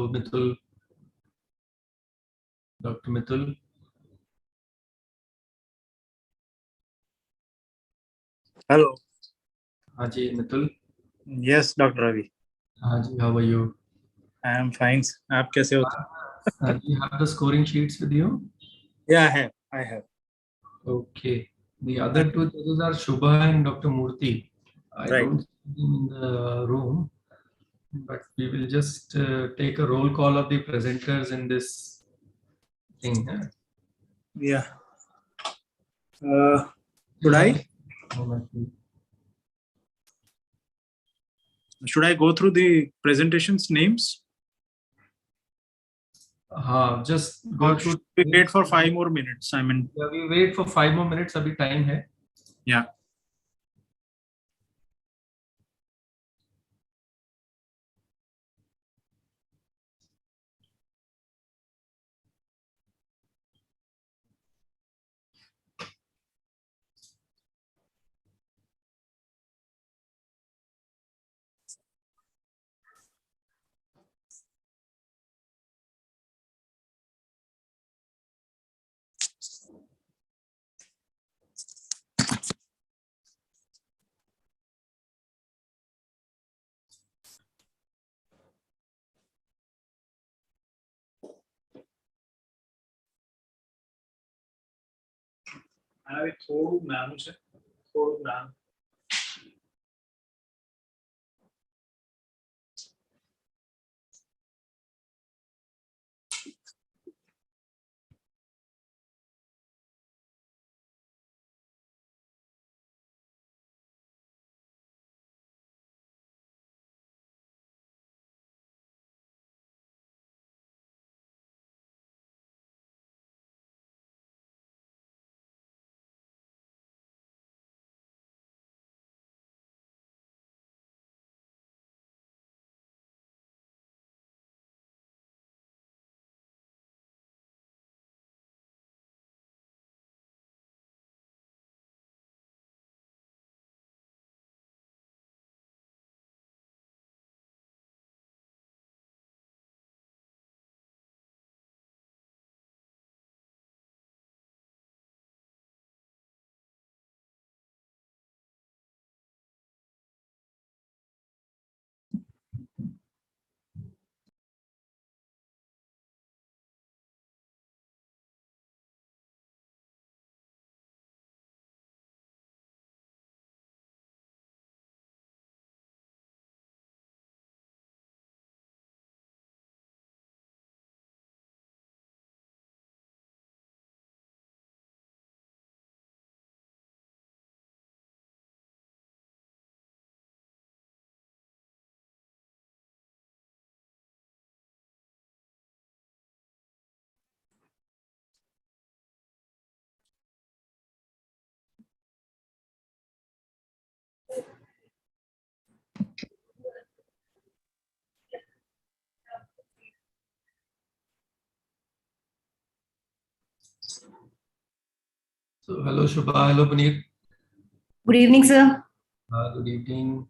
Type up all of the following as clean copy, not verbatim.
Mitul. Dr. Mitul. Hello. Haji, Mitul. Yes, Dr. Ravi. Haji, how are you? I am fine. आप कैसे हो? Do you have the scoring sheets with you? Yeah, I have. Okay. The other two judges are Shubha and Dr. Murthy. I Right. don't see them in the room, but we will just take a roll call of the presenters in this thing. Yeah. Should I go through the presentations names? Just go through. We wait for 5 more minutes. I mean. Yeah, we wait for 5 more minutes. Abhi time hai. Yeah. થોડું નાનું છે થોડું નાનું So, hello Shubha, hello Puneet. Good evening, sir. Good evening.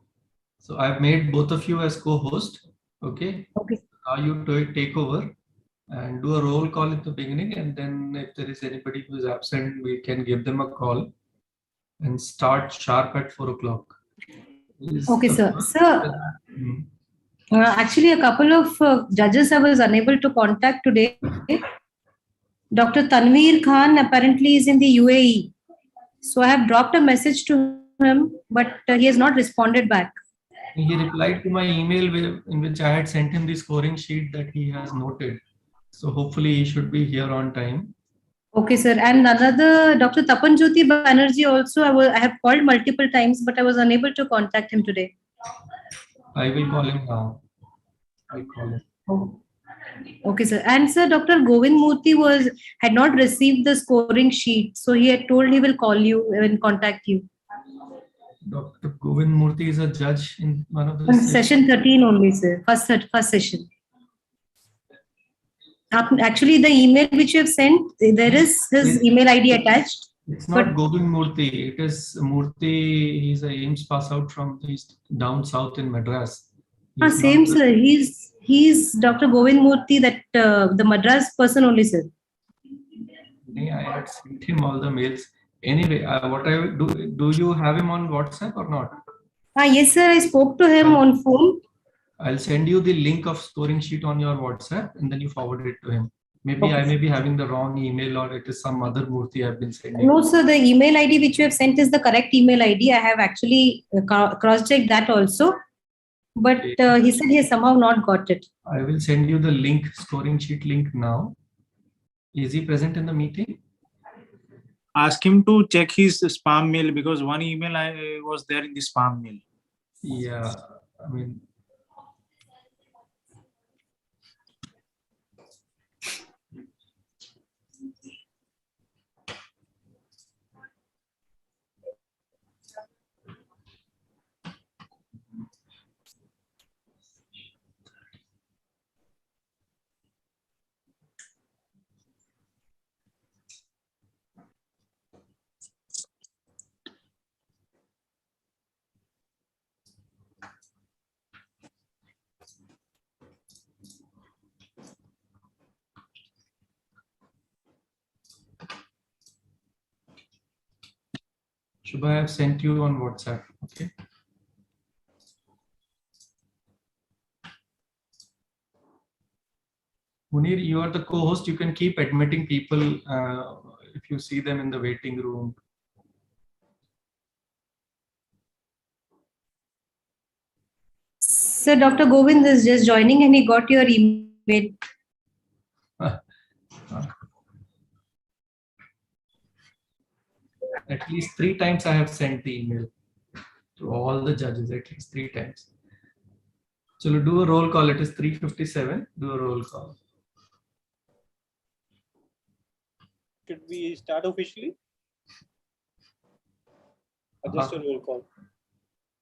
So, I've made both of you as co-host. Okay. Okay. Now you take over and do a roll call at the beginning, and then if there is anybody who is absent, we can give them a call and start sharp at 4 o'clock. Okay, sir. Sir, actually, a couple of judges I was unable to contact today. Dr. Tanveer Khan apparently is in the UAE. So I have dropped a message to him, but he has not responded back. He replied to my email in which I had sent him the scoring sheet that he has noted. So hopefully he should be here on time. Okay, sir. And another Dr. Tapanjyoti Banerjee also, I have called multiple times, but I was unable to contact him today. I will call him now. I'll call him. Oh. Okay, sir. And sir, Dr. Govind Murthy had not received the scoring sheet. So he had told he will call you and contact you. Dr. Govind Murthy is a judge in one of the session 13 only, sir. First session. Actually, the email which you have sent, there is his email ID attached. It's not Govind Murthy. It is Murthy. He's a AIMS pass out from down south in Madras. He's Same, not the- sir. He's Dr. Govind Murthy, that the Madras person only, sir. I had sent him all the mails. Anyway, what I will do you have him on WhatsApp or not? Yes, sir. I spoke to him on phone. I'll send you the link of scoring sheet on your WhatsApp and then you forward it to him. Maybe I may be having the wrong email or it is some other Murthy I've been sending. No, sir. The email ID which you have sent is the correct email ID. I have actually cross-checked that also. But he said he has somehow not got it. I will send you the link, scoring sheet link now. Is he present in the meeting? Ask him to check his spam mail because one email I was there in the spam mail. Yeah, I mean, Shubha, I have sent you on WhatsApp. Okay. Munir, you are the co-host. You can keep admitting people if you see them in the waiting room. Sir, Dr. Govind is just joining and he got your email. At least 3 times I have sent the email to all the judges, at least 3 times. So we'll do a roll call. It is 3:57. Do a roll call. Should we start officially? Or just a roll call?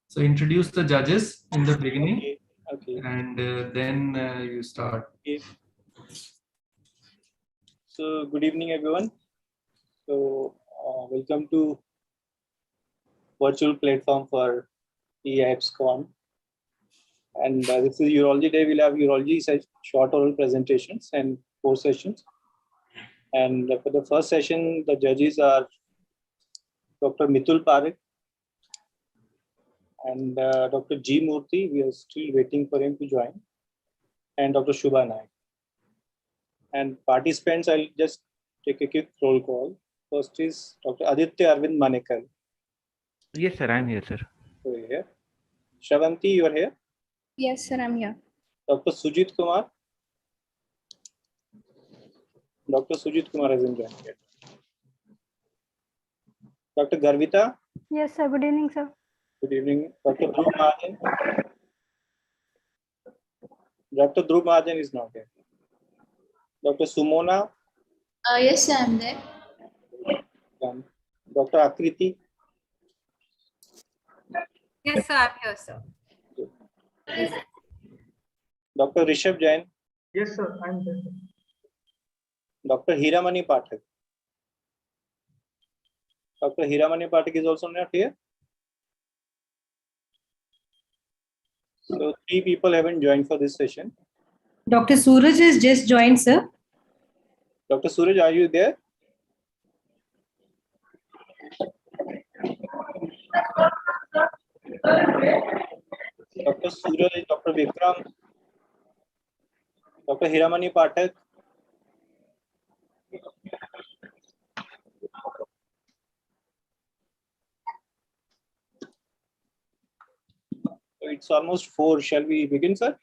So introduce the judges in the beginning. Okay. Okay. And then you start. Okay. So good evening, everyone. So welcome to virtual platform for EIPSCon. And this is Urology Day. We'll have Urology short oral presentations and 4 sessions. And for the first session, the judges are Dr. Mitul Parekh and Dr. G. Murthy. We are still waiting for him to join. And Dr. Shubha Naik. And participants, I'll just take a quick roll call. First is Dr. Aditya Arvind Manekar. Yes, sir. I'm here, sir. So here. Shravanti, you are here? Yes, sir, I'm here. Dr. Sujit Kumar. Dr. Sujit Kumar hasn't joined yet. Dr. Garvita. Yes, sir. Good evening, sir. Good evening. Dr. Dhruv Mahajan. Dr. Dhruv Mahajan is not here. Dr. Sumona. Yes, sir, I'm there. Dr. Akriti. Yes, sir, I'm here, sir. Dr. Rishabh Jain. Yes, sir. I'm there. Dr. Hiramani Pathak. Dr. Hiramani Pathak is also not here. So 3 people haven't joined for this session. Dr. Suraj has just joined, sir. Dr. Suraj, are you there? Dr. Suraj, Dr. Vikram, Dr. Hiramani Pathak. So it's almost 4. Shall we begin, sir?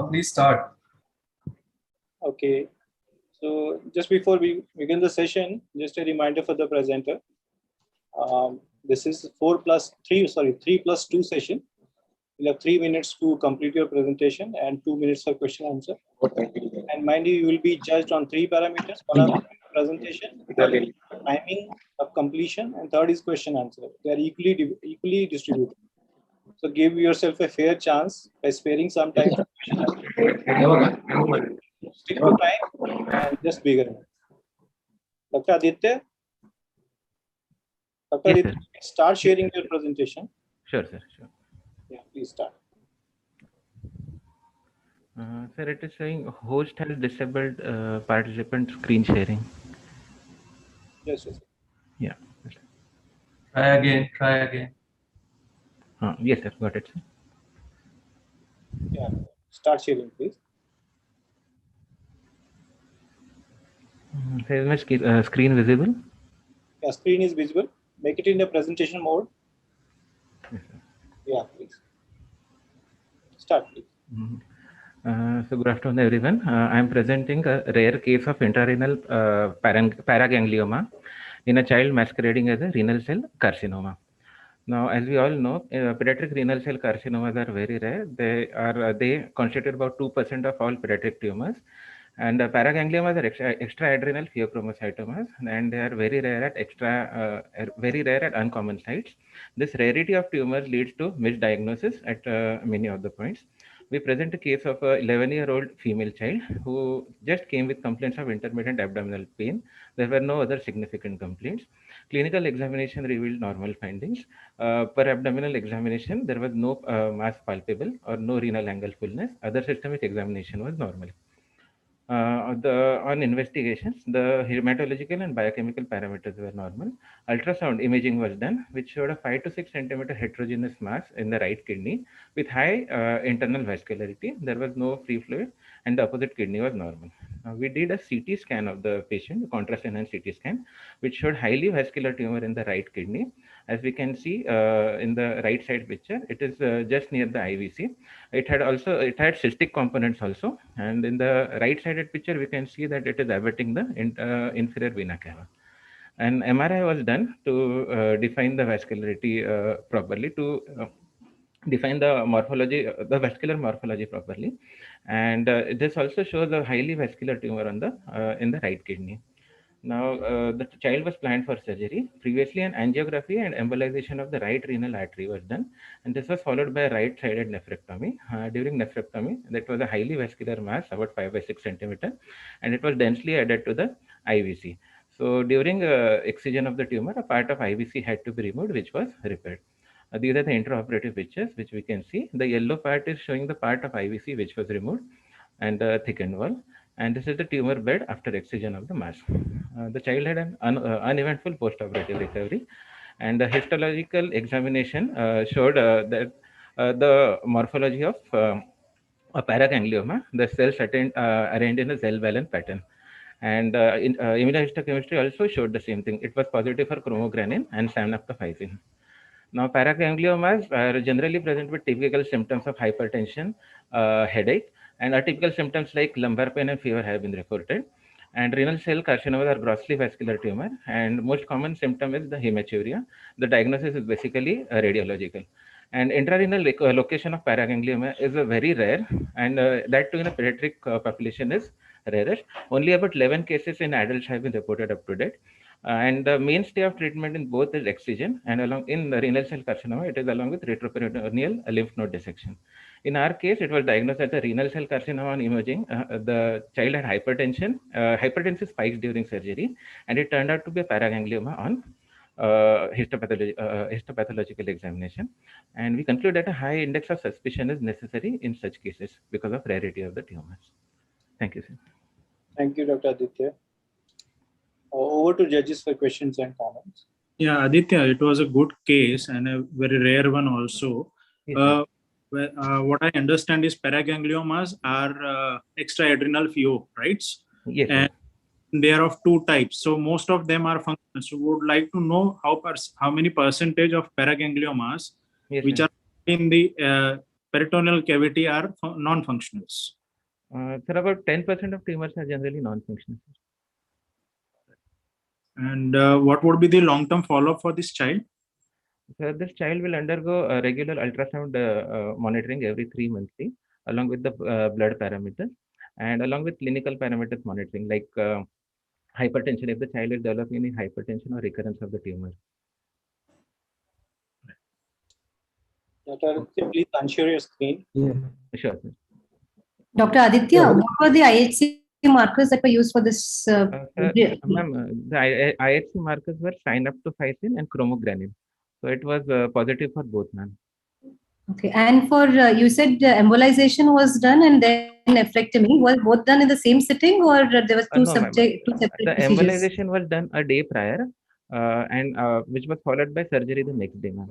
Please start. Okay. So just before we begin the session, just a reminder for the presenter. This is 3 plus 2 session. You'll have 3 minutes to complete your presentation and 2 minutes for question answer. And mind you will be judged on 3 parameters. One is presentation, timing of completion, and third is question answer. They are equally distributed. So give yourself a fair chance by sparing some time for question answer. Stick to time and just begin. Dr. Aditya? Dr. Yes, Aditya, start sharing your presentation. Sure, sir. Sure. Yeah, please start. Sir, it is showing host has disabled participant screen sharing. Yes, yes. Yeah. Try again. Yes, sir. Got it, sir. Yeah, start sharing, please. Sir, is my screen visible? Yeah, screen is visible. Make it in the presentation mode. Yes, sir. Yeah, please. Start, please. So good afternoon, everyone. I am presenting a rare case of intrarenal paraganglioma in a child masquerading as a renal cell carcinoma. Now, as we all know, pediatric renal cell carcinomas are very rare. They constitute about 2% of all pediatric tumors, and paragangliomas are extra-adrenal pheochromocytomas, and they are very rare at uncommon sites. This rarity of tumors leads to misdiagnosis at many of the points. We present a case of a 11-year-old female child who just came with complaints of intermittent abdominal pain. There were no other significant complaints. Clinical examination revealed normal findings. Per abdominal examination, there was no mass palpable or no renal angle fullness. Other systemic examination was normal. On investigations, the hematological and biochemical parameters were normal. Ultrasound imaging was done, which showed a 5 to 6 centimeter heterogeneous mass in the right kidney with high internal vascularity. There was no free fluid, and the opposite kidney was normal. We did a CT scan of the patient, contrast enhanced CT scan, which showed highly vascular tumor in the right kidney. As we can see in the right side picture, it is just near the IVC. It had cystic components also, and in the right sided picture we can see that it is abutting the inferior vena cava. An MRI was done to define the vascularity properly, to define the morphology, the vascular morphology properly, and this also shows a highly vascular tumor on the in the right kidney. Now, the child was planned for surgery. Previously, an angiography and embolization of the right renal artery was done, and this was followed by a right-sided nephrectomy. During nephrectomy, that was a highly vascular mass, about 5 by 6 centimeter, and it was densely added to the IVC. So, during excision of the tumor, a part of IVC had to be removed, which was repaired. These are the intraoperative pictures, which we can see. The yellow part is showing the part of IVC which was removed, and the thickened wall. And this is the tumor bed after excision of the mass. The child had an uneventful postoperative recovery, and the histological examination showed that the morphology of a paraganglioma, the cells arranged in a cell-valent pattern. And immunohistochemistry also showed the same thing. It was positive for chromogranin and synaptophysin. Now, paragangliomas are generally present with typical symptoms of hypertension, headache, and atypical symptoms like lumbar pain and fever have been reported. And renal cell carcinomas are grossly vascular tumor, and most common symptom is the hematuria. The diagnosis is basically radiological. And intrarenal location of paraganglioma is a very rare, and that too in a pediatric population is rarest. Only about 11 cases in adults have been reported up to date. And the mainstay of treatment in both is excision, and along in the renal cell carcinoma, it is along with retroperitoneal lymph node dissection. In our case, it was diagnosed as a renal cell carcinoma on imaging. The child had hypertension, hypertensive spikes during surgery, and it turned out to be a paraganglioma on histopathological examination. And we conclude that a high index of suspicion is necessary in such cases because of rarity of the tumors. Thank you, sir. Thank you, Dr. Aditya. Over to judges for questions and comments. Yeah, Aditya, it was a good case and a very rare one also. Yes, What I understand is paragangliomas are extra-adrenal pheo, right? yes, and they are of two types. So most of them are functional. So would like to know how many percentage of paragangliomas yes, which sir. are in the peritoneal cavity are non-functionals. Sir, about 10% of tumors are generally non-functional. And what would be the long-term follow-up for this child? So this child will undergo a regular ultrasound monitoring every 3 monthly, along with the blood parameters, and along with clinical parameters monitoring, like hypertension, if the child is developing any hypertension or recurrence of the tumor. Dr. Aditya, please unshare your screen. Yeah. Sure, sir. Dr. Aditya, what were the IHC markers that were used for this? Ma'am, the IHC markers were synaptophysin and chromogranin. So it was positive for both, ma'am. Okay. And for, you said embolization was done and then nephrectomy. Was both done in the same sitting, or there was two No, ma'am. two separate The procedures? embolization was done a day prior, and which was followed by surgery the next day, ma'am.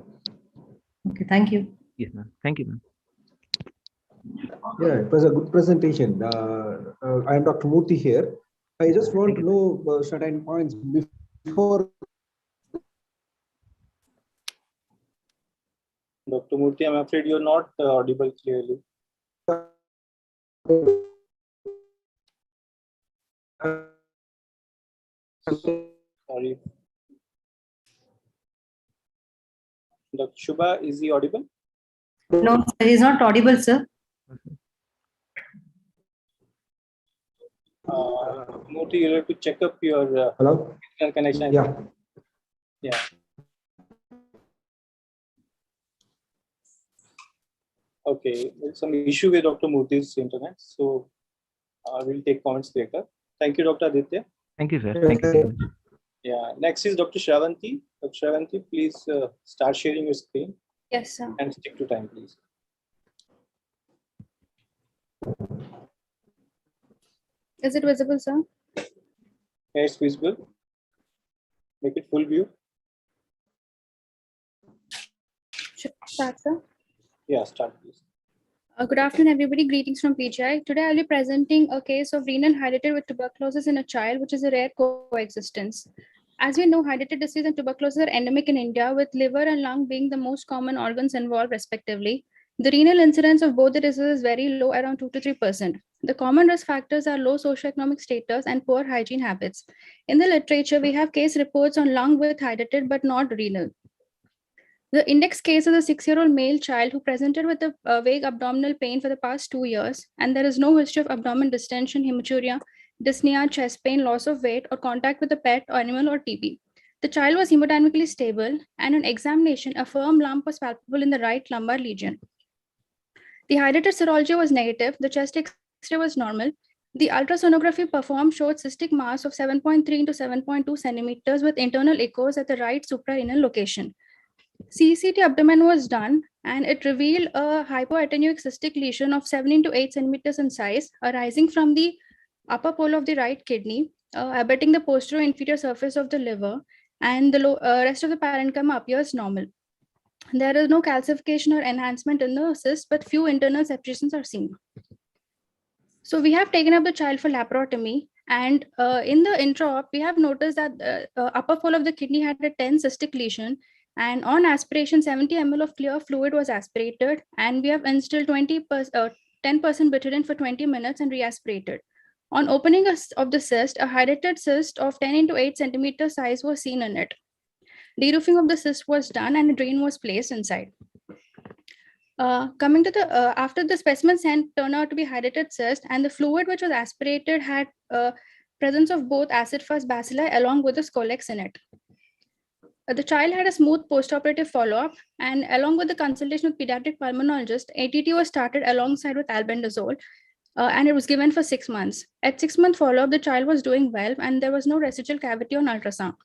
Okay. Thank you. Yes, ma'am. Thank you, ma'am. Yeah, it was a good presentation. I am Dr. Murthy here. I just want to know certain points before. Dr. Murthy, I'm afraid you're not audible clearly. Sorry. Dr. Shubha, is he audible? No, sir, he's not audible, sir. Murthy, you'll have to check up your Hello? connection. Yeah. Yeah. Okay, there's some issue with Dr. Murthy's internet, so we'll take comments later. Thank you, Dr. Aditya. Thank you, sir. Thank you so much. Yeah, next is Dr. Shravanti. Dr. Shravanti, please start sharing your screen. Yes, sir. And stick to time, please. Is it visible, sir? Yeah, it's visible. Make it full view. Should I start, sir? Yeah, start, please. Good afternoon, everybody. Greetings from PGI. Today, I'll be presenting a case of renal hydatid with tuberculosis in a child, which is a rare coexistence. As we know, hydatid disease and tuberculosis are endemic in India, with liver and lung being the most common organs involved, respectively. The renal incidence of both the diseases is very low, around 2 to 3%. The common risk factors are low socioeconomic status and poor hygiene habits. In the literature, we have case reports on lung with hydatid, but not renal. The index case is a 6-year-old male child who presented with a vague abdominal pain for the past 2 years, and there is no history of abdomen distension, hematuria, dyspnea, chest pain, loss of weight, or contact with a pet, or animal, or TB. The child was hemodynamically stable, and on examination, a firm lump was palpable in the right lumbar region. The hydatid serology was negative. The chest X-ray was normal. The ultrasonography performed showed cystic mass of 7.3 into 7.2 centimeters with internal echoes at the right suprarenal location. CCT abdomen was done, and it revealed a hypoattenuic cystic lesion of 7 into 8 centimeters in size, arising from the upper pole of the right kidney, abutting the posterior inferior surface of the liver, and the rest of the parenchyma appears normal. There is no calcification or enhancement in the cyst, but few internal separations are seen. So we have taken up the child for laparotomy, and in the intra-op, we have noticed that the upper pole of the kidney had a 10 cystic lesion, and on aspiration, 70 ml of clear fluid was aspirated, and we have instilled 10% betadine for 20 minutes and reaspirated. On opening of the cyst, a hydatid cyst of 10 into 8 centimeter size was seen in it. Deroofing of the cyst was done, and a drain was placed inside. Coming to the after the specimen turned out to be hydatid cyst, and the fluid which was aspirated had presence of both acid-fast bacilli along with the scolex in it. The child had a smooth postoperative follow-up, and along with the consultation with pediatric pulmonologist, ATT was started alongside with albendazole, and it was given for 6 months. At 6-month follow-up, the child was doing well, and there was no residual cavity on ultrasound.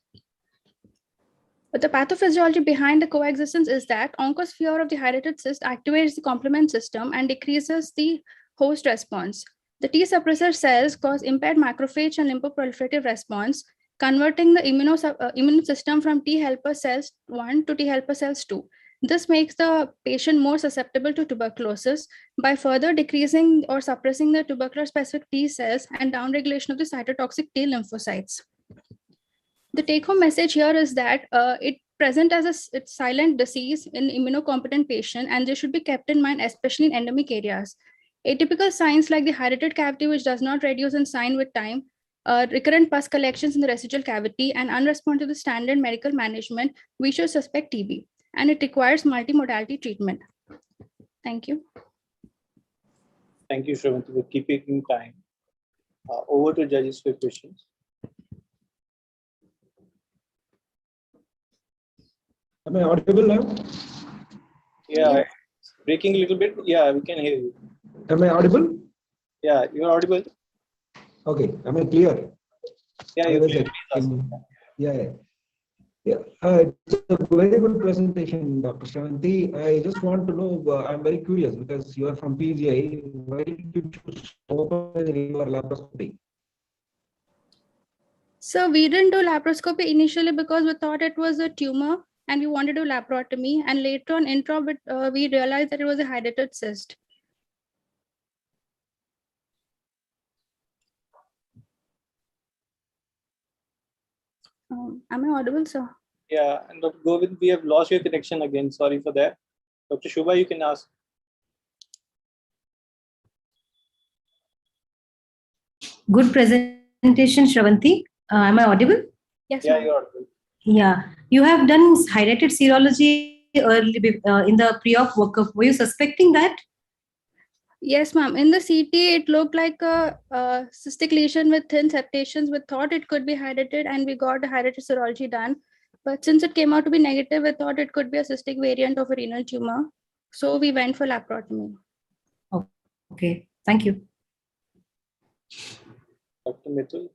But the pathophysiology behind the coexistence is that oncosphere of the hydatid cyst activates the complement system and decreases the host response. The T suppressor cells cause impaired macrophage and lymphoproliferative response, converting the immune system from T helper cells 1 to T helper cells 2. This makes the patient more susceptible to tuberculosis by further decreasing or suppressing the tubercular specific T cells and downregulation of the cytotoxic T lymphocytes. The take-home message here is that it present as a silent disease in immunocompetent patient, and they should be kept in mind, especially in endemic areas. Atypical signs like the hydatid cavity, which does not reduce in sign with time, recurrent pus collections in the residual cavity, and unresponsive to the standard medical management, we should suspect TB, and it requires multimodality treatment. Thank you. Thank you, Shravanti, for keeping time. Over to judges for questions. Am I audible now? Yeah, breaking a little bit. Yeah, we can hear you. Am I audible? Yeah, you're audible. Okay. Am I clear? Yeah, you're clear. Yeah. Yeah, it's a very good presentation, Dr. Shravanti. I just want to know, I'm very curious because you are from PGI. Why did you choose open liver laparoscopy? So we didn't do laparoscopy initially because we thought it was a tumor and we wanted to do laparotomy. And later on intra, we realized that it was a hydatid cyst. Am I audible, sir? Yeah, and Dr. Govind, we have lost your connection again. Sorry for that. Dr. Shubha, you can ask. Good presentation, Shravanti. Am I audible? Yes, Yeah, ma'am. you're audible. Yeah. You have done hydatid serology early in the pre-op workup. Were you suspecting that? Yes, ma'am. In the CT, it looked like a cystic lesion with thin septations. We thought it could be hydatid and we got the hydatid serology done. But since it came out to be negative, we thought it could be a cystic variant of a renal tumor. So we went for laparotomy. Okay. Thank you. Dr. Mithul.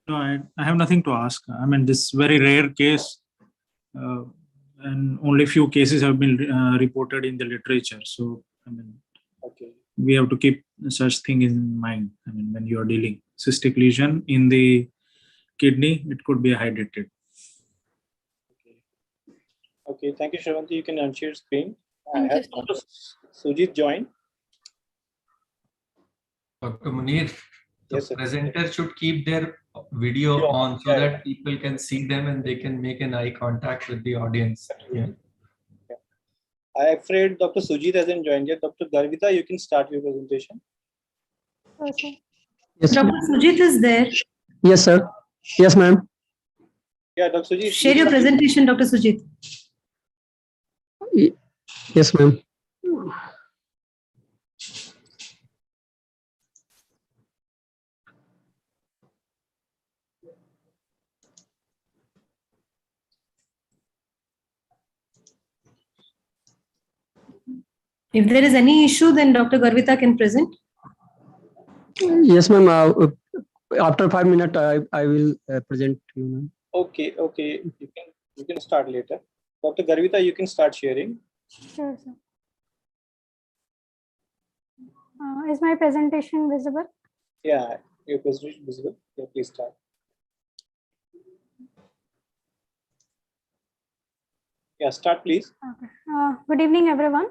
No, I have nothing to ask. I mean, this very rare case, and only few cases have been reported in the literature. So, I mean, Okay. we have to keep such thing in mind. I mean, when you are dealing cystic lesion in the kidney, it could be hydatid. Okay, thank you, Shravanti. You can unshare your screen. Thank you, Has Dr. Sujit joined? Dr. Munir, the Yes, sir. presenter should keep their video on so that people can see them and they can make an eye contact with the audience. Yeah. I'm afraid Dr. Sujit hasn't joined yet. Dr. Garvita, you can start your presentation. Okay. Yes. Dr. Sujit is there. Yes, sir. Yes, ma'am. Yeah, Dr. Sujit. Share your presentation, Dr. Sujit. Yes, ma'am. If there is any issue, then Dr. Garvita can present. Yes, ma'am. After 5 minutes, I will present you, ma'am. Okay, okay. You can start later. Dr. Garvita, you can start sharing. Sure, sir. Is my presentation visible? Yeah, your presentation is visible. Yeah, please start. Yeah, start please. Okay. Good evening, everyone.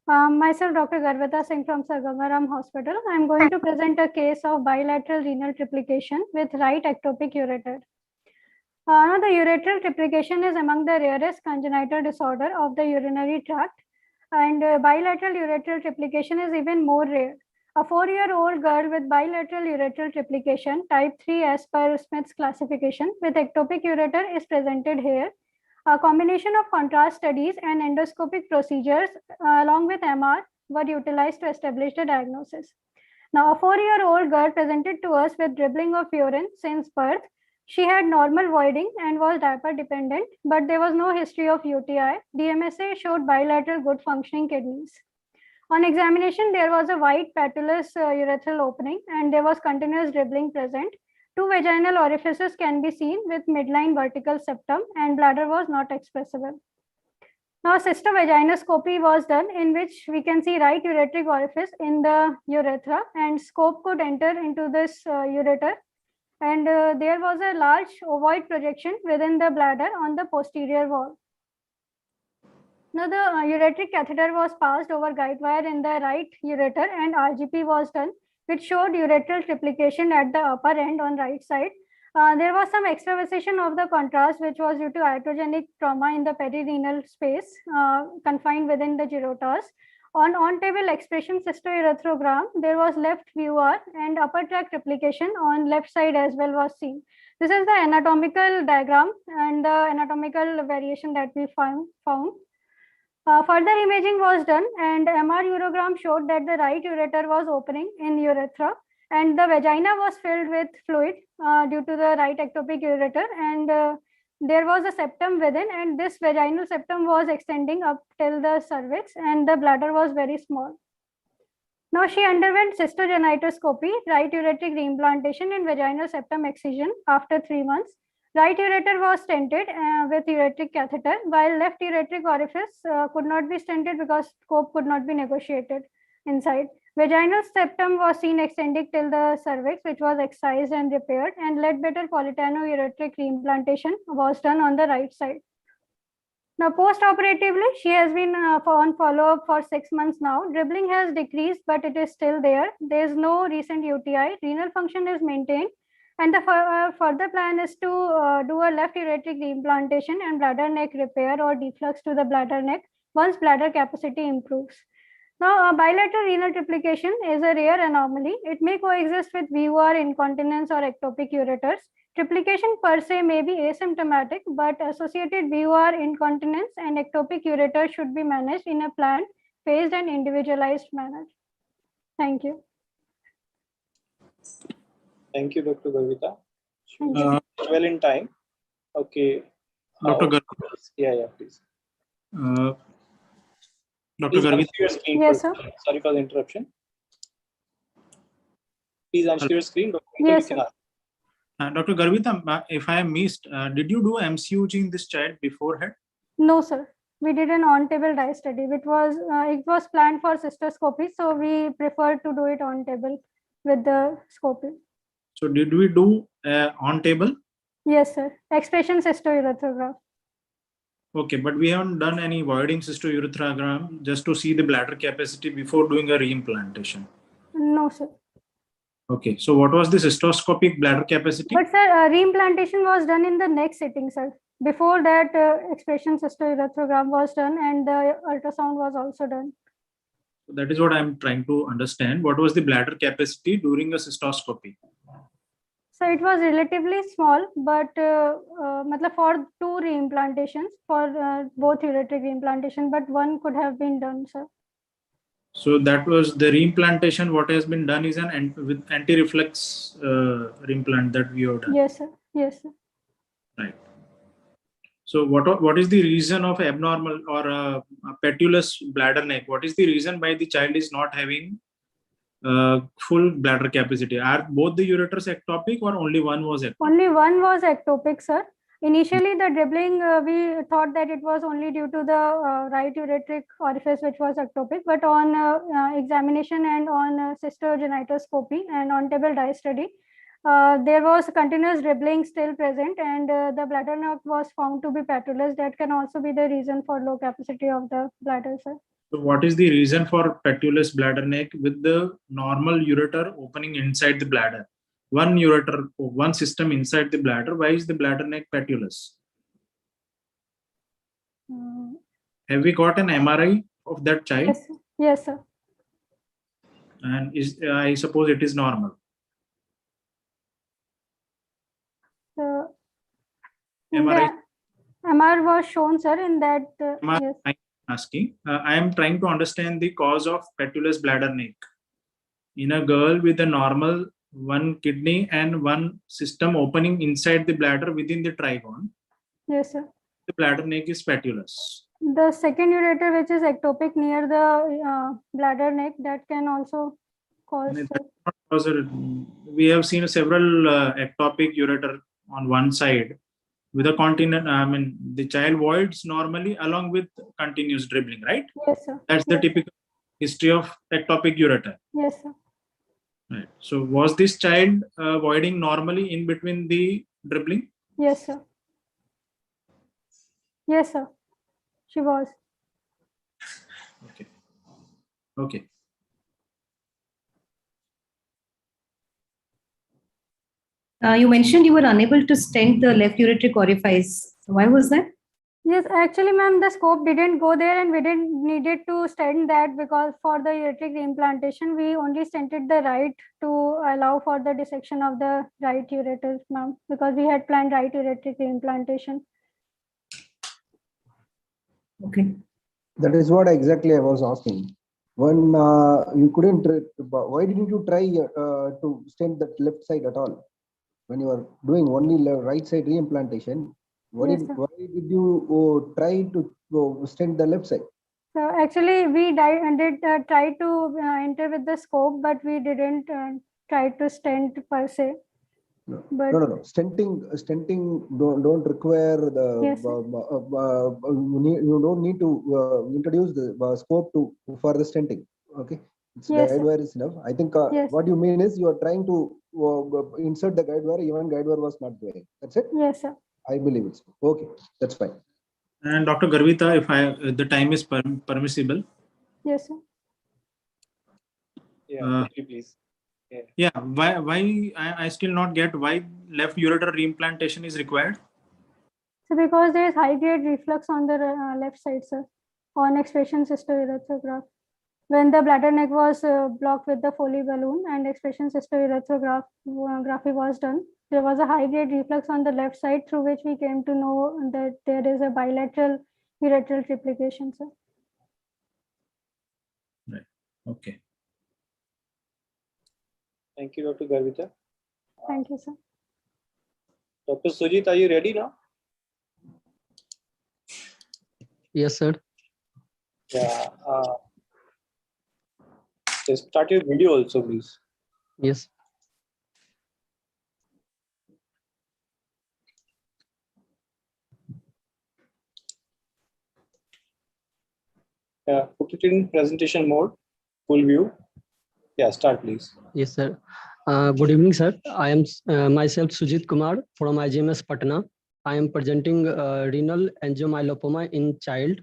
Myself, Dr. Garvita Singh from Sir Gangaram Hospital. I am going to present a case of bilateral renal triplication with right ectopic ureter. Now, the ureteral triplication is among the rarest congenital disorder of the urinary tract, and bilateral ureteral triplication is even more rare. A 4-year-old girl with bilateral ureteral triplication, type 3 as per Smith's classification, with ectopic ureter is presented here. A combination of contrast studies and endoscopic procedures along with MR were utilized to establish the diagnosis. Now, a 4-year-old girl presented to us with dribbling of urine since birth. She had normal voiding and was diaper dependent, but there was no history of UTI. DMSA showed bilateral good functioning kidneys. On examination, there was a white patulous urethral opening and there was continuous dribbling present. 2 vaginal orifices can be seen with midline vertical septum and bladder was not expressible. Now, cystovaginoscopy was done in which we can see right ureteric orifice in the urethra and scope could enter into this ureter. And there was a large ovoid projection within the bladder on the posterior wall. Now, the ureteric catheter was passed over guide wire in the right ureter and RGP was done, which showed ureteral triplication at the upper end on right side. There was some extravasation of the contrast, which was due to iatrogenic trauma in the perirenal space confined within the girotas. On table expression cystourethrogram, there was left VR and upper tract replication on left side as well was seen. This is the anatomical diagram and the anatomical variation that we found. Further imaging was done and MR urogram showed that the right ureter was opening in urethra and the vagina was filled with fluid due to the right ectopic ureter and there was a septum within and this vaginal septum was extending up till the cervix and the bladder was very small. Now she underwent cystogenitoscopy, right ureteric reimplantation and vaginal septum excision after 3 months. Right ureter was stented with ureteric catheter, while left ureteric orifice could not be stented because scope could not be negotiated inside. Vaginal septum was seen extending till the cervix, which was excised and repaired, and Leadbetter polytano-ureteric reimplantation was done on the right side. Now, post-operatively, she has been on follow-up for 6 months now. Dribbling has decreased, but it is still there. There is no recent UTI. Renal function is maintained. And the further plan is to do a left ureteric reimplantation and bladder neck repair or deflux to the bladder neck once bladder capacity improves. Now, bilateral renal triplication is a rare anomaly. It may coexist with VUR, incontinence, or ectopic ureters. Triplication per se may be asymptomatic, but associated VUR, incontinence, and ectopic ureter should be managed in a planned, phased, and individualized manner. Thank you. Thank you, Dr. Garvita. Well in time. Okay. Dr. Garvita. Yeah, please. Dr. Garvita. Yes, sir. Sorry for the interruption. Please unshare your screen. Yes, sir. Dr. Garvita, if I missed, did you do MCUG in this child beforehand? No, sir. We did an on-table dye study. It was planned for cystoscopy, so we preferred to do it on table with the scopy. So did we do on table? Yes, sir. Expression cystourethrogram. Okay, but we haven't done any voiding cystourethrogram just to see the bladder capacity before doing a reimplantation. No, sir. Okay, so what was the cystoscopic bladder capacity? But sir, reimplantation was done in the next sitting, sir. Before that, expression cystourethrogram was done and the ultrasound was also done. That is what I'm trying to understand. What was the bladder capacity during a cystoscopy? So it was relatively small, but for 2 reimplantations, for both ureteric reimplantation, but one could have been done, sir. So that was the reimplantation. What has been done is an with anti-reflex reimplant that we have done. Yes, sir. Yes, sir. Right. So what is the reason of abnormal or a petulous bladder neck? What is the reason why the child is not having full bladder capacity? Are both the ureters ectopic or only one was ectopic? Only one was ectopic, sir. Initially, the dribbling, we thought that it was only due to the right ureteric orifice, which was ectopic. But on examination and on cystogenitoscopy and on table dye study, there was continuous dribbling still present, and the bladder neck was found to be petulous. That can also be the reason for low capacity of the bladder, sir. So what is the reason for petulous bladder neck with the normal ureter opening inside the bladder? One ureter, one system inside the bladder. Why is the bladder neck petulous? Have we got an MRI of that child? Yes, yes, sir. And I suppose it is normal. MRI was shown, sir, in that. Yes. I'm asking. I am trying to understand the cause of petulous bladder neck in a girl with a normal one kidney and one system opening inside the bladder within the trigone. Yes, sir. The bladder neck is petulous. The second ureter, which is ectopic near the bladder neck, that can also cause. We have seen several ectopic ureter on one side with a continent. I mean, the child voids normally along with continuous dribbling, right? Yes, sir. That's the typical history of ectopic ureter. Yes, sir. Right. So was this child voiding normally in between the dribbling? Yes, sir. Yes, sir. She was. Okay. Okay. You mentioned you were unable to stent the left ureteric orifice. Why was that? Yes, actually, ma'am, the scope didn't go there and we didn't needed to stent that because for the ureteric reimplantation, we only stented the right to allow for the dissection of the right ureter, ma'am, because we had planned right ureteric reimplantation. Okay. That is what exactly I was asking. When you couldn't, why didn't you try to stent that left side at all? When you are doing only right side reimplantation, why did you try to stent the left side? So actually, we did try to enter with the scope, but we didn't try to stent per se. No, But no. Stenting don't require the. Yes, sir. You don't need to introduce the scope for the stenting. Okay, it's Yes, guide sir. wire is enough. I think Yes. what you mean is you are trying to insert the guide wire. Even guide wire was not there. That's it. Yes, sir. I believe it's okay. That's fine. And Dr. Garvita, if the time is permissible. Yes, sir. Yeah, please. Yeah, why I still not get why left ureter reimplantation is required? So because there is high grade reflux on the left side, sir, on expression cystourethograph. When the bladder neck was blocked with the Foley balloon and expression cystourethography was done, there was a high grade reflux on the left side, through which we came to know that there is a bilateral ureteral triplication, sir. Right. Okay. Thank you, Dr. Garvita. Thank you, sir. Dr. Sujit, are you ready now? Yes, sir. Yeah. Just start your video also, please. Yes. Yeah, put it in presentation mode, full view. Yeah, start please. Yes, sir. Good evening, sir. I am myself Sujit Kumar from IGMS Patna. I am presenting renal angiomyolipoma in child.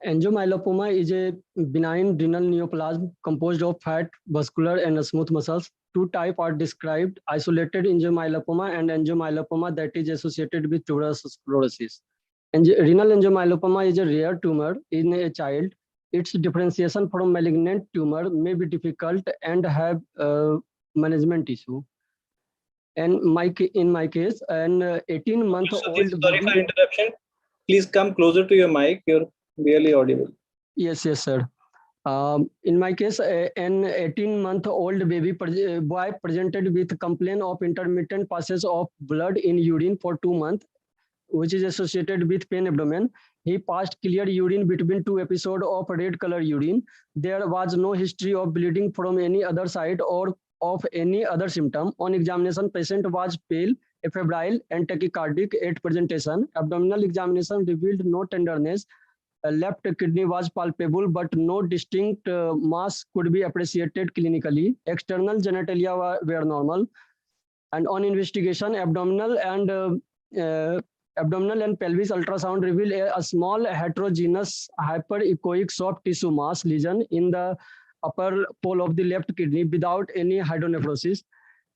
Angiomyolipoma is a benign renal neoplasm composed of fat, vascular, and smooth muscles. Two types are described: isolated angiomyolipoma and angiomyolipoma that is associated with tuberous sclerosis. Renal angiomyolipoma is a rare tumor in a child. Its differentiation from malignant tumor may be difficult and have management issue. And in my case, an 18-month-old Sorry for interruption. Please come closer to your mic. You're barely audible. Yes, sir. In my case, an 18-month-old boy presented with complaint of intermittent passage of blood in urine for 2 months, which is associated with pain abdomen. He passed clear urine between 2 episodes of red color urine. There was no history of bleeding from any other side or of any other symptom. On examination, patient was pale, febrile, and tachycardic at presentation. Abdominal examination revealed no tenderness. Left kidney was palpable, but no distinct mass could be appreciated clinically. External genitalia were normal. And on investigation, abdominal and pelvis ultrasound revealed a small heterogeneous hyperechoic soft tissue mass lesion in the upper pole of the left kidney without any hydronephrosis.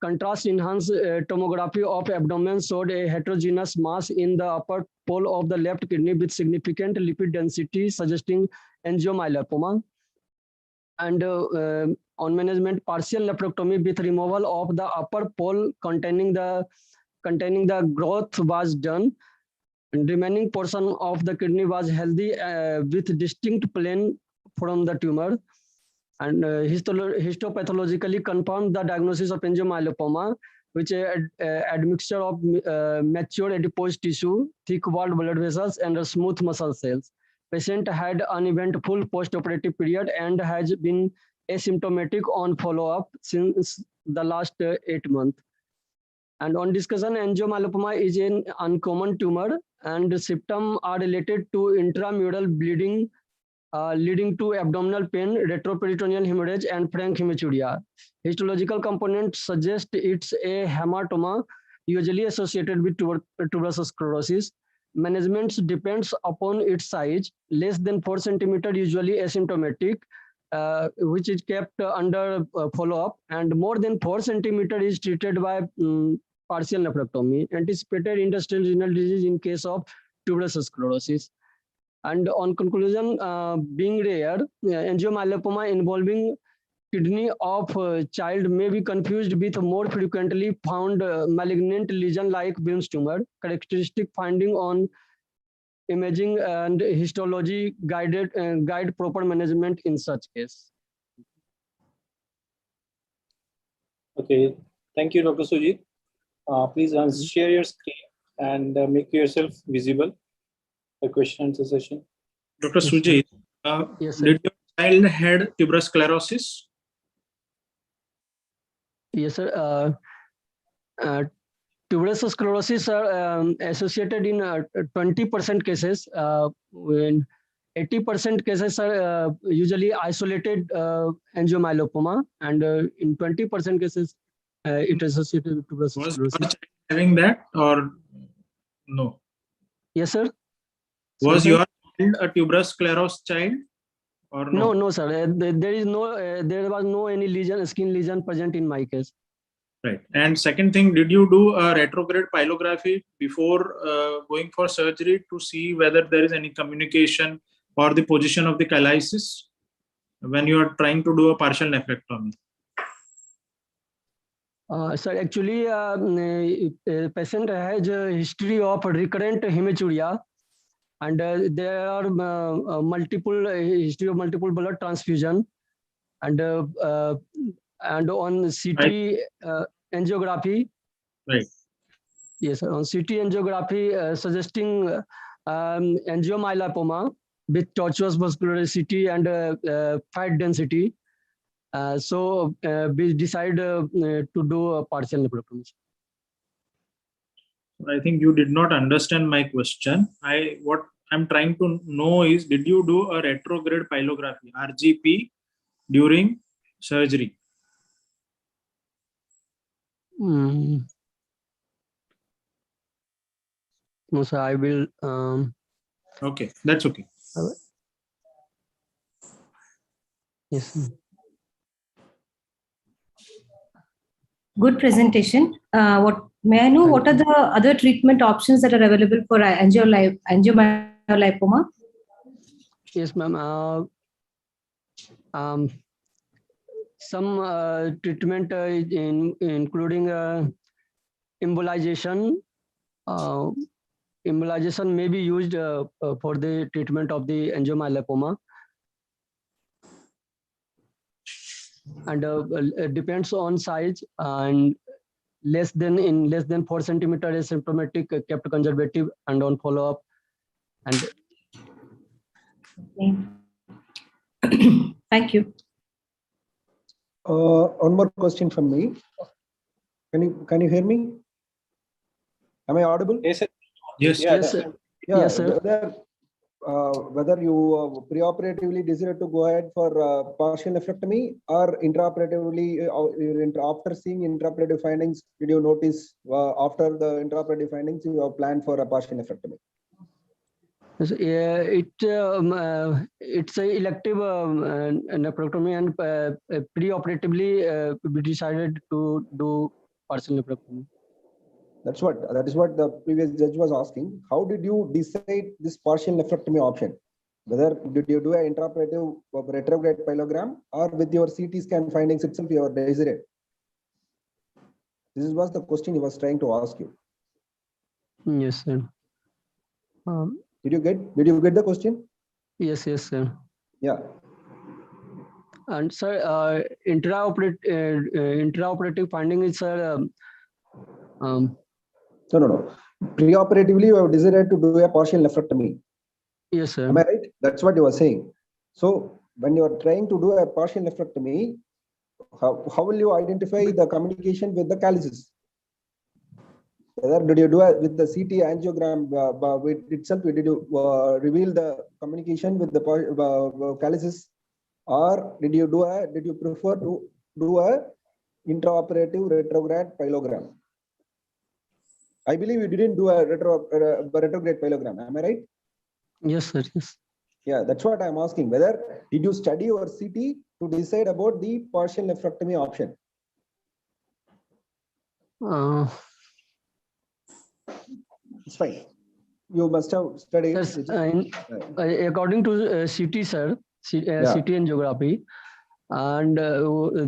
Contrast enhanced tomography of abdomen showed a heterogeneous mass in the upper pole of the left kidney with significant lipid density, suggesting angiomyolipoma. And on management, partial nephrectomy with removal of the upper pole containing the growth was done. And remaining portion of the kidney was healthy with distinct plane from the tumor. And histopathologically confirmed the diagnosis of angiomyolipoma, which is admixture of mature adipose tissue, thick-walled blood vessels, and smooth muscle cells. Patient had uneventful post-operative period and has been asymptomatic on follow-up since the last 8 months. And on discussion, angiomyolipoma is an uncommon tumor, and symptoms are related to intramural bleeding, leading to abdominal pain, retroperitoneal hemorrhage, and frank hematuria. Histological components suggest it's a hematoma, usually associated with tuberous sclerosis. Management depends upon its size. Less than 4 centimeters, usually asymptomatic, which is kept under follow-up, and more than 4 centimeters is treated by partial nephrectomy. Anticipated industrial renal disease in case of tuberous sclerosis. And on conclusion, being rare, angiomyolipoma involving kidney of child may be confused with more frequently found malignant lesion like Wilms tumor. Characteristic finding on imaging and histology guide proper management in such case. Okay, thank you, Dr. Sujit. Please share your screen and make yourself visible. The question answer session. Dr. Sujit, yes, did your child had tuberous sclerosis? Yes, sir. Tuberous sclerosis are associated in 20% cases. When 80% cases are usually isolated angiomyolipoma, and in 20% cases, it is associated with tuberous Was sclerosis. your child having that or no? Yes, sir. Was Sorry, your child a tuberous sclerosis child or no? No, sir. There was no any lesion, skin lesion present in my case. Right. And second thing, did you do a retrograde pylography before going for surgery to see whether there is any communication or the position of the chylices when you are trying to do a partial nephrectomy? Sir, actually, a patient has a history of recurrent hematuria, and there are multiple history of multiple blood transfusion, and on CT angiography. Right. Yes, sir, on CT angiography suggesting angiomyolipoma with tortuous vascularity and fat density. So we decide to do a partial nephrectomy. I think you did not understand my question. What I'm trying to know is, did you do a retrograde pylography (RGP) during surgery? No, sir. I will. Okay, that's okay. Yes. Sir. Good presentation. What may I know? What are the other treatment options that are available for angiomyolipoma? Yes, ma'am. Some treatment including embolization. Embolization may be used for the treatment of the angiomyolipoma, and depends on size, and less than 4 centimeter asymptomatic kept conservative and on follow up. And thank you. One more question from me. Can you hear me? Am I audible? Yes, sir. Yes. Yes, sir. Yeah, Yes, sir. Whether you preoperatively desire to go ahead for partial nephrectomy or intraoperatively, after seeing intraoperative findings, did you notice after the intraoperative findings you have planned for a partial nephrectomy? So, it's a elective nephrectomy, and preoperatively we decided to do partial nephrectomy. That is what the previous judge was asking. How did you decide this partial nephrectomy option? Whether did you do an intraoperative retrograde pyelogram or with your CT scan findings itself you have decided? This was the question he was trying to ask you. Yes, sir. Did you get the question? Yes, sir. Yeah. And sir, intraoperative finding is No. Preoperatively, you have decided to do a partial nephrectomy. Yes, sir. Am I right? That's what you were saying. So when you are trying to do a partial nephrectomy, how will you identify the communication with the calyces? Whether did you do it with the CT angiogram itself? Did you reveal the communication with the calyces, or did you prefer to do a intraoperative retrograde pyelogram? I believe you didn't do a retrograde pyelogram. Am I right? Yes, sir. Yes. Yeah, that's what I'm asking. Whether did you study your CT to decide about the partial nephrectomy option? It's fine. You must have studied. According to CT, sir, CT angiography, and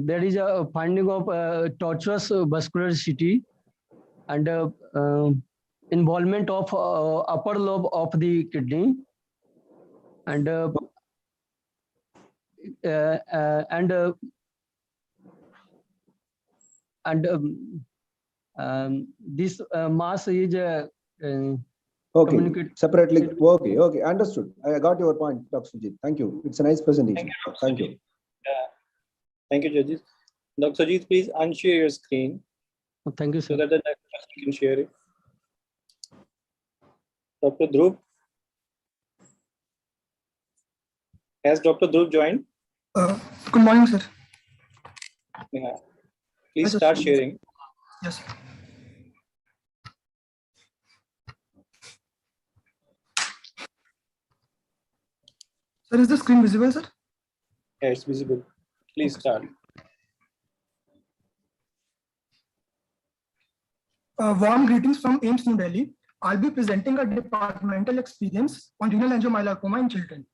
there is a finding of tortuous vascular CT and involvement of upper lobe of the kidney, and this mass is okay. Separately. Okay. Understood. I got your point, Dr. Sujit. Thank you. It's a nice presentation. Thank you. Thank you, judges. Dr. Sujit, please unshare your screen. Thank you, sir. So that the next person can share it. Dr. Dhruv. Has Dr. Dhruv joined? Good morning, sir. Yeah. Please start sharing. Yes. Sir, is the screen visible, sir? Yeah, it's visible. Please start. Warm greetings from AIMS New Delhi. I'll be presenting a departmental experience on renal angiomyolipoma in children.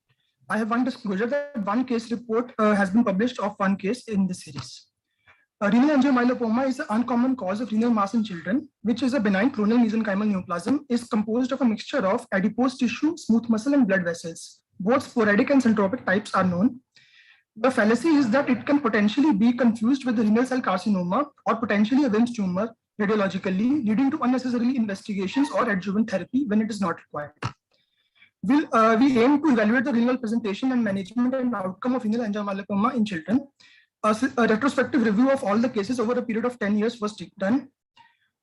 I have one disclosure that one case report has been published of one case in this series. Renal angiomyolipoma is an uncommon cause of renal mass in children, which is a benign clonal mesenchymal neoplasm, is composed of a mixture of adipose tissue, smooth muscle, and blood vessels. Both sporadic and centropic types are known. The fallacy is that it can potentially be confused with the renal cell carcinoma or potentially a Wilms tumor radiologically, leading to unnecessary investigations or adjuvant therapy when it is not required. We aim to evaluate the renal presentation and management and outcome of renal angiomyolipoma in children. A retrospective review of all the cases over a period of 10 years was done.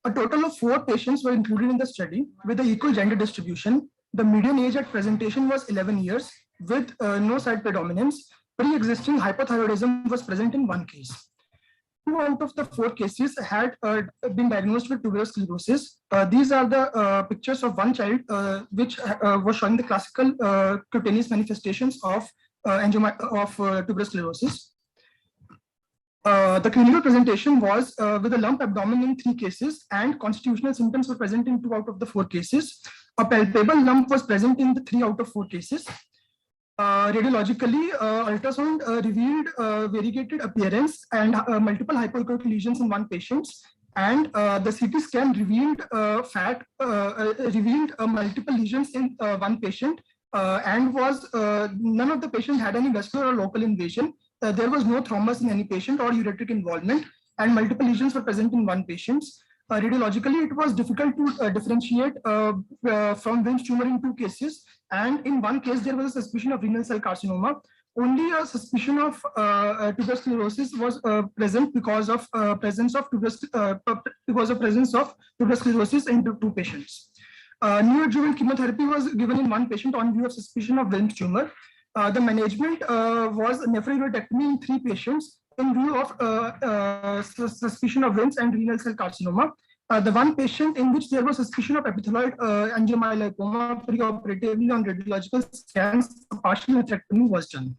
A total of 4 patients were included in the study with an equal gender distribution. The median age at presentation was 11 years with no side predominance. Pre-existing hypothyroidism was present in 1 case. 2 out of the 4 cases had been diagnosed with tuberous sclerosis. These are the pictures of one child which was showing the classical cutaneous manifestations of tuberous sclerosis. The clinical presentation was with a lump abdomen in 3 cases, and constitutional symptoms were present in 2 out of the 4 cases. A palpable lump was present in the 3 out of 4 cases. Radiologically, ultrasound revealed variegated appearance and multiple hypoechoic lesions in 1 patient, and the CT scan revealed multiple lesions in 1 patient, and none of the patients had any vascular or local invasion. There was no thrombus in any patient or ureteric involvement, and multiple lesions were present in 1 patient. Radiologically, it was difficult to differentiate from Wilms tumor in 2 cases, and in 1 case there was a suspicion of renal cell carcinoma. Only a suspicion of tuberous sclerosis was present because of presence of tuberous sclerosis in 2 patients. Neoadjuvant chemotherapy was given in 1 patient on view of suspicion of Wilms tumor. The management was nephroureterectomy in 3 patients in view of suspicion of Wilms and renal cell carcinoma. The 1 patient in which there was suspicion of epithelioid angiomyolipoma preoperatively on radiological scans, a partial nephrectomy was done.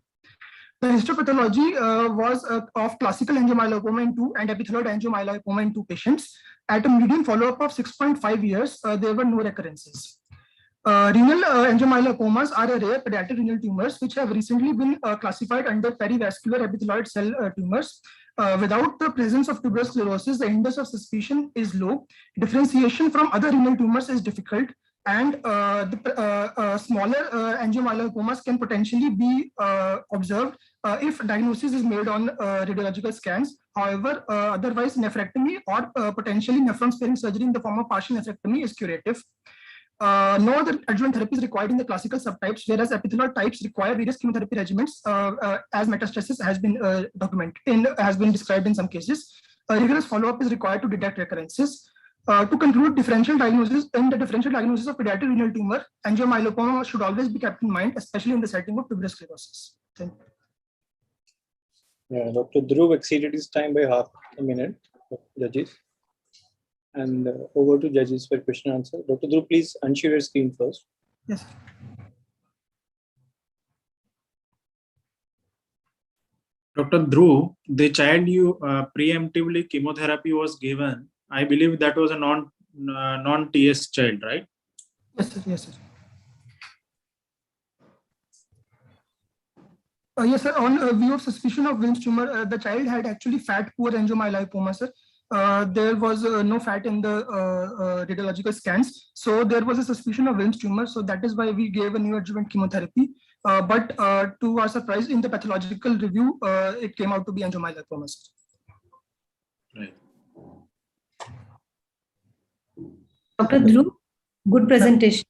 The histopathology was of classical angiomyolipoma in 2 and epithelioid angiomyolipoma in 2 patients. At a median follow-up of 6.5 years, there were no recurrences. Renal angiomyolipomas are a rare pediatric renal tumors which have recently been classified under perivascular epithelioid cell tumors. Without the presence of tuberous sclerosis, the index of suspicion is low. Differentiation from other renal tumors is difficult, and the smaller angiomyolipomas can potentially be observed if diagnosis is made on radiological scans. However, otherwise nephrectomy or potentially nephron-sparing surgery in the form of partial nephrectomy is curative. No other adjuvant therapy is required in the classical subtypes, whereas epithelioid types require various chemotherapy regimens, as metastasis has been described in some cases. Rigorous follow-up is required to detect recurrences. To conclude differential diagnosis, in the differential diagnosis of pediatric renal tumor, angiomyolipoma should always be kept in mind, especially in the setting of tuberous sclerosis. Thank you. Yeah, Dr. Dhruv exceeded his time by half a minute, judges. And over to judges for question and answer. Dr. Dhruv, please unshare your screen first. Yes. Dr. Dhruv, the child you preemptively chemotherapy was given, I believe that was a non-TS child, right? Yes, sir. Yes, sir. Yes, sir. On view of suspicion of Wilms tumor, the child had actually fat poor angiomyolipoma, sir. There was no fat in the radiological scans, so there was a suspicion of Wilms tumor. So that is why we gave a neoadjuvant chemotherapy. But to our surprise, in the pathological review, it came out to be angiomyolipoma. Right. Dr. Dhruv, good presentation.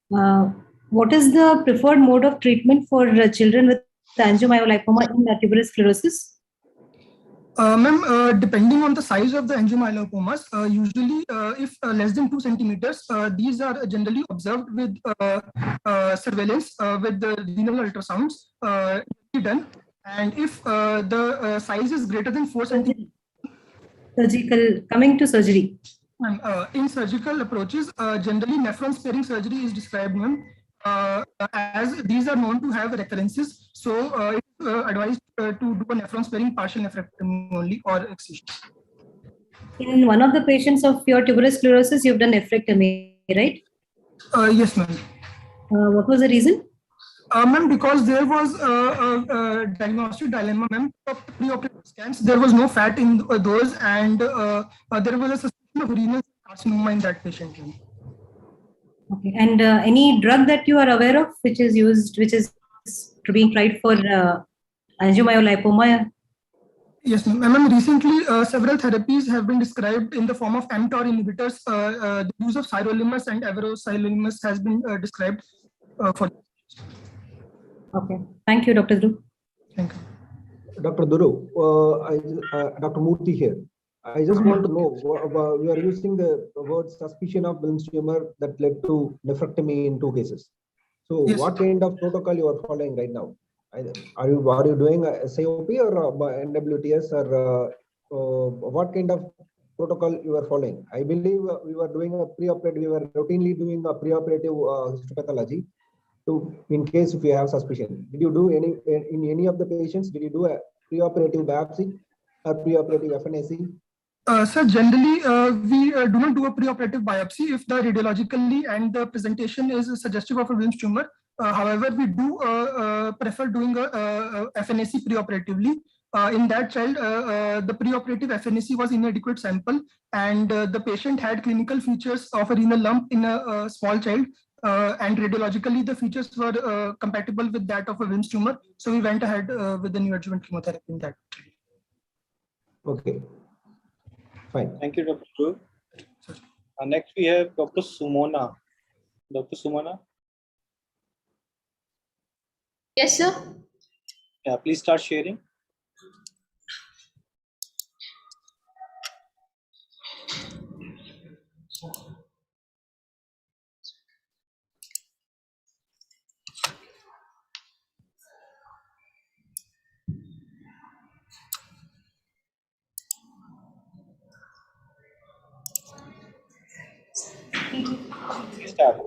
What is the preferred mode of treatment for children with angiomyolipoma in tuberous sclerosis? Ma'am, depending on the size of the angiomyolopomas, usually if less than 2 centimeters, these are generally observed with surveillance with the renal ultrasounds done. And if the size is greater than 4 centimeters, surgical, coming to surgery. In surgical approaches, generally nephron sparing surgery is described, ma'am, as these are known to have recurrences. So it's advised to do a nephron sparing partial nephrectomy only or excision. In one of the patients of your tuberous sclerosis, you've done nephrectomy, right? Yes, ma'am. What was the reason? Ma'am, because there was a diagnostic dilemma, ma'am. Pre-operative scans, there was no fat in those, and there was a suspicion of renal carcinoma in that patient. Ma'am. Okay. And any drug that you are aware of, which is used, which is being tried for angiomyolipoma? Yes, ma'am. Recently, several therapies have been described in the form of mTOR inhibitors. The use of sirolimus and everolimus has been described for. Okay. Thank you, Dr. Dhruv. Thank you. Dr. Dhruv, Dr. Murthy here. I just want to know, we are using the word suspicion of Wilms tumor that led to nephrectomy in 2 cases. So Yes. what kind of protocol you are following right now? Are you doing a SAOP or NWTS or what kind of protocol you are following? I believe we were doing a preoperative, we were routinely doing a preoperative histopathology in case if you have suspicion. Did you do in any of the patients, did you do a preoperative biopsy or preoperative FNAC? Sir, generally, we do not do a preoperative biopsy if the radiologically and the presentation is suggestive of a Wilms tumor. However, we do prefer doing a FNAC preoperatively. In that child, the preoperative FNAC was inadequate sample, and the patient had clinical features of a renal lump in a small child, and radiologically the features were compatible with that of a Wilms tumor. So we went ahead with the neoadjuvant chemotherapy in that. Okay. Fine. Thank you, Dr. Dhruv. Next, we have Dr. Sumona. Dr. Sumona? Yes, sir. Yeah, please start sharing. Start.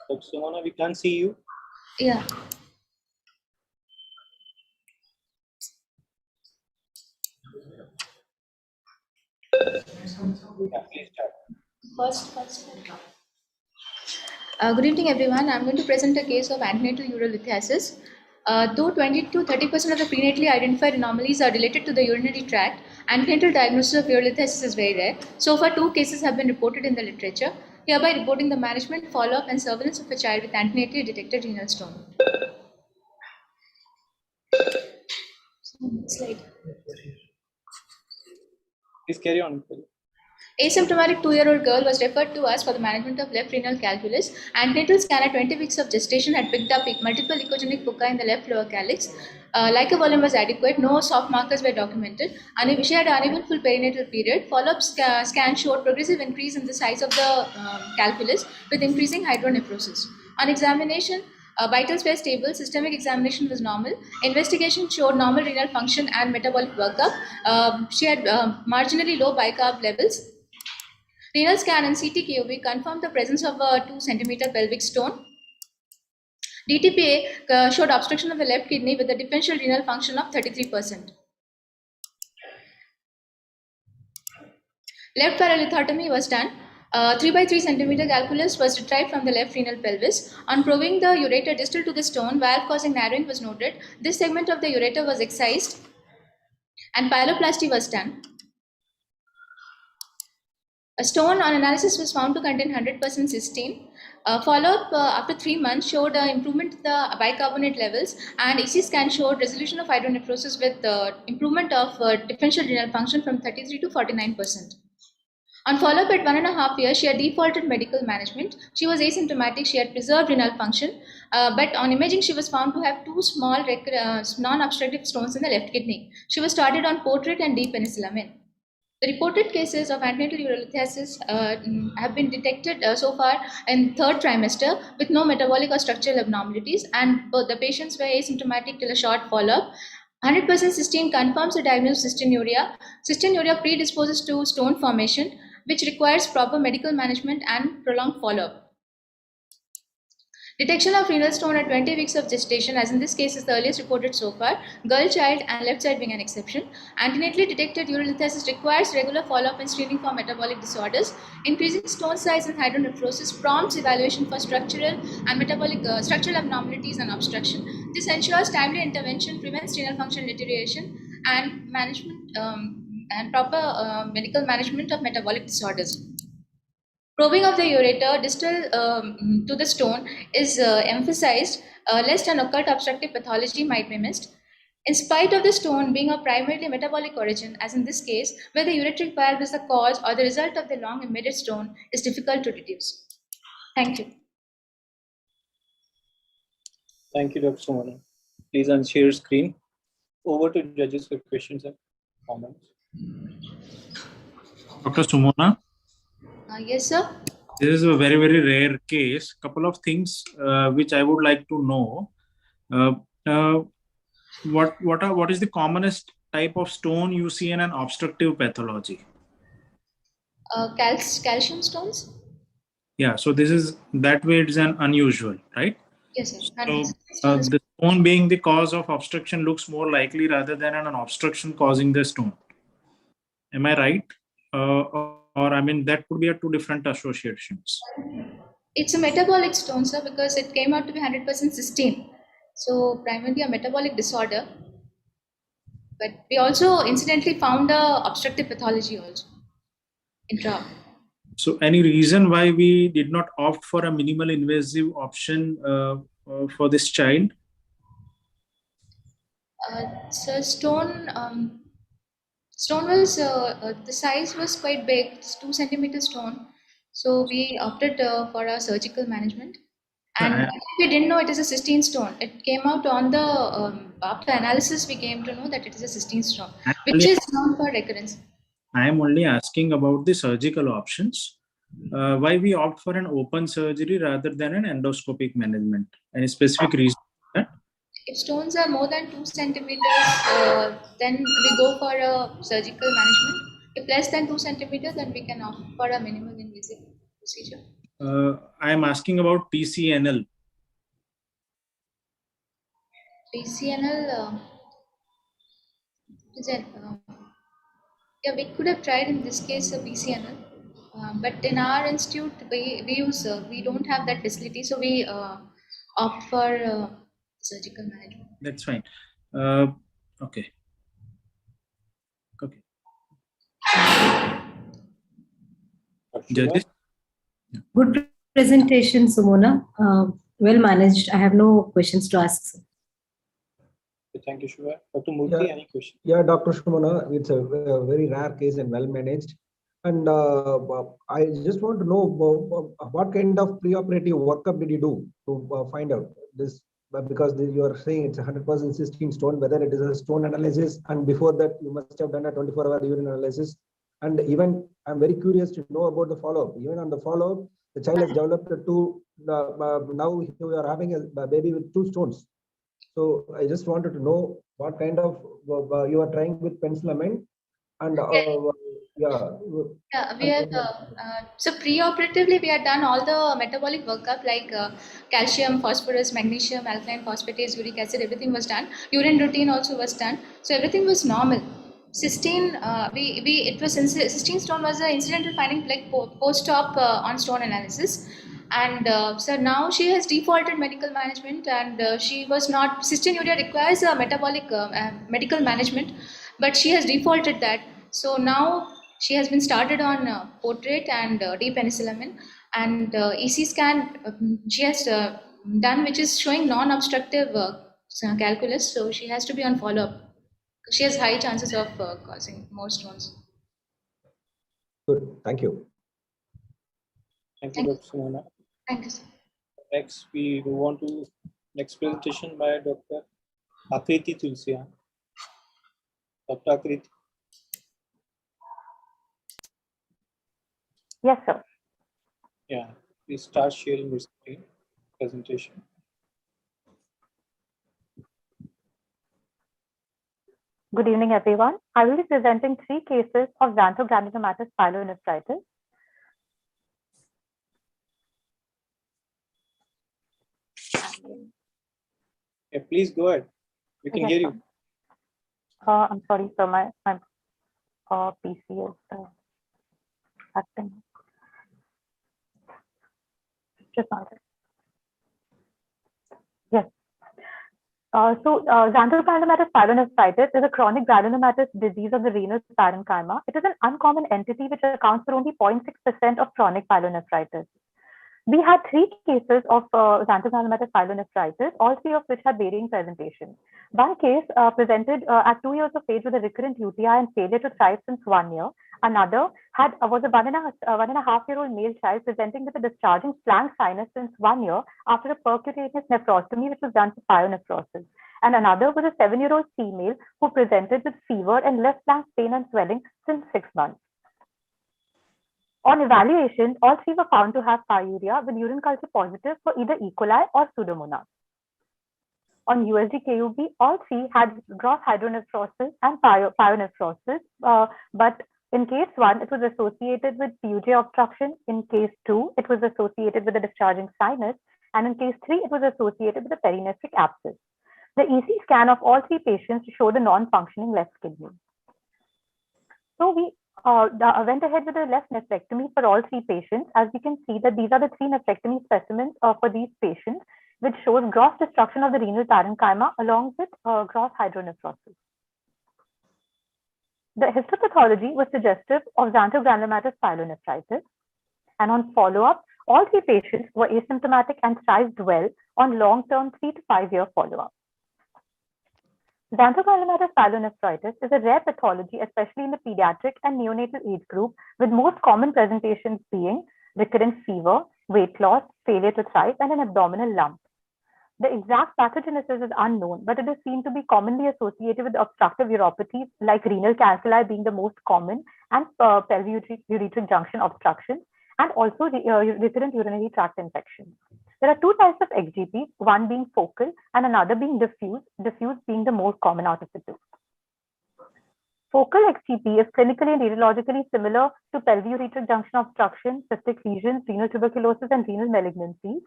Dr. Sumona, we can't see you. Yeah. Yeah, please start. First. Good evening, everyone. I'm going to present a case of antenatal urolithiasis. Though 20 to 30% of the prenatally identified anomalies are related to the urinary tract, antenatal diagnosis of urolithiasis is very rare. So far, 2 cases have been reported in the literature, hereby reporting the management, follow-up, and surveillance of a child with antenatally detected renal stone. Slide. Please carry on. Asymptomatic 2-year-old girl was referred to us for the management of left renal calculus. Antenatal scan at 20 weeks of gestation had picked up multiple echogenic foci in the left lower calyx. Leica volume was adequate, no soft markers were documented. And she had an uneventful perinatal period. Follow-up scan showed progressive increase in the size of the calculus with increasing hydronephrosis. On examination, vitals were stable, systemic examination was normal, investigation showed normal renal function and metabolic workup. She had marginally low bicarb levels. Renal scan and CT-QV confirmed the presence of a 2 centimeter pelvic stone. DTPA showed obstruction of the left kidney with a differential renal function of 33%. Left parallithotomy was done. 3 by 3 centimeter calculus was retrieved from the left renal pelvis. On probing the ureter distal to the stone, valve causing narrowing was noted. This segment of the ureter was excised and pyeloplasty was done. A stone on analysis was found to contain 100% cysteine. Follow-up after 3 months showed improvement in the bicarbonate levels, and EC scan showed resolution of hydronephrosis with improvement of differential renal function from 33 to 49%. On follow-up at 1.5 years, she had defaulted medical management. She was asymptomatic. She had preserved renal function, but on imaging, she was found to have 2 small non-obstructive stones in the left kidney. She was started on portrait and D-penicillamine. The reported cases of antenatal urolithiasis have been detected so far in 3rd trimester with no metabolic or structural abnormalities, and both the patients were asymptomatic till a short follow-up. 100% cysteine confirms the diagnosis of cystinuria. Cystinuria predisposes to stone formation, which requires proper medical management and prolonged follow-up. Detection of renal stone at 20 weeks of gestation, as in this case is the earliest reported so far, girl child and left side being an exception. Antenatally detected urolithiasis requires regular follow-up and screening for metabolic disorders. Increasing stone size and hydronephrosis prompts evaluation for structural and metabolic structural abnormalities and obstruction. This ensures timely intervention, prevents renal function deterioration, and management and proper medical management of metabolic disorders. Probing of the ureter distal to the stone is emphasized lest an occult obstructive pathology might be missed. In spite of the stone being of primarily metabolic origin, as in this case, where the ureteric valve is the cause or the result of the long embedded stone, is difficult to deduce. Thank you. Thank you, Dr. Sumana. Please unshare your screen. Over to judges for questions and comments. Dr. Sumana? Yes, sir. This is a very, very rare case. Couple of things which I would like to know. What is the commonest type of stone you see in an obstructive pathology? Calcium stones? Yeah, so this is that way it's an unusual, right? Yes, sir. So the stone being the cause of obstruction looks more likely rather than an obstruction causing the stone. Am I right? Or I mean, that could be 2 different associations. It's a metabolic stone, sir, because it came out to be 100% cysteine. So primarily a metabolic disorder. But we also incidentally found a obstructive pathology also. Intra. So any reason why we did not opt for a minimal invasive option for this child? So stone was the size was quite big. It's 2 centimeter stone. So we opted for a surgical management. And we didn't know it is a cysteine stone. It came out on the after analysis. We came to know that it is a cysteine stone, which is known for recurrence. I am only asking about the surgical options. Why we opt for an open surgery rather than an endoscopic management? Any specific reason for that? If stones are more than 2 centimeters, then we go for a surgical management. If less than 2 centimeters, then we can opt for a minimal invasive procedure. I am asking about PCNL. PCNL, yeah, we could have tried in this case a PCNL, but in our institute we don't have that facility, so we opt for surgical management. That's fine. Okay. Okay. Judges? Good presentation, Sumona. Well managed. I have no questions to ask. Thank you, Shiva. Dr. Murthy, any questions? Yeah, Dr. Shumana, it's a very rare case and well managed. And I just want to know what kind of preoperative workup did you do to find out this? Because you are saying it's 100% cysteine stone, whether it is a stone analysis, and before that you must have done a 24-hour urine analysis. And even I'm very curious to know about the follow-up. Even on the follow-up, the child has developed now you are having a baby with 2 stones. So I just wanted to know what kind of you are trying with penicillamine, and Yeah, we have so pre-operatively we had done all the metabolic workup like calcium, phosphorus, magnesium, alkaline phosphatase, uric acid. Everything was done. Urine routine also was done. So everything was normal. Cysteine, cysteine stone was an incidental finding like post-op on stone analysis. And so now she has defaulted medical management, and she was not. Cystinuria requires a metabolic medical management, but she has defaulted that. So now she has been started on portrait and D-penicillamine, and EC scan she has done, which is showing non-obstructive calculus. So she has to be on follow-up. She has high chances of causing more stones. Good. Thank you. Thank you, Dr. Simona. Thank you, sir. Next, we move on to next presentation by Dr. Akriti Tulsian. Dr. Akriti. Yes, sir. Yeah, please start sharing your screen presentation. Good evening, everyone. I will be presenting 3 cases of xanthogranulomatosis pyelonephritis. Yeah, please go ahead. We can hear you. I'm sorry, sir. My PC is acting. Just one second. Yes. Xanthogranulomatosis pyelonephritis is a chronic granulomatous disease of the renal parenchyma. It is an uncommon entity which accounts for only 0.6% of chronic pyelonephritis. We had 3 cases of xanthogranulomatosis pyelonephritis, all 3 of which had varying presentations. One case presented at 2 years of age with a recurrent UTI and failure to thrive since 1 year. Another was a 1.5-year-old male child presenting with a discharging flank sinus since 1 year after a percutaneous nephrostomy which was done for pyelonephrosis. And another was a 7-year-old female who presented with fever and left flank pain and swelling since 6 months. On evaluation, all 3 were found to have pyuria with urine culture positive for either E. coli or Pseudomonas. On USG-KUB, all 3 had gross hydronephrosis and pyonephrosis, but in case 1, it was associated with PUJ obstruction. In case 2, it was associated with a discharging sinus. And in case 3, it was associated with a perinephric abscess. The EC scan of all 3 patients showed a non-functioning left kidney. So we went ahead with a left nephrectomy for all 3 patients. As you can see that these are the 3 nephrectomy specimens for these patients, which shows gross destruction of the renal parenchyma along with gross hydronephrosis. The histopathology was suggestive of xanthogranulomatosis pyelonephritis. And on follow-up, all 3 patients were asymptomatic and thrived well on long-term 3 to 5-year follow-up. Xanthogranulomatosis pyelonephritis is a rare pathology, especially in the pediatric and neonatal age group, with most common presentations being recurrent fever, weight loss, failure to thrive, and an abdominal lump. The exact pathogenesis is unknown, but it is seen to be commonly associated with obstructive uropathies like renal calculi being the most common, and pelvic-ureteric junction obstruction, and also recurrent urinary tract infections. There are 2 types of XGP, one being focal and another being diffuse being the most common out of the 2. Focal XGP is clinically and radiologically similar to pelvic-ureteric junction obstruction, cystic lesions, renal tuberculosis, and renal malignancies,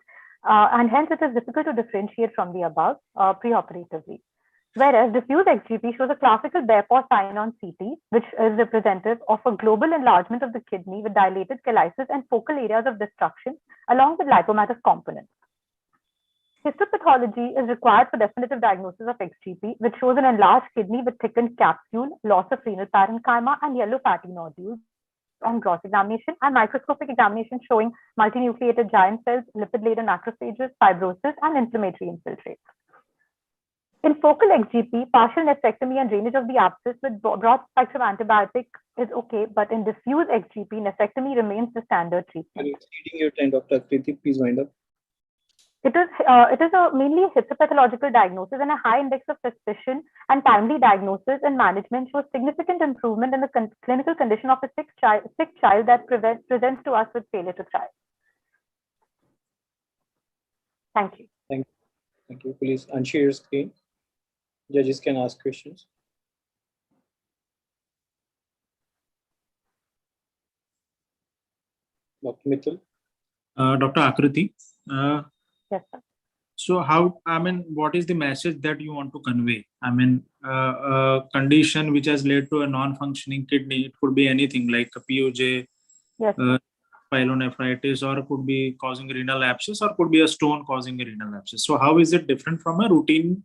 and hence it is difficult to differentiate from the above preoperatively. Whereas diffuse XGP shows a classical bare paw sign on CT, which is representative of a global enlargement of the kidney with dilated chelicus and focal areas of destruction, along with lipomatous components. Histopathology is required for definitive diagnosis of XGP, which shows an enlarged kidney with thickened capsule, loss of renal parenchyma, and yellow fatty nodules on gross examination, and microscopic examination showing multinucleated giant cells, lipid-laden macrophages, fibrosis, and inflammatory infiltrates. In focal XGP, partial nephrectomy and drainage of the abscess with broad spectrum antibiotic is okay, but in diffuse XGP, nephrectomy remains the standard treatment. You're exceeding your time, Dr. Akriti. Please wind up. It is mainly a histopathological diagnosis, and a high index of suspicion and timely diagnosis and management shows significant improvement in the clinical condition of a sick child that presents to us with failure to thrive. Thank you. Thank you. Please unshare your screen. Judges can ask questions. Dr. Mittal. Dr. Akriti. Yes, sir. So what is the message that you want to convey? A condition which has led to a non-functioning kidney, it could be anything like a POJ, yes, pyelonephritis, or could be causing renal abscess, or could be a stone causing a renal abscess. So how is it different from a routine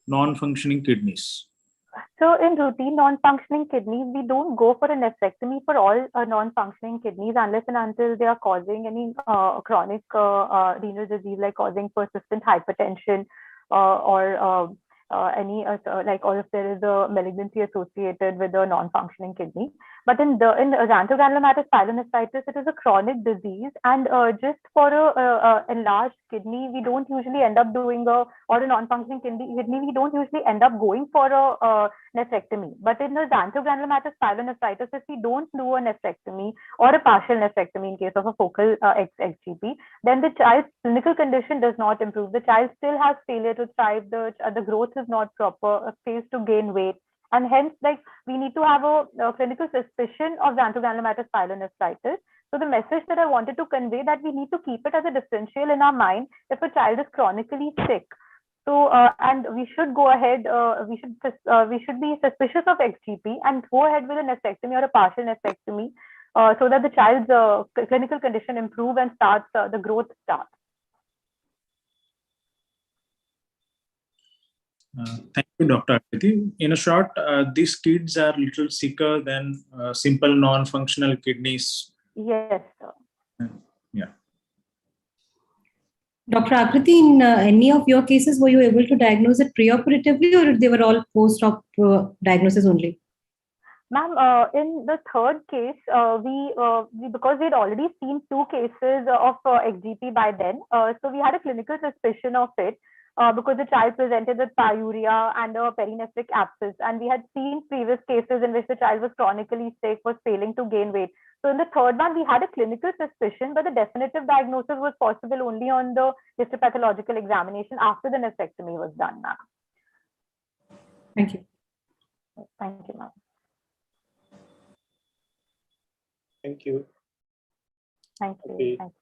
non-functioning kidneys? So in routine non-functioning kidneys, we don't go for a nephrectomy for all non-functioning kidneys unless and until they are causing any chronic renal disease, like causing persistent hypertension or like, or if there is a malignancy associated with a non-functioning kidney. But in xanthogranulomatous pyelonephritis, it is a chronic disease, and just for a enlarged kidney, we don't usually end up doing or a non-functioning kidney, we don't usually end up going for a nephrectomy. But in the xanthogranulomatous pyelonephritis, if we don't do a nephrectomy or a partial nephrectomy in case of a focal XGP, then the child's clinical condition does not improve. The child still has failure to thrive. The growth is not proper, fails to gain weight, and hence, like, we need to have a clinical suspicion of xanthogranulomatous pyelonephritis. So the message that I wanted to convey, that we need to keep it as a differential in our mind if a child is chronically sick. So and we should go ahead. We should be suspicious of XGP and go ahead with a nephrectomy or a partial nephrectomy, so that the child's clinical condition improve and starts the growth starts. Thank you, Dr. Aditi. In a short, these kids are little sicker than simple non-functional kidneys. Yes, sir. Yeah. Dr. Akriti, in any of your cases, were you able to diagnose it preoperatively, or they were all post-op diagnosis only? Ma'am, in the third case, we because we had already seen 2 cases of XGP by then, so we had a clinical suspicion of it. Because the child presented with pyuria and a perinephric abscess, and we had seen previous cases in which the child was chronically sick, was failing to gain weight. So in the third one, we had a clinical suspicion, but the definitive diagnosis was possible only on the histopathological examination after the nephrectomy was done, ma'am. Thank you. Thank you, ma'am. Thank you. Thank you. Okay. Thank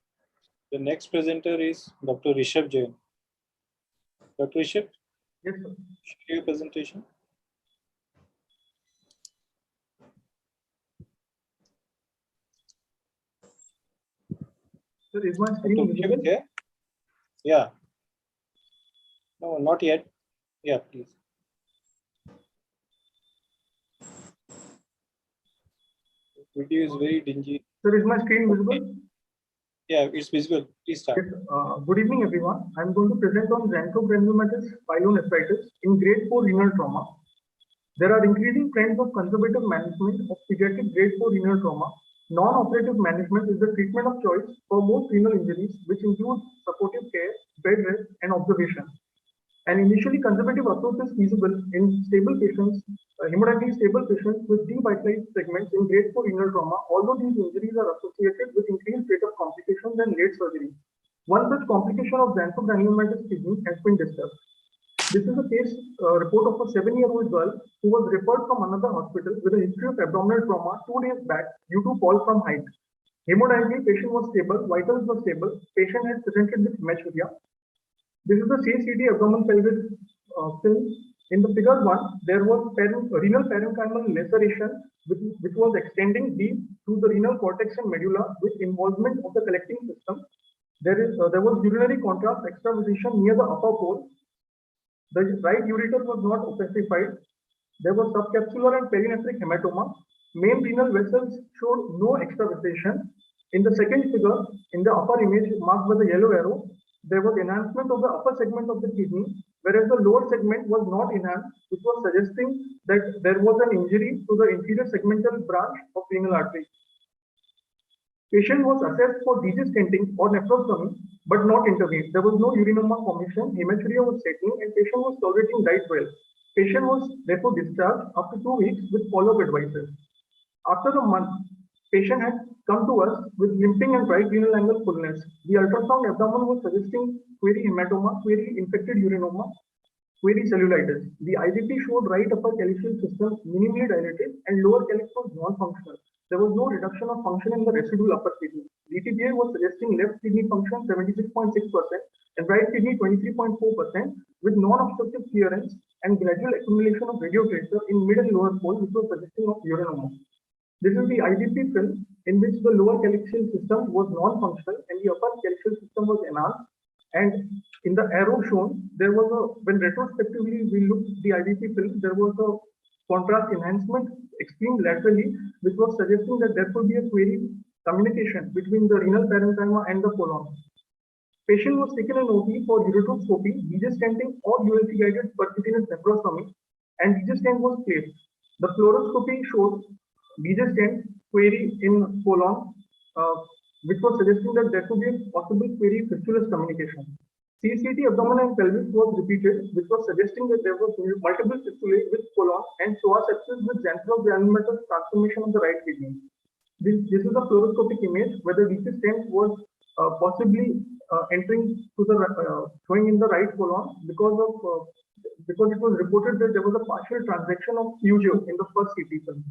The you. next presenter is Dr. Rishabh Jain. Dr. Rishabh? Yes, sir. Share your presentation. Sir, is my screen visible? Yeah. Yeah. No, not yet. Yeah, please. Video is very dingy. Sir, is my screen visible? Yeah, it's visible. Please start. Yes, good evening, everyone. I'm going to present on xanthogranulomatous pyelonephritis in grade 4 renal trauma. There are increasing trends of conservative management of pediatric grade 4 renal trauma. Non-operative management is the treatment of choice for most renal injuries, which includes supportive care, bed rest, and observation. An initially conservative approach is feasible in stable patients, hemodynamically stable patients with devitalized segments in grade 4 renal trauma, although these injuries are associated with increased rate of complications and late surgery. One such complication of xanthogranulomatous kidney has been discussed. This is a case report of a 7-year-old girl who was referred from another hospital with a history of abdominal trauma 2 days back due to fall from height. Hemodynamically, patient was stable, vitals were stable, patient had presented with hematuria. This is the CCD abdomen pelvis film. In the figure 1, there was renal parenchymal laceration which was extending deep through the renal cortex and medulla with involvement of the collecting system. There was urinary contrast extravasation near the upper pole. The right ureter was not opacified. There was subcapsular and perinephric hematoma. Main renal vessels showed no extravasation. In the second figure, in the upper image marked by the yellow arrow, there was enhancement of the upper segment of the kidney, whereas the lower segment was not enhanced, which was suggesting that there was an injury to the inferior segmental branch of renal artery. Patient was assessed for DG stenting or nephrostomy, but not intervened. There was no urinoma formation, hematuria was settling, and patient was tolerating diet well. Patient was therefore discharged after 2 weeks with follow-up advices. After a month, patient had come to us with limping and right renal angle fullness. The ultrasound abdomen was suggesting query hematoma, query infected urinoma, query cellulitis. The IVP showed right upper calyceal system minimally dilated and lower calyx was non-functional. There was no reduction of function in the residual upper kidney. DTBA was suggesting left kidney function 76.6% and right kidney 23.4% with non-obstructive clearance and gradual accumulation of radiotracer in mid and lower pole, which was suggesting of urinoma. This is the IVP film in which the lower calyceal system was non-functional and the upper calyceal system was enhanced. And in the arrow shown, there was when retrospectively we looked at the IVP film, there was a contrast enhancement extreme laterally, which was suggesting that there could be a query communication between the renal parenchyma and the colon. Patient was taken an OP for ureteroscopy, DJ stenting or ULC-guided percutaneous nephrostomy, and DJ stent was placed. The fluoroscopy showed DJ stent query in colon, which was suggesting that there could be a possible query fistulous communication. CCT abdomen and pelvis was repeated, which was suggesting that there was multiple fistulae with colon and psoas sepsis with xanthrogranulomatous transformation of the right kidney. This is a fluoroscopic image where the DC stent was possibly entering to the going in the right colon because it was reported that there was a partial transaction of fugio in the first CT film.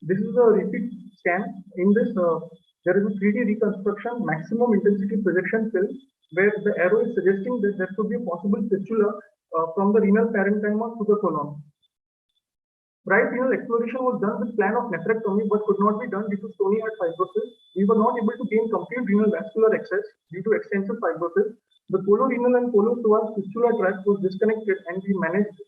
This is a repeat scan. In this, there is a 3D reconstruction maximum intensity projection film where the arrow is suggesting that there could be a possible fistula from the renal parenchyma to the colon. Right renal exploration was done with plan of nephrectomy but could not be done due to stony heart fibrosis. We were not able to gain complete renal vascular access due to extensive fibrosis. The colorenal and colopsoas fistula tract was disconnected and we managed.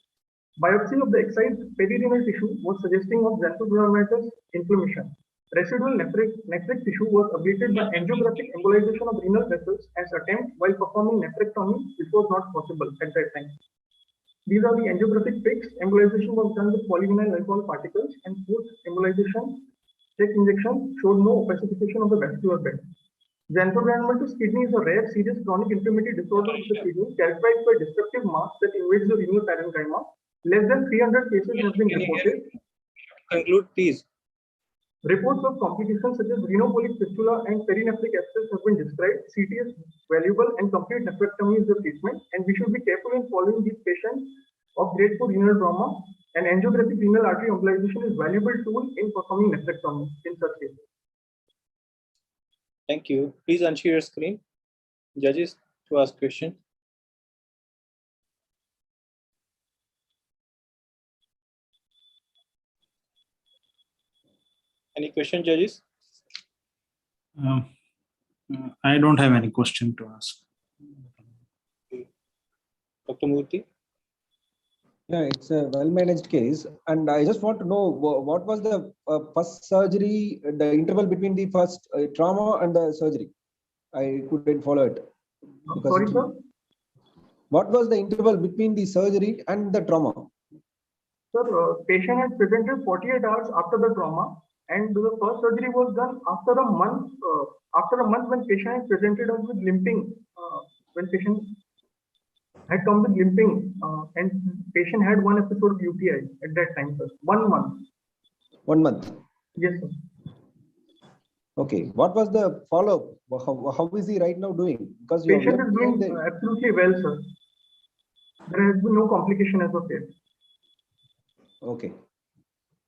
Biopsy of the excised perirenal tissue was suggesting of xanthogrammatous inflammation. Residual nephric tissue was ablated by angiographic embolization of renal vessels as attempt while performing nephrectomy, which was not possible at that time. These are the angiographic pics. Embolization was done with polyvinyl alcohol particles and post-embolization check injection showed no opacification of the vascular bed. Xanthogranulomatous kidney is a rare, serious chronic inflammatory disorder of the kidney characterized by destructive mass that invades the renal parenchyma. Less than 300 cases have been reported. Conclude, please. Reports of complications such as renopolic fistula and perinephric abscess have been described. CT is valuable and complete nephrectomy is the treatment, and we should be careful in following these patients of grade 4 renal trauma. And angiographic renal artery embolization is valuable tool in performing nephrectomy in such cases. Thank you. Please unshare your screen. Judges to ask questions. Any question, judges? I don't have any question to ask. Dr. Murthy? Yeah, it's a well-managed case. And I just want to know what was the first surgery, the interval between the first trauma and the surgery? I couldn't follow it. Sorry, sir? What was the interval between the surgery and the trauma? Sir, patient had presented 48 hours after the trauma, and the first surgery was done after a month. After a month, when patient had presented us with limping, when patient had come with limping, and patient had one episode of UTI at that time, sir. 1 month. 1 month. Yes, sir. Okay. What was the follow-up? How is he right now doing? Because patient is doing absolutely well, sir. There has been no complication as of yet. Okay.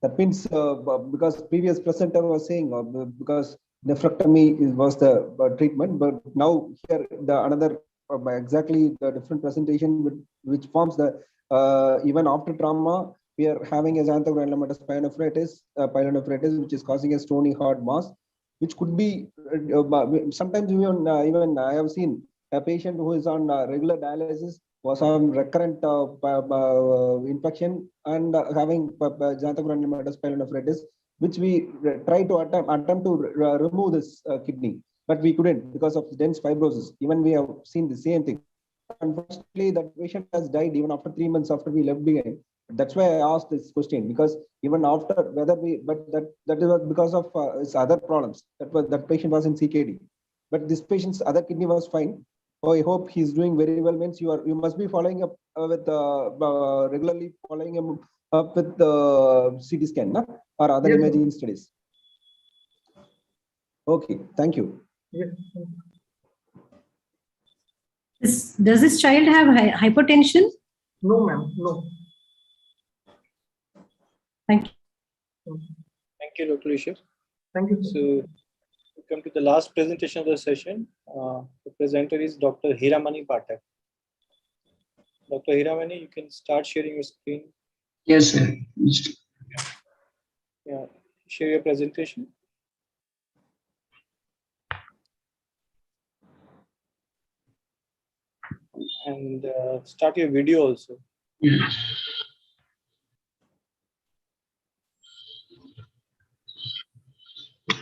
That means because previous presenter was saying because nephrectomy was the treatment, but now here the another exactly the different presentation which forms the even after trauma we are having a xanthogranulomatous pyelonephritis which is causing a stony hard mass, which could be sometimes even I have seen a patient who is on regular dialysis was on recurrent infection and having xanthogranulomatous pyelonephritis, which we try to attempt to remove this kidney, but we couldn't because of dense fibrosis. Even we have seen the same thing. Unfortunately, that patient has died even after 3 months after we left behind. That's why I asked this question, because even after whether we, but that is because of his other problems. That patient was in CKD, but this patient's other kidney was fine. So I hope he's doing very well. Means you must be following up with regularly following him up with the CT scan, no? Or other imaging studies. Okay, thank you. Yes. Does this child have hypertension? No, ma'am. No. Thank you. Thank you, Dr. Rishabh. Thank you. So we come to the last presentation of the session. The presenter is Dr. Hiramani Pathak. Dr. Hiramani, you can start sharing your screen. Yes, sir. Yeah, share your presentation. And start your video also. Yes.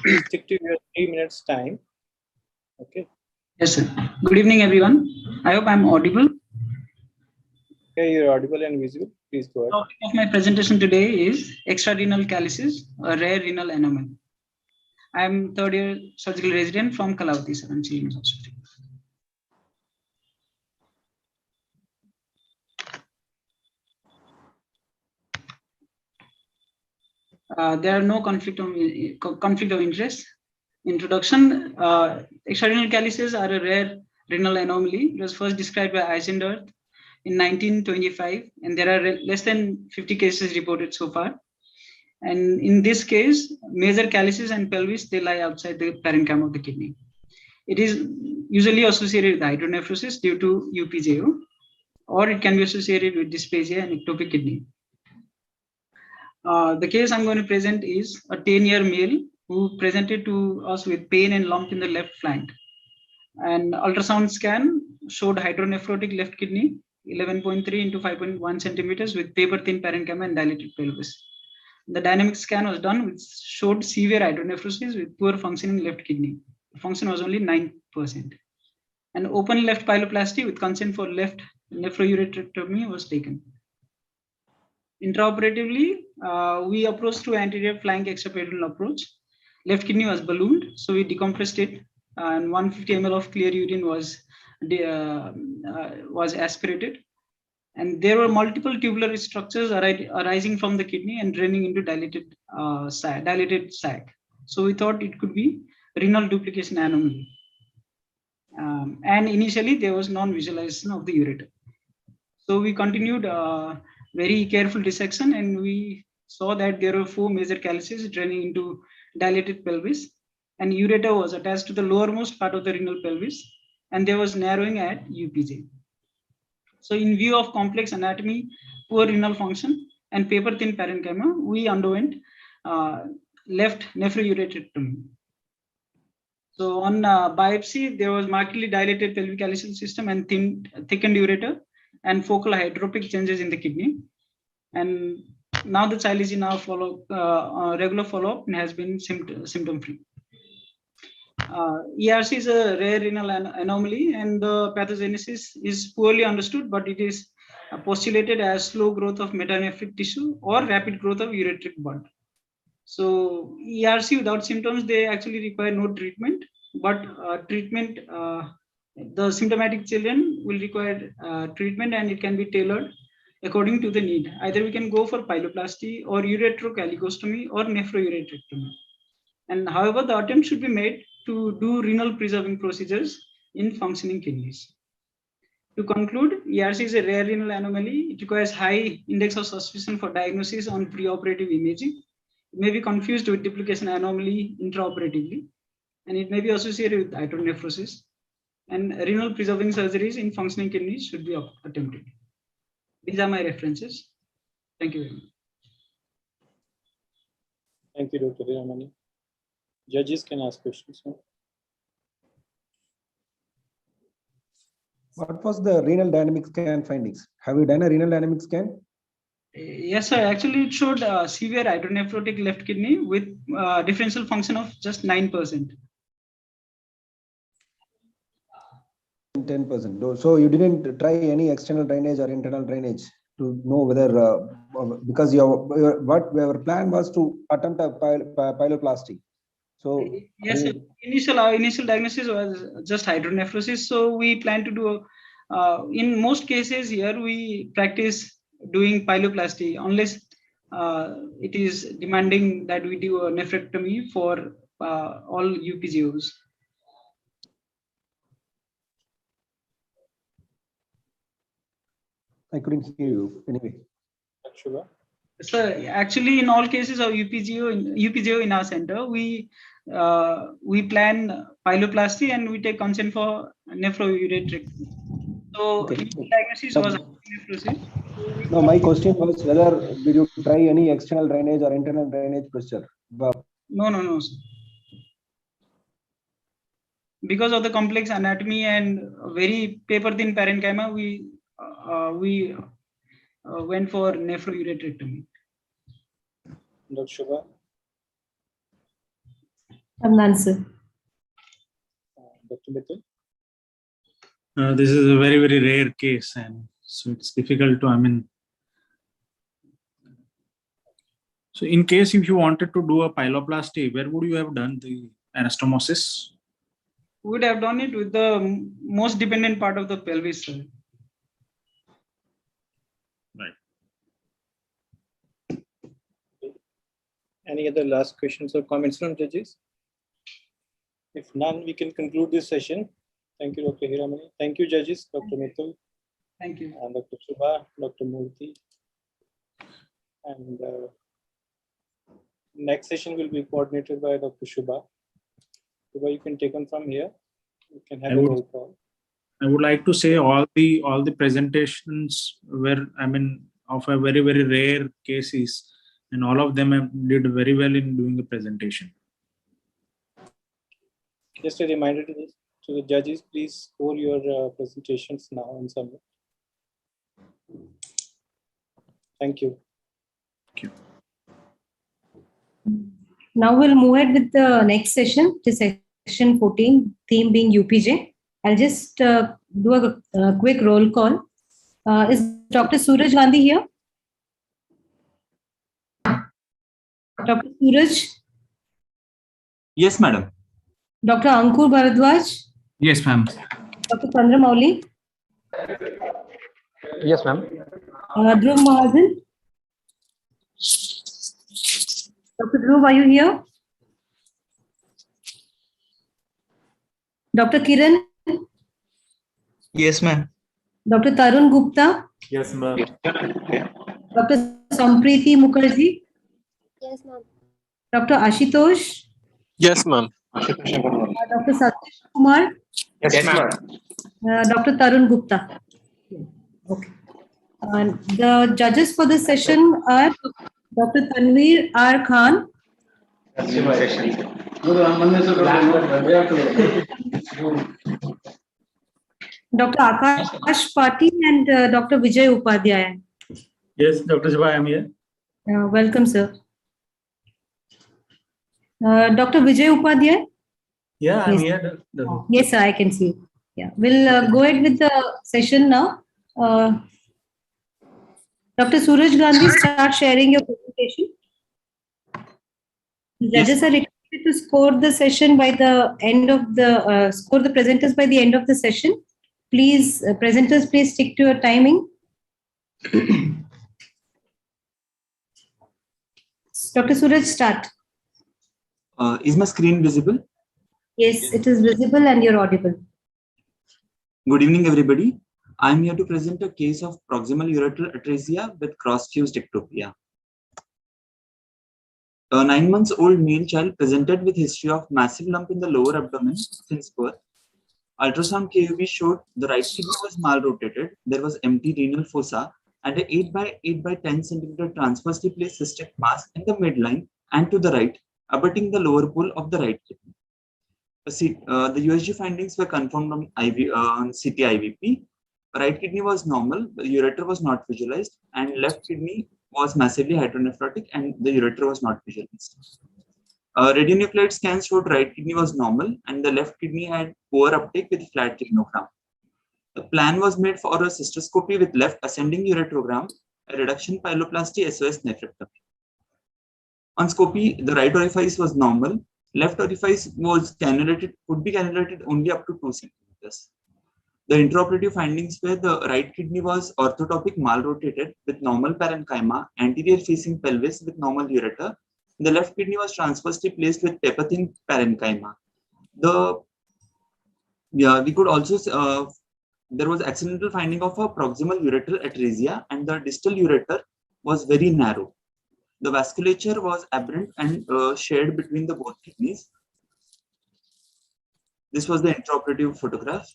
Please stick to your 3 minutes time. Okay. Yes, sir. Good evening, everyone. I hope I'm audible. Yeah, you're audible and visible. Please go ahead. The topic of my presentation today is extrarenal calluses, a rare renal anomaly. I'm third year surgical resident from Kalavati, sir, Children's Hospital. There are no conflict of interest. Introduction: extrarenal calluses are a rare renal anomaly. It was first described by Eisenderth in 1925, and there are less than 50 cases reported so far. And in this case, major calluses and pelvis, they lie outside the parenchyma of the kidney. It is usually associated with hydronephrosis due to UPJO, or it can be associated with dysplasia and ectopic kidney. The case I'm going to present is a 10-year male who presented to us with pain and lump in the left flank. An ultrasound scan showed hydronephrotic left kidney, 11.3 into 5.1 centimeters with paper thin parenchyma and dilated pelvis. The dynamic scan was done, which showed severe hydronephrosis with poor functioning left kidney. The function was only 9%. An open left pyeloplasty with consent for left nephroureterectomy was taken. Intraoperatively, we approached through anterior flank extraperitoneal approach. Left kidney was ballooned, so we decompressed it, and 150 ml of clear urine was aspirated. And there were multiple tubular structures arising from the kidney and draining into dilated sac. So we thought it could be renal duplication anomaly. And initially there was non-visualization of the ureter. So we continued very careful dissection, and we saw that there were 4 major calluses draining into dilated pelvis, and ureter was attached to the lowermost part of the renal pelvis, and there was narrowing at UPJ. So in view of complex anatomy, poor renal function, and paper thin parenchyma, we underwent left nephroureterectomy. So on biopsy, there was markedly dilated pelvic calcium system and thickened ureter and focal hydropic changes in the kidney. And now the child is in our regular follow-up and has been symptom-free. ERC is a rare renal anomaly, and the pathogenesis is poorly understood, but it is postulated as slow growth of metanephric tissue or rapid growth of ureteric bud. So ERC without symptoms, they actually require no treatment, but the symptomatic children will require treatment, and it can be tailored according to the need. Either we can go for pyeloplasty or ureterocalycostomy or nephroureterectomy. And however, the attempt should be made to do renal preserving procedures in functioning kidneys. To conclude, ERC is a rare renal anomaly. It requires high index of suspicion for diagnosis on preoperative imaging. It may be confused with duplication anomaly intraoperatively, and it may be associated with hydronephrosis. And renal preserving surgeries in functioning kidneys should be attempted. These are my references. Thank you very much. Thank you, Dr. Veeramani. Judges can ask questions now. What was the renal dynamic scan findings? Have you done a renal dynamic scan? Yes, sir. Actually, it showed severe hydronephrotic left kidney with differential function of just 9%. 10%. So you didn't try any external drainage or internal drainage to know whether, because what our plan was to attempt a pyeloplasty. So yes, sir. Initial diagnosis was just hydronephrosis. So we plan to do, in most cases here, we practice doing pyeloplasty unless it is demanding that we do a nephrectomy for all UPGOs. I couldn't hear you anyway. Sure. So actually, in all cases of UPGO in our center, we plan pyeloplasty and we take consent for nephroureterectomy. So Okay. diagnosis was nephrosis. No, my question was whether did you try any external drainage or internal drainage procedure? No. Because of the complex anatomy and very paper thin parenchyma, we went for nephroureterectomy. Dr. Shubha? None, sir. Dr. Mittal? This is a very, very rare case, and so it's difficult to, so in case if you wanted to do a pyeloplasty, where would you have done the anastomosis? We would have done it with the most dependent part of the pelvis, sir. Right. Any other last questions or comments from judges? If none, we can conclude this session. Thank you, Dr. Hiramani. Thank you, judges, Dr. Mithul. Thank you. And Dr. Shubha, Dr. Murthy. And next session will be coordinated by Dr. Shubha. Shubha, you can take on from here. You can have a roll call. I would like to say all the presentations were, of a very, very rare cases, and all of them did very well in doing the presentation. Just a reminder to the judges, please score your presentations now and submit. Thank you. Thank you. Now we'll move ahead with the next session, to section 14, theme being UPJ. I'll just do a quick roll call. Is Dr. Suraj Gandhi here? Dr. Suraj? Yes, madam. Dr. Ankur Bharadwaj? Yes, ma'am. Dr. Chandra Mauli? Yes, ma'am. Dhruv Mahajan? Dr. Dhruv, are you here? Dr. Kiran? Yes, ma'am. Dr. Tarun Gupta? Yes, ma'am. Dr. Sampriti Mukherjee? Yes, ma'am. Dr. Ashutosh? Yes, ma'am. Dr. Satish Kumar? Yes, ma'am. Dr. Tarun Gupta? Okay. The judges for this session are Dr. Tanveer R. Khan. Dr. Akash Patil and Dr. Vijay Upadhyaya. Yes, Dr. Shubha, I am here. Welcome, sir. Dr. Vijay Upadhyaya? Yeah, I'm Yes. here. Yes, sir, I can see. Yeah, we'll go ahead with the session now. Dr. Suraj Gandhi, start sharing your presentation. The judges are required to score the session by the end of the score the presenters by the end of the session. Please, presenters, please stick to your timing. Dr. Suraj, start. Is my screen visible? Yes, it is visible and you're audible. Good evening, everybody. I'm here to present a case of proximal ureteral atresia with cross-fused ectopia. A 9-month-old male child presented with history of massive lump in the lower abdomen since birth. Ultrasound KUB showed the right kidney was malrotated. There was empty renal fossa and an 8 by 8 by 10 centimeter transversely placed cystic mass in the midline and to the right, abutting the lower pole of the right kidney. The USG findings were confirmed on CT IVP. Right kidney was normal, the ureter was not visualized, and left kidney was massively hydronephrotic and the ureter was not visualized. Radionuclide scans showed right kidney was normal and the left kidney had poor uptake with flat kidnogram. The plan was made for a cystoscopy with left ascending ureterogram, a reduction pyeloplasty SOS nephrectomy. On scopy, the right orifice was normal. Left orifice was cannulated, could be cannulated only up to 2 centimeters. The intraoperative findings were the right kidney was orthotopic malrotated with normal parenchyma, anterior facing pelvis with normal ureter. The left kidney was transversely placed with paper-thin parenchyma. We could also, there was accidental finding of a proximal ureteral atresia and the distal ureter was very narrow. The vasculature was aberrant and shared between the both kidneys. This was the intraoperative photograph.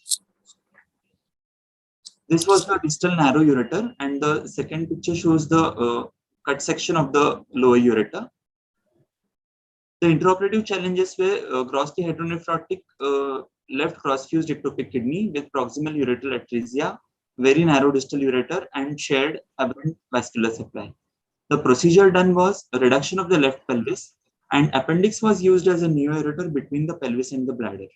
This was the distal narrow ureter, and the second picture shows the cut section of the lower ureter. The intraoperative challenges were grossly hydronephrotic left cross-fused ectopic kidney with proximal ureteral atresia, very narrow distal ureter, and shared aberrant vascular supply. The procedure done was a reduction of the left pelvis, and appendix was used as a neo-ureter between the pelvis and the bladder.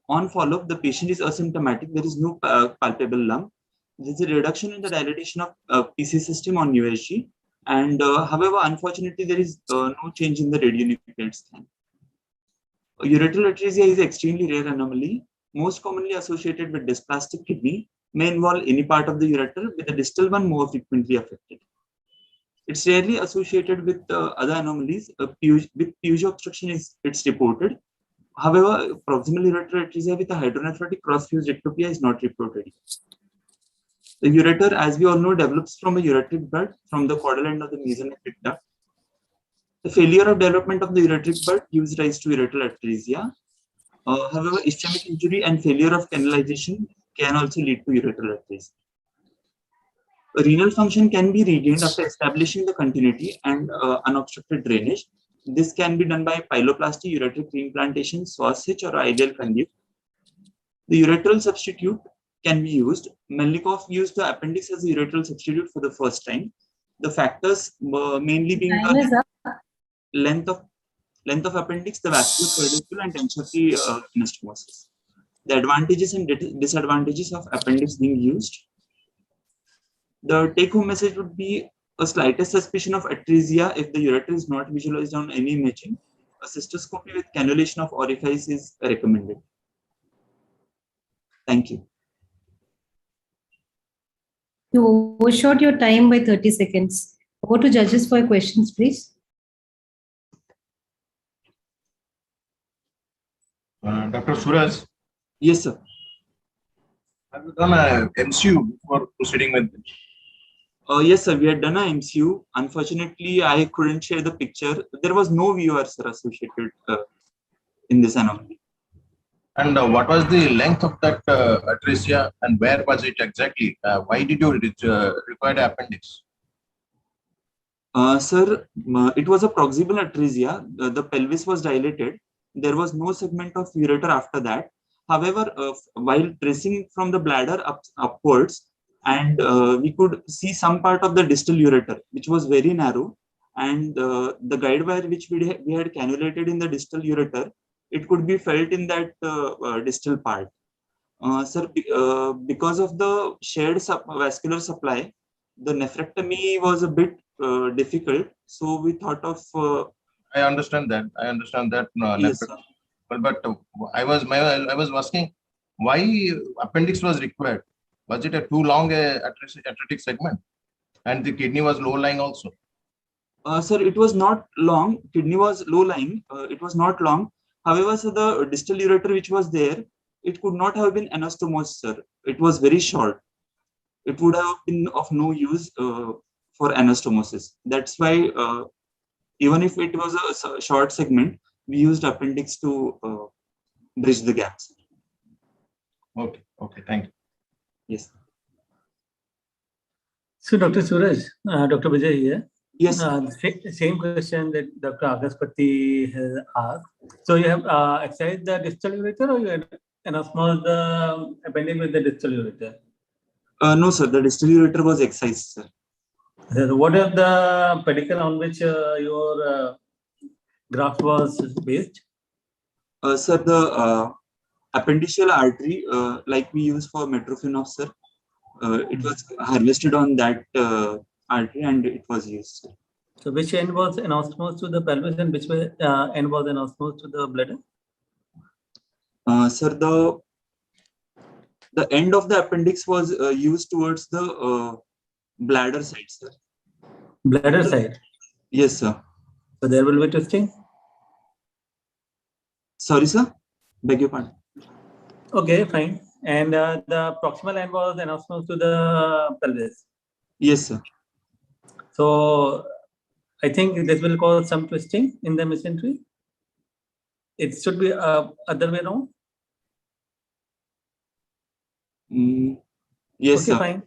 On follow-up, the patient is asymptomatic. There is no palpable lump. There is a reduction in the dilatation of PC system on USG. And however, unfortunately, there is no change in the radionuclide scan. Ureteral atresia is an extremely rare anomaly, most commonly associated with dysplastic kidney, may involve any part of the ureter, with the distal one more frequently affected. It's rarely associated with other anomalies. With peuge obstruction it's reported. However, proximal ureteral atresia with a hydronephrotic cross-fused ectopia is not reported. The ureter, as we all know, develops from a ureteric bud from the caudal end of the mesonephric duct. The failure of development of the ureteric bud gives rise to ureteral atresia. However, ischemic injury and failure of canalization can also lead to ureteral atresia. Renal function can be regained after establishing the continuity and unobstructed drainage. This can be done by pyeloplasty, ureteric reimplantation, Swas hitch, or ideal conduit. The ureteral substitute can be used. Melnikov used the appendix as a ureteral substitute for the first time. The factors mainly being the length of appendix, the vascular pedicule, and tension of the anastomosis. The advantages and disadvantages of appendix being used. The take-home message would be a slightest suspicion of atresia if the ureter is not visualized on any imaging. A cystoscopy with cannulation of orifice is recommended. Thank you. You overshot your time by 30 seconds. Go to judges for questions, please. Dr. Suraj? Yes, sir. Have you done a MCU before proceeding with this? Yes, sir. We had done a MCU. Unfortunately, I couldn't share the picture. There was no viewer, sir, associated in this anomaly. And what was the length of that atresia and where was it exactly? Why did you require the appendix? Sir, it was a proximal atresia. The pelvis was dilated. There was no segment of ureter after that. However, while tracing from the bladder upwards, and we could see some part of the distal ureter, which was very narrow, and the guide wire which we had cannulated in the distal ureter, it could be felt in that distal part. Sir, because of the shared vascular supply, the nephrectomy was a bit difficult. So we thought of. I understand that. Yes, but I was asking why appendix was required. Was it a too long atretic segment, and the kidney was low lying also? Sir, it was not long. Kidney was low lying. It was not long. However, so the distal ureter which was there, it could not have been anastomosed, sir. It was very short. It would have been of no use for anastomosis. That's why even if it was a short segment, we used appendix to bridge the gaps. Okay, thank you. Yes. So, Dr. Suraj, Dr. Vijay here. Yes. Same question that Dr. Agaspati has asked. So, you have excised the distal ureter, or you had anastomosed the appendix with the distal ureter? No, sir. The distal ureter was excised, sir. So what is the pedicle on which your graft was based? Sir, the appendiceal artery, like we use for metrophenol, sir, it was harvested on that artery and it was used, sir. So which end was anastomosed to the pelvis and which end was anastomosed to the bladder? Sir, the end of the appendix was used towards the bladder side, sir. Bladder side? Yes, sir. So there will be twisting? Sorry, sir. Beg your pardon. Okay, fine. And the proximal end was anastomosed to the pelvis? Yes, sir. So I think this will cause some twisting in the mesentery. It should be other way around. Yes, okay, sir. Fine.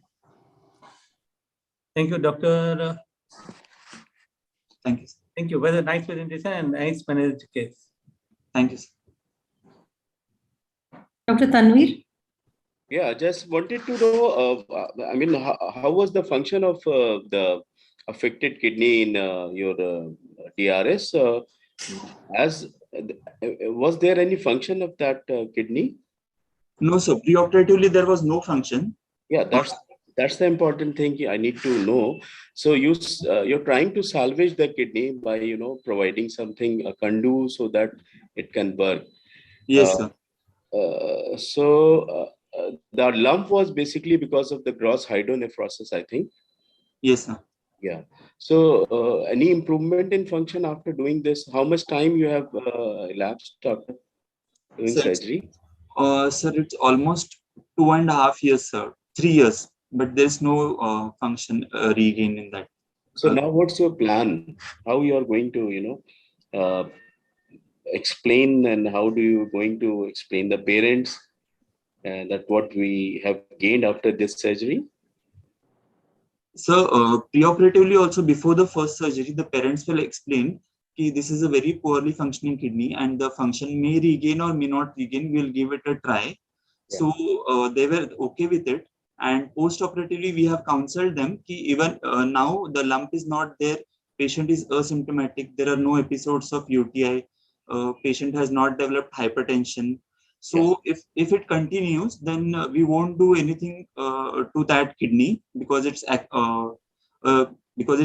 Thank you, Doctor. Thank you. Thank you. Well, a nice presentation and nice managed case. Thank you, sir. Dr. Tanveer? Yeah, I just wanted to know, I mean, how was the function of the affected kidney in your DRS? As was there any function of that kidney? No, sir. Preoperatively, there was no function. Yeah, that's the important thing I need to know. So you're trying to salvage the kidney by providing something, a condu, so that it can work. Yes, sir. The lump was basically because of the gross hydronephrosis, I think. Yes, sir. Yeah. So any improvement in function after doing this? How much time you have elapsed after doing surgery? Sir, it's almost 2.5 years, sir. 3 years, but there's no function regain in that. So now what's your plan? How you are going to, explain, and how do you going to explain the parents that what we have gained after this surgery? So preoperatively also, before the first surgery, the parents will explain that this is a very poorly functioning kidney and the function may regain or may not regain. We'll give it a try. Yeah. So they were okay with it. And post-operatively, we have counseled them that even now the lump is not there. Patient is asymptomatic. There are no episodes of UTI. Patient has not developed hypertension. So if it continues, then we won't do anything to that kidney because it's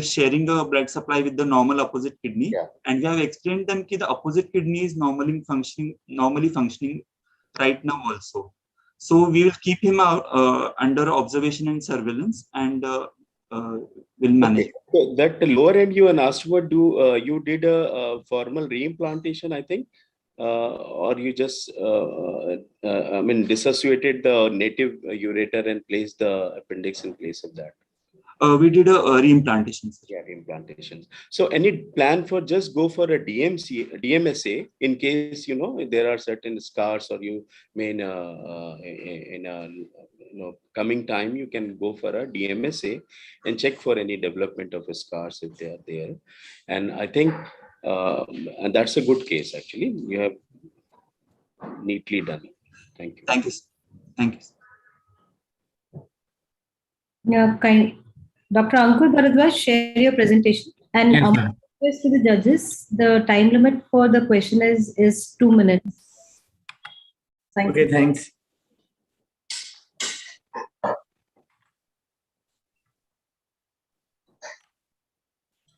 sharing a blood supply with the normal opposite kidney. Yeah. And we have explained them that the opposite kidney is normally functioning right now also. So we will keep him under observation and surveillance, and will manage. Okay. So that lower end you asked what you did a formal reimplantation, I think. Or you just dissociated the native ureter and placed the appendix in place of that? We did a reimplantation. Yeah, reimplantation. So any plan for just go for a DMSA in case there are certain scars, or you may in a coming time you can go for a DMSA and check for any development of scars if they are there. And I think and that's a good case actually. You have neatly done. Thank you. Thank you. Thank you. Yeah, Dr. Ankur Bharadwaj, share your presentation. And request to the judges, the time limit for the question is 2 minutes. Thank you. Thanks.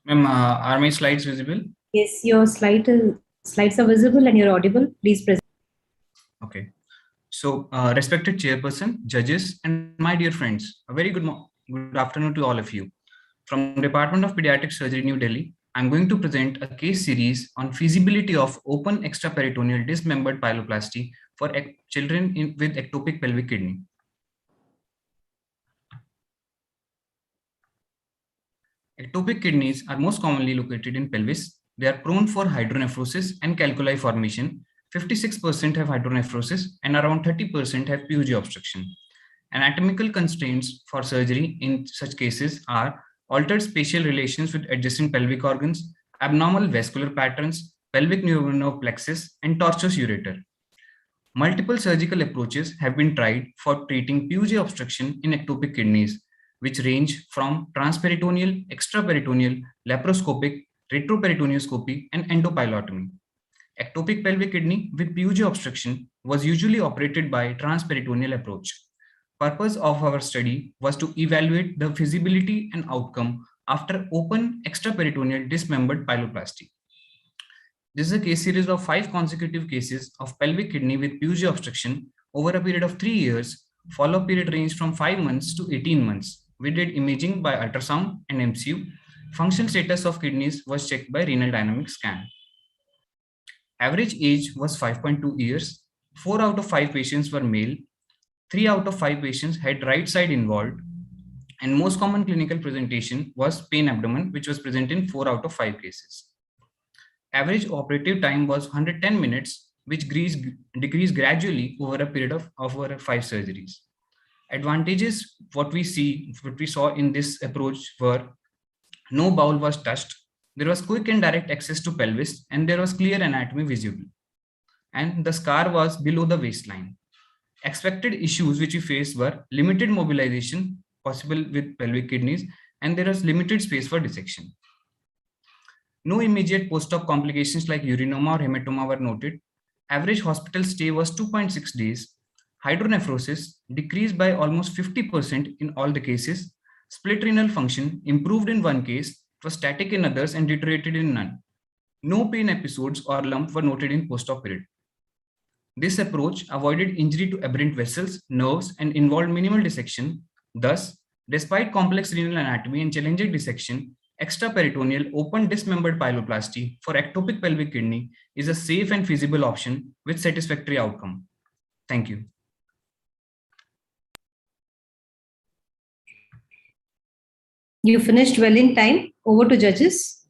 Ma'am, are my slides visible? Yes, your slides are visible and you're audible. Please present. Okay. So, respected chairperson, judges, and my dear friends, a very good afternoon to all of you. From Department of Pediatric Surgery, New Delhi, I'm going to present a case series on feasibility of open extraperitoneal dismembered pyeloplasty for children with ectopic pelvic kidney. Ectopic kidneys are most commonly located in pelvis. They are prone for hydronephrosis and calculi formation. 56% have hydronephrosis and around 30% have PUG obstruction. Anatomical constraints for surgery in such cases are altered spatial relations with adjacent pelvic organs, abnormal vascular patterns, pelvic nerve plexus, and tortuous ureter. Multiple surgical approaches have been tried for treating PUG obstruction in ectopic kidneys, which range from transperitoneal, extraperitoneal, laparoscopic, retroperitoneoscopy, and endopylotomy. Ectopic pelvic kidney with PUG obstruction was usually operated by transperitoneal approach. Purpose of our study was to evaluate the feasibility and outcome after open extraperitoneal dismembered pyeloplasty. This is a case series of 5 consecutive cases of pelvic kidney with PUG obstruction over a period of 3 years. Follow-up period ranged from 5 months to 18 months. We did imaging by ultrasound and MCU. Functional status of kidneys was checked by renal dynamic scan. Average age was 5.2 years. 4 out of 5 patients were male. 3 out of 5 patients had right side involved. And most common clinical presentation was pain abdomen, which was present in 4 out of 5 cases. Average operative time was 110 minutes, which decreased gradually over a period of over 5 surgeries. Advantages, what we saw in this approach were no bowel was touched, there was quick and direct access to pelvis, and there was clear anatomy visible. And the scar was below the waistline. Expected issues which we faced were limited mobilization possible with pelvic kidneys, and there was limited space for dissection. No immediate post-op complications like urinoma or hematoma were noted. Average hospital stay was 2.6 days. Hydronephrosis decreased by almost 50% in all the cases. Split renal function improved in one case, it was static in others, and deteriorated in none. No pain episodes or lump were noted in post-op period. This approach avoided injury to aberrant vessels, nerves, and involved minimal dissection. Thus, despite complex renal anatomy and challenging dissection, extraperitoneal open dismembered pyeloplasty for ectopic pelvic kidney is a safe and feasible option with satisfactory outcome. Thank you. You finished well in time. Over to judges.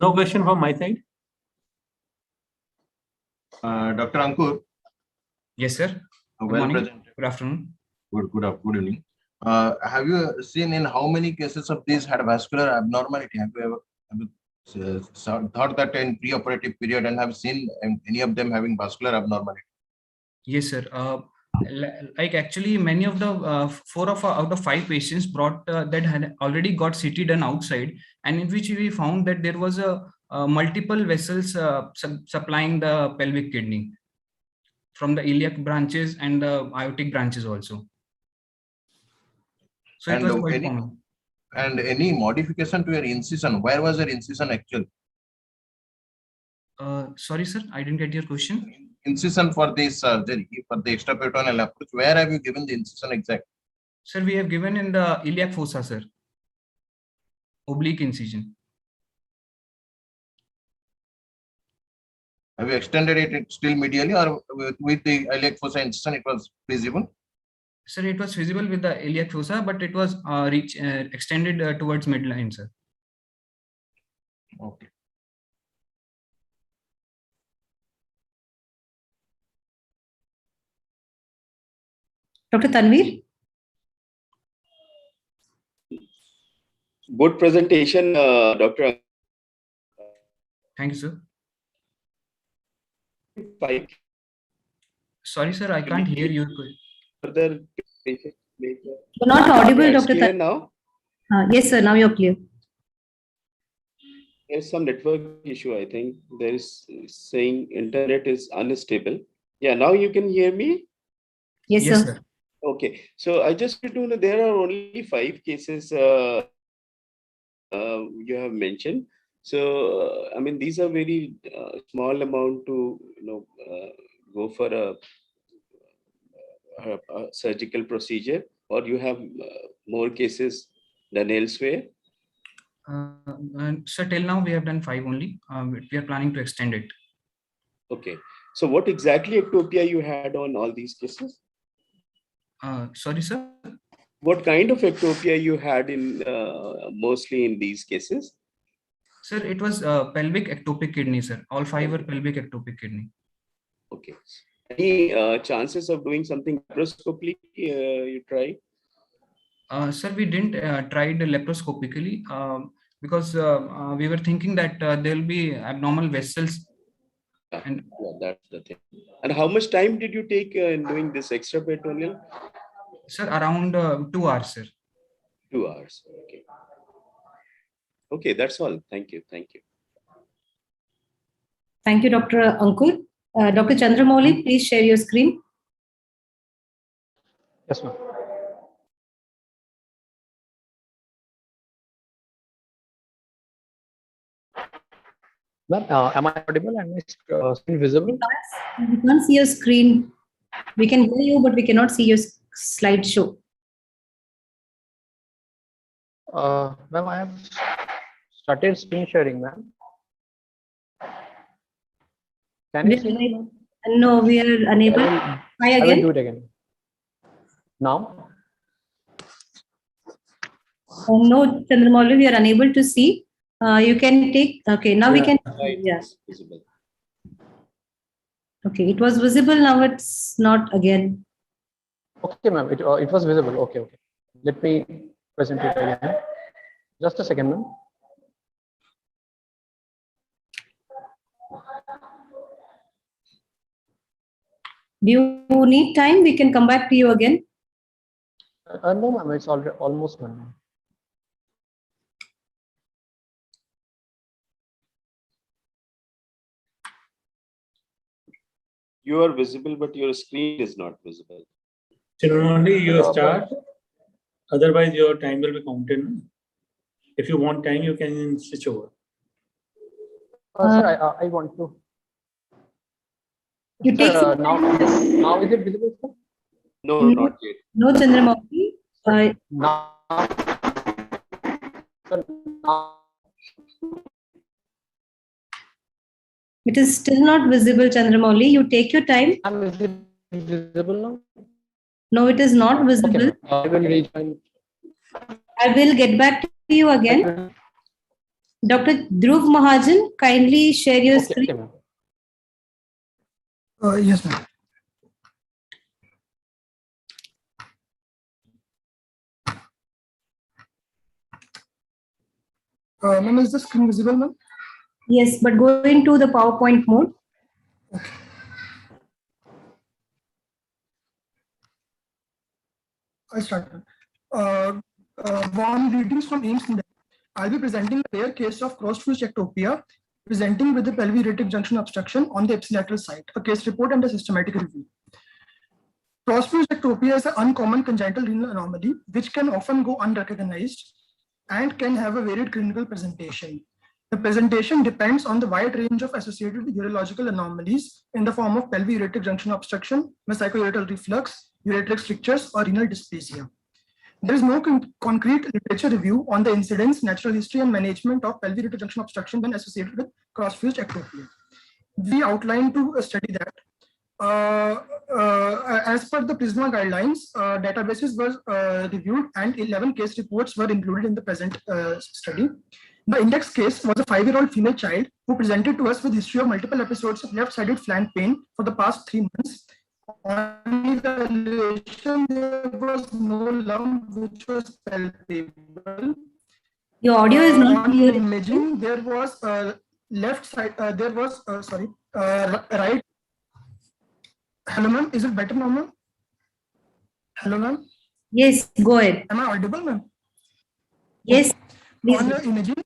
No question from my side. Dr. Ankur. Yes, sir. Well presented. Good afternoon. Good evening. Have you seen in how many cases of these had vascular abnormality? Have you ever thought that in preoperative period and have seen any of them having vascular abnormality? Yes, sir. Like actually many of the 4 out of 5 patients brought that had already got CT done outside, and in which we found that there was a multiple vessels supplying the pelvic kidney from the iliac branches and the aortic branches also. So it was quite common. And any modification to your incision? Where was your incision actually? Sorry, sir, I didn't get your question. Incision for this surgery, for the extraperitoneal approach, where have you given the incision exact? Sir, we have given in the iliac fossa, sir. Oblique incision. Have you extended it still medially, or with the iliac fossa incision it was feasible? Sir, it was feasible with the iliac fossa, but it was extended towards midline, sir. Okay. Dr. Tanveer? Good presentation, Dr. Thank you, sir. 5. Sorry, sir, I can't hear you. You're not audible, Dr. Clear now? Yes, sir, now you're clear. There's some network issue, I think. There is saying internet is unstable. Yeah, now you can hear me? Yes, sir. Okay, so I just want to know there are only 5 cases you have mentioned. So, I mean, these are very small amount to, go for a surgical procedure, or you have more cases than elsewhere? So till now we have done 5 only. We are planning to extend it. Okay. So what exactly ectopia you had on all these cases? Sorry, sir. What kind of ectopia you had in mostly in these cases? Sir, it was pelvic ectopic kidney, sir. All 5 were pelvic ectopic kidney. Okay. Any chances of doing something laparoscopically you try? Sir, we didn't try the laparoscopically because we were thinking that there will be abnormal vessels. And yeah, that's the thing. And how much time did you take in doing this extraperitoneal? Sir, around 2 hours, sir. 2 hours. Okay. Okay, that's all. Thank you. Thank you. Thank you, Dr. Ankur. Dr. Chandramouli, please share your screen. Yes, ma'am. Ma'am, am I audible and my screen visible? We can't see your screen. We can hear you, but we cannot see your slideshow. Ma'am, I have started screen sharing, ma'am. Can you see me? No, we are unable. Try again. I will do it again. Now? No, Chandramouli, we are unable to see. You can take, okay, now we can, Right, yeah. visible. Okay, it was visible, now it's not again. Okay, ma'am, it was visible. Okay, okay. Let me present it again. Just a second, ma'am. Do you need time? We can come back to you again. No, ma'am, it's already almost done. You are visible, but your screen is not visible. Only you start. Otherwise, your time will be counted. If you want time, you can switch over. Sir, I want to. You take now is it visible, sir? No, not yet. No, Chandramouli. Now, It is still not visible, Chandramouli. You take your time. Is it visible now? No, it is not visible. Okay, I will rejoin. I will get back to you again. Dr. Dhruv Mahajan, kindly share your screen. Yes, ma'am. Ma'am, is the screen visible, ma'am? Yes, but go into the PowerPoint mode. I start. Warm greetings from AIMS. I'll be presenting a rare case of cross-fused ectopia presenting with the pelvic junction obstruction on the ipsilateral side, a case report and a systematic review. Cross-fused ectopia is an uncommon congenital renal anomaly which can often go unrecognized and can have a varied clinical presentation. The presentation depends on the wide range of associated urological anomalies in the form of pelvic junction obstruction, vesicular reflux, ureteric strictures, or renal dysplasia. There is no concrete literature review on the incidence, natural history, and management of pelvic junction obstruction when associated with cross-fused ectopia. We outlined to study that. As per the PRISMA guidelines, databases were reviewed and 11 case reports were included in the present study. The index case was a 5-year-old female child who presented to us with history of multiple episodes of left-sided flank pain for the past 3 months. On evaluation, there was no lump which was palpable. Your audio is not on clear. Imaging, there was left side. Right. Hello, ma'am. Is it better now, ma'am? Hello, ma'am. Yes, go ahead. Am I audible, ma'am? Yes. Please. On the imaging,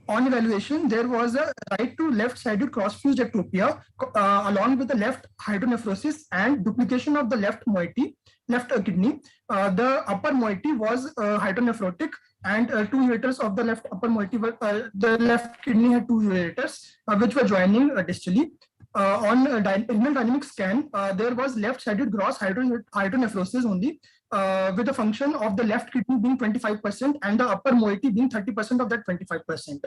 on evaluation, there was a right to left-sided cross-fused ectopia along with the left hydronephrosis and duplication of the left moiety, left kidney. The upper moiety was hydronephrotic, and 2 ureters of the left upper moiety were, the left kidney had 2 ureters which were joining distally. On renal dynamic scan, there was left-sided gross hydronephrosis only, with the function of the left kidney being 25% and the upper moiety being 30% of that 25%.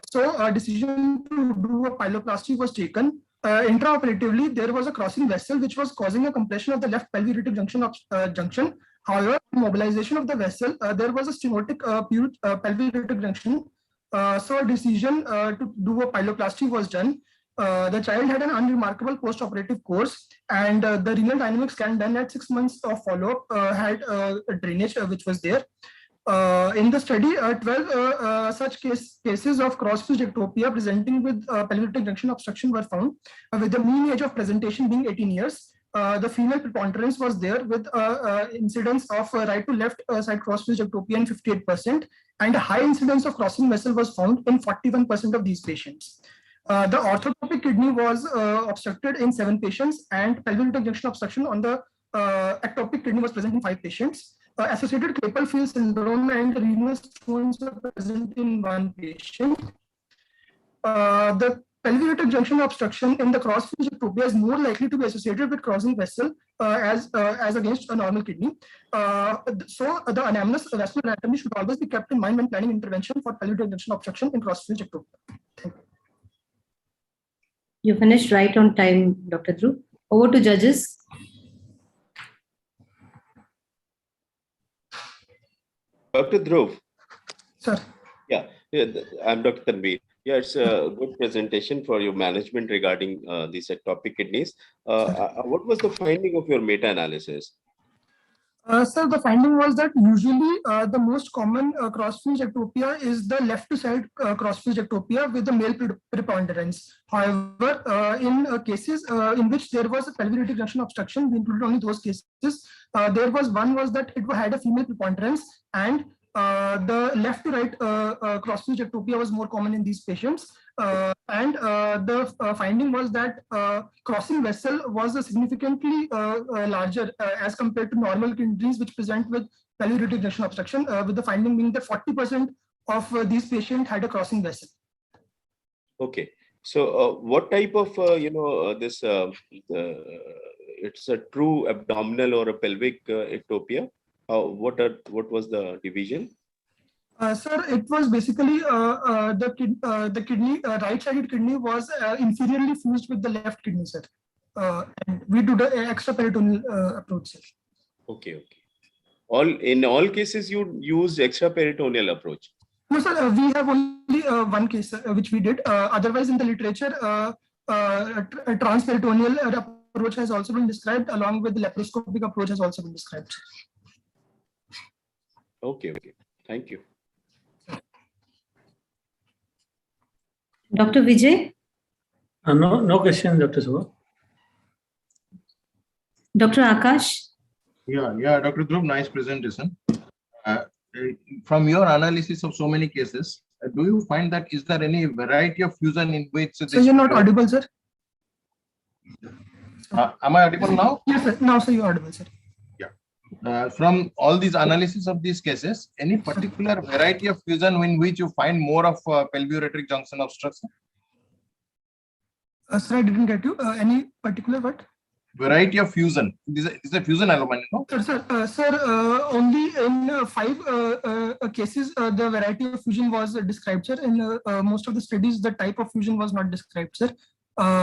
So a decision to do a pyeloplasty was taken. Intraoperatively, there was a crossing vessel which was causing a compression of the left pelvic junction. However, mobilization of the vessel, there was a stenotic pelvic junction. So a decision to do a pyeloplasty was done. The child had an unremarkable post-operative course, and the renal dynamic scan done at 6 months of follow-up had a drainage which was there. In the study, 12 such cases of cross-fused ectopia presenting with pelvic junction obstruction were found, with the mean age of presentation being 18 years. The female preponderance was there with incidence of right to left side cross-fused ectopia in 58%, and a high incidence of crossing vessel was found in 41% of these patients. The orthotopic kidney was obstructed in 7 patients, and pelvic junction obstruction on the ectopic kidney was present in 5 patients. Associated Klippel-Feil syndrome and renal stones were present in 1 patient. The pelvic junction obstruction in the cross-fused ectopia is more likely to be associated with crossing vessel as against a normal kidney. So the anamnesis vascular anatomy should always be kept in mind when planning intervention for pelvic junction obstruction in cross-fused ectopia. Thank you. You finished right on time, Dr. Dhruv. Over to judges. Dr. Dhruv. Sir. Yeah, I'm Dr. Tanveer. Yeah, it's a good presentation for your management regarding these ectopic kidneys. What was the finding of your meta-analysis? Sir, the finding was that usually the most common cross-fused ectopia is the left-to-side cross-fused ectopia with the male preponderance. However, in cases in which there was a pelvic junction obstruction, we included only those cases. There was one was that it had a female preponderance, and The left to right cross-fused ectopia was more common in these patients. And the finding was that crossing vessel was significantly larger as compared to normal kidneys which present with pelvic junction obstruction, with the finding being that 40% of these patients had a crossing vessel. Okay. So what type of, it's a true abdominal or a pelvic ectopia? What was the division? Sir, it was basically the kidney, right-sided kidney was inferiorly fused with the left kidney, sir. And we do the extraperitoneal approach, sir. Okay. In all cases, you used extraperitoneal approach. No, sir, we have only one case which we did. Otherwise, in the literature, a transperitoneal approach has also been described, along with the laparoscopic approach has also been described. Okay. Thank you. Dr. Vijay? No question, Dr. Subha. Dr. Akash? Yeah, Dr. Dhruv, nice presentation. From your analysis of so many cases, do you find that is there any variety of fusion in which? So you're not audible, sir? Am I audible now? Yes, sir. Now, sir, you're audible, sir. Yeah. From all these analysis of these cases, any particular variety of fusion in which you find more of pelvic junction obstruction? Sir, I didn't get you. Any particular what? Variety of fusion. This is a fusion element, no? Sir, only in 5 cases the variety of fusion was described, sir. In most of the studies, the type of fusion was not described, sir.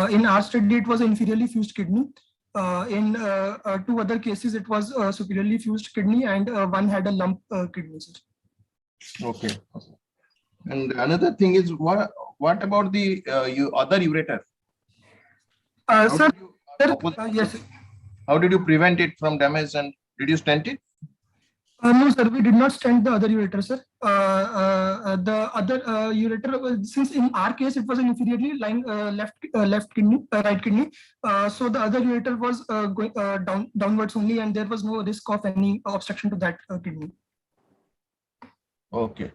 In our study, it was inferiorly fused kidney. In 2 other cases, it was superiorly fused kidney, and one had a lump kidney, sir. Okay. And another thing is, what about the other ureter? Sir, yes. How did you prevent it from damage, and did you stent it? No, sir, we did not stent the other ureter, sir. The other ureter, since in our case it was an inferiorly lying left kidney, right kidney, so the other ureter was going downwards only, and there was no risk of any obstruction to that kidney. Okay.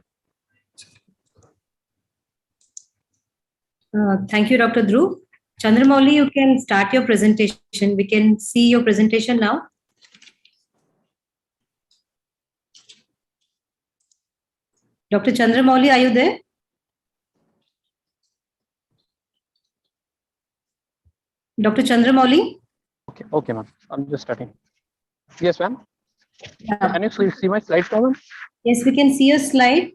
Thank you, Dr. Dhruv. Chandramouli, you can start your presentation. We can see your presentation now. Dr. Chandramouli, are you there? Dr. Chandramouli? Okay, ma'am. I'm just starting. Yes, ma'am. Can you see my slide, ma'am? Yes, we can see your slide.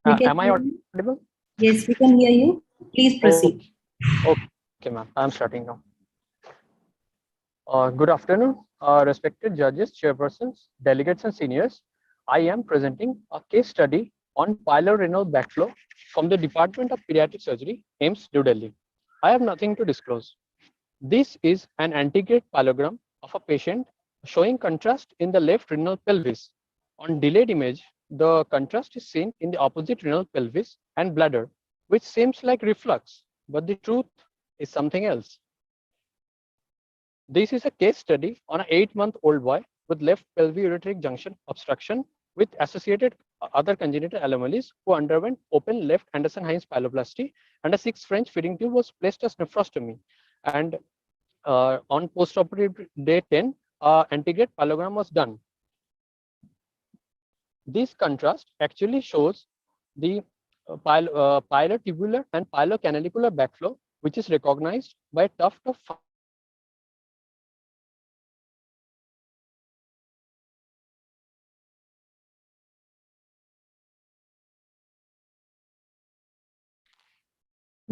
Am I audible? Yes, we can hear you. Please proceed. Okay, ma'am. I'm starting now. Good afternoon, respected judges, chairpersons, delegates, and seniors. I am presenting a case study on pilorenal backflow from the Department of Pediatric Surgery, AIIMS, New Delhi. I have nothing to disclose. This is an antegrade pilogram of a patient showing contrast in the left renal pelvis. On delayed image, the contrast is seen in the opposite renal pelvis and bladder, which seems like reflux, but the truth is something else. This is a case study on an 8-month-old boy with left pelvic junction obstruction with associated other congenital anomalies who underwent open left Anderson-Hines pyeloplasty, and a 6 French feeding tube was placed as nephrostomy. And on postoperative day 10, antegrade pilogram was done. This contrast actually shows the pilotubular and pilocanalicular backflow, which is recognized by a tuft of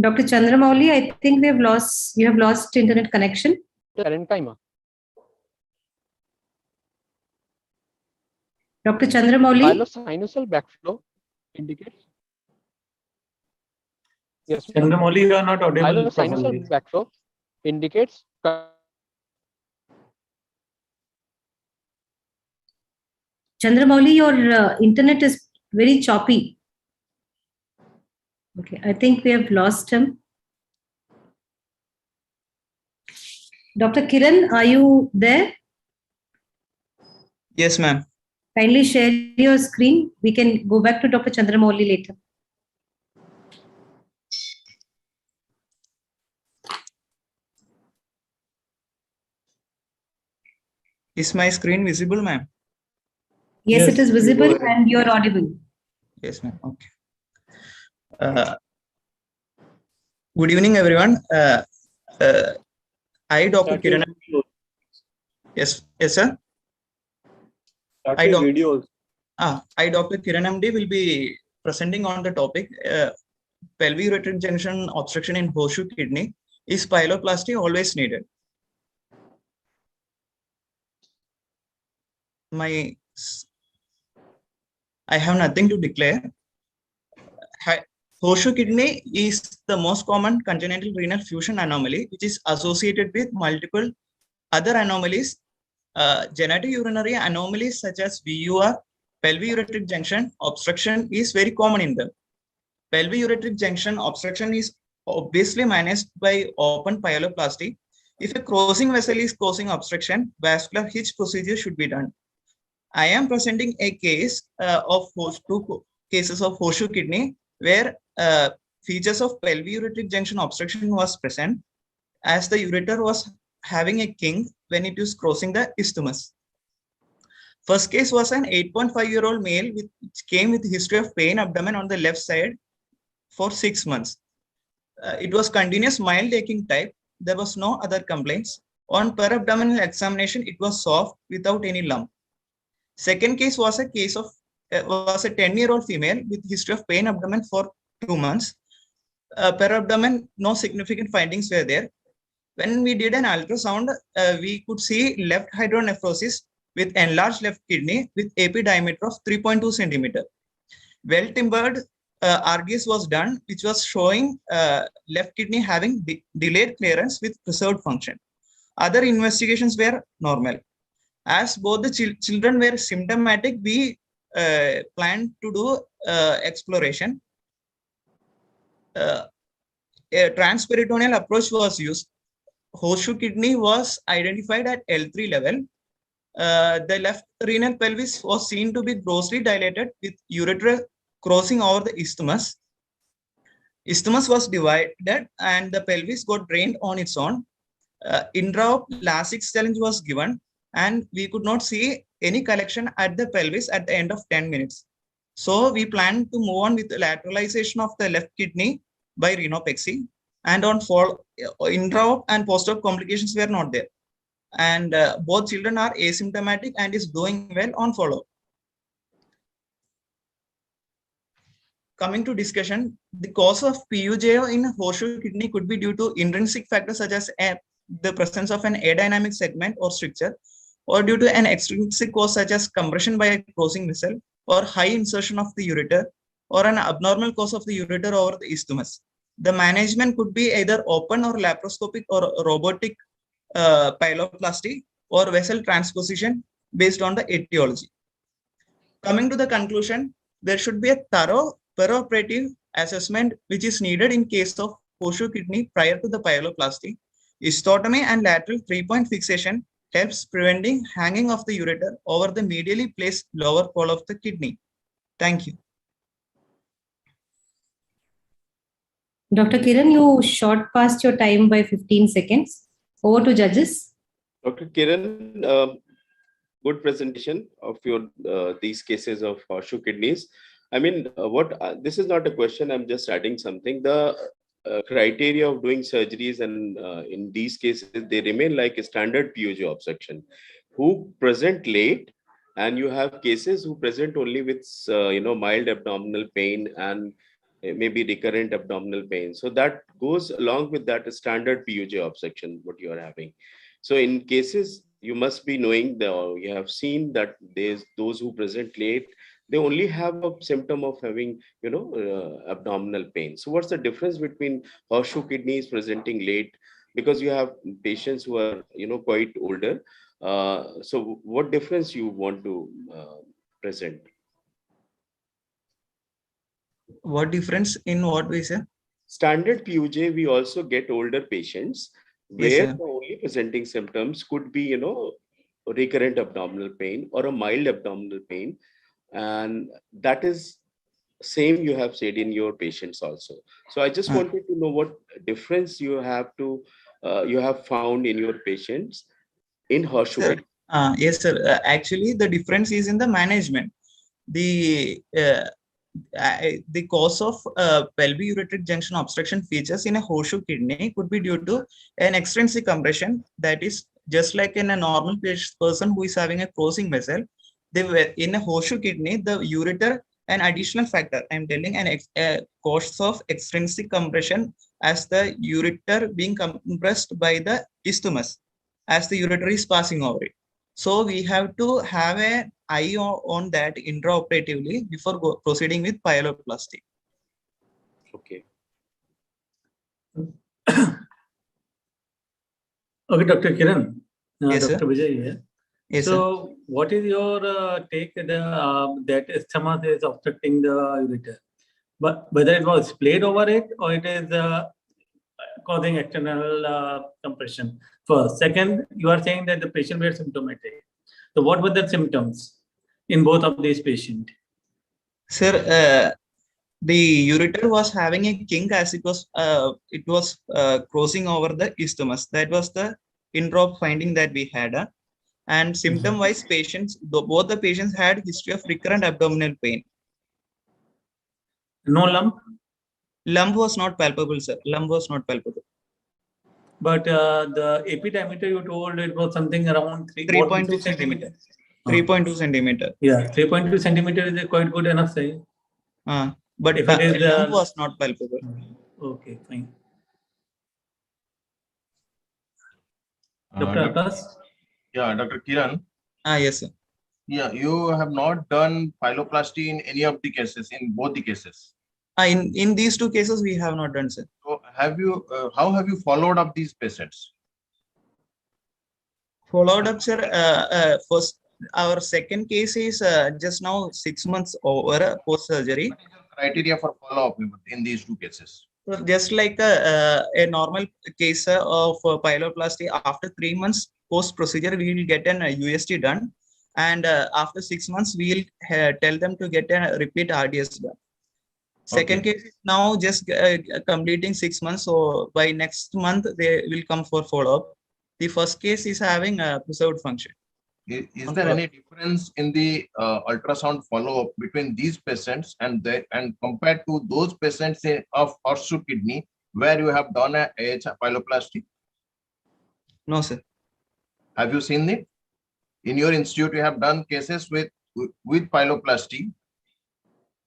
Dr. Chandramouli, I think you have lost internet connection. parenchyma. Dr. Chandramouli? Pilosinusal backflow indicates. Yes. Chandramouli, you are not audible. Pilosinusal backflow indicates. Chandramouli, your internet is very choppy. Okay, I think we have lost him. Dr. Kiran, are you there? Yes, ma'am. Kindly share your screen. We can go back to Dr. Chandramouli later. Is my screen visible, ma'am? Yes, it is visible and you are audible. Yes, ma'am. Okay. Good evening, everyone. I, Dr. Kiran. Yes, sir. I, Dr. Kiran MD, will be presenting on the topic pelvic ureteric junction obstruction in horseshoe kidney. Is pyeloplasty always needed? I have nothing to declare. Horseshoe kidney is the most common congenital renal fusion anomaly, which is associated with multiple other anomalies. Genetic urinary anomalies such as VUR, pelvic ureteric junction obstruction is very common in them. Pelvic ureteric junction obstruction is obviously managed by open pyeloplasty. If a crossing vessel is causing obstruction, vascular hitch procedure should be done. I am presenting a case of two cases of horseshoe kidney where features of pelvic ureteric junction obstruction was present as the ureter was having a kink when it was crossing the isthmus. First case was an 8.5-year-old male which came with history of pain abdomen on the left side for 6 months. It was continuous mild aching type. There was no other complaints. On per abdominal examination, it was soft without any lump. Second case was a 10-year-old female with history of pain abdomen for 2 months. Per abdomen, no significant findings were there. When we did an ultrasound, we could see left hydronephrosis with enlarged left kidney with AP diameter of 3.2 centimeter. Well-timbered RDS was done, which was showing left kidney having delayed clearance with preserved function. Other investigations were normal. As both the children were symptomatic, we planned to do exploration. A transperitoneal approach was used. Horseshoe kidney was identified at L3 level. The left renal pelvis was seen to be grossly dilated with ureter crossing over the isthmus. Isthmus was divided and the pelvis got drained on its own. Intra-op Lasix challenge was given and we could not see any collection at the pelvis at the end of 10 minutes. So we planned to move on with the lateralization of the left kidney by renopexy, and on intra-op and post-op complications were not there. And both children are asymptomatic and is doing well on follow-up. Coming to discussion, the cause of PUJO in horseshoe kidney could be due to intrinsic factors such as the presence of an adynamic segment or stricture, or due to an extrinsic cause such as compression by a crossing vessel, or high insertion of the ureter, or an abnormal cause of the ureter over the isthmus. The management could be either open or laparoscopic or robotic pyeloplasty or vessel transposition based on the etiology. Coming to the conclusion, there should be a thorough perioperative assessment which is needed in case of horseshoe kidney prior to the pyeloplasty. Istotomy and lateral 3-point fixation helps preventing hanging of the ureter over the medially placed lower pole of the kidney. Thank you. Dr. Kiran, you short past your time by 15 seconds. Over to judges. Dr. Kiran, good presentation of your these cases of horseshoe kidneys. I mean, this is not a question, I'm just adding something. The criteria of doing surgeries and in these cases, they remain like a standard PUJ obstruction. Who present late, and you have cases who present only with mild abdominal pain and maybe recurrent abdominal pain. So that goes along with that standard PUJ obstruction, what you are having. So in cases, you must be knowing you have seen that there's those who present late, they only have a symptom of having, abdominal pain. So what's the difference between horseshoe kidneys presenting late? Because you have patients who are, quite older. So what difference you want to present? What difference in what way, sir? Standard PUJ, we also get older patients where the only presenting symptoms could be, recurrent abdominal pain or a mild abdominal pain, and that is same you have said in your patients also. So I just wanted to know what difference you have found in your patients in horseshoe Sir, kidney. yes, sir. Actually, the difference is in the management. The cause of pelvic-ureteric junction obstruction features in a horseshoe kidney could be due to an extrinsic compression, that is just like in a normal person who is having a crossing vessel. In a horseshoe kidney, the ureter, an additional factor, I'm telling, a cause of extrinsic compression as the ureter being compressed by the isthmus as the ureter is passing over it. So we have to have an eye on that intraoperatively before proceeding with pyeloplasty. Okay. Okay, Dr. Kiran. Yes, Dr. sir. Vijay here. Yes, so, what is your take that stomach is obstructing the ureter? But whether it was splayed over it or it is causing external compression. First, second, you are saying that the patient were symptomatic. So, what were the symptoms in both of these patients? Sir, the ureter was having a kink as it was crossing over the isthmus. That was the intraop finding that we had. And symptom-wise, both the patients had history of recurrent abdominal pain. No lump? Lump was not palpable, sir. Lump was not palpable. But the AP diameter you told it was something around 3.2 centimeter. 3.2 centimeter. Yeah, 3.2 centimeter is a quite good enough size. But if it is lump was not palpable. Okay, fine. Dr. Akash? Yeah, Dr. Kiran. Yes, sir. Yeah, you have not done pyeloplasty in any of the cases, in both the cases. In these two cases, we have not done, sir. So have you? How have you followed up these patients? Followed up, sir. First, our second case is just now 6 months over post surgery. What is your criteria for follow up in these two cases? So just like a normal case of pyeloplasty, after 3 months post procedure, we will get an UST done, and after 6 months, we will tell them to get a repeat RDS done. Second case is now just completing 6 months, so by next month they will come for follow up. The first case is having a preserved function. Is there any difference in the ultrasound follow-up between these patients and compared to those patients of horseshoe kidney where you have done a AH pyeloplasty? No, sir. Have you seen it? In your institute, you have done cases with pyeloplasty,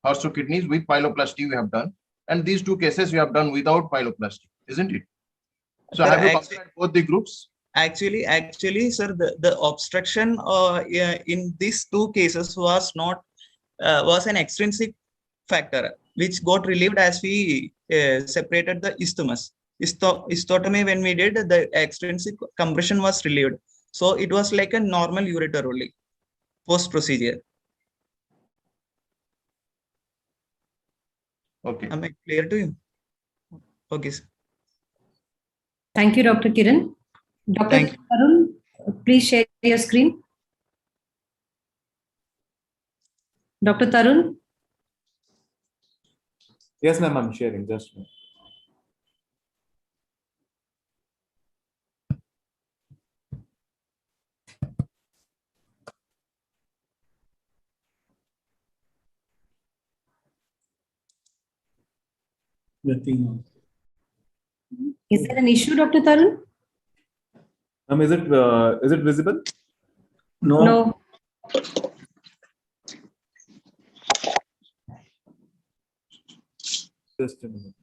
horseshoe kidneys with pyeloplasty you have done, and these two cases you have done without pyeloplasty, isn't it? So have you compared both the groups? Actually, sir, the obstruction in these two cases was not was an extrinsic factor which got relieved as we separated the isthmus. Istotomy, when we did, the extrinsic compression was relieved. So it was like a normal ureter only post procedure. Okay. Am I clear to you? Okay, sir. Thank you, Dr. Kiran. Dr. Tarun, please share your screen. Dr. Tarun? Yes, ma'am, I'm sharing. Just a minute. Is there an issue, Dr. Tarun? Is it visible? No. Just a minute.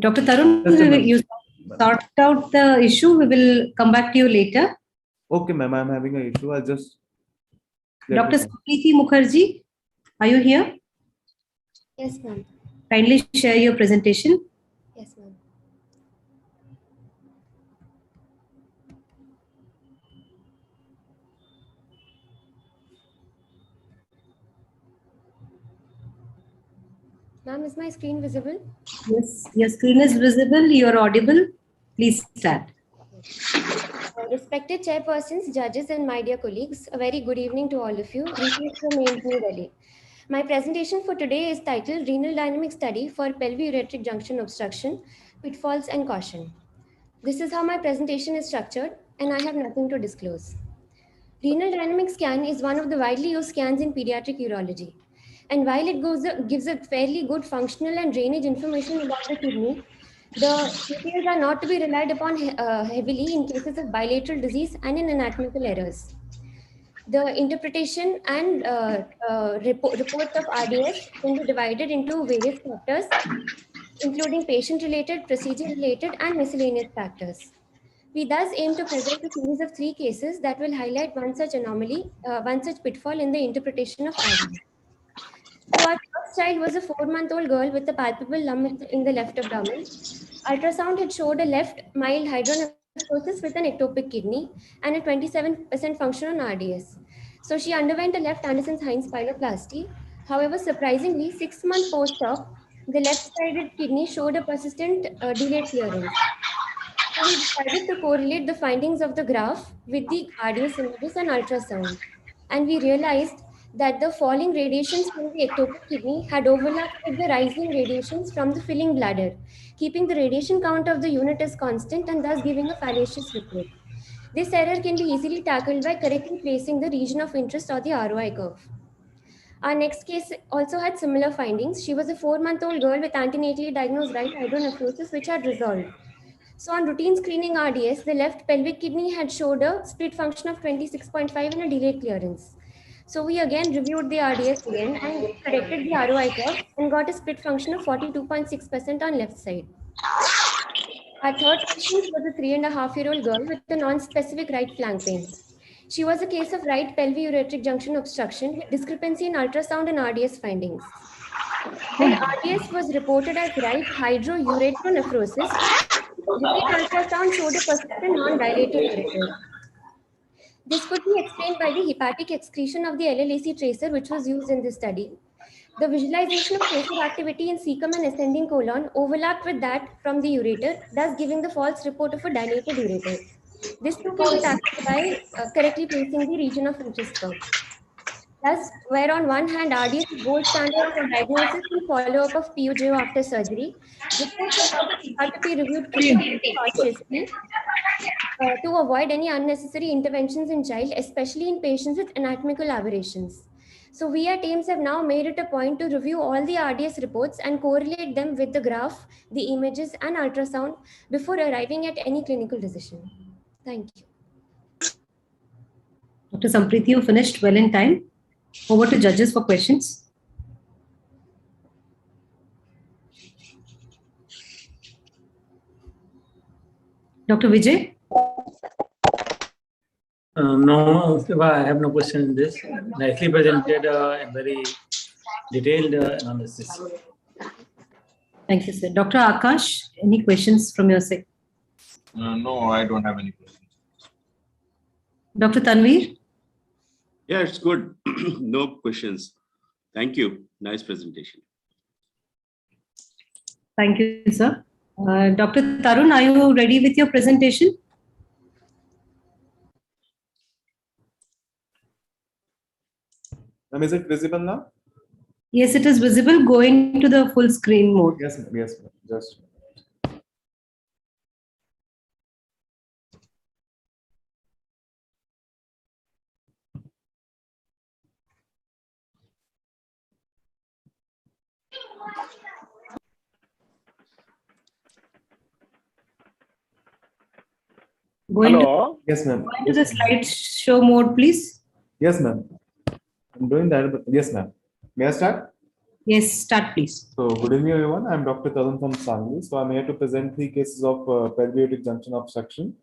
Dr. Tarun, you sort out the issue. We will come back to you later. Okay, ma'am, I'm having an issue. I'll just. Dr. Sakriti Mukherjee, are you here? Yes, ma'am. Kindly share your presentation. Yes, ma'am. Ma'am, is my screen visible? Yes, your screen is visible. You're audible. Please start. Respected chairpersons, judges, and my dear colleagues, a very good evening to all of you. Greetings from New Delhi. My presentation for today is titled Renal Dynamic Study for Pelviureteric Junction Obstruction, Pitfalls and Caution. This is how my presentation is structured, and I have nothing to disclose. Renal dynamic scan is one of the widely used scans in pediatric urology. And while it gives a fairly good functional and drainage information about the kidney, the details are not to be relied upon heavily in cases of bilateral disease and in anatomical errors. The interpretation and reports of RDS can be divided into various factors, including patient-related, procedure-related, and miscellaneous factors. We thus aim to present a series of 3 cases that will highlight one such anomaly, one such pitfall in the interpretation of RDS. So our first child was a 4-month-old girl with a palpable lump in the left abdomen. Ultrasound had showed a left mild hydronephrosis with an ectopic kidney and a 27% function on RDS. So she underwent a left Anderson-Hines pyeloplasty. However, surprisingly, 6 months post-op, the left-sided kidney showed a persistent delayed clearance. So we decided to correlate the findings of the graph with the RDS images and ultrasound. And we realized that the falling radiations from the ectopic kidney had overlapped with the rising radiations from the filling bladder, keeping the radiation count of the unit as constant and thus giving a fallacious report. This error can be easily tackled by correctly placing the region of interest or the ROI curve. Our next case also had similar findings. She was a 4-month-old girl with antenatally diagnosed right hydronephrosis, which had resolved. So on routine screening RDS, the left pelvic kidney had showed a split function of 26.5 and a delayed clearance. So we again reviewed the RDS again and corrected the ROI curve and got a split function of 42.6% on left side. Our third patient was a 3.5-year-old girl with a non-specific right flank pain. She was a case of right pelviureteric junction obstruction with discrepancy in ultrasound and RDS findings. When RDS was reported as right hydroureteronephrosis, repeat ultrasound showed a persistent non-dilated ureter. This could be explained by the hepatic excretion of the LLAC tracer, which was used in this study. The visualization of tracer activity in cecum and ascending colon overlapped with that from the ureter, thus giving the false report of a dilated ureter. This too can be tackled by correctly placing the region of interest curve. Thus, where on one hand, RDS is gold standard for diagnosis and follow-up of PUJO after surgery, reports about it have to be reviewed cautiously to avoid any unnecessary interventions in child, especially in patients with anatomical aberrations. So we at AIMS have now made it a point to review all the RDS reports and correlate them with the graph, the images, and ultrasound before arriving at any clinical decision. Thank you. Dr. Sampriti, you finished well in time. Over to judges for questions. Dr. Vijay? No, I have no question in this. Nicely presented and very detailed analysis. Thank you, sir. Dr. Akash, any questions from your side? No, I don't have any questions. Dr. Tanveer? Yeah, it's good. No questions. Thank you. Nice presentation. Thank you, sir. Dr. Tarun, are you ready with your presentation? Ma'am, is it visible now? Yes, it is visible. Going to the full screen mode. Yes, ma'am. Yes, ma'am. Just. Hello? Yes, ma'am. Going to the slideshow mode, please. Yes, ma'am. I'm doing that, but yes, ma'am. May I start? Yes, start, please. So, good evening, everyone. I'm Dr. Tarun from Sangli. So, I'm here to present 3 cases of pelvic junction obstruction.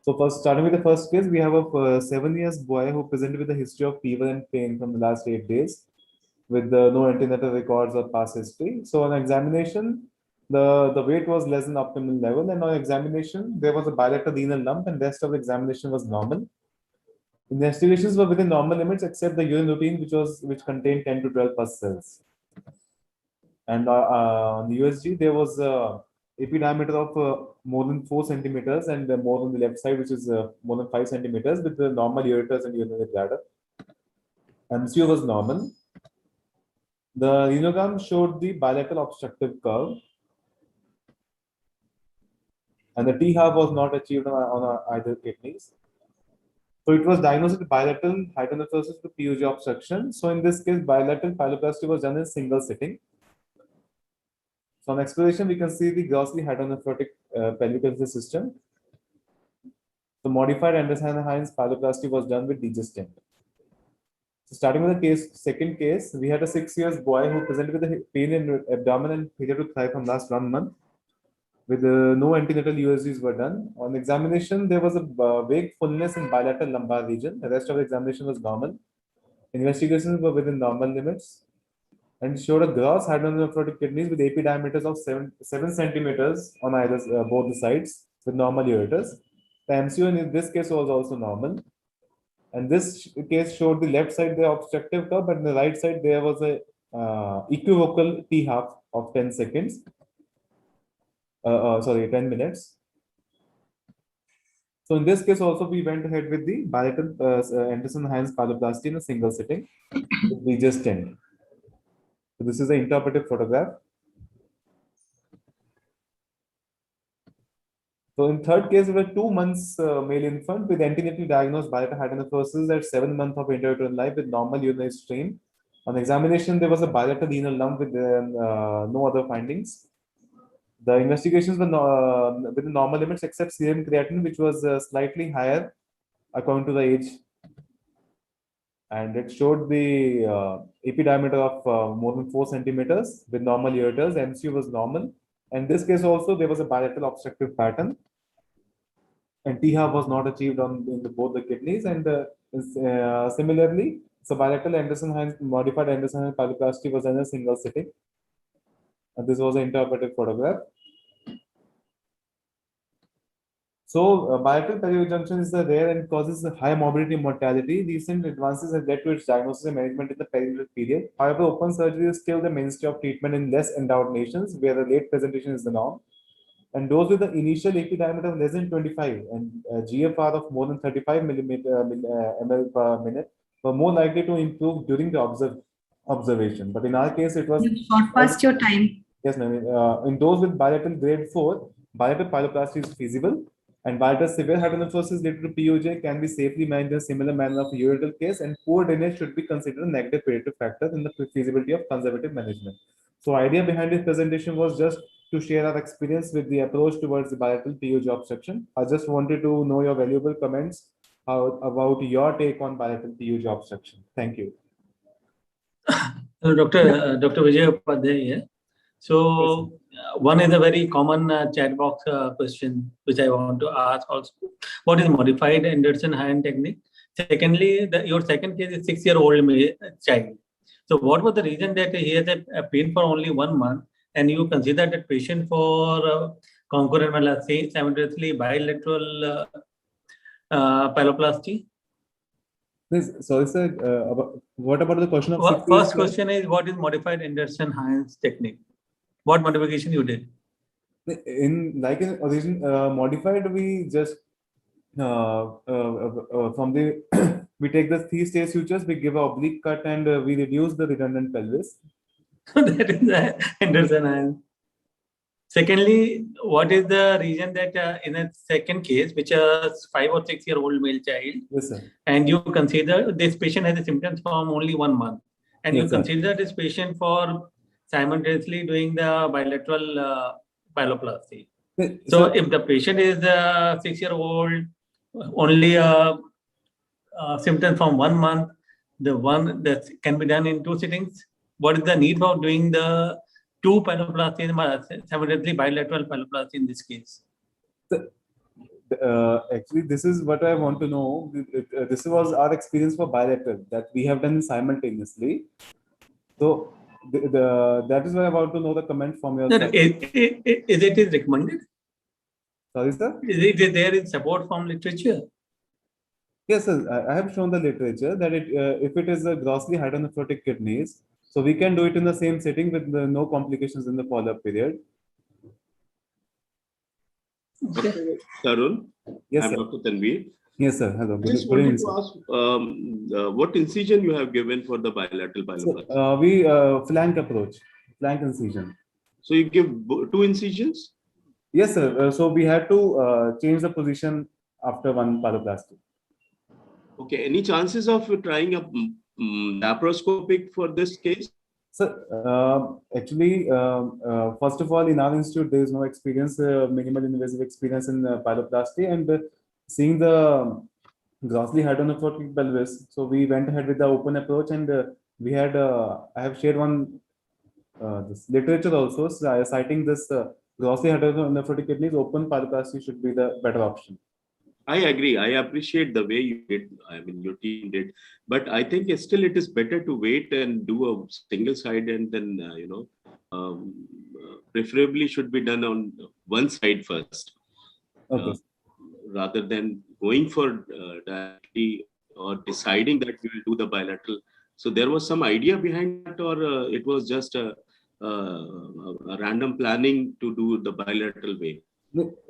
So, first, starting with the first case, we have a 7-year boy who presented with a history of fever and pain from the last 8 days with no antenatal records or past history. So, on examination, the weight was less than optimal level, and on examination, there was a bilateral renal lump, and rest of the examination was normal. Investigations were within normal limits except the urine routine, which contained 10 to 12 pus cells. And on the USG, there was AP diameter of more than 4 centimeters and more on the left side, which is more than 5 centimeters with the normal ureters and urinary bladder. MCO was normal. The renogram showed the bilateral obstructive curve, and the T-half was not achieved on either kidneys. So it was diagnosed with bilateral hydronephrosis with PUG obstruction. So in this case, bilateral pyeloplasty was done in single sitting. So on exploration, we can see the grossly hydronephrotic pelvic system. The modified Anderson-Hines pyeloplasty was done with DG stent. So starting with the second case, we had a 6 years boy who presented with a pain in abdomen and failure to thrive from last 1 month. With no antenatal USGs were done. On examination, there was a vague fullness in bilateral lumbar region. The rest of the examination was normal. Investigations were within normal limits and showed a gross hydronephrotic kidneys with AP diameters of 7 centimeters on either both the sides with normal ureters. The MCO in this case was also normal. And this case showed the left side the obstructive curve, but on the right side there was a equivocal T-half of 10 seconds. 10 minutes. So in this case also we went ahead with the bilateral Anderson-Hines pyeloplasty in a single sitting with DG stent. So this is the interpretive photograph. So in third case, we were 2 months male infant with antenatally diagnosed bilateral hydronephrosis at 7 months of intrauterine life with normal urinary stream. On examination, there was a bilateral renal lump with no other findings. The investigations were within normal limits except serum creatinine, which was slightly higher according to the age. And it showed the AP diameter of more than 4 centimeters with normal ureters. MCU was normal. And in this case also, there was a bilateral obstructive pattern. And T-half was not achieved on both the kidneys. And similarly, so bilateral Anderson-Hines, modified Anderson-Hines pyeloplasty was in a single sitting. And this was an interpretive photograph. So bilateral pelvic junction is the rare and causes high morbidity and mortality. Recent advances have led to its diagnosis and management in the perinatal period. However, open surgery is still the mainstay of treatment in less endowed nations where the late presentation is the norm. And those with the initial AP diameter of less than 25 and GFR of more than 35 ml per minute were more likely to improve during the observation. But in our case, it was short past your time. Yes, ma'am. In those with bilateral grade 4, bilateral pyeloplasty is feasible, and bilateral severe hydronephrosis related to PUJ can be safely managed in a similar manner of ureteral case, and poor drainage should be considered a negative predictive factor in the feasibility of conservative management. So, idea behind this presentation was just to share our experience with the approach towards the bilateral PUJ obstruction. I just wanted to know your valuable comments about your take on bilateral PUJ obstruction. Thank you. Dr. Vijay Upadhyay here. So one is a very common chat box question which I want to ask also. What is modified Anderson-Hines technique? Secondly, your second case is 6-year-old child. So what was the reason that he has a pain for only 1 month and you consider that patient for concurrent simultaneously bilateral pyeloplasty? Sorry, sir. What about the question of First question is what is modified Anderson-Hines technique? What modification you did? In origin modified, we just from the we take the 3 stage sutures, we give an oblique cut, and we reduce the redundant pelvis. That is Anderson-Hines. Secondly, what is the reason that in a second case, which is 5 or 6-year-old male child, yes, sir, and you consider this patient has the symptoms from only 1 month, and yes, you sir, consider this patient for simultaneously doing the bilateral pyeloplasty. So if the patient is 6-year-old, only symptoms from 1 month, the one that can be done in 2 sittings, what is the need for doing the 2 pyeloplasty, simultaneously bilateral pyeloplasty in this case? Actually, this is what I want to know. This was our experience for bilateral that we have done simultaneously. So that is why I want to know the comment from your side. Is it recommended? Sorry, sir? Is it there in support from literature? Yes, sir. I have shown the literature that if it is a grossly hydronephrotic kidneys, So we can do it in the same setting with no complications in the follow-up period. Tarun, yes, I'm sir. Dr. Tanveer. Yes, sir. Hello. I just wanted to ask what incision you have given for the bilateral pyeloplasty. So, we flank approach, flank incision. So you give 2 incisions? Yes, sir. So we had to change the position after one pyeloplasty. Okay. Any chances of trying a laparoscopic for this case? So actually, first of all, in our institute, there is no experience, minimal invasive experience in pyeloplasty, and seeing the grossly hydronephrotic pelvis, so we went ahead with the open approach, and we had I have shared one this literature also citing this grossly hydronephrotic kidneys, open pyeloplasty should be the better option. I agree. I appreciate the way you did. I mean, your team did, but I think still it is better to wait and do a single side, and then preferably should be done on one side first, okay. Rather than going for directly or deciding that we will do the bilateral. So there was some idea behind that, or it was just a random planning to do the bilateral way.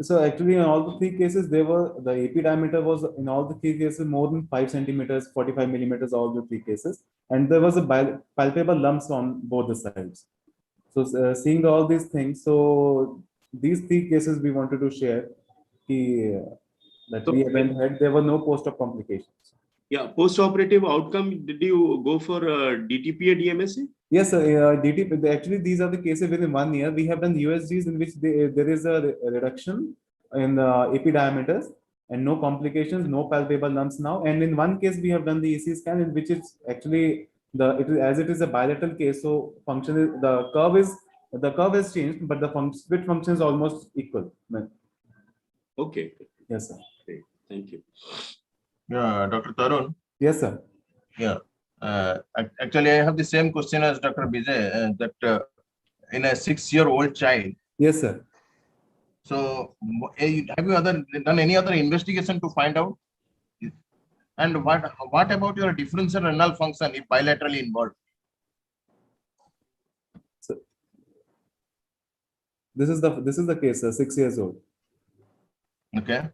So actually, in all the 3 cases, the AP diameter was in all the 3 cases more than 5 centimeters, 45 millimeters, all the 3 cases, and there was a palpable lumps on both the sides. So seeing all these things, so these 3 cases we wanted to share that we went ahead. There were no post-op complications. Yeah, post-operative outcome. Did you go for DTPA DMSA? Yes, sir. DTP. Actually, these are the cases within 1 year. We have done USGs in which there is a reduction in AP diameters and no complications, no palpable lumps now. And in one case, we have done the EC scan in which it's actually it is a bilateral case. So the curve has changed, but the split function is almost equal. Okay. Yes, sir. Great. Thank you. Yeah, Dr. Tarun. Yes, sir. Yeah. Actually, I have the same question as Dr. Bijay, that in a 6-year-old child. Yes, sir. So, have you done any other investigation to find out? And what about your differential renal function if bilaterally involved? So, this is the case, 6 years old. Okay.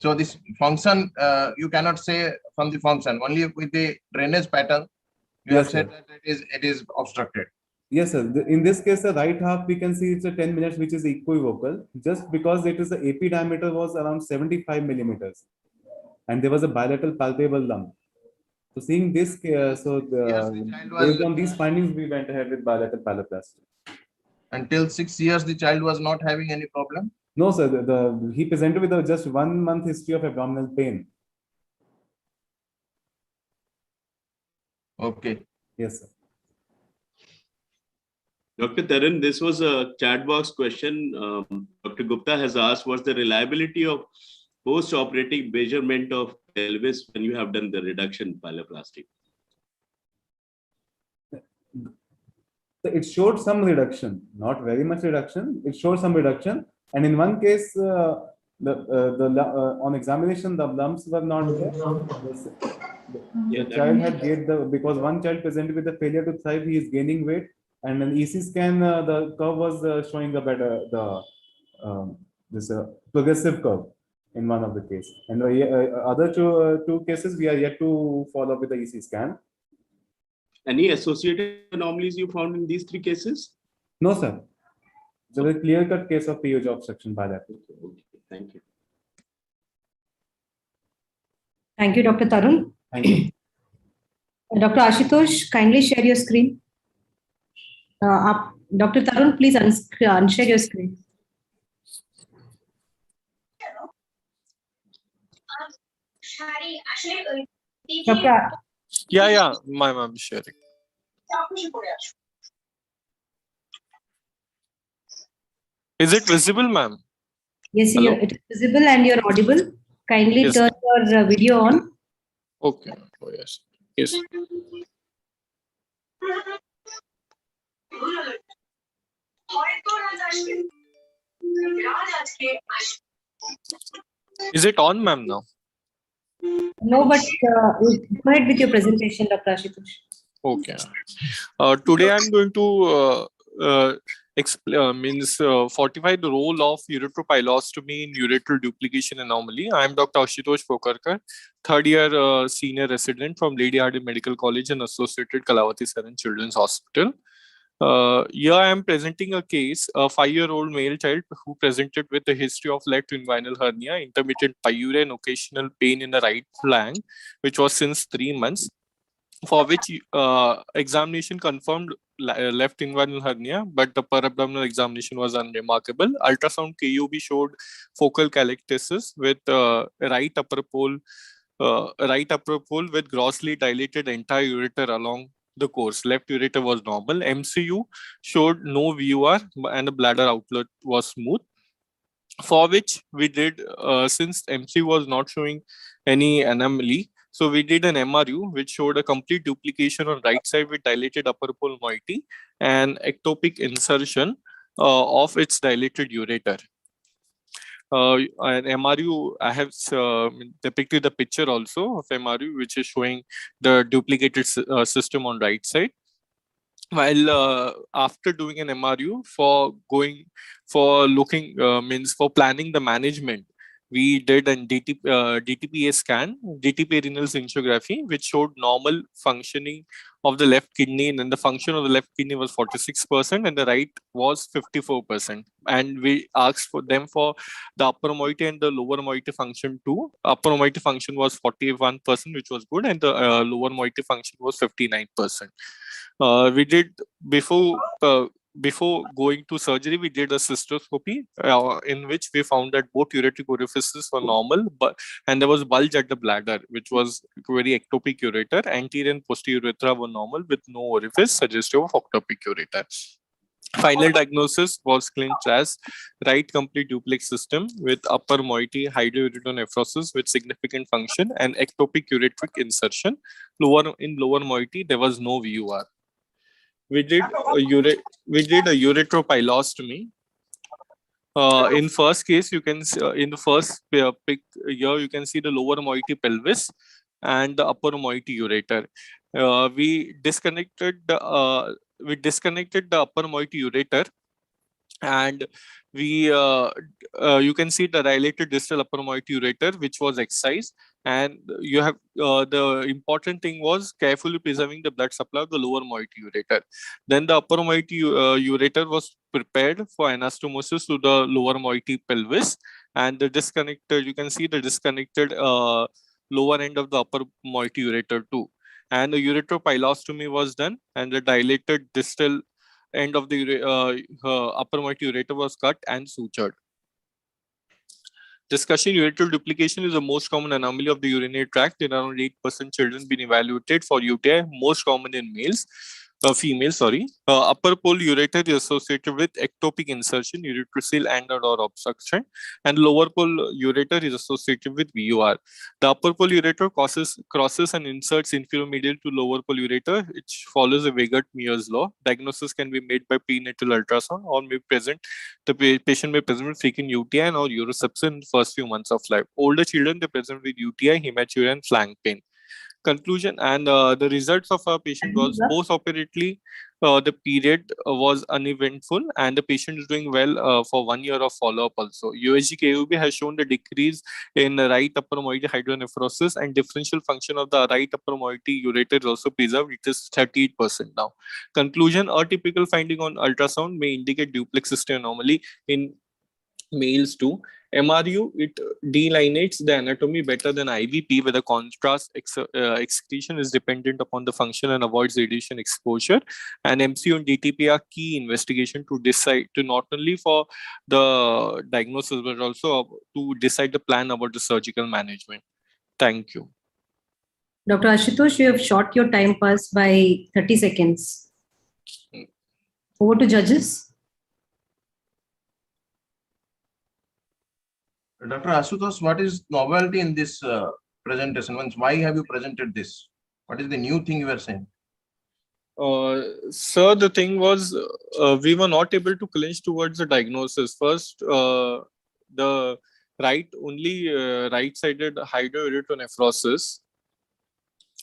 So this function, you cannot say from the function, only with the drainage pattern, you have said that it is obstructed. Yes, sir. In this case, the right half, we can see it's a 10 minutes, which is equivocal, just because it is the AP diameter was around 75 millimeters. And there was a bilateral palpable lump. So seeing this, based on these findings, we went ahead with bilateral pyeloplasty. Until 6 years, the child was not having any problem? No, sir. He presented with just 1 month history of abdominal pain. Okay. Yes, sir. Dr. Tarun, this was a chat box question. Dr. Gupta has asked, what's the reliability of post-operative measurement of pelvis when you have done the reduction pyeloplasty? It showed some reduction, not very much reduction. It showed some reduction. And in one case, on examination, the lumps were not there. The child had gained because one child presented with the failure to thrive, he is gaining weight. And an EC scan, the curve was showing a better, this progressive curve in one of the cases. And other two cases, we are yet to follow up with the EC scan. Any associated anomalies you found in these 3 cases? No, sir. There is a clear-cut case of POG obstruction by that. Okay. Thank you. Thank you, Dr. Tarun. Thank you. Dr. Ashutosh, kindly share your screen. Dr. Tarun, please unshare your screen. Dr. Yeah, my mom is sharing. Is it visible, ma'am? Yes, it is visible and you're audible. Kindly turn your video on. Okay. Oh, yes. Yes. Is it on, ma'am, now? No, but go ahead with your presentation, Dr. Ashutosh. Okay. Today I'm going to fortify the role of uretropylostomy in ureteral duplication anomaly. I'm Dr. Ashutosh Pokarkar, third year senior resident from Lady Hardy Medical College and Associated Kalavati Saran Children's Hospital. Here I am presenting a case, a 5-year-old male child who presented with a history of left inguinal hernia, intermittent pyuria, and occasional pain in the right flank, which was since 3 months, for which examination confirmed left inguinal hernia, but the per-abdominal examination was unremarkable. Ultrasound KUB showed focal calyctesis with right upper pole with grossly dilated entire ureter along the course. Left ureter was normal. MCU showed no VUR and the bladder outlet was smooth. For which we did, since MCU was not showing any anomaly, so we did an MRU which showed a complete duplication on right side with dilated upper pole moiety and ectopic insertion of its dilated ureter. An MRU, I have depicted the picture also of MRU, which is showing the duplicated system on right side. While after doing an MRU for planning the management, we did an DTPA scan, DTPA renal scintigraphy, which showed normal functioning of the left kidney, and then the function of the left kidney was 46% and the right was 54%. And we asked for them for the upper moiety and the lower moiety function too. Upper moiety function was 41%, which was good, and the lower moiety function was 59%. We did before going to surgery, we did a cystoscopy in which we found that both ureteric orifices were normal, and there was bulge at the bladder, which was very ectopic ureter. Anterior and posterior urethra were normal with no orifice, suggestive of ectopic ureter. Final diagnosis was clinched as right complete duplex system with upper moiety hydroureteronephrosis with significant function and ectopic ureteric insertion. In lower moiety, there was no VUR. We did a uretropylostomy. In first case, you can see, in the first pic here, you can see the lower moiety pelvis and the upper moiety ureter. We disconnected the upper moiety ureter, and you can see the dilated distal upper moiety ureter, which was excised. And you have the important thing was carefully preserving the blood supply of the lower moiety ureter. Then the upper moiety ureter was prepared for anastomosis to the lower moiety pelvis, and the disconnected, you can see the disconnected lower end of the upper moiety ureter too. And the uretropylostomy was done, and the dilated distal end of the upper moiety ureter was cut and sutured. Discussion: ureteral duplication is the most common anomaly of the urinary tract. In around 8% children been evaluated for UTI, most common in females. Upper pole ureter is associated with ectopic insertion, uretrocele and/or obstruction, and lower pole ureter is associated with VUR. The upper pole ureter crosses and inserts inferior-medial to lower pole ureter, which follows a Weygert-Mears law. Diagnosis can be made by prenatal ultrasound, or the patient may present with frequent UTI and or urosepsis in the first few months of life. Older children, they present with UTI, hematuria, and flank pain. Conclusion, and the results of our patient was post-operatively, the period was uneventful, and the patient is doing well for 1 year of follow-up also. USG KUB has shown the decrease in the right upper moiety hydronephrosis, and differential function of the right upper moiety ureter is also preserved. It is 38% now. Conclusion: atypical finding on ultrasound may indicate duplex system anomaly in males too. MRU, it delineates the anatomy better than IVP, where the contrast excretion is dependent upon the function and avoids radiation exposure. And MCU and DTP are key investigation to decide, to not only for the diagnosis, but also to decide the plan about the surgical management. Thank you. Dr. Ashutosh, you have short your time pass by 30 seconds. Over to judges. Dr. Ashutosh, what is novelty in this presentation? Why have you presented this? What is the new thing you are saying? Sir, the thing was, we were not able to clinch towards the diagnosis. First, the right-sided hydroureteronephrosis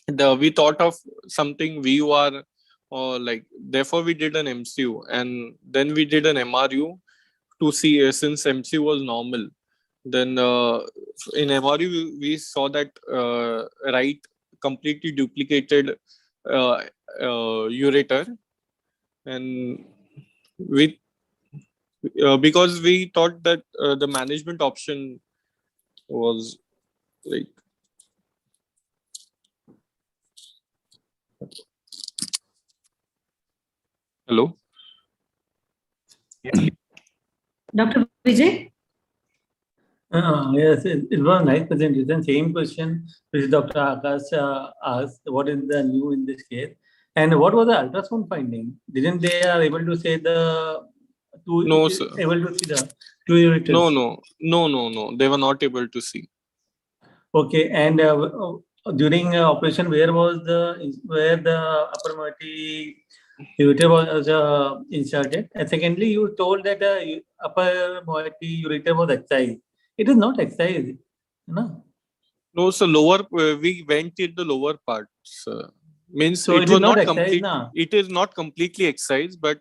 we thought of something VUR, or like, therefore we did an MCU, and then we did an MRU to see, since MCU was normal. Then in MRU we saw that right completely duplicated ureter, and we because we thought that the management option was like, hello. Dr. Vijay? Yes, it was a nice presentation. Same question which Dr. Akash asked, what is the new in this case? And what was the ultrasound finding? Didn't they are able to say the two, No, sir. able to see the two ureters? No. They were not able to see. Okay, and during operation, where the upper moiety ureter was inserted? And secondly, you told that upper moiety ureter was excised. It is not excised, no? No, so lower, we went in the lower parts. Means So it it was is not not excised, complete. na? It is not completely excised, but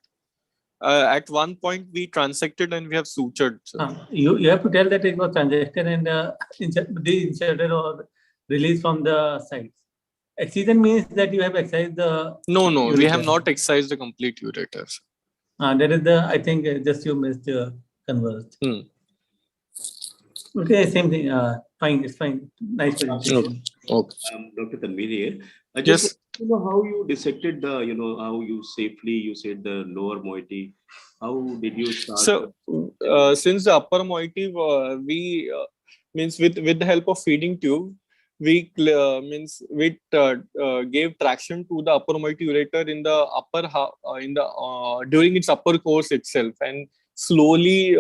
at one point we transected and we have sutured. You have to tell that it was transected and inserted or released from the sites. Excision means that you have excised the No, we have ureter. not excised the complete ureters. That is the, I think just you missed conversed. Okay, same thing. Fine, it's fine. Nice presentation. Okay. Dr. Tanveer here. I just Yes. want to know how you dissected the, how you safely, you said the lower moiety. How did you start? So, since the upper moiety, we means with the help of feeding tube, we gave traction to the upper moiety ureter in the upper during its upper course itself, and slowly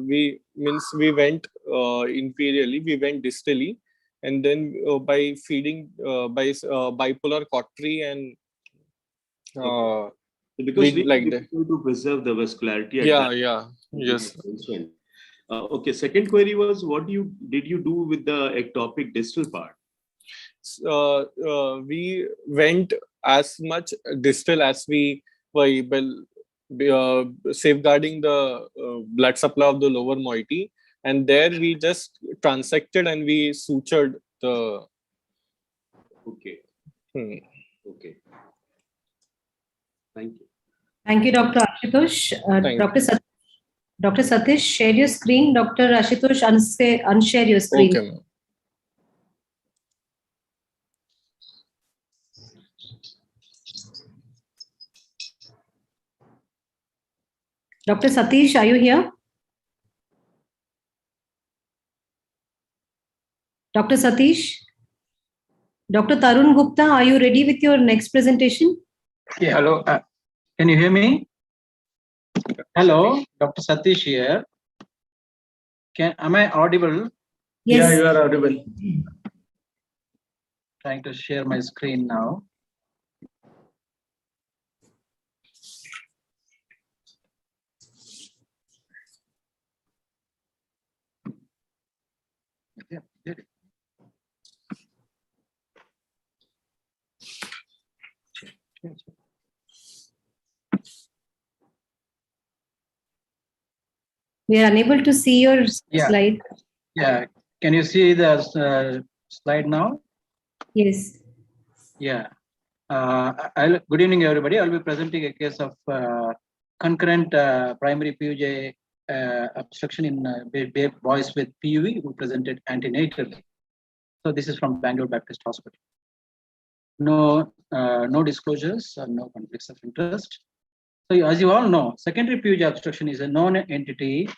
we went inferiorly, we went distally, and then by feeding by bipolar cautery and because we like need that. to preserve the vascularity. At Yeah, that yeah, yes. Okay. Second query was, what did you do with the ectopic distal part? We went as much distal as we were able, safeguarding the blood supply of the lower moiety, and there we just transected and we sutured the. Okay. Okay. Thank you. Thank you, Dr. Ashutosh. Dr. Satish, share your screen. Dr. Ashutosh, unshare your screen. Okay, ma'am. Dr. Satish, are you here? Dr. Satish? Dr. Tarun Gupta, are you ready with your next presentation? Yeah, hello. Can you hear me? Hello, Dr. Satish here. Am I audible? Yes. Yeah, you are audible. Trying to share my screen now. We are unable to see your slide. Yeah. Can you see the slide now? Yes. Yeah. Good evening, everybody. I'll be presenting a case of concurrent primary PUJ obstruction in boys with PUE who presented antenatally. So this is from Bangalore Baptist Hospital. No disclosures or no conflicts of interest. So as you all know, secondary PUJ obstruction is a known entity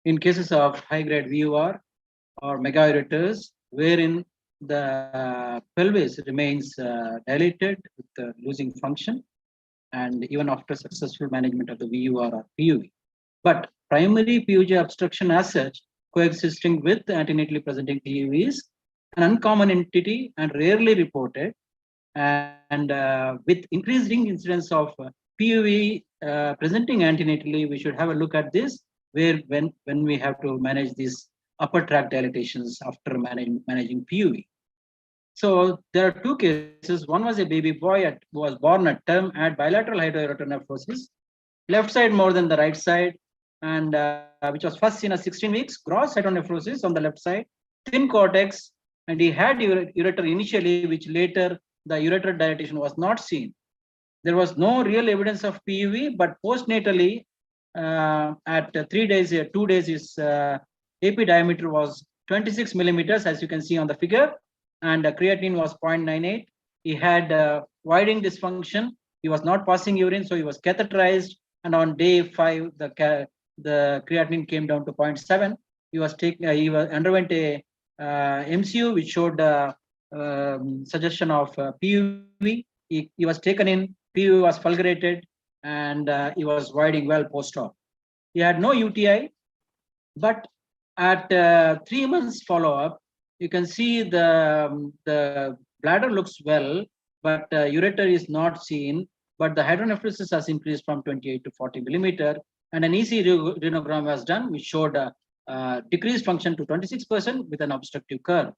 in cases of high-grade VUR or megaureters, wherein the pelvis remains dilated with losing function, and even after successful management of the VUR or PUE. But primary PUJ obstruction as such, coexisting with antenatally presenting PUE, is an uncommon entity and rarely reported. And with increasing incidence of PUE presenting antenatally, we should have a look at this, where when we have to manage these upper tract dilatations after managing PUE. So there are two cases. One was a baby boy who was born at term, had bilateral hydronephrosis, left side more than the right side, and which was first seen at 16 weeks, gross hydronephrosis on the left side, thin cortex, and he had ureter initially, which later the ureter dilatation was not seen. There was no real evidence of PUV, but postnatally at 3 days, 2 days, his AP diameter was 26 millimeters, as you can see on the figure, and creatinine was 0.98. He had widening dysfunction. He was not passing urine, so he was catheterized. And on day 5, the creatinine came down to 0.7. He was underwent a MCU, which showed suggestion of PUV. He was taken in. PUV was fulgurated, and he was widening well post-op. He had no UTI, but at 3 months follow-up, you can see the bladder looks well, but ureter is not seen, but the hydronephrosis has increased from 28 to 40 millimeter, and an EC renogram was done, which showed decreased function to 26% with an obstructive curve.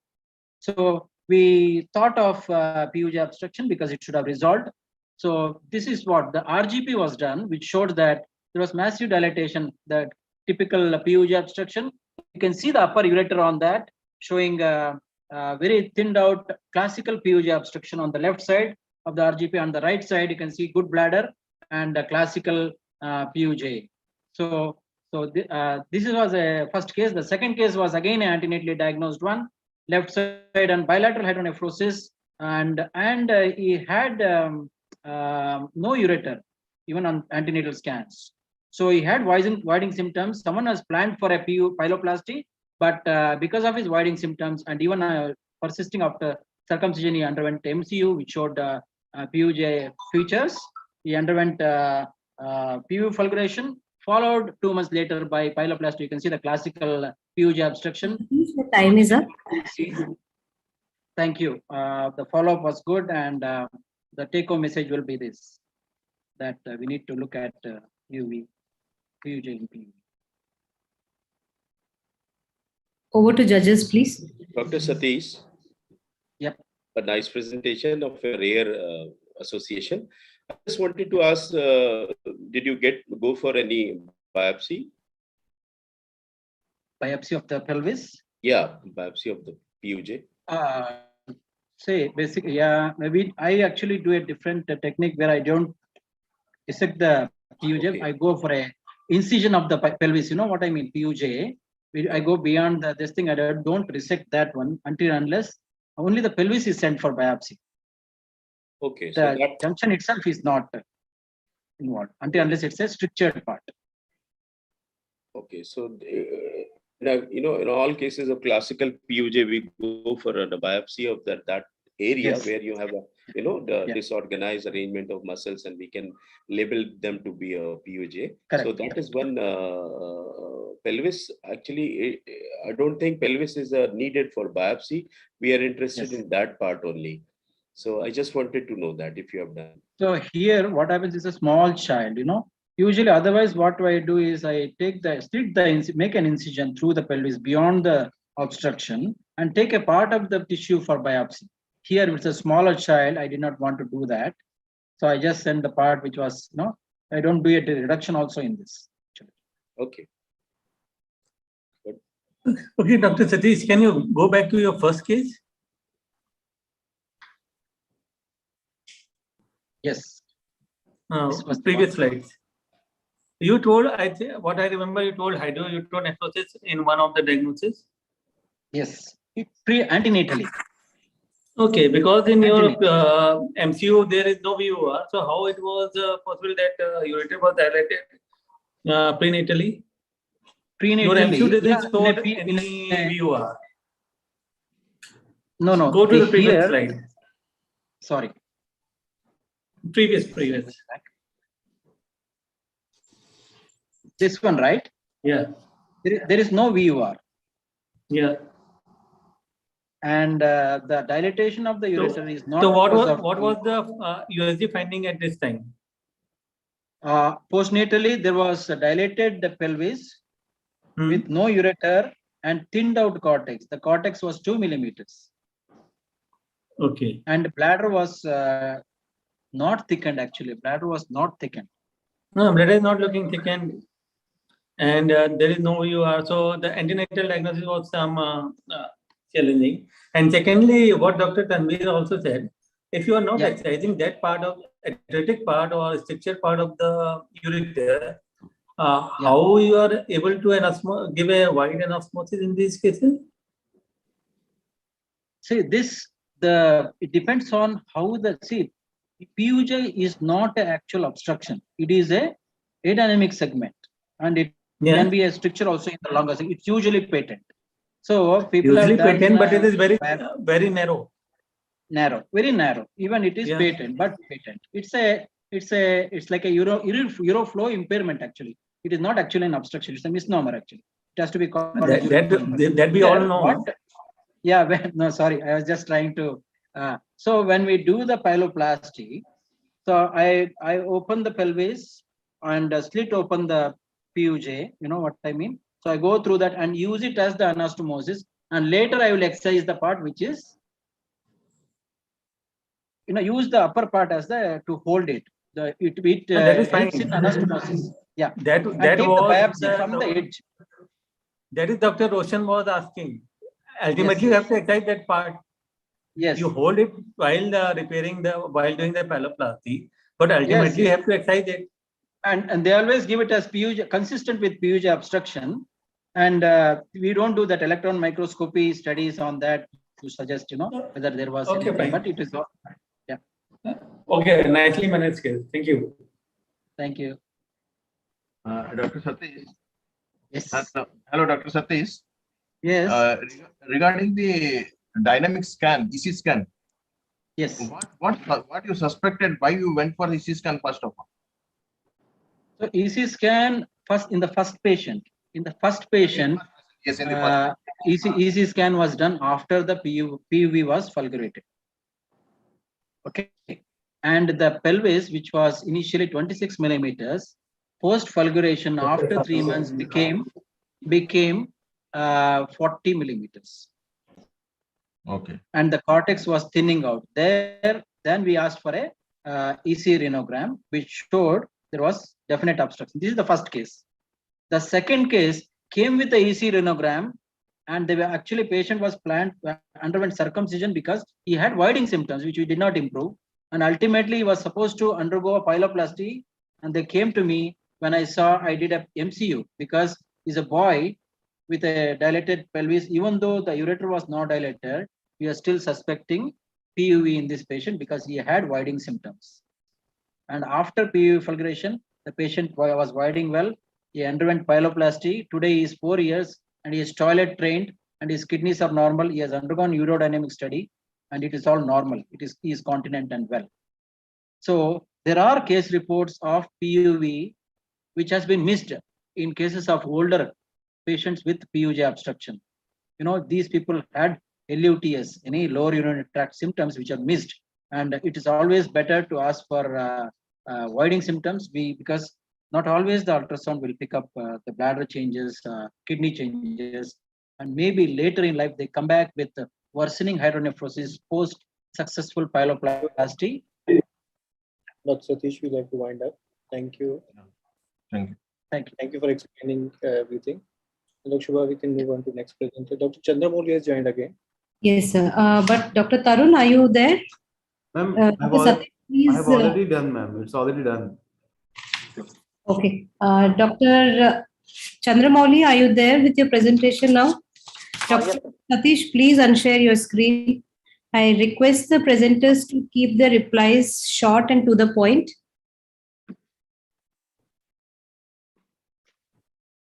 So we thought of PUJ obstruction because it should have resolved. So this is what the RGP was done, which showed that there was massive dilatation, that typical PUJ obstruction. You can see the upper ureter on that, showing very thinned out classical PUJ obstruction on the left side of the RGP. On the right side, you can see good bladder and classical PUJ. So this was a first case. The second case was again an antenatally diagnosed one, left side and bilateral hydronephrosis, and he had no ureter even on antenatal scans. So he had widening symptoms. Someone has planned for a pyeloplasty, but because of his widening symptoms and even persisting after circumcision, he underwent MCU, which showed PUJ features. He underwent PU fulguration, followed 2 months later by pyeloplasty. You can see the classical PUJ obstruction. The time is up. Thank you. The follow-up was good, and the take-home message will be this, that we need to look at PUJ and PUV. Over to judges, please. Dr. Satish. Yep. A nice presentation of a rare association. I just wanted to ask, did you go for any biopsy? Biopsy of the pelvis? Yeah, biopsy of the PUJ. Basically, yeah, maybe I actually do a different technique where I don't dissect the PUJ. Okay. I go for a incision of the pelvis. You know what I mean? PUJ. I go beyond this thing. I don't resect that one until unless only the pelvis is sent for biopsy. Okay. The junction itself is not involved until unless it's a strictured part. Okay. So, in all cases of classical PUJ, we go for a biopsy of that area. Yes. Where you have disorganized arrangement of muscles, and we can label them to be a PUJ. Correct. So that is one. Pelvis, actually, I don't think pelvis is needed for biopsy. We are interested in that part only. So I just wanted to know that if you have done. So here, what happens is a small child, Usually, otherwise, what I do is I take make an incision through the pelvis beyond the obstruction and take a part of the tissue for biopsy. Here, with a smaller child, I did not want to do that. So I just send the part which was, I don't do a reduction also in this. Okay. Okay, Dr. Satish, can you go back to your first case? Yes. Previous slides. You told, what I remember, you told hydronephrosis in one of the diagnoses. Yes, antenatally. Okay, because in your MCU there is no VUR, so how it was possible that ureter was dilated prenatally? Your MCU doesn't show any VUR. No. Go to the previous slide. Sorry. Previous. This one, right? Yeah. There is no VUR. Yeah. And the dilatation of the ureter is not. So what was the USG finding at this time? Postnatally, there was a dilated pelvis with no ureter and thinned out cortex. The cortex was 2 millimeters. Okay. And bladder was not thickened actually. Bladder was not thickened. No, bladder is not looking thickened, and there is no UR. So the antenatal diagnosis was some challenging. And secondly, what Dr. Tanvir also said, if you are not excising that part of atretic part or stricture part of the ureter, how you are able to give a wide anosmosis in these cases? See, it depends on how PUJ is not an actual obstruction. It is a adynamic segment, and it can be a stricture also in the longer segment. It's usually patent. So people usually have done, patent, but it is very narrow. Narrow, very narrow. Even it is patent, but patent. It's like a Euroflow impairment actually. It is not actually an obstruction. It's a misnomer actually. It has to be called that we all know. No, sorry. I was just trying to. So when we do the pyeloplasty, so I open the pelvis and slit open the PUJ. You know what I mean? So I go through that and use it as the anastomosis, and later I will excise the part which is, use the upper part as to hold it. That is helps in anastomosis. Yeah. That and was take the biopsy from the edge. That is Dr. Roshan was asking. Ultimately, you have to excise that part. Yes. You hold it while while doing the pyeloplasty, but ultimately you have to excise it. And they always give it as PUJ, consistent with PUJ obstruction. And we don't do that electron microscopy studies on that to suggest, whether there was anything, fine. but it is all. Okay, nicely managed case. Thank you. Thank you. Dr. Satish. Yes. Hello, Dr. Satish. Yes. Regarding the dynamic scan, EC scan. Yes. What you suspected? Why you went for EC scan first of all? So EC scan in the first patient. In the first patient, yes, in the first. EC scan was done after the PUV was fulgurated. Okay. And the pelvis, which was initially 26 millimeters, post fulguration after 3 months became 40 millimeters. Okay. And the cortex was thinning out. Then we asked for a EC renogram, which showed there was definite obstruction. This is the first case. The second case came with the EC renogram, and patient was underwent circumcision because he had voiding symptoms, which we did not improve. And ultimately, he was supposed to undergo a pyeloplasty. And they came to me when I did a MCU, because he's a boy with a dilated pelvis. Even though the ureter was not dilated, we are still suspecting PUV in this patient because he had voiding symptoms. And after PUV fulguration, the patient was voiding well. He underwent pyeloplasty. Today he is 4 years and he is toilet trained and his kidneys are normal. He has undergone urodynamic study and it is all normal. He is continent and well. So there are case reports of PUV which has been missed in cases of older patients with PUJ obstruction. These people had LUTS, any lower urinary tract symptoms which are missed. And it is always better to ask for voiding symptoms because not always the ultrasound will pick up the bladder changes, kidney changes, and maybe later in life they come back with worsening hydronephrosis post successful pyeloplasty. Dr. Satish, we'd like to wind up. Thank you. Thank you. Thank you. Thank you for explaining everything. Dr. Shubha, we can move on to next presenter. Dr. Chandramouli has joined again. Yes, sir. But Dr. Tarun, are you there? Ma'am, I have already done, ma'am. It's already done. Okay. Dr. Chandramouli, are you there with your presentation now? Dr. Satish, please unshare your screen. I request the presenters to keep the replies short and to the point.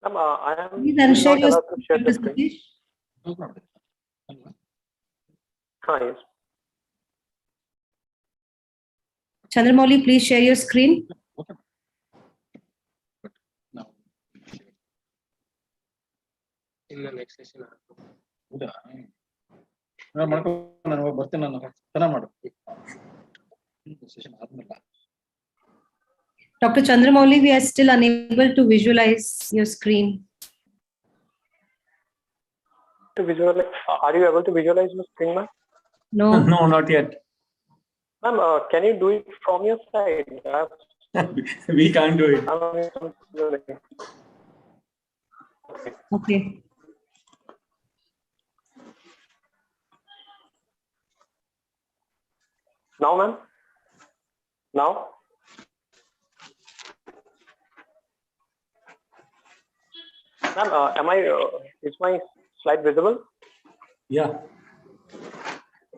I am Please unshare your allowed to share the screen, screen. Satish. Yes. Chandramouli, please share your screen. In the next session. Dr. Chandramouli, we are still unable to visualize your screen. To visualize, are you able to visualize the screen, ma'am? No. No, not yet. Ma'am, can you do it from your side? We can't do it. Okay. Now, ma'am? Now? Ma'am, is my slide visible? Yeah.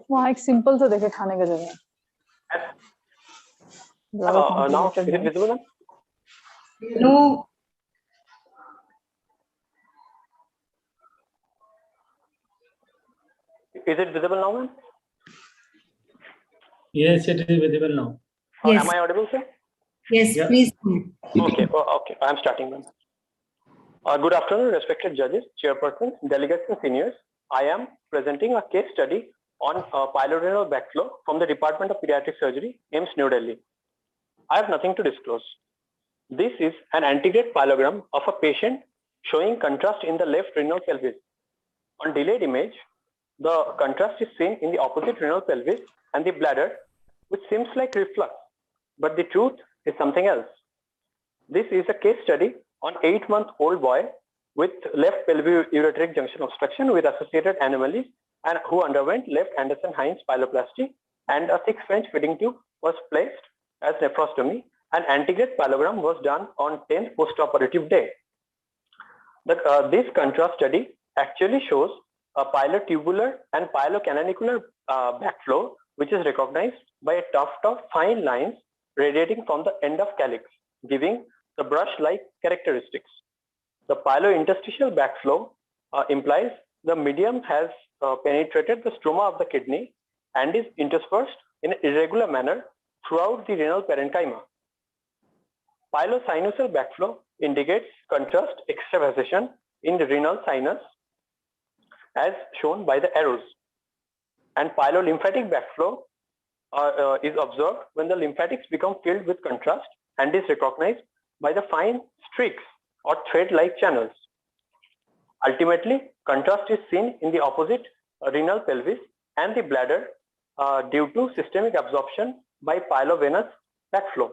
वहाँ एक simple सा देखे खाने का जगह Now, is it visible, ma'am? No. Is it visible now, ma'am? Yes, it is visible now. Yes. Am I audible, sir? Yes, Yeah. please. Okay, okay. I'm starting, ma'am. Good afternoon, respected judges, chairpersons, delegates, and seniors. I am presenting a case study on pilorenal backflow from the Department of Pediatric Surgery, AIIMS, New Delhi. I have nothing to disclose. This is an antegrade pyelogram of a patient showing contrast in the left renal pelvis. On delayed image, the contrast is seen in the opposite renal pelvis and the bladder, which seems like reflux, but the truth is something else. This is a case study on 8-month-old boy with left pelvic-ureteric junction obstruction with associated anomalies and who underwent left Anderson-Hines pyeloplasty, and a 6-French feeding tube was placed as nephrostomy. An antegrade pyelogram was done on 10th postoperative day. This contrast study actually shows a pyelotubular and pyelocanonicular backflow, which is recognized by a tuft of fine lines radiating from the end of calyx, giving the brush-like characteristics. The pyelointerstitial backflow implies the medium has penetrated the stroma of the kidney and is interspersed in an irregular manner throughout the renal parenchyma. Pyelosinusal backflow indicates contrast extravasation in the renal sinus as shown by the arrows. And pyelolymphatic backflow is observed when the lymphatics become filled with contrast and is recognized by the fine streaks or thread-like channels. Ultimately, contrast is seen in the opposite renal pelvis and the bladder due to systemic absorption by pyelovenous backflow.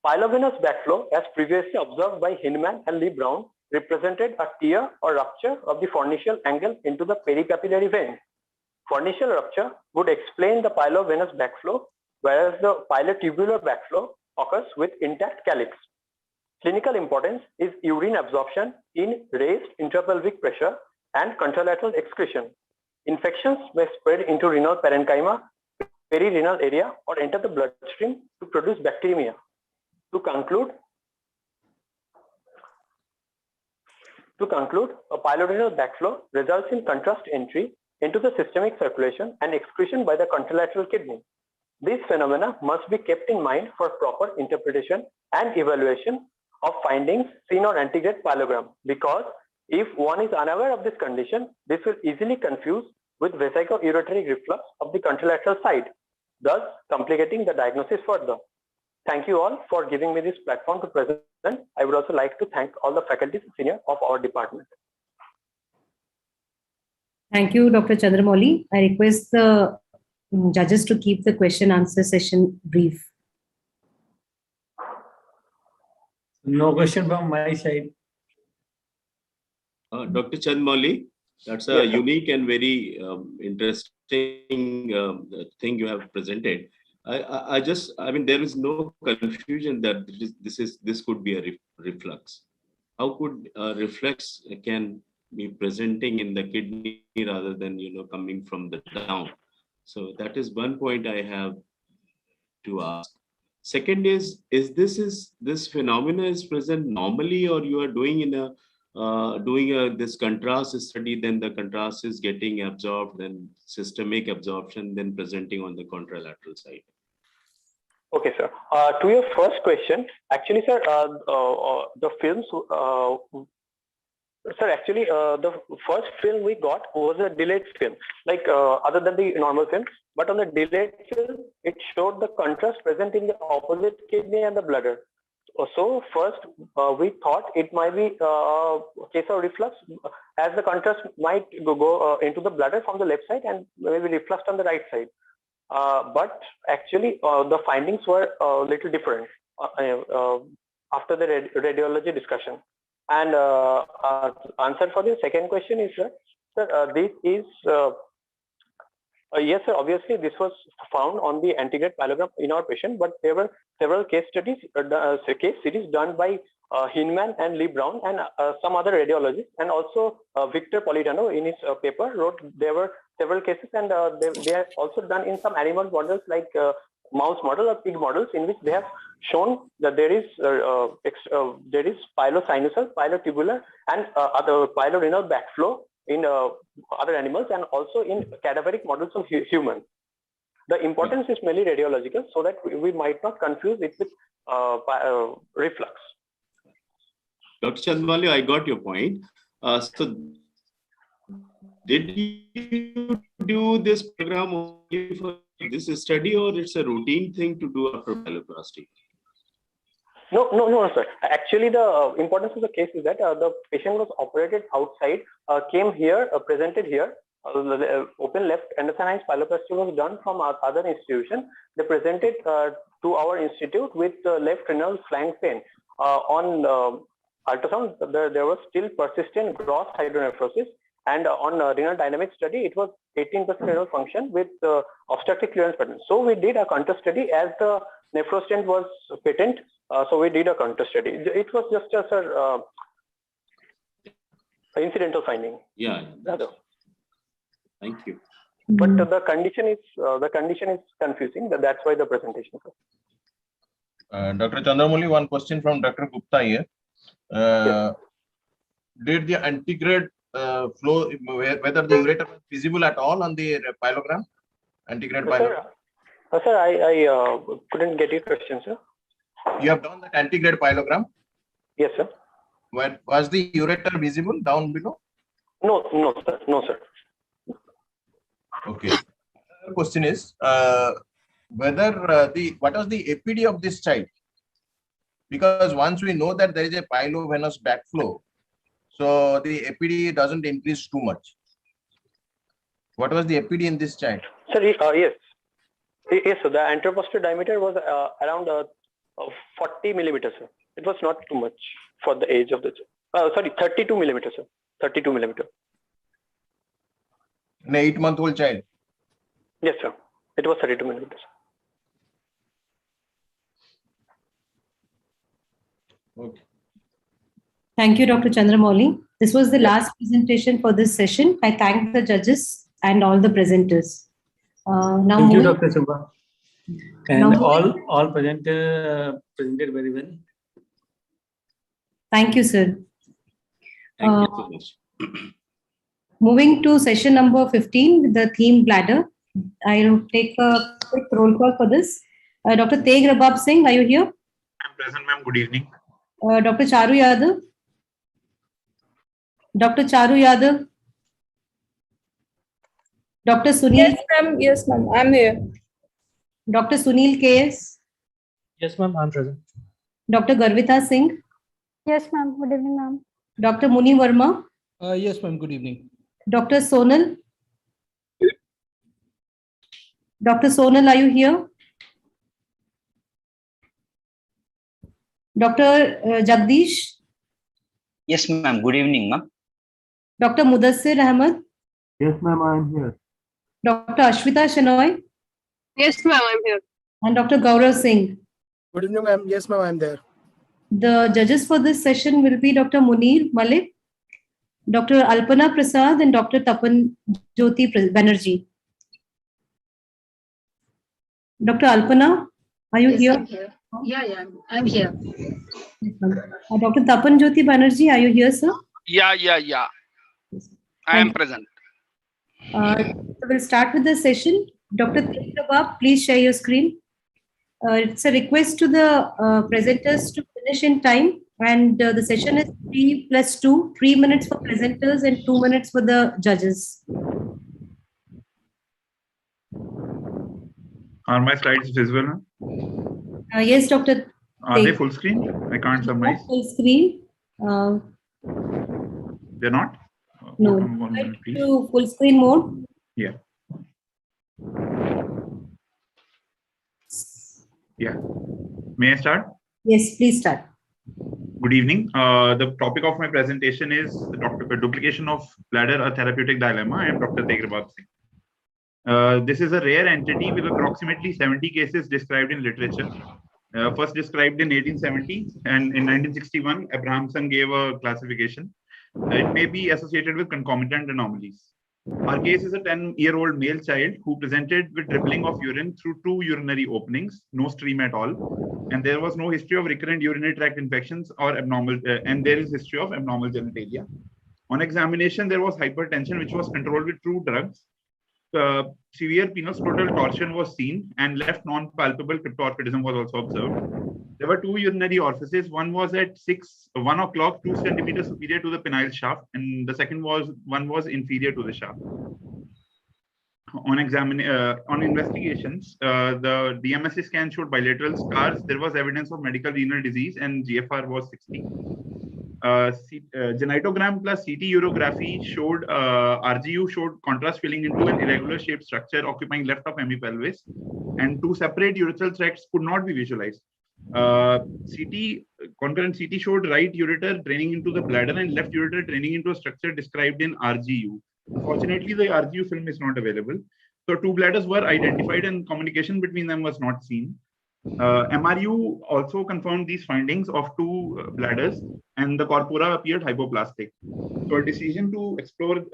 Pyelovenous backflow, as previously observed by Hinman and Lee Brown, represented a tear or rupture of the fornicial angle into the pericapillary vein. Fornicial rupture would explain the pyelovenous backflow, whereas the pyelotubular backflow occurs with intact calyx. Clinical importance is urine absorption in raised intrapelvic pressure and contralateral excretion. Infections may spread into renal parenchyma, perirenal area, or enter the bloodstream to produce bacteremia. To conclude, a pyelorenal backflow results in contrast entry into the systemic circulation and excretion by the contralateral kidney. These phenomena must be kept in mind for proper interpretation and evaluation of findings seen on antegrade pyelogram, because if one is unaware of this condition, this will easily confuse with vesico-ureteric reflux of the contralateral side, thus complicating the diagnosis further. Thank you all for giving me this platform to present. I would also like to thank all the faculty and senior of our department. Thank you, Dr. Chandramouli. I request the judges to keep the question answer session brief. No question from my side. Dr. Chandramouli, that's a unique and very interesting thing you have presented. I mean, there is no confusion that this could be a reflux. How could reflux can be presenting in the kidney rather than coming from the down? So that is one point I have to ask. Second is this phenomena is present normally, or you are doing in a this contrast study, then the contrast is getting absorbed, then systemic absorption, then presenting on the contralateral side? Okay, sir. To your first question, actually, sir, the films, sir, actually, the first film we got was a delayed film, like other than the normal film, but on the delayed film, it showed the contrast present in the opposite kidney and the bladder. So first, we thought it might be a case of reflux, as the contrast might go into the bladder from the left side and maybe refluxed on the right side. But actually, the findings were a little different after the radiology discussion. And answer for the second question is that, sir, this is yes, sir. Obviously, this was found on the antegrade pyelogram in our patient, but there were several case series done by Hinman and Lee Brown and some other radiologists, and also Victor Politano in his paper wrote there were several cases, and they are also done in some animal models like mouse model or pig models, in which they have shown that there is pilosinusal, pilotubular, and other pilorenal backflow in other animals, and also in cadaveric models of humans. The importance is mainly radiological, so that we might not confuse it with reflux. Dr. Chandwali, I got your point. So, did you do this program only for this study, or it's a routine thing to do after pyeloplasty? No, sir. Actually, the importance of the case is that the patient was operated outside, came here, presented here. Open left endosine pyeloplasty was done from our other institution. They presented to our institute with left renal flank pain. On ultrasound, there was still persistent gross hydronephrosis, and on renal dynamic study, it was 18% renal function with obstructive clearance pattern. So we did a counter study as the nephrostent was patent. So we did a counter study. It was just a incidental finding. Yeah, thank you. But the condition is confusing. That's why the presentation. Dr. Chandramouli, one question from Dr. Gupta here. Yes. Did the antegrade flow, whether the ureter was visible at all on the pyelogram? Antegrade pyelogram? Sir, I couldn't get your question, sir. You have done that antegrade pyelogram? Yes, sir. Was the ureter visible down below? No, sir. No, sir. Okay. The question is whether what was the APD of this child? Because once we know that there is a pyelovenous backflow, so the APD doesn't increase too much. What was the APD in this child? Sir, yes. Yes, so the anteroposterior diameter was around 40 millimeters, sir. It was not too much for the age of the child. Sorry, 32 millimeters, sir. 32 millimeters. An 8-month-old child? Yes, sir. It was 32 millimeters. Okay. Thank you, Dr. Chandramouli. This was the last presentation for this session. I thank the judges and all the presenters. Now thank you, Dr. Subha. And all presenters presented very well. Thank you, sir. Thank you so much. Moving to session number 15 with the theme bladder. I'll take a quick roll call for this. Dr. Teg Rabab Singh, are you here? I'm present, ma'am. Good evening. Dr. Charu Yadav. Dr. Charu Yadav. Dr. Sunil. Yes, ma'am. I'm here. Dr. Sunil KS. Yes, ma'am. I'm present. Dr. Garvita Singh. Yes, ma'am. Good evening, ma'am. Dr. Muni Verma. Yes, ma'am. Good evening. Dr. Sonal. Dr. Sonal, are you here? Dr. Jagdish. Yes, ma'am. Good evening, ma'am. Dr. Mudassir Ahmed. Yes, ma'am. I am here. Dr. Ashwita Shenoy. Yes, ma'am. I'm here. And Dr. Gaurav Singh. Good evening, ma'am. Yes, ma'am. I'm there. The judges for this session will be Dr. Munir Malik, Dr. Alpana Prasad, and Dr. Tapan Jyoti Banerjee. Dr. Alpana, are you here? I'm here. Yeah, I'm here. Dr. Tapan Jyoti Banerjee, are you here, sir? Yeah. I am present. So we'll start with the session. Dr. Teg Rabab, please share your screen. It's a request to the presenters to finish in time, and the session is 3+2, 3 minutes for presenters and 2 minutes for the judges. Are my slides visible? Yes, Dr. Are they full screen? I can't surmise. Full screen. They're not? No. Hold on 1 minute, please. To full screen mode. Yeah. Yeah. May I start? Yes, please start. Good evening. The topic of my presentation is duplication of bladder, a therapeutic dilemma. I am Dr. Tegrabad Singh. This is a rare entity with approximately 70 cases described in literature. First described in 1870, and in 1961, Abrahamson gave a classification. It may be associated with concomitant anomalies. Our case is a 10-year-old male child who presented with dribbling of urine through 2 urinary openings, no stream at all, and there was no history of recurrent urinary tract infections or abnormal, and there is history of abnormal genitalia. On examination, there was hypertension, which was controlled with 2 drugs. Severe penoscrotal torsion was seen, and left non-palpable cryptorchidism was also observed. There were 2 urinary orifices. One was at 1 o'clock, 2 centimeters superior to the penile shaft, and the second one was inferior to the shaft. On investigations, the DMSA scan showed bilateral scars. There was evidence of medical renal disease, and GFR was 60. Genitogram plus CT urography showed RGU showed contrast filling into an irregular shaped structure occupying left of hemipelvis, and 2 separate urethral tracts could not be visualized. Concurrent CT showed right ureter draining into the bladder and left ureter draining into a structure described in RGU. Unfortunately, the RGU film is not available. So 2 bladders were identified and communication between them was not seen. MRU also confirmed these findings of 2 bladders, and the corpora appeared hypoplastic. So a decision to explore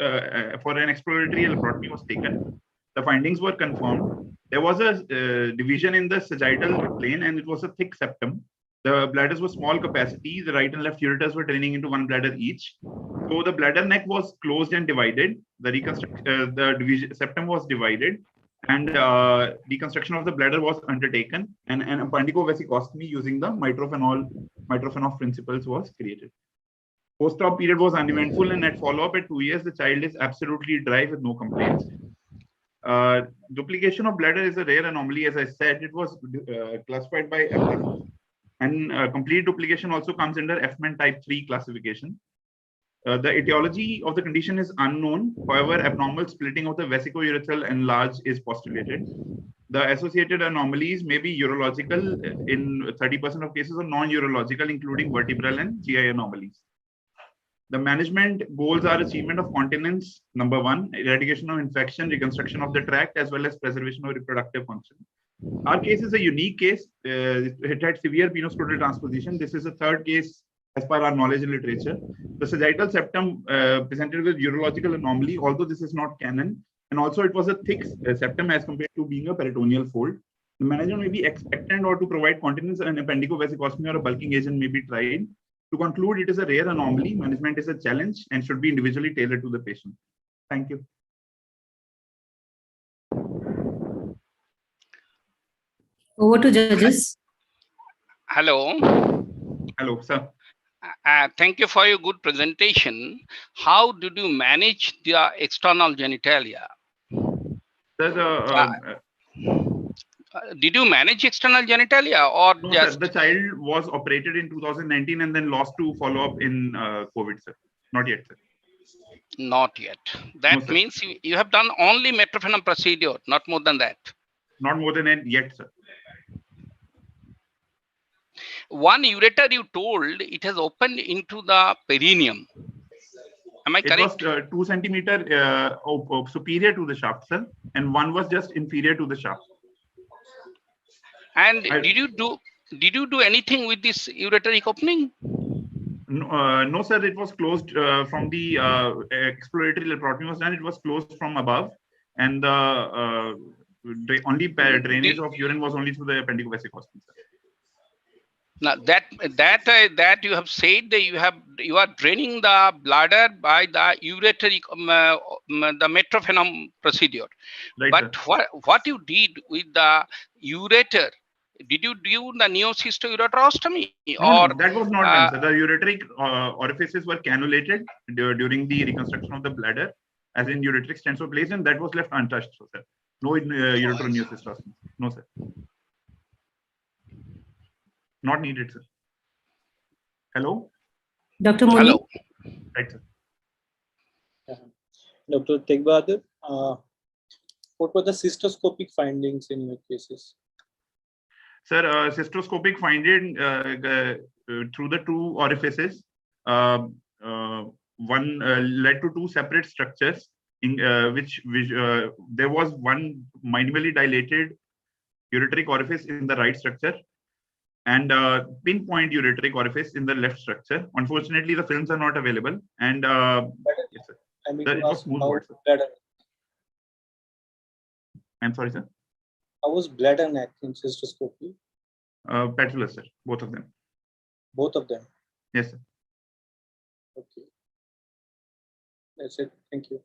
for an exploratory laparoscopy was taken. The findings were confirmed. There was a division in the sagittal plane, and it was a thick septum. The bladders were small capacity. The right and left ureters were draining into 1 bladder each. So the bladder neck was closed and divided. The septum was divided, and deconstruction of the bladder was undertaken, and an appendicovesicostomy using the Mitrofanoff principles was created. Post-op period was uneventful, and at follow-up at 2 years, the child is absolutely dry with no complaints. Duplication of bladder is a rare anomaly. As I said, it was classified by Abrahamson, and complete duplication also comes under Fman type 3 classification. The etiology of the condition is unknown. However, abnormal splitting of the vesicourethral enlarge is postulated. The associated anomalies may be urological in 30% of cases, or non-urological, including vertebral and GI anomalies. The management goals are achievement of continence, number 1, eradication of infection, reconstruction of the tract, as well as preservation of reproductive function. Our case is a unique case. It had severe penoscrotal transposition. This is the 3rd case as per our knowledge in literature. The sagittal septum presented with urological anomaly, although this is not canon, and also it was a thick septum as compared to being a peritoneal fold. The management may be expectant, or to provide continence, an appendicovesicostomy or a bulking agent may be tried. To conclude, it is a rare anomaly. Management is a challenge and should be individually tailored to the patient. Thank you. Over to judges. Hello. Hello, sir. Thank you for your good presentation. How did you manage the external genitalia? Did you manage external genitalia, or no, just... sir, the child was operated in 2019 and then lost to follow-up in COVID, sir. Not yet, sir. Not yet. That No, means you have done only metrophenum procedure, not more than that. Not more than that yet, sir. 1 ureter, you told it has opened into the perineum. Am I correct? It was 2 centimeter superior to the shaft, sir, and 1 was just inferior to the shaft. And did you do anything with this ureteric opening? No, sir. It was closed from the exploratory laparotomy was done. It was closed from above, and the only drainage of urine was only through the appendicovesicostomy. Now that you have said that you are draining the bladder by the ureteric the metrophenum procedure, right, but sir. what you did with the ureter? Did you do the neocysto-ureterostomy? No, that was not done, sir. The ureteric orifices were cannulated during the reconstruction of the bladder, as in ureteric stents were placed, and that was left untouched, so, sir. No ureteroneocystostomy. No, sir. Not needed, sir. Hello? Dr. Muni? Hello. Right, sir. Dr. Tegh Bahadur, what were the cystoscopic findings in your cases? Sir, cystoscopic finding through the two orifices, one led to two separate structures, in which there was one minimally dilated ureteric orifice in the right structure and pinpoint ureteric orifice in the left structure. Unfortunately, the films are not available, and yes, sir. It was smooth word, sir. I'm sorry, sir. How was bladder neck in cystoscopy? Petrolus, sir, both of them. Both of them? Yes, sir. Okay. That's it. Thank you.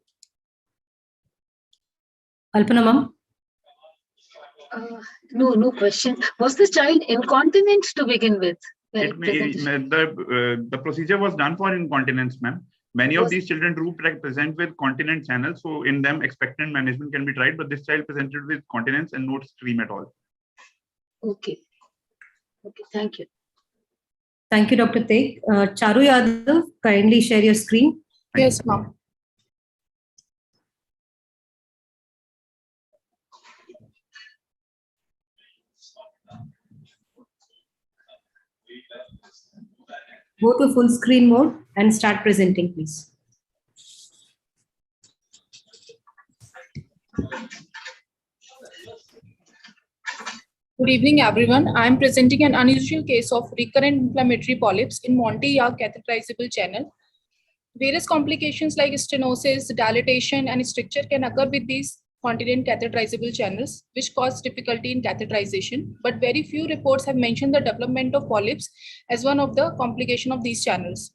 Kalpana ma'am? No question. Was the child incontinent to begin with? The procedure was done for incontinence, ma'am. Many of these children do present with continent channels, so in them expectant management can be tried, but this child presented with continence and no stream at all. Okay. Okay, thank you. Thank you, Dr. Tegh. Charu Yadav, kindly share your screen. Yes, ma'am. Go to full screen mode and start presenting, please. Good evening, everyone. I am presenting an unusual case of recurrent inflammatory polyps in Monti-Yaw catheterizable channel. Various complications like stenosis, dilatation, and stricture can occur with these continent catheterizable channels, which cause difficulty in catheterization, but very few reports have mentioned the development of polyps as one of the complications of these channels.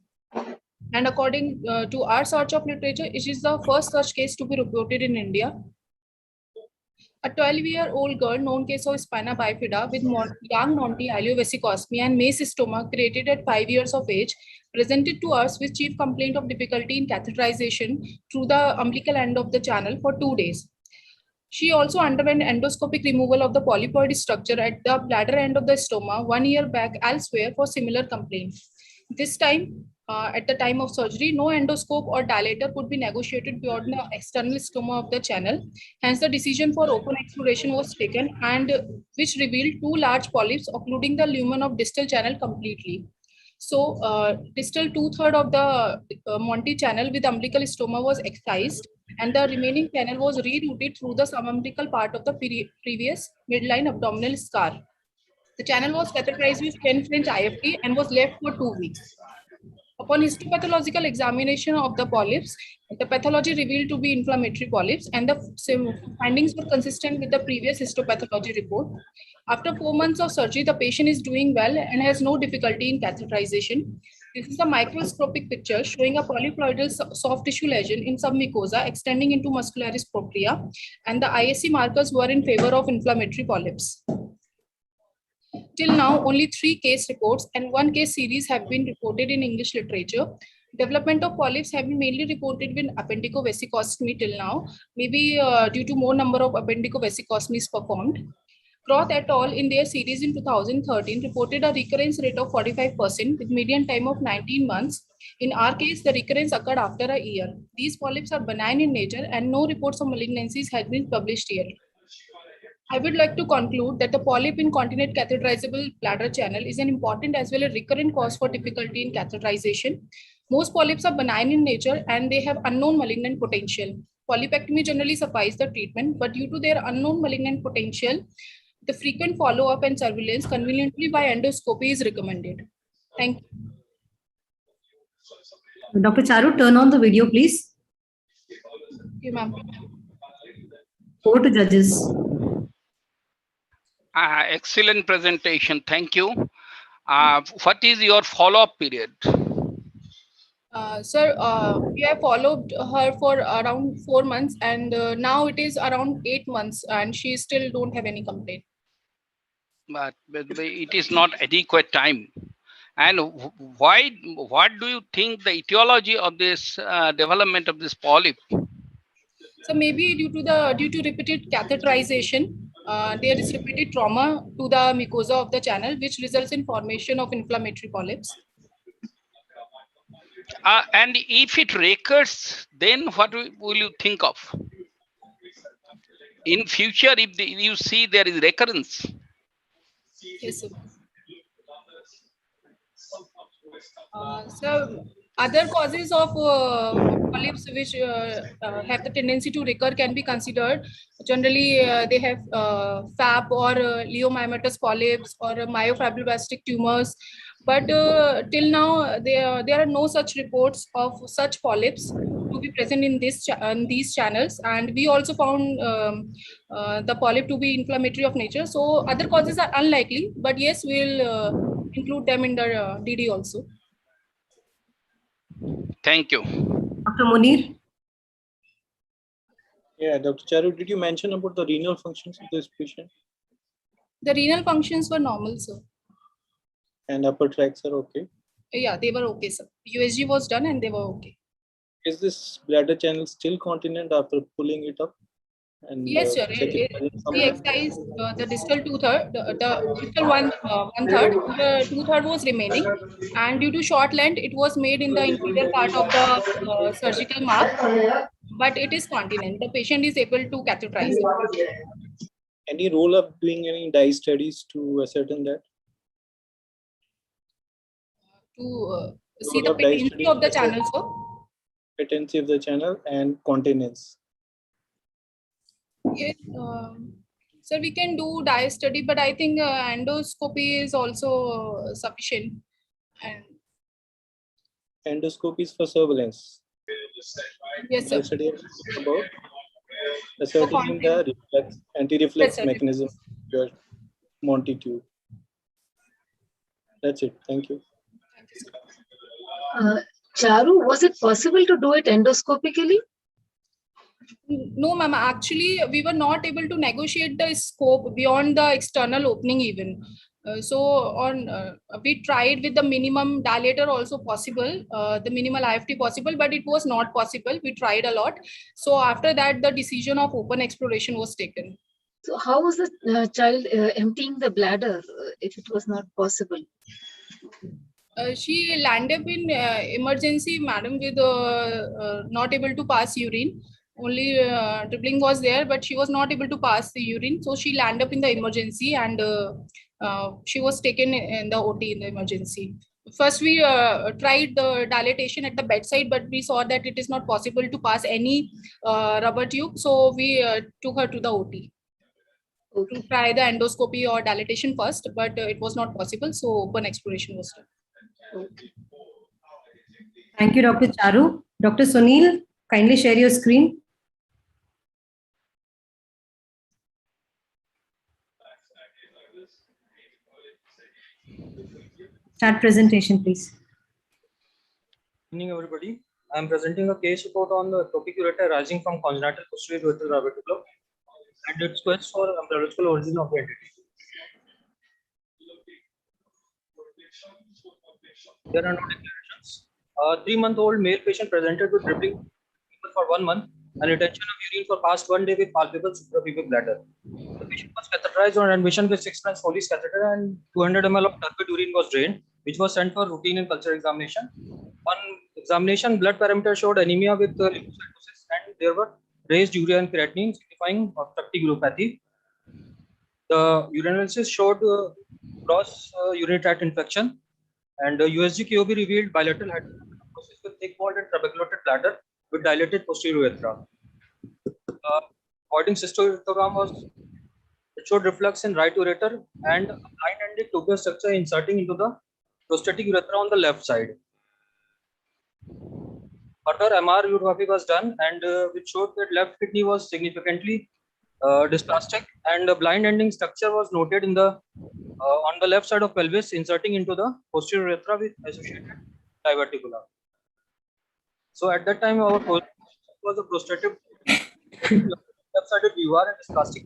And according to our search of literature, it is the first such case to be reported in India. A 12-year-old girl, known case of spina bifida with young ileovasecosme and macystoma created at 5 years of age, presented to us with chief complaint of difficulty in catheterization through the umbilical end of the channel for 2 days. She also underwent endoscopic removal of the polypoid structure at the bladder end of the stoma 1 year back elsewhere for similar complaint. This time, at the time of surgery, no endoscope or dilator could be negotiated beyond the external stoma of the channel. Hence, the decision for open exploration was taken, and which revealed 2 large polyps occluding the lumen of distal channel completely. So, distal 2/3 of the Monti channel with umbilical stoma was excised, and the remaining channel was rerouted through the subumbilical part of the previous midline abdominal scar. The channel was catheterized with 10 French IFT and was left for 2 weeks. Upon histopathological examination of the polyps, the pathology revealed to be inflammatory polyps, and the findings were consistent with the previous histopathology report. After 4 months of surgery, the patient is doing well and has no difficulty in catheterization. This is a microscopic picture showing a polyploidal soft tissue lesion in submucosa extending into muscularis propria, and the ISC markers were in favor of inflammatory polyps. Till now, only 3 case reports and 1 case series have been reported in English literature. Development of polyps have been mainly reported with appendicovasecosme till now, maybe due to more number of appendicovasecosmes performed. Croth et al. In their series in 2013 reported a recurrence rate of 45% with median time of 19 months. In our case, the recurrence occurred after a year. These polyps are benign in nature and no reports of malignancies have been published yet. I would like to conclude that the polyp in continent catheterizable bladder channel is an important as well as recurrent cause for difficulty in catheterization. Most polyps are benign in nature and they have unknown malignant potential. Polypectomy generally suffices the treatment, but due to their unknown malignant potential, the frequent follow-up and surveillance conveniently by endoscopy is recommended. Thank you. Dr. Charu, turn on the video, please. Thank you, ma'am. Over to judges. Excellent presentation. Thank you. What is your follow-up period? Sir, we have followed her for around 4 months, and now it is around 8 months, and she still don't have any complaint. But it is not adequate time. And what do you think the etiology of this development of this polyp? So maybe due to repeated catheterization, There is repeated trauma to the mucosa of the channel, which results in formation of inflammatory polyps. And if it recurs, then what will you think of? In future, if you see there is recurrence. Yes, sir. So other causes of polyps which have the tendency to recur can be considered. Generally, they have FAP or leiomyomatous polyps or myofibroblastic tumors. But till now, there are no such reports of such polyps to be present in these channels, and we also found the polyp to be inflammatory of nature. So other causes are unlikely, but yes, we'll include them in the DD also. Thank you. Dr. Munir? Yeah, Dr. Charu, did you mention about the renal functions of this patient? The renal functions were normal, sir. And upper tracts are okay? Yeah, they were okay, sir. USG was done and they were okay. Is this bladder channel still continent after pulling it up? And Yes, sir. We excised the distal two-third, the distal one-third, the two-third was remaining. And due to short length, it was made in the inferior part of the surgical mark, but it is continent. The patient is able to catheterize it. Any role of doing any dye studies to ascertain that? To see the patency of the channel, sir. Patency of the channel and continence. Yes, sir, we can do dye study, but I think endoscopy is also sufficient. And Endoscopy is for surveillance. yes, sir. Dye study about ascertaining the reflex, anti-reflex mechanism of your Monty tube. That's it. Thank you. Charu, was it possible to do it endoscopically? No, ma'am. Actually, we were not able to negotiate the scope beyond the external opening even. We tried with the minimum dilator also possible, the minimal IFT possible, but it was not possible. We tried a lot. So after that, the decision of open exploration was taken. So how was the child emptying the bladder if it was not possible? She landed in emergency, madam, with not able to pass urine. Only dribbling was there, but she was not able to pass the urine. So she landed up in the emergency, and she was taken in the OT in the emergency. First, we tried the dilatation at the bedside, but we saw that it is not possible to pass any rubber tube. So we took her to the OT. Okay. To try the endoscopy or dilatation first, but it was not possible. So open exploration was done. Okay. Thank you, Dr. Charu. Dr. Sunil, kindly share your screen. Start presentation, please. Good evening, everybody. I am presenting a case report on the ectopic ureter arising from congenital posterior urethral diverticulum and its quest for embryological origin of the entity. There are no declarations. A 3-month-old male patient presented with dribbling for 1 month and retention of urine for past 1 day with palpable suprapubic bladder. The patient was catheterized on admission with 6 French Foley's catheter and 200 ml of turbid urine was drained, which was sent for routine and culture examination. On examination, blood parameters showed anemia with lymphocytosis, and there were raised urea and creatinine signifying obstructive uropathy. The urinalysis showed gross urinary tract infection, and the USG KOB revealed bilateral hydronephrosis with thick walled and trabeculoted bladder with dilated posterior urethra. Voiding cystourethrogram it showed reflux in right ureter and a blind-ended tubular structure inserting into the prostatic urethra on the left side. Further MR urography was done, and which showed that left kidney was significantly dysplastic, and a blind ending structure was noted in the on the left side of pelvis, inserting into the posterior urethra with associated diverticula. So at that time, our was a prostatic left-sided UR and dysplastic.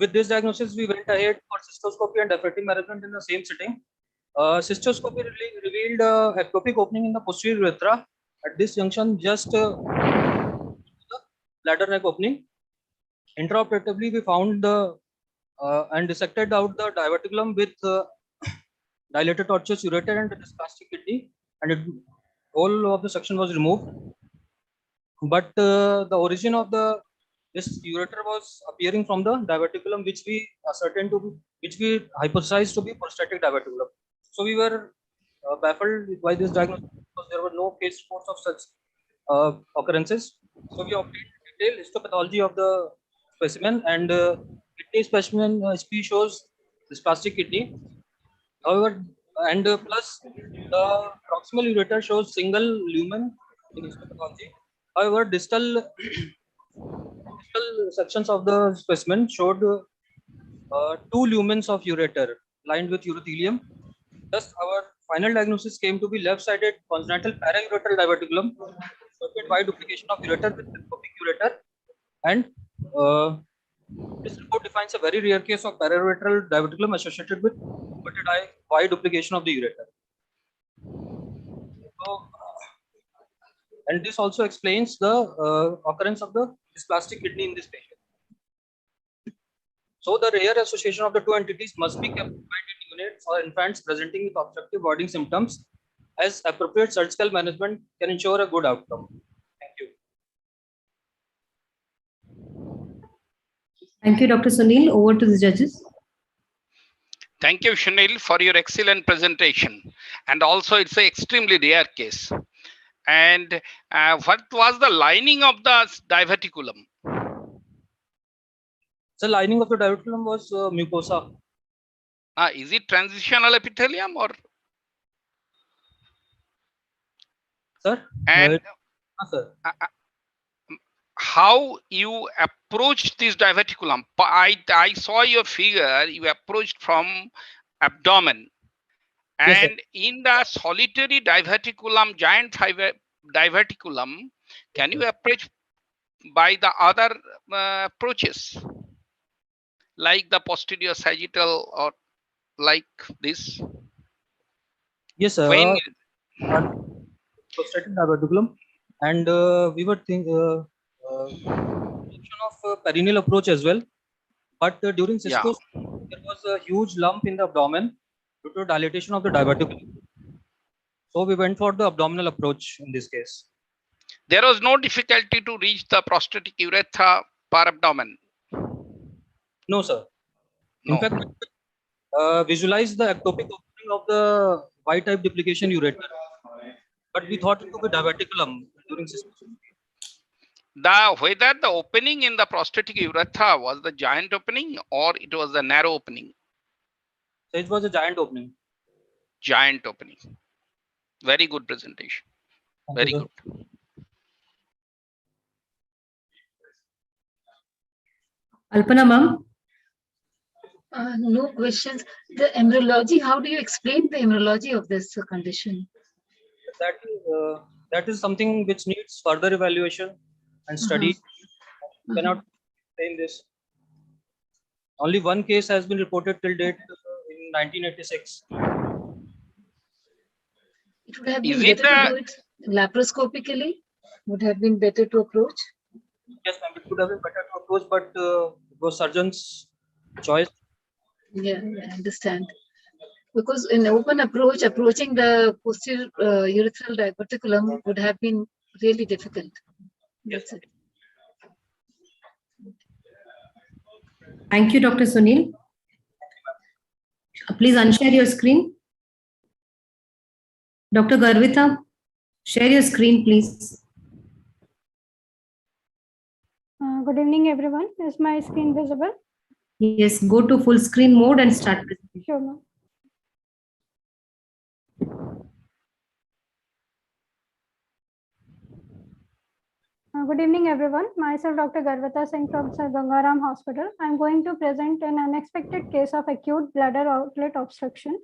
With this diagnosis, we went ahead for cystoscopy and diaphragmatic management in the same sitting. Cystoscopy revealed ectopic opening in the posterior urethra at this junction, just the bladder neck opening. intraoperatively we found the and dissected out the diverticulum with dilated tortuous ureter and dysplastic kidney, and all of the section was removed. But the origin of this ureter was appearing from the diverticulum, which we ascertained to be, which we hypothesized to be prostatic diverticulum. So we were baffled by this diagnosis because there were no case reports of such occurrences. So we obtained detailed histopathology of the specimen, and kidney specimen SP shows dysplastic kidney. However, and plus the proximal ureter shows single lumen in histopathology. However, distal sections of the specimen showed 2 lumens of ureter lined with urothelium. Thus, our final diagnosis came to be left-sided congenital paraureteral diverticulum, with wide duplication of ureter with ectopic ureter, and this report defines a very rare case of paraureteral diverticulum associated with wide duplication of the ureter. So, and this also explains the occurrence of the dysplastic kidney in this patient. So the rare association of the two entities must be kept in mind in units or infants presenting with obstructive voiding symptoms, as appropriate surgical management can ensure a good outcome. Thank you. Thank you, Dr. Sunil. Over to the judges. Thank you, Sunil, for your excellent presentation. And also, it's an extremely rare case. And what was the lining of the diverticulum? The lining of the diverticulum was mucosa. Is it transitional epithelium or? Sir? And Sir. How you approach this diverticulum? I saw your figure, you approached from abdomen. And yes, in the solitary diverticulum, giant diverticulum, can you approach by the other approaches? Like the posterior sagittal or like this? Yes, sir. When prostatic diverticulum, and we were thinking option of perineal approach as well, but during cystoscopy there was a huge lump in the abdomen due to dilatation of the diverticulum. So we went for the abdominal approach in this case. There was no difficulty to reach the prostatic urethra per abdomen? No, sir. No. In fact, visualize the ectopic opening of the Y-type duplication ureter, but we thought it to be diverticulum during cystoscopy. Whether the opening in the prostatic urethra was the giant opening or it was the narrow opening? So it was a giant opening. Giant opening. Very good presentation. Very good. Alpana, ma'am? No questions. The embryology, how do you explain the embryology of this condition? That is something which needs further evaluation and study. You cannot explain this. Only one case has been reported till date in 1986. It would have been better to do it laparoscopically. Would have been better to approach. Yes, ma'am. It would have been better to approach, but it was surgeon's choice. Yeah, I understand. Because in open approach, approaching the posterior urethral diverticulum would have been really difficult. That's it. Thank you, Dr. Sunil. Please unshare your screen. Dr. Garvita, share your screen, please. Good evening, everyone. Is my screen visible? Yes, go to full screen mode and start presentation. Sure, ma'am. Good evening, everyone. Myself, Dr. Garvita Singh from Sir Gangaram Hospital. I'm going to present an unexpected case of acute bladder outlet obstruction.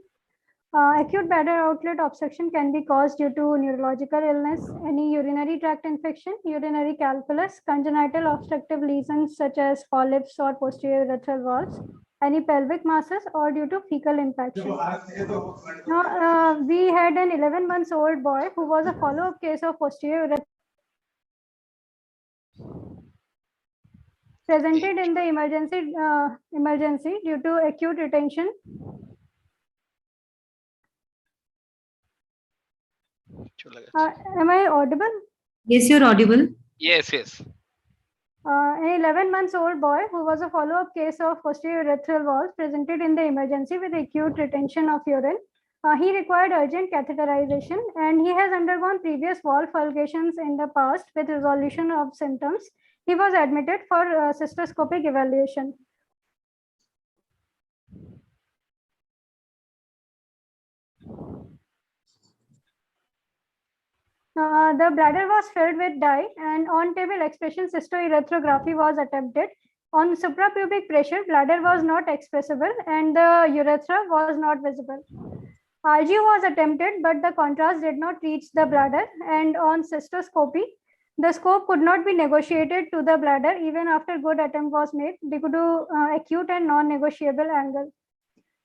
Acute bladder outlet obstruction can be caused due to neurological illness, any urinary tract infection, urinary calculus, congenital obstructive lesions such as polyps or posterior urethral valves, any pelvic masses, or due to fecal impaction. Now, we had an 11-month-old boy who was a follow-up case of posterior urethral. presented in the emergency due to acute retention. Am I audible? Yes, you're audible. Yes, yes. An 11 months old boy who was a follow-up case of posterior urethral valve presented in the emergency with acute retention of urine. He required urgent catheterization and he has undergone previous valve fulgations in the past with resolution of symptoms. He was admitted for cystoscopic evaluation. The bladder was filled with dye and on-table expression cystourethropy was attempted. On suprapubic pressure, bladder was not expressible and the urethra was not visible. RGO was attempted, but the contrast did not reach the bladder, and on cystoscopy, the scope could not be negotiated to the bladder even after good attempt was made due to acute and non-negotiable angle.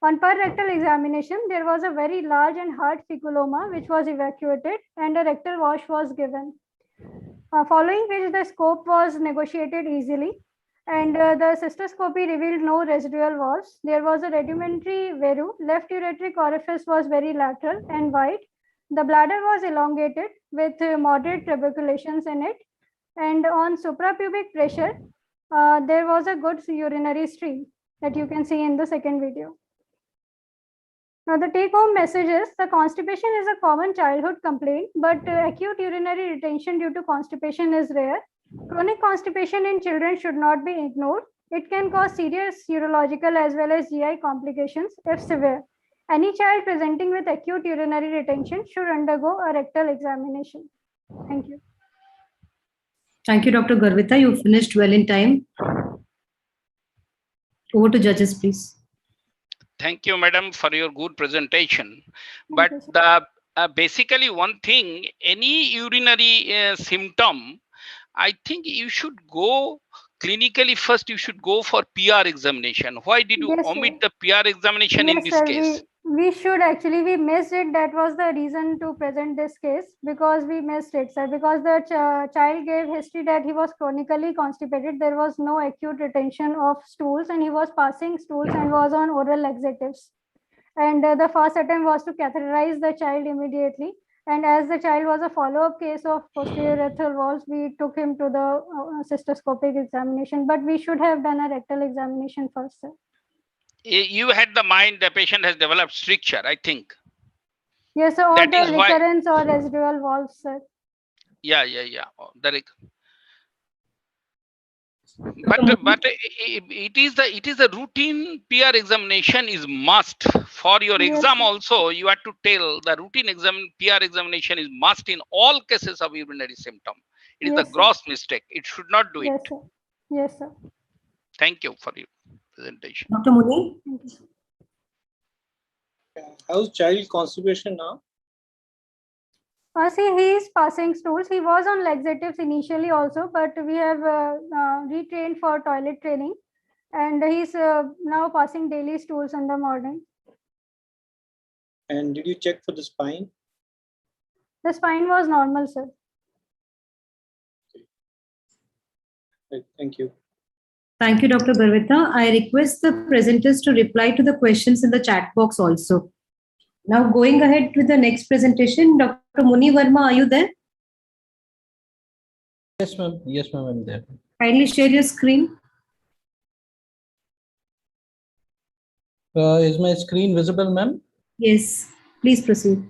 On per-rectal examination, there was a very large and hard fibuloma which was evacuated and a rectal wash was given. Following which the scope was negotiated easily and the cystoscopy revealed no residual valves. There was a rudimentary verru. Left ureteric orifice was very lateral and wide. The bladder was elongated with moderate tuberculations in it. And on suprapubic pressure, there was a good urinary stream that you can see in the second video. Now, the take-home message is the constipation is a common childhood complaint, but acute urinary retention due to constipation is rare. Chronic constipation in children should not be ignored. It can cause serious urological as well as GI complications if severe. Any child presenting with acute urinary retention should undergo a rectal examination. Thank you. Thank you, Dr. Garvita. You finished well in time. Over to judges, please. Thank you, madam, for your good presentation. But the basically one thing, any urinary symptom, I think you should go clinically first. You should go for PR examination. Why did you omit the PR examination in this case? We should actually, we missed it. That was the reason to present this case because we missed it, sir. Because the child gave history that he was chronically constipated. There was no acute retention of stools and he was passing stools and was on oral laxatives. And the first attempt was to catheterize the child immediately. And as the child was a follow-up case of posterior urethral valves, we took him to the cystoscopic examination. But we should have done a rectal examination first, sir. You had the mind the patient has developed stricture, I think. Yes, sir, or the recurrence or residual valves, sir. Yeah. Oh, but it is a routine PR examination is must for your exam also. You have to tell the routine PR examination is must in all cases of urinary symptom. It is a gross mistake. It should not do it. Sir. Yes, sir. Thank you for your presentation. Dr. Muni? How's child constipation now? See, he is passing stools. He was on laxatives initially also, but we have retrained for toilet training. And he's now passing daily stools in the morning. And did you check for the spine? The spine was normal, sir. Okay. Thank you. Thank you, Dr. Garvita. I request the presenters to reply to the questions in the chat box also. Now going ahead with the next presentation, Dr. Muni Verma, are you there? Yes, ma'am. Yes, ma'am, I'm there. Kindly share your screen. Is my screen visible, ma'am? Yes, please proceed.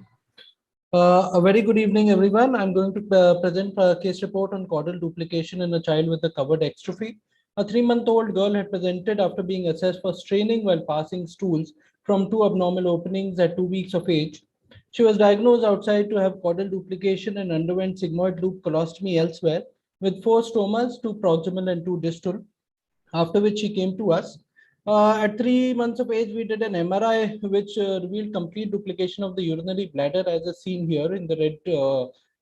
A very good evening, everyone. I'm going to present a case report on caudal duplication in a child with a covered extrophy. A 3-month-old girl had presented after being assessed for straining while passing stools from 2 abnormal openings at 2 weeks of age. She was diagnosed outside to have caudal duplication and underwent sigmoid loop colostomy elsewhere with 4 stomas, 2 proximal and 2 distal, after which she came to us. At 3 months of age, we did an MRI which revealed complete duplication of the urinary bladder as is seen here in the red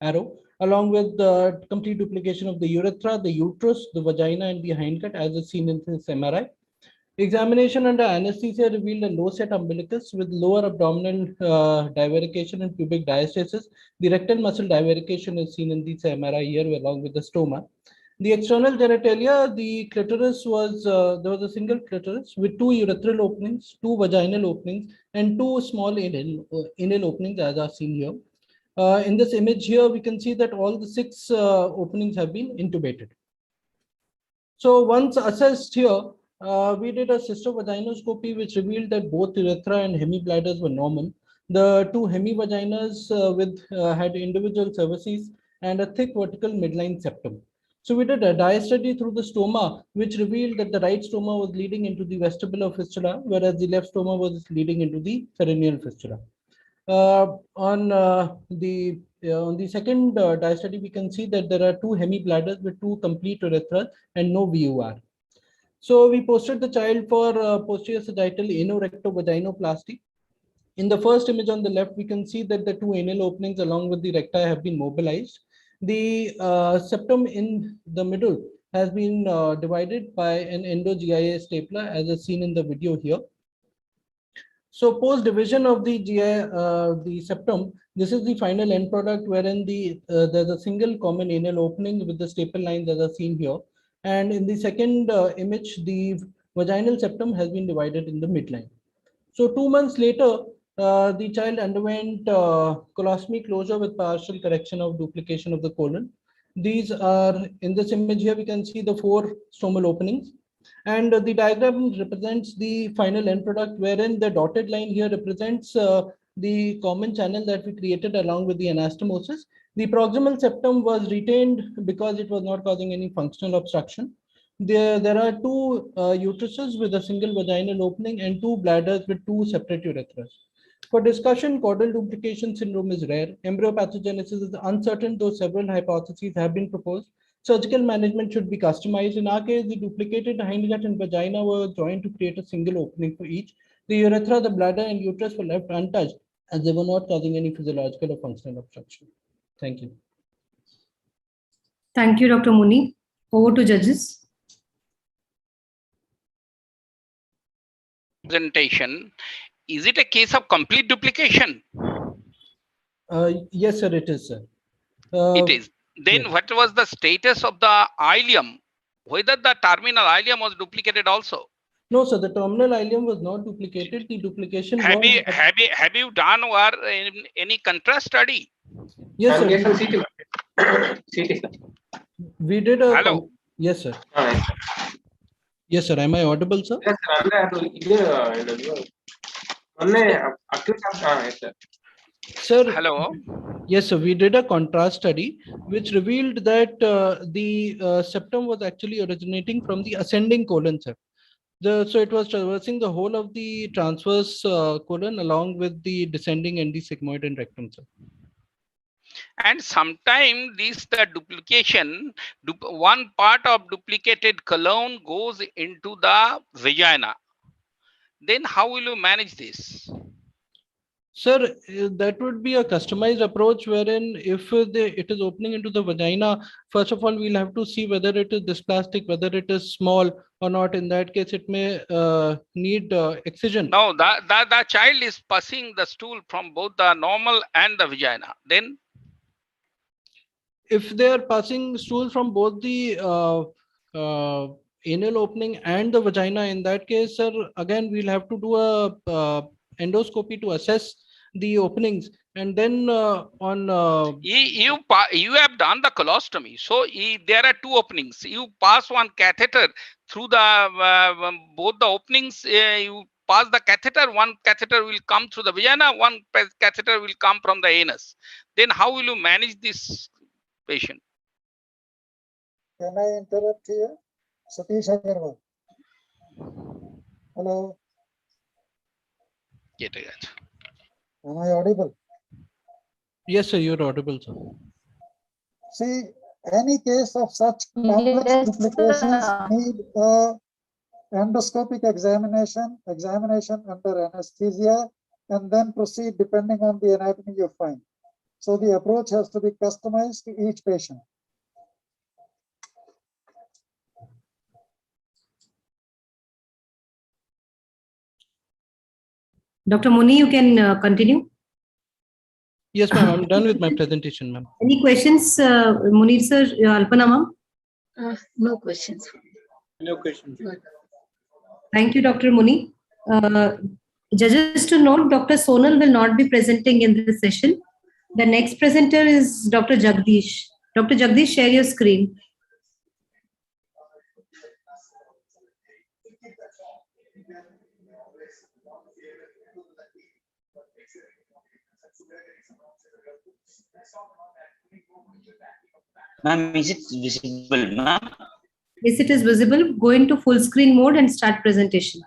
arrow, along with the complete duplication of the urethra, the uterus, the vagina and the hindgut as is seen in this MRI. Examination under anesthesia revealed a low-set umbilicus with lower abdominal divarication and pubic diastasis. The rectal muscle divarication is seen in this MRI here along with the stoma. The external genitalia, the clitoris was, there was a single clitoris with 2 urethral openings, 2 vaginal openings, and 2 small anal openings, as are seen here. In this image here, we can see that all the 6 openings have been intubated. So once assessed here, we did a cystovaginonoscopy, which revealed that both urethra and hemibladders were normal. The 2 hemivaginas had individual cervices and a thick vertical midline septum. So we did a dye study through the stoma, which revealed that the right stoma was leading into the vestibular fistula, whereas the left stoma was leading into the perineal fistula. On the second dye study, we can see that there are 2 hemibladders with 2 complete urethras and no VUR. So we posted the child for posterior sagittal anorectovaginoplasty. In the first image on the left, we can see that the 2 anal openings along with the recti have been mobilized. The septum in the middle has been divided by an endo-GIA stapler, as is seen in the video here. So post division of the the septum, this is the final end product, wherein there's a single common anal opening with the staple lines that are seen here. And in the second image, the vaginal septum has been divided in the midline. So 2 months later, the child underwent colostomy closure with partial correction of duplication of the colon. These are, in this image here, we can see the 4 stomal openings. And the diagram represents the final end product, wherein the dotted line here represents the common channel that we created along with the anastomosis. The proximal septum was retained because it was not causing any functional obstruction. There are 2 uteruses with a single vaginal opening and 2 bladders with 2 separate urethras. For discussion, caudal duplication syndrome is rare. Embryo pathogenesis is uncertain, though several hypotheses have been proposed. Surgical management should be customized. In our case, the duplicated hindgut and vagina were joined to create a single opening for each. The urethra, the bladder, and uterus were left untouched, as they were not causing any physiological or functional obstruction. Thank you. Thank you, Dr. Muni. Over to judges. Presentation. Is it a case of complete duplication? Yes, sir, it is, sir. It is. Then yes. What was the status of the ileum? Whether the terminal ileum was duplicated also? No, sir, the terminal ileum was not duplicated. The duplication have you done or any contrast study? Yes, sir. We did a. Hello. Yes, sir. Yes, sir. Am I audible, sir? Yes, sir. Sir. Hello. Yes, sir. We did a contrast study which revealed that the septum was actually originating from the ascending colon, sir. So it was traversing the whole of the transverse colon along with the descending and the sigmoid and rectum, sir. And sometimes the duplication, one part of duplicated colon goes into the vagina. Then how will you manage this? Sir, that would be a customized approach wherein if it is opening into the vagina, first of all, we'll have to see whether it is dysplastic, whether it is small or not. In that case, it may need excision. No, the child is passing the stool from both the normal and the vagina. Then? If they are passing stool from both the anal opening and the vagina, in that case, sir, again, we'll have to do a endoscopy to assess the openings, and then you have done the colostomy, so there are 2 openings. You pass one catheter through the both the openings. You pass the catheter. One catheter will come through the vagina. One catheter will come from the anus. Then how will you manage this patient? Can I interrupt here? Satish Agarwal. Hello. Am I audible? Yes, sir, you're audible, sir. See, any case of such complex duplications need a endoscopic examination under anesthesia, and then proceed depending on the anatomy you find. So the approach has to be customized to each patient. Dr. Muni, you can continue. Yes, ma'am. I'm done with my presentation, ma'am. Any questions, Munir sir, Alpana ma'am? No questions. No questions. Thank you, Dr. Muni. Judges to note, Dr. Sonal will not be presenting in this session. The next presenter is Dr. Jagdish. Dr. Jagdish, share your screen. Ma'am, is it visible, ma'am? Yes, it is visible. Go into full screen mode and start presentation.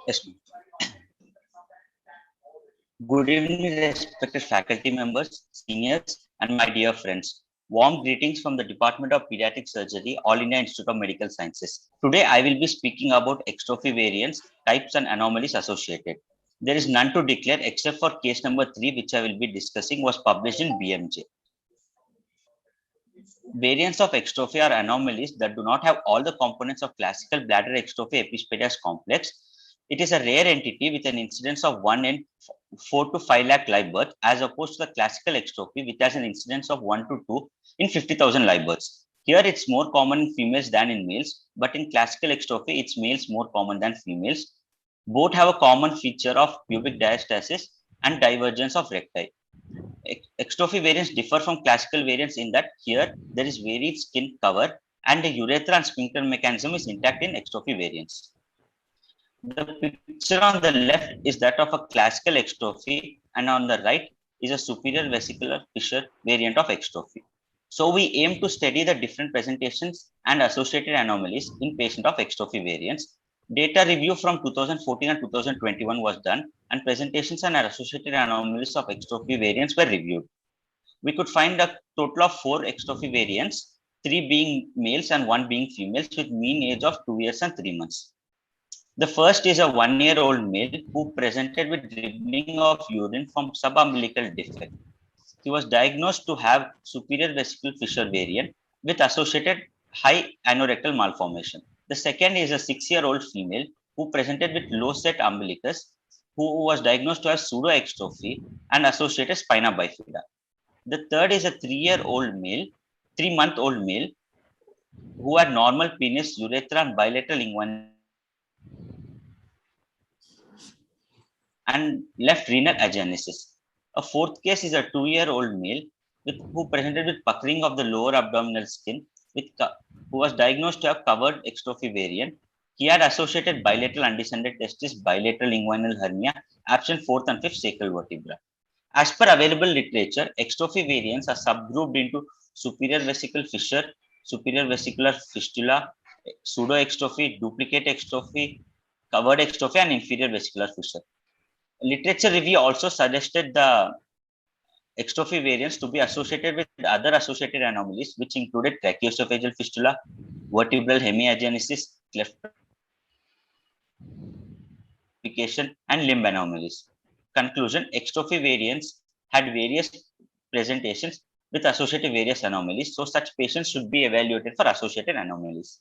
Yes, ma'am. Good evening, respected faculty members, seniors, and my dear friends. Warm greetings from the Department of Pediatric Surgery, All India Institute of Medical Sciences. Today, I will be speaking about extrophy variants, types, and anomalies associated. There is none to declare except for case number 3, which I will be discussing, was published in BMJ. Variants of extrophy are anomalies that do not have all the components of classical bladder extrophy epispadias complex. It is a rare entity with an incidence of 1 in 4 to 5 lakh live births, as opposed to the classical extrophy, which has an incidence of 1 to 2 in 50,000 live births. Here, it's more common in females than in males, but in classical extrophy, it's males more common than females. Both have a common feature of pubic diastasis and divergence of recti. Extrophy variants differ from classical variants in that here there is varied skin cover and the urethra and sphincter mechanism is intact in extrophy variants. The picture on the left is that of a classical extrophy and on the right is a superior vesicular fissure variant of extrophy. So we aim to study the different presentations and associated anomalies in patients of extrophy variants. Data review from 2014 and 2021 was done and presentations and associated anomalies of extrophy variants were reviewed. We could find a total of 4 extrophy variants, 3 being males and 1 being females with mean age of 2 years and 3 months. The first is a 1-year-old male who presented with dribbling of urine from subumbilical defect. He was diagnosed to have superior vesicular fissure variant with associated high anorectal malformation. The second is a 6-year-old female who presented with low set umbilicus, who was diagnosed to have pseudoextrophy and associated spina bifida. The third is a 3-month-old male who had normal penis, urethra, and bilateral inguinal and left renal agenesis. A fourth case is a 2-year-old male who presented with puckering of the lower abdominal skin, who was diagnosed to have covered extrophy variant. He had associated bilateral undescended testis, bilateral inguinal hernia, absent 4th and 5th sacral vertebra. As per available literature, extrophy variants are subgrouped into superior vesical fissure, superior vesicular fistula, pseudoextrophy, duplicate extrophy, covered extrophy, and inferior vesicular fissure. Literature review also suggested the extrophy variants to be associated with other associated anomalies, which included tracheoesophageal fistula, vertebral hemiagenesis, cleft and limb anomalies. Conclusion: extrophy variants had various presentations with associated various anomalies, so such patients should be evaluated for associated anomalies.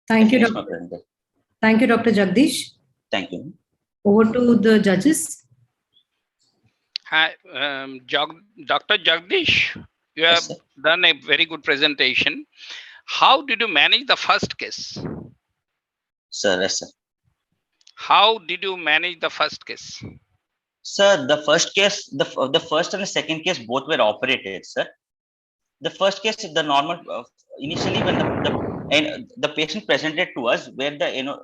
Thank you, Dr. Thank you, Dr. Jagdish. Thank you. Over to the judges. Hi, Dr. Jagdish, you have done a very good presentation. How did you manage the first case? Sir, yes, sir. How did you manage the first case? Sir, the first case, the first and the second case both were operated, sir. The first case is the normal, initially when the patient presented to us where the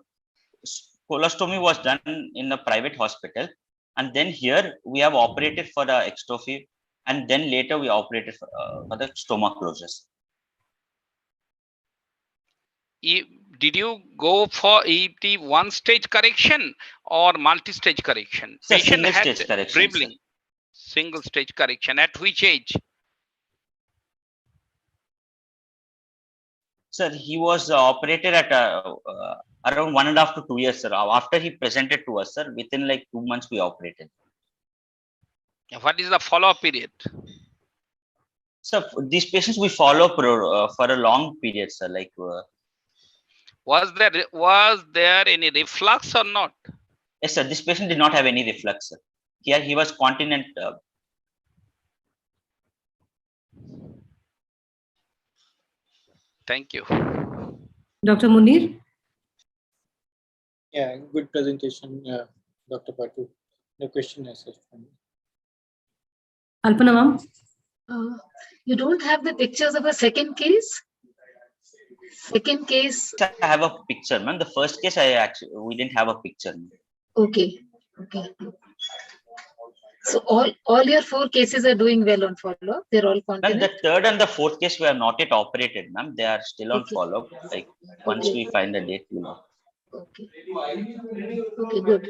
colostomy was done in a private hospital, and then here we have operated for the extrophy, and then later we operated for the stoma closures. Did you go for ET one-stage correction or multi-stage correction? Sir, Patient single had stage correction, dribbling. sir. Single stage correction. At which age? Sir, he was operated at around 1.5 to 2 years, sir. After he presented to us, sir, within like 2 months we operated. What is the follow-up period? So these patients we follow for a long period, sir. Like was there any reflux or not? Yes, sir. This patient did not have any reflux, sir. Here he was continent. Thank you. Dr. Munir? Yeah, good presentation, Dr. Patu. No question as such from me. Alpana ma'am? You don't have the pictures of a second case? Second case. I have a picture, man. The first case, we didn't have a picture. Okay. Okay. So all your 4 cases are doing well on follow-up. They're all Ma'am, continent. the third and the fourth case we have not yet operated, ma'am. They are still on follow-up. Like once we find the date, you know. Okay. Okay, good.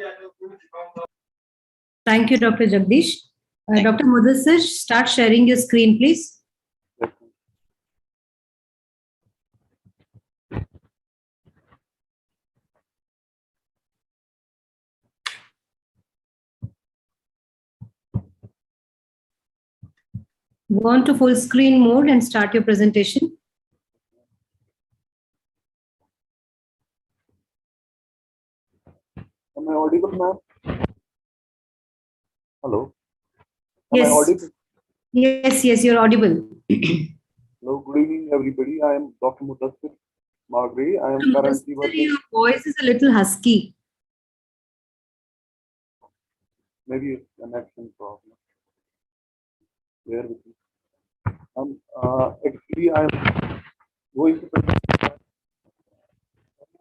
Thank you, Dr. Jagdish. Dr. Mudassir, start sharing your screen, please. Go on to full screen mode and start your presentation. Am I audible, ma'am? Hello? Am Yes. I audible? Yes, you're audible. Hello, good evening, everybody. I am Dr. Mudassir Magri. I am currently working. Your voice is a little husky. Maybe it's an connection problem. Bear with me. Actually, I am going to present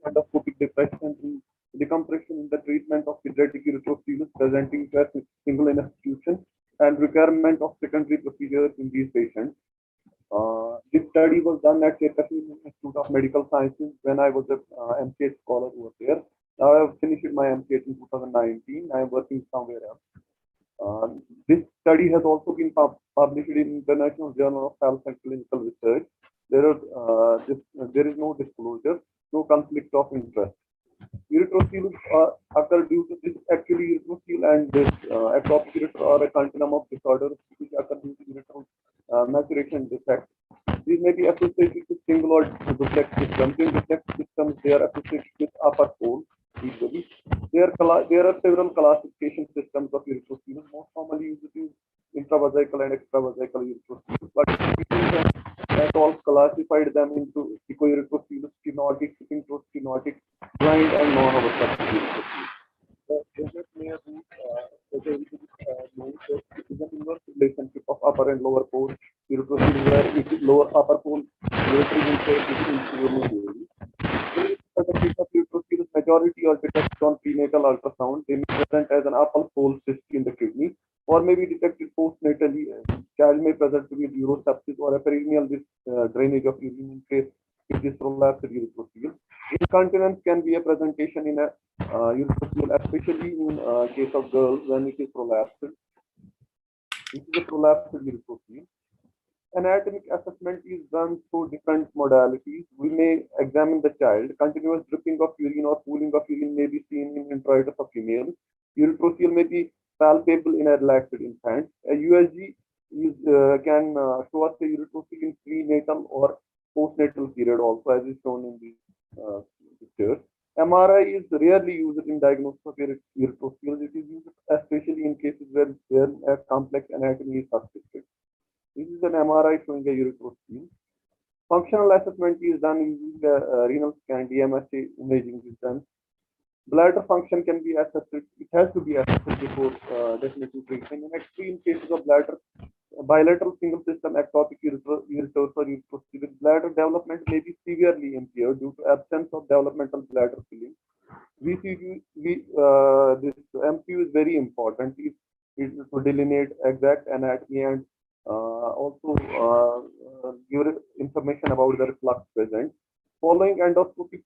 endoscopic depression in decompression in the treatment of pediatric erythroceles presenting to a single institution and requirement of secondary procedures in these patients. This study was done at Cherkasy Institute of Medical Sciences when I was a MCH scholar over there. Now I have finished my MCH in 2019. I am working somewhere else. This study has also been published in International Journal of Health and Clinical Research. There is no disclosure, no conflict of interest. Erythroceles occur due to this actually erythrocele and this ectopic urethra are a continuum of disorders which occur due to erythral maturation defect. These may be associated with single or duplex systems. In duplex systems, they are associated with upper pole usually. There are several classification systems of erythroceles. Most commonly used is intravesical and extravesical erythroceles, but at all classified them into echoerythroceles, stenotic, stenotic, blind, and non-obstructive erythroceles. The result may have it is an inverse relationship of upper and lower pole erythroceles, where it is lower upper pole erythroceles is inferiorly heavy. The case of erythroceles, majority are detected on prenatal ultrasound. They may present as an upper pole cyst in the kidney, or may be detected postnatally. Child may present with urosepsis or a perennial drainage of urine in case it is prolapsed erythroceles. Incontinence can be a presentation in a erythroceles, especially in case of girls when it is prolapsed. This is a prolapsed erythroceles. Anatomic assessment is done through different modalities. We may examine the child. Continuous dripping of urine or pooling of urine may be seen in introitus of females. Erythrocele may be palpable in a relaxed infant. A USG can show us the erythrocele in prenatal or postnatal period also, as is shown in the picture. MRI is rarely used in diagnosis of erythroceles. It is used especially in cases where a complex anatomy is suspected. This is an MRI showing a erythrocele. Functional assessment is done using the renal scan, DMSA imaging is done. Bladder function can be assessed. It has to be assessed before definitive treatment. In extreme cases of bladder, bilateral single system ectopic erythroceles, bladder development may be severely impaired due to absence of developmental bladder filling. This MCU is very important. It is to delineate exact anatomy and also give information about the reflux present. Following endoscopic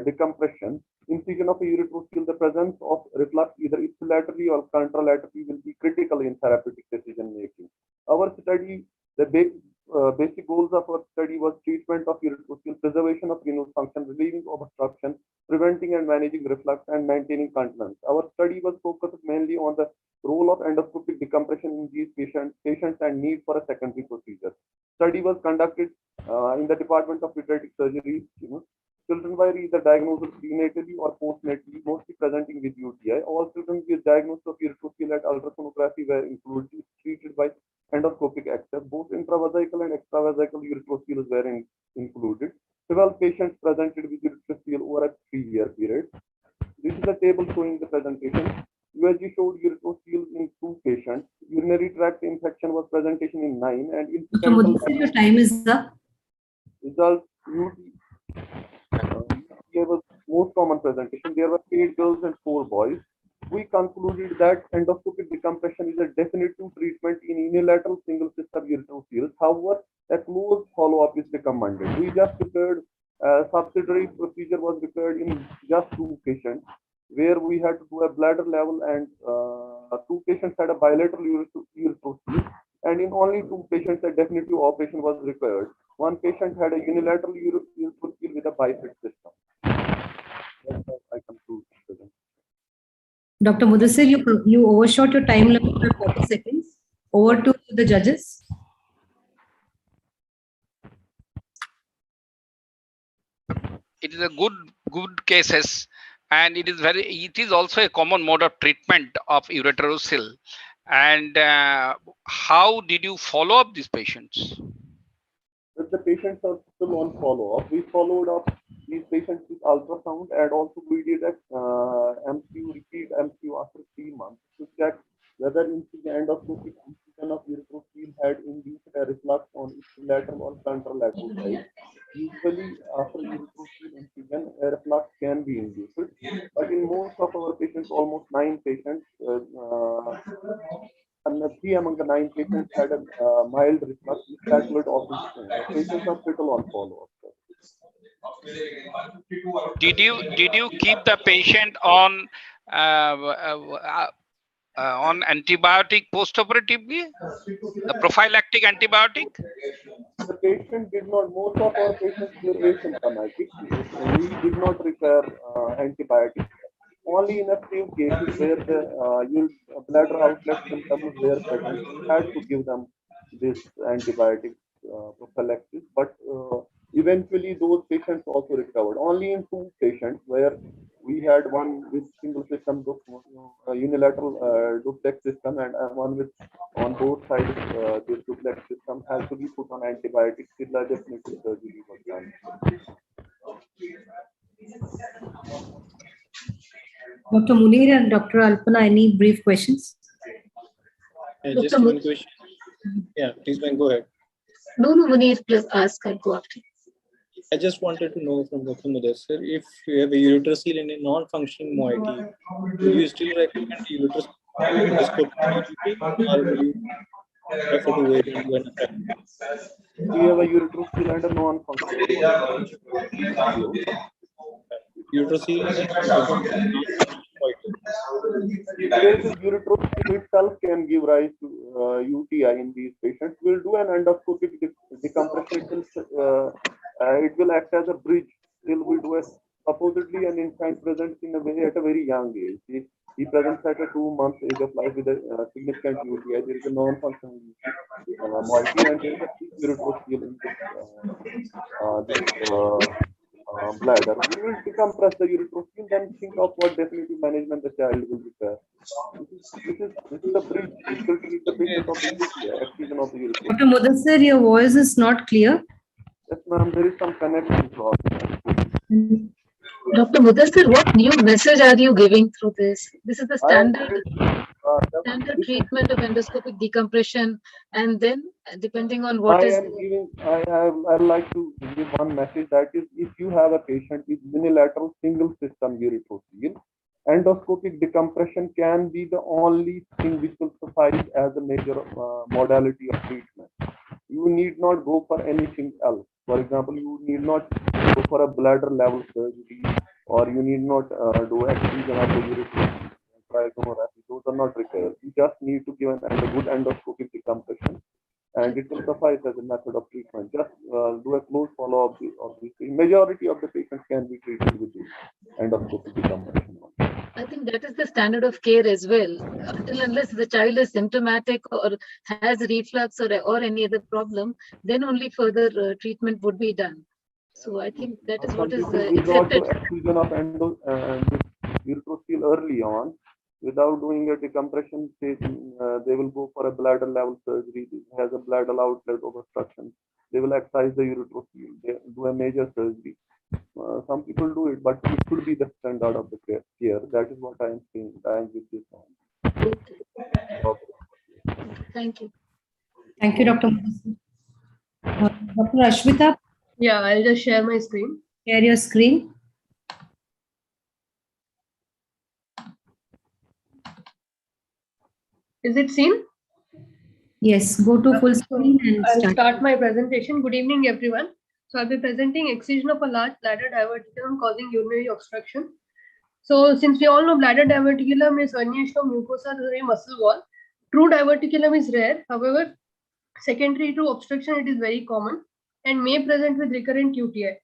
decompression, incision of a erythrocele, the presence of reflux either ipsilaterally or contralaterally will be critical in therapeutic decision making. Our study, the basic goals of our study was treatment of erythrocele, preservation of renal function, relieving of obstruction, preventing and managing reflux, and maintaining continence. Our study was focused mainly on the role of endoscopic decompression in these patients and need for a secondary procedure. Study was conducted in the Department of Pediatric Surgery. Children were either diagnosed prenatally or postnatally, mostly presenting with UTI. All children with diagnosis of erythroceles at ultrasonography were included, treated by endoscopic access. Both intravesical and extravesical erythroceles were included. 12 patients presented with urethral over a 3-year period. This is a table showing the presentation. USG showed urethral in 2 patients. Urinary tract infection was presentation in 9, and incidental your time is up. results UTI was most common presentation. There were 8 girls and 4 boys. We concluded that endoscopic decompression is a definitive treatment in unilateral single system urethral. However, a close follow-up is recommended. We just prepared subsidiary procedure was required in just 2 patients, where we had to do a bladder level, and 2 patients had a bilateral urethral, and in only 2 patients a definitive operation was required. 1 patient had a unilateral urethral with a bifid system. That's how I conclude. Dr. Mudassir, you overshot your time limit by 40 seconds. Over to the judges. It is a good cases, and it is also a common mode of treatment of ureterosil. And how did you follow up these patients? But the patients are still on follow-up. We followed up these patients with ultrasound, and also we did a repeat MQ after 3 months to check whether endoscopic incision of urethral had induced a reflux on its lateral or contralateral side. Usually, after urethral incision, a reflux can be induced, but in most of our patients, almost 9 patients, and 3 among the 9 patients had a mild reflux with calculate of the patients are still on follow-up. Did you keep the patient on antibiotic postoperatively, the prophylactic antibiotic? The patient did not. Most of our patients were asymptomatic. We did not require antibiotics. Only in a few cases where the bladder outlet symptoms were present, we had to give them this antibiotic prophylaxis. But eventually, those patients also recovered. Only in 2 patients where we had one with single system unilateral duplex system, and one with on both sides this duplex system has to be put on antibiotics till the definitive surgery was done. Dr. Munir and Dr. Alpana, any brief questions? Just one question. Yeah, please, go ahead. No, Munir, please ask. I'll go after. I just wanted to know from Dr. Mudassir, if you have a urethral in a non-functioning moiety, will you still recommend urethral endoscopy, or will you prefer to wait and do an effect? We have a urethral and a non-functioning urethral itself can give rise to UTI in these patients. We'll do an endoscopic decompression. It will act as a bridge till we do a supposedly an infant presents in a way at a very young age. He presents at a 2 months age of life with a significant UTI. There is a non-functioning moiety, and there is a urethral in this bladder. We will decompress the urethral, then think of what definitive management the child will require. This is the bridge. It will treat the patient of the UTI, excision of the urethral. Dr. Mudassir, your voice is not clear. Yes, ma'am, there is some connection problem. Dr. Mudassir, what new message are you giving through this? This is the standard treatment of endoscopic decompression, and then depending on what I'd like to give one message, that is, if you have a patient with unilateral single system urethral, endoscopic decompression can be the only thing which will suffice as a major modality of treatment. You need not go for anything else. For example, you need not go for a bladder level surgery, or you need not do excision of the urethral. Those are not required. You just need to give a good endoscopic decompression, and it will suffice as a method of treatment. Just do a close follow-up of this. Majority of the patients can be treated with this endoscopic decompression. I think that is the standard of care as well. Until unless the child is symptomatic or has reflux or any other problem, then only further treatment would be done. So I think that is what is accepted. Excision of urethral early on, without doing a decompression stage, they will go for a bladder level surgery. It has a bladder outlet obstruction. they will excise the urethrocoel, they do a major surgery. Some people do it, but it should be the standard of the care. That is what I am saying. I am with this one. Thank you. Thank you, Dr. Dr. Ashmita, Yeah, I'll just share my screen. share your screen. Is it seen? Yes, go to full screen and I'll start. start my presentation. Good evening, everyone. So I'll be presenting excision of a large bladder diverticulum causing urinary obstruction. So since we all know bladder diverticulum is herniation of mucosa to the muscle wall, true diverticulum is rare. However, secondary to obstruction, it is very common and may present with recurrent UTI.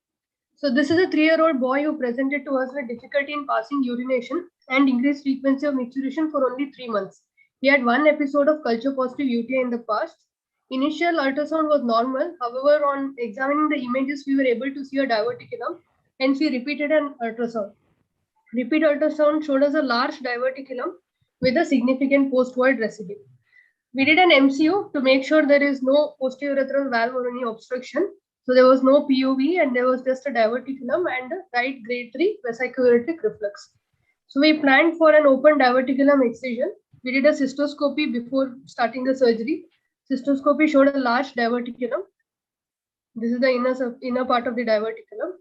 So this is a 3-year-old boy who presented to us with difficulty in passing urination and increased frequency of micturition for only 3 months. He had one episode of culture positive UTI in the past. Initial ultrasound was normal. However, on examining the images, we were able to see a diverticulum. Hence, we repeated an ultrasound. Repeat ultrasound showed us a large diverticulum with a significant post-void residue. We did an MCU to make sure there is no posterurethral valve or any obstruction. So there was no PUV and there was just a diverticulum and a right grade 3 vesiculouritic reflux. So we planned for an open diverticulum excision. We did a cystoscopy before starting the surgery. Cystoscopy showed a large diverticulum. This is the inner part of the diverticulum.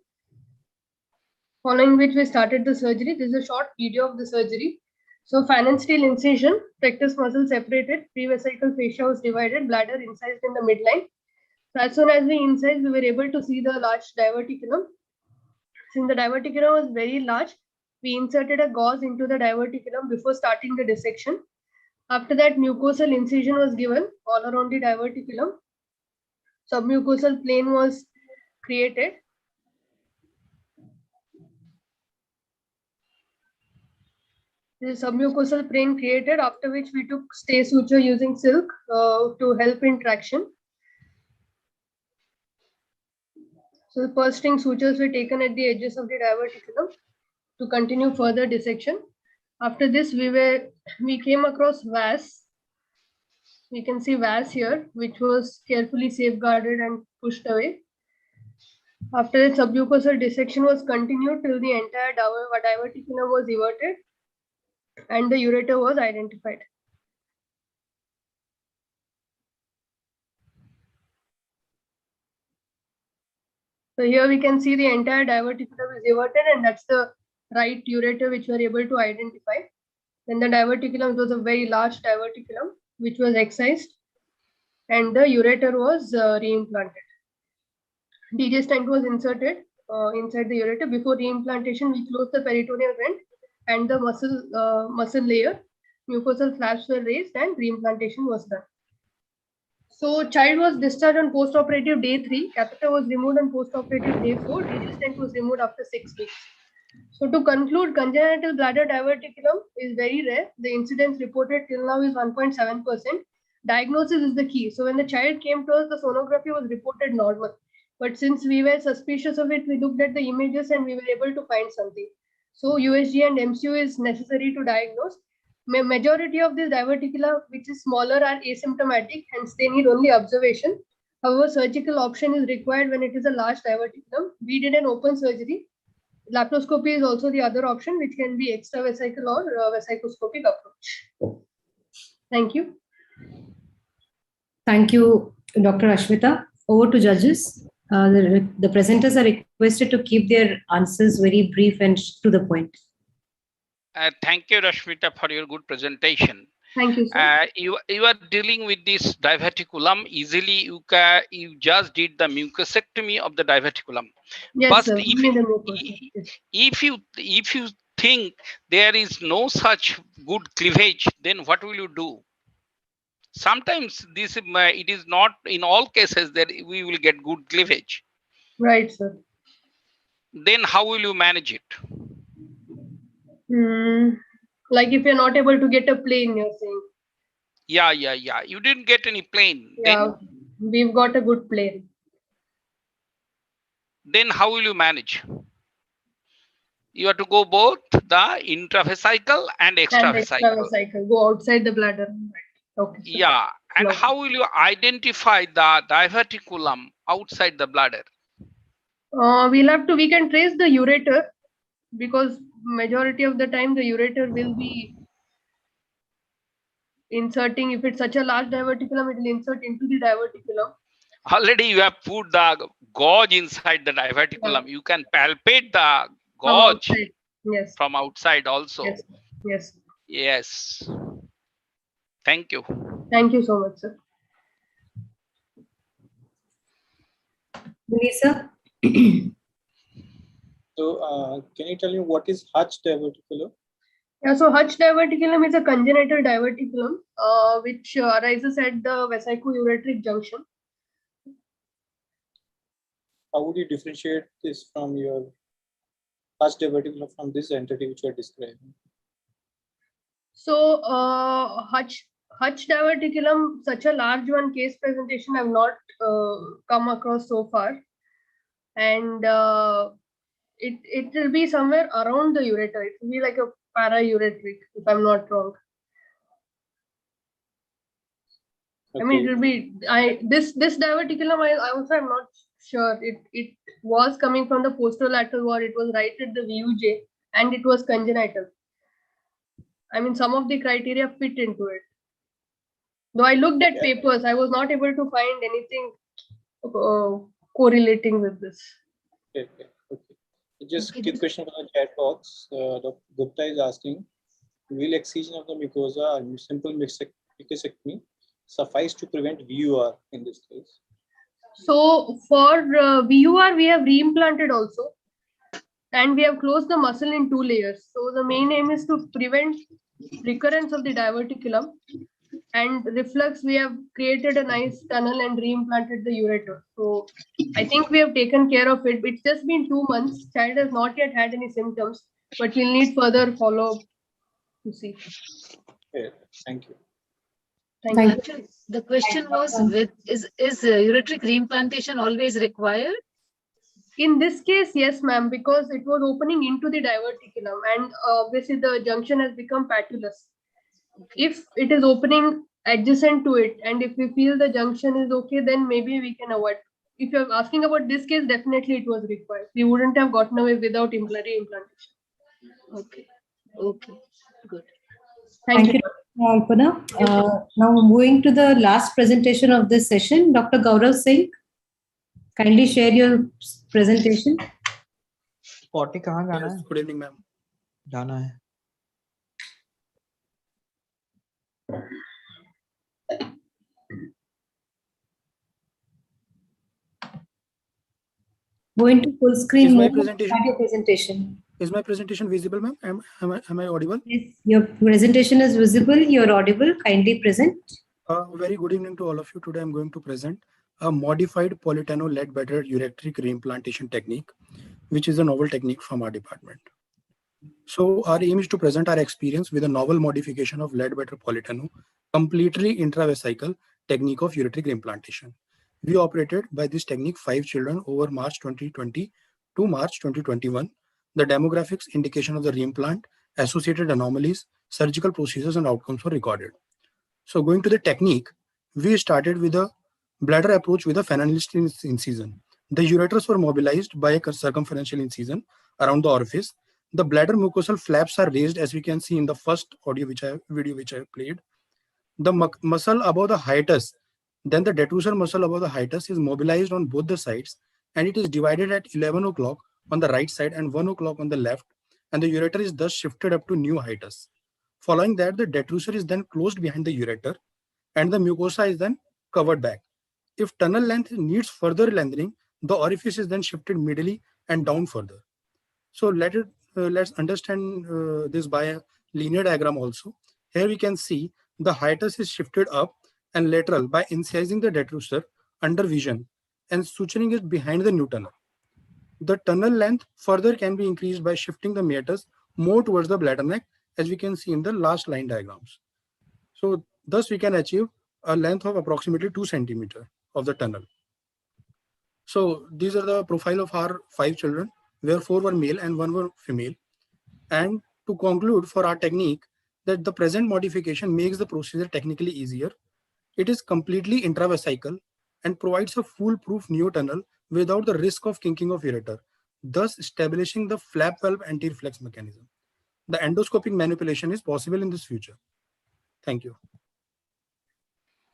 Following which we started the surgery. This is a short video of the surgery. So fan and steel incision, rectus muscle separated, prevesical fascia was divided, bladder incised in the midline. So as soon as we incised, we were able to see the large diverticulum. Since the diverticulum was very large, we inserted a gauze into the diverticulum before starting the dissection. After that, mucosal incision was given all around the diverticulum. Submucosal plane was created. This submucosal plane created, after which we took stay suture using silk to help in traction. So the purse string sutures were taken at the edges of the diverticulum to continue further dissection. After this, we came across vas. We can see vas here, which was carefully safeguarded and pushed away. After that, submucosal dissection was continued till the entire diverticulum was everted and the ureter was identified. So here we can see the entire diverticulum is everted and that's the right ureter which we are able to identify. Then the diverticulum was a very large diverticulum which was excised and the ureter was reimplanted. DJ stent was inserted inside the ureter. Before reimplantation, we closed the peritoneal vent and the muscle layer. Mucosal flaps were raised and reimplantation was done. So child was discharged on post-operative day 3. Catheter was removed on post-operative day 4. DJ stent was removed after 6 weeks. So to conclude, congenital bladder diverticulum is very rare. The incidence reported till now is 1.7%. Diagnosis is the key. So when the child came to us, the sonography was reported normal. But since we were suspicious of it, we looked at the images and we were able to find something. So USG and MCU is necessary to diagnose. Majority of these diverticula, which is smaller, are asymptomatic, hence they need only observation. However, surgical option is required when it is a large diverticulum. We did an open surgery. Laparoscopy is also the other option, which can be extravesical or vesicoscopic approach. Thank you. Thank you, Dr. Ashmita. Over to judges. The presenters are requested to keep their answers very brief and to the point. Thank you, Rashmita, for your good presentation. Thank you, sir. You are dealing with this diverticulum easily. You just did the mucosectomy of the diverticulum. Yes, but sir. if you think there is no such good cleavage, then what will you do? Sometimes this it is not in all cases that we will get good cleavage. Right, sir. Then how will you manage it? Like if you're not able to get a plane, you're saying. Yeah. You didn't get any plane. Yeah, we've got a good plane. Then how will you manage? You have to go both the intravesical and extravesical. Go outside the bladder. Right. Okay. Yeah. And how will you identify the diverticulum outside the bladder? We can trace the ureter, because majority of the time the ureter will be inserting. If it's such a large diverticulum, it will insert into the diverticulum. Already you have put the gauge inside the diverticulum. You can palpate the From gauge outside. Yes. from outside also. Yes. Yes. Yes. Thank you. Thank you so much, sir. Lisa? So, can you tell me what is Hutch diverticulum? Yeah, so Hutch diverticulum is a congenital diverticulum which arises at the vesico-ureteric junction. How would you differentiate this from your Hutch diverticulum from this entity which you are describing? So Hutch diverticulum, such a large one, case presentation I've not come across so far, and it will be somewhere around the ureter. It will be like a paraureteric, if I'm not wrong. Okay. I mean, it will be this diverticulum. I also am not sure. It was coming from the posterolateral wall. It was right at the VUJ, and it was congenital. I mean, some of the criteria fit into it. Though I looked at papers, I was not able to find anything correlating with this. Okay. Just quick question from the chat box. Dr. Gupta is asking, will excision of the mucosa or simple mixectomy suffice to prevent VUR in this case? So for VUR, we have reimplanted also, and we have closed the muscle in 2 layers. So the main aim is to prevent recurrence of the diverticulum, and reflux, we have created a nice tunnel and reimplanted the ureter. So I think we have taken care of it. It's just been 2 months. Child has not yet had any symptoms, but we'll need further follow-up to see. Okay, thank you. Thank you. The question was, is ureteric reimplantation always required? In this case, yes, ma'am, because it was opening into the diverticulum, and obviously the junction has become patulous. If it is opening adjacent to it, and if we feel the junction is okay, then maybe we can avoid. If you're asking about this case, definitely it was required. We wouldn't have gotten away without reimplantation. Okay. Okay. Good. Thank you. Alpana. Now moving to the last presentation of this session, Dr. Gaurav Singh, kindly share your presentation. Potty कहाँ जाना है? Good evening, ma'am. जाना है. Go into full screen Is my mode. presentation- Start your presentation. Is my presentation visible, ma'am? Am I audible? Yes, your presentation is visible. You're audible. Kindly present. Very good evening to all of you. Today I'm going to present a modified polyteno-lead-better ureteric reimplantation technique, which is a novel technique from our department. So our aim is to present our experience with a novel modification of lead-better polyteno, completely intravesical technique of ureteric reimplantation. We operated by this technique 5 children over March 2020 to March 2021. The demographics, indication of the reimplant, associated anomalies, surgical procedures and outcomes were recorded. So going to the technique, we started with a bladder approach with a phenolist incision. The ureters were mobilized by a circumferential incision around the orifice. The bladder mucosal flaps are raised, as we can see in the first video which I played. The muscle above the hiatus, then the detrusor muscle above the hiatus is mobilized on both the sides, and it is divided at 11 o'clock on the right side and 1 o'clock on the left, and the ureter is thus shifted up to new hiatus. Following that, the detrusor is then closed behind the ureter, and the mucosa is then covered back. If tunnel length needs further lengthening, the orifice is then shifted medially and down further. So let's understand this by a linear diagram also. Here we can see the hiatus is shifted up and lateral by incising the detrusor under vision and suturing it behind the new tunnel. The tunnel length further can be increased by shifting the meatus more towards the bladder neck, as we can see in the last line diagrams. So thus we can achieve a length of approximately 2 centimeters of the tunnel. So these are the profile of our 5 children, where 4 were male and 1 were female. And to conclude for our technique, that the present modification makes the procedure technically easier. It is completely intravesical and provides a foolproof neotunnel without the risk of kinking of ureter, thus establishing the flap valve anti-reflex mechanism. The endoscopic manipulation is possible in this future. Thank you.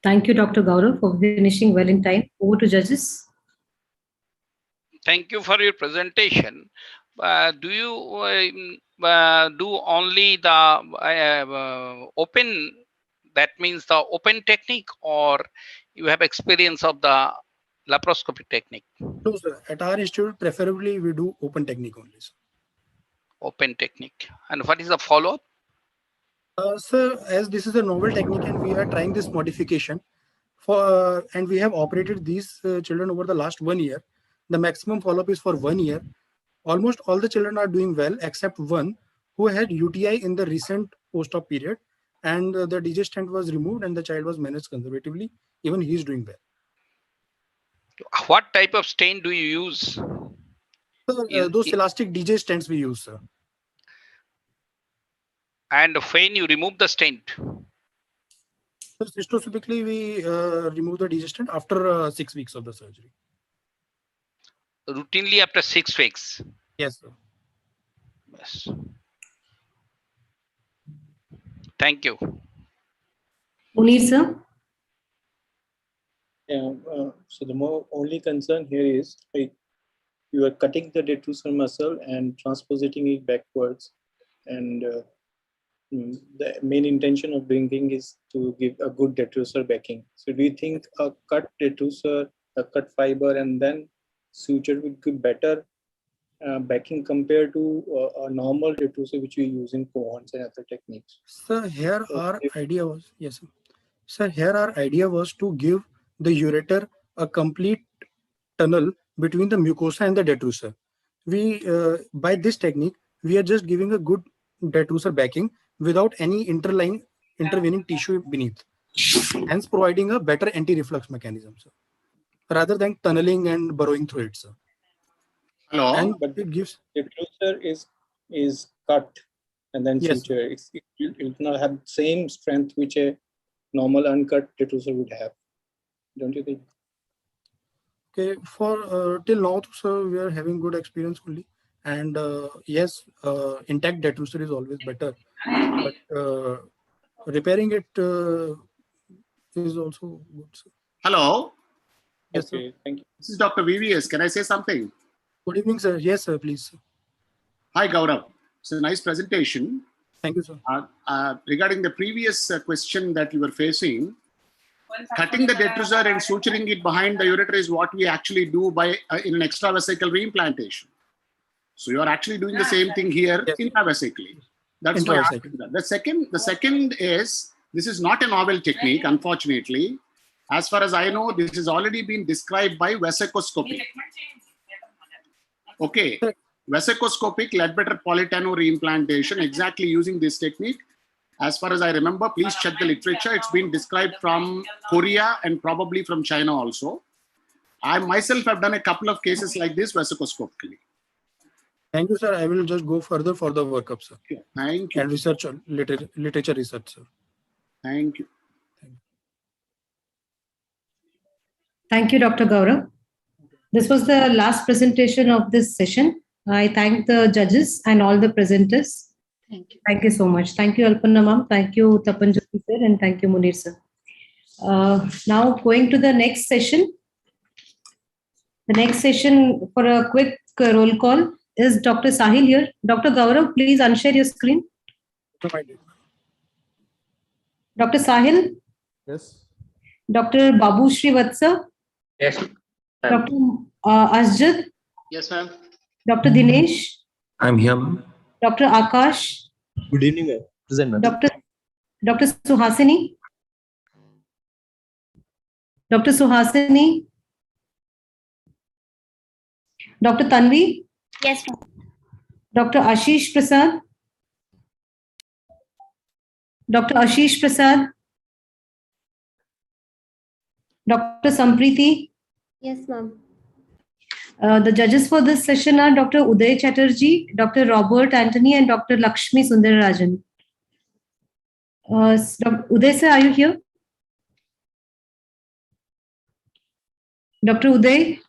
Thank you, Dr. Gaurav, for finishing well in time. Over to judges. Thank you for your presentation. Do you do only the open, that means the open technique, or you have experience of the laparoscopic technique? No, sir. At our institute, preferably we do open technique only, sir. Open technique. And what is the follow-up? Sir, as this is a novel technique and we are trying this modification and we have operated these children over the last 1 year. The maximum follow-up is for 1 year. Almost all the children are doing well except one who had UTI in the recent post-op period, and the DJ stent was removed and the child was managed conservatively. Even he is doing well. What type of stain do you use? Sir, those elastic DJ stents we use, sir. And when you remove the stent? So cystoscopically, we remove the DJ stent after 6 weeks of the surgery. Routinely after 6 weeks? Yes, sir. Yes. Thank you. Munir, sir. Yeah, so the only concern here is you are cutting the detrusor muscle and transpositing it backwards, and the main intention of bringing is to give a good detrusor backing. So do you think a cut detrusor, a cut fiber, and then suture would give better backing compared to a normal detrusor which we use in cohorts and other techniques? Sir, here our idea was, yes, sir. Sir, here our idea was to give the ureter a complete tunnel between the mucosa and the detrusor. We, by this technique, we are just giving a good detrusor backing without any intervening tissue beneath, hence providing a better anti-reflux mechanism, sir, rather than tunneling and burrowing through it, sir. Hello, and but it gives detrusor is cut and then yes, suture. It will not have same strength which a normal uncut detrusor would have, don't you think? Okay, for till now, sir, we are having good experience only, and yes, intact detrusor is always better, but repairing it is also good, sir. Hello. Yes, okay, sir. Thank you. This is Dr. VVS. Can I say something? Good evening, sir. Yes, sir, please. Hi, Gaurav. It's a nice presentation. Thank you, sir. Regarding the previous question that you were facing, cutting the detrusor and suturing it behind the ureter is what we actually do by in an extravesical reimplantation. So you are actually doing the same thing here intravesically. That's my answer to that. The second is, this is not a novel technique, unfortunately. As far as I know, this has already been described by vesicoscopy. Okay, vesicoscopic Leadbetter Politano reimplantation, exactly using this technique. As far as I remember, please check the literature. It's been described from Korea and probably from China also. I myself have done a couple of cases like this vesicoscopically. Thank you, sir. I will just go further for the workup, sir. Okay. Thank you. And research, literature research, sir. Thank you. Thank you, Dr. Gaurav. This was the last presentation of this session. I thank the judges and all the presenters. Thank you. Thank you so much. Thank you, Alpanna ma'am. Thank you, Tapanjoti sir, and thank you, Munir sir. Now going to the next session. The next session for a quick roll call is Dr. Sahil here. Dr. Gaurav, please unshare your screen. Dr. Sahil? Yes. Dr. Babu Srivatsa? Yes. Dr. Asjad? Yes, ma'am. Dr. Dinesh? I'm here, ma'am. Dr. Akash? Good evening, ma'am. Present, ma'am. Dr. Suhasini? Dr. Suhasini? Dr. Tanvi? Yes, ma'am. Dr. Ashish Prasad? Dr. Ashish Prasad? Dr. Sampriti? Yes, ma'am. The judges for this session are Dr. Uday Chatterjee, Dr. Robert Anthony, and Dr. Lakshmi Sundararajan. Uday sir, are you here? Dr. Uday?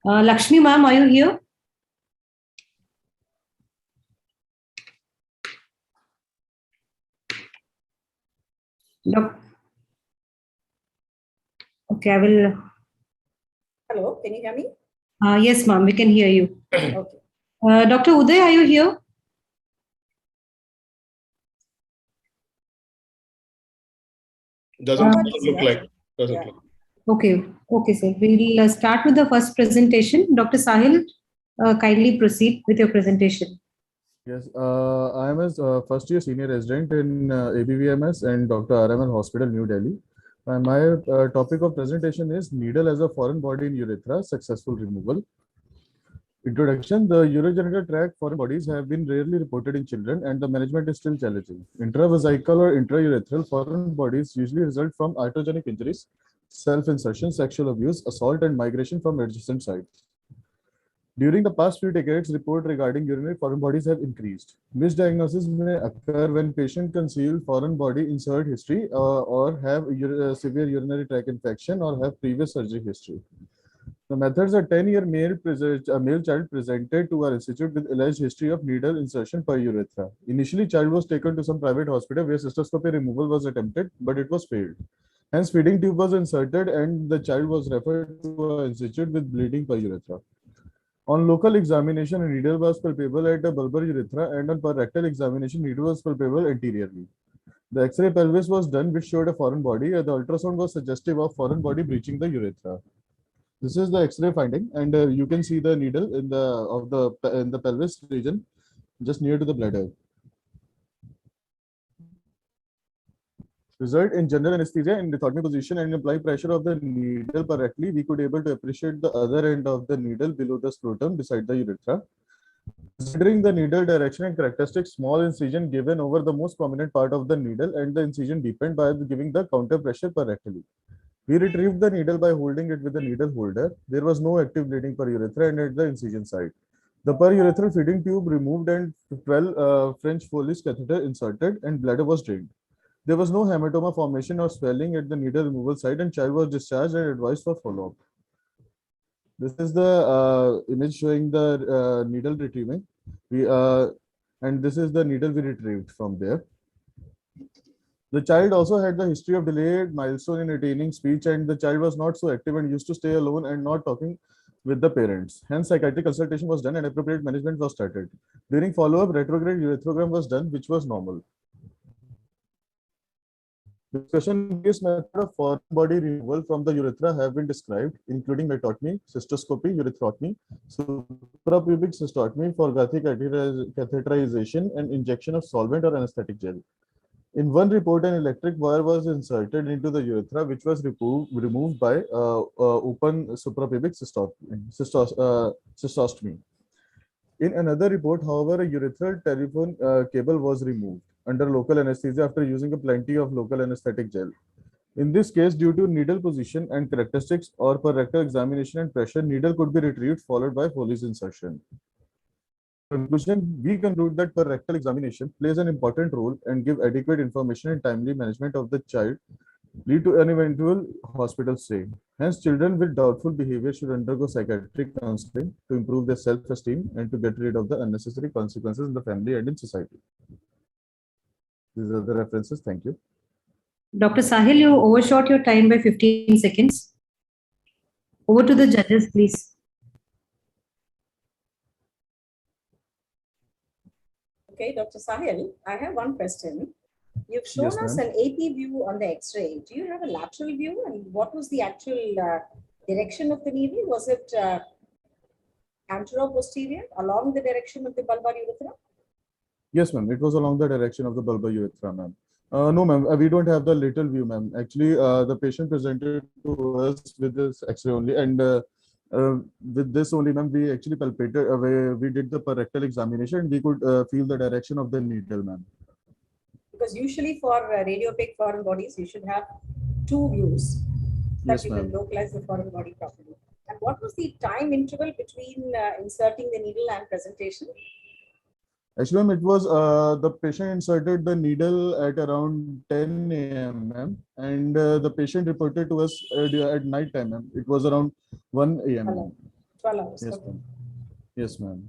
Lakshmi ma'am, are you here? Okay, I will. Hello, can you hear me? Yes, ma'am, we can hear you. Okay. Dr. Uday, are you here? Doesn't look like. Doesn't look. Okay, okay, sir. We'll start with the first presentation. Dr. Sahil, kindly proceed with your presentation. Yes, I am a first year senior resident in ABVMS and Dr. RML Hospital, New Delhi. My topic of presentation is needle as a foreign body in urethra, successful removal. Introduction: the urogenital tract foreign bodies have been rarely reported in children and the management is still challenging. Intravesical or intraurethral foreign bodies usually result from iatrogenic injuries, self-insertion, sexual abuse, assault, and migration from adjacent sites. During the past few decades, reports regarding urinary foreign bodies have increased. Misdiagnosis may occur when patient conceal foreign body insert history or have severe urinary tract infection or have previous surgery history. The methods: a 10-year male child presented to our institute with alleged history of needle insertion per urethra. Initially, child was taken to some private hospital where cystoscopy removal was attempted, but it was failed. Hence, feeding tube was inserted and the child was referred to our institute with bleeding per urethra. On local examination, a needle was palpable at the bulbar urethra, and on per rectal examination, needle was palpable anteriorly. The X-ray pelvis was done, which showed a foreign body, and the ultrasound was suggestive of foreign body breaching the urethra. This is the X-ray finding, and you can see the needle in the pelvis region, just near to the bladder. Result: in general anesthesia in lithotomy position and apply pressure of the needle correctly, we could able to appreciate the other end of the needle below the scrotum beside the urethra. Considering the needle direction and characteristics, small incision given over the most prominent part of the needle and the incision deepened by giving the counter pressure per rectally. We retrieved the needle by holding it with the needle holder. There was no active bleeding per urethra and at the incision site. The per urethral feeding tube removed and 12 French Foley's catheter inserted and bladder was drained. There was no hematoma formation or swelling at the needle removal site and child was discharged and advised for follow-up. This is the image showing the needle retrieving. And this is the needle we retrieved from there. The child also had the history of delayed milestone in attaining speech, and the child was not so active and used to stay alone and not talking with the parents. Hence, psychiatric consultation was done and appropriate management was started. During follow-up, retrograde urethrogram was done, which was normal. Discussion-based method of foreign body removal from the urethra have been described, including metotomy, cystoscopy, urethrotomy, suprapubic cystotomy for Gathi catheterization, and injection of solvent or anesthetic gel. In one report, an electric wire was inserted into the urethra, which was removed by open suprapubic cystostomy. In another report, however, a urethral telephone cable was removed under local anesthesia after using plenty of local anesthetic gel. In this case, due to needle position and characteristics or per rectal examination and pressure, needle could be retrieved followed by Foley's insertion. Conclusion: we conclude that per rectal examination plays an important role and give adequate information and timely management of the child lead to an eventual hospital stay. Hence, children with doubtful behavior should undergo psychiatric counseling to improve their self-esteem and to get rid of the unnecessary consequences in the family and in society. These are the references. Thank you. Dr. Sahil, you overshot your time by 15 seconds. Over to the judges, please. Okay, Dr. Sahil, I have one question. You've shown Yes, us ma'am. an AP view on the X-ray. Do you have a lateral view, and what was the actual direction of the needle? Was it antero-posterior along the direction of the bulbar urethra? Yes, ma'am. It was along the direction of the bulbar urethra, ma'am. No, ma'am. We don't have the lateral view, ma'am. Actually, the patient presented to us with this X-ray only, and with this only, ma'am, we actually palpated. We did the per rectal examination, and we could feel the direction of the needle, ma'am. Because usually for radiopaque foreign bodies, you should have two views that Yes, you can ma'am. localize the foreign body properly. And what was the time interval between inserting the needle and presentation? Actually, ma'am, it was the patient inserted the needle at around 10 a.m., ma'am, and the patient reported to us at night time, ma'am. It was around 1 a.m. ma'am. 12 hours. Yes, Okay. ma'am. Yes, ma'am.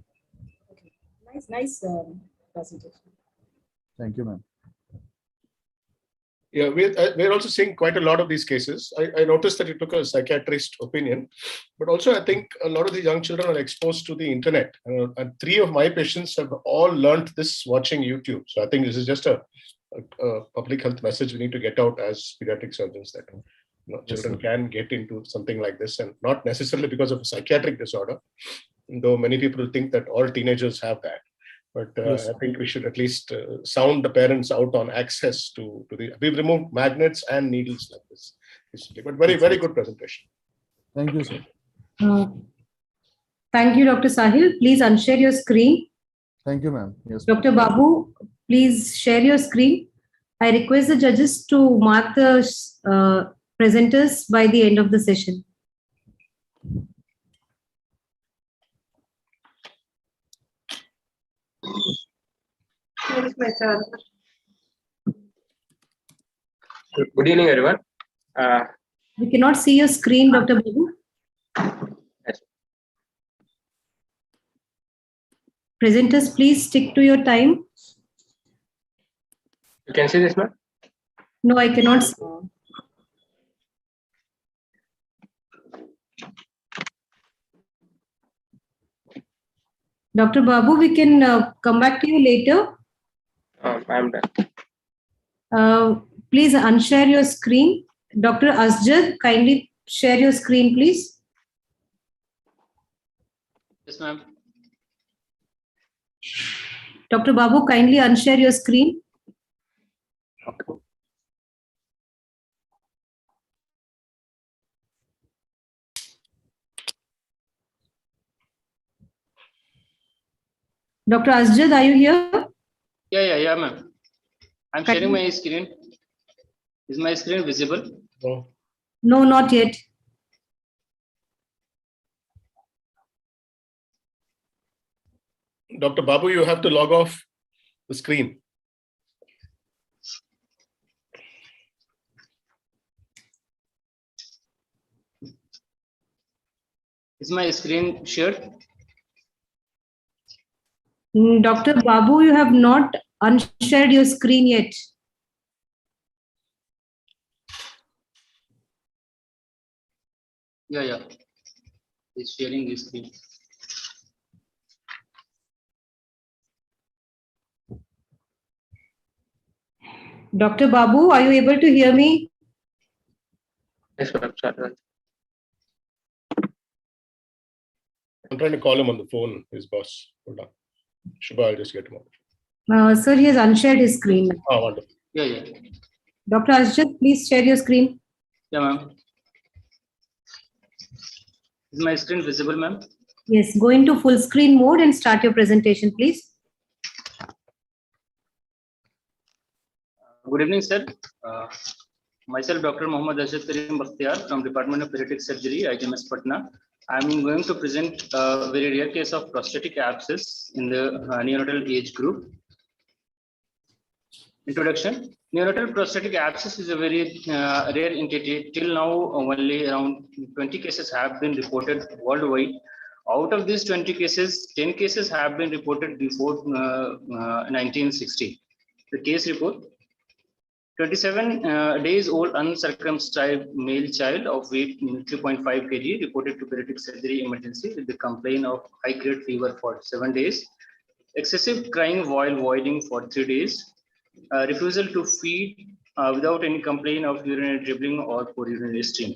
Nice presentation. Thank you, ma'am. Yeah, we're also seeing quite a lot of these cases. I noticed that it took a psychiatrist opinion, but also I think a lot of the young children are exposed to the internet. And 3 of my patients have all learned this watching YouTube. So I think this is just a public health message we need to get out as pediatric surgeons that children can get into something like this, and not necessarily because of a psychiatric disorder, though many people think that all teenagers have that. But I think we should at least sound the parents out on access to the. We've removed magnets and needles like this recently, but very good presentation. Thank you, sir. Thank you, Dr. Sahil. Please unshare your screen. Thank you, ma'am. Yes, Dr. Babu, please share your screen. I request the judges to mark the presenters by the end of the session. Good evening, everyone. We cannot see your screen, Dr. Babu. Yes. Presenters, please stick to your time. You can see this, ma'am? No, I cannot see. Dr. Babu, we can come back to you later. I'm done. Please unshare your screen. Dr. Asjad, kindly share your screen, please. Yes, ma'am. Dr. Babu, kindly unshare your screen. Dr. Asjad, are you here? Yeah, ma'am. I'm sharing my screen. Is my screen visible? No, not yet. Dr. Babu, you have to log off the screen. Is my screen shared? Dr. Babu, you have not unshared your screen yet. Yeah. It's sharing the screen. Dr. Babu, are you able to hear me? Yes, ma'am. Sorry. I'm trying to call him on the phone, his boss. Hold on. Shubha, I'll just get him on. Sir, he has unshared his screen. Oh, wonderful. Yeah. Dr. Asjad, please share your screen. Yeah, ma'am. Is my screen visible, ma'am? Yes, go into full screen mode and start your presentation, please. Good evening, sir. Myself, Dr. Mohammad Arshad Karim Bakhtiar from Department of Pediatric Surgery, IGMS Patna. I'm going to present a very rare case of prostatic abscess in the neonatal age group. Introduction. Neonatal prostatic abscess is a very rare entity. Till now, only around 20 cases have been reported worldwide. Out of these 20 cases, 10 cases have been reported before 1960. The case report: 27 days old uncircumcised male child of weight 3.5 kg reported to pediatric surgery emergency with the complaint of high-grade fever for 7 days, excessive crying while voiding for 3 days, refusal to feed without any complaint of urinary dribbling or poor urinary stream.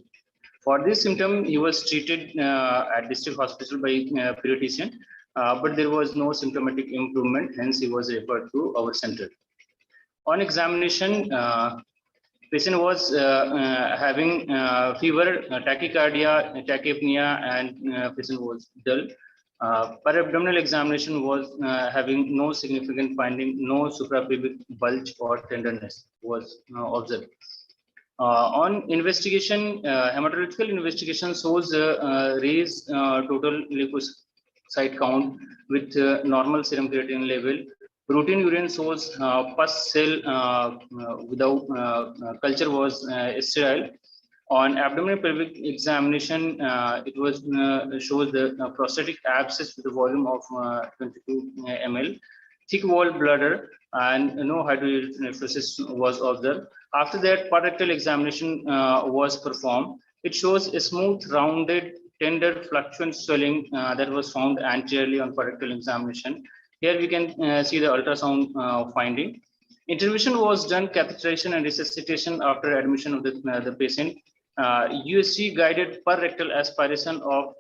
For this symptom, he was treated at district hospital by pediatrician, but there was no symptomatic improvement. Hence, he was referred to our center. On examination, patient was having fever, tachycardia, tachypnea, and patient was dull. Per abdominal examination was having no significant finding, no suprapubic bulge or tenderness was observed. On investigation, hematological investigation shows raised total leukocyte count with normal serum creatinine level, Routine urine shows pus cell without culture was sterile. On abdominal pelvic examination, it was shows the prostatic abscess with a volume of 22 ml, thick wall bladder, and no hydronephrosis was observed. After that, part rectal examination was performed. It shows a smooth, rounded, tender fluctuant swelling that was found anteriorly on part rectal examination. Here we can see the ultrasound finding. Intervention was done, catheterization and resuscitation after admission of the patient. USG guided per rectal aspiration of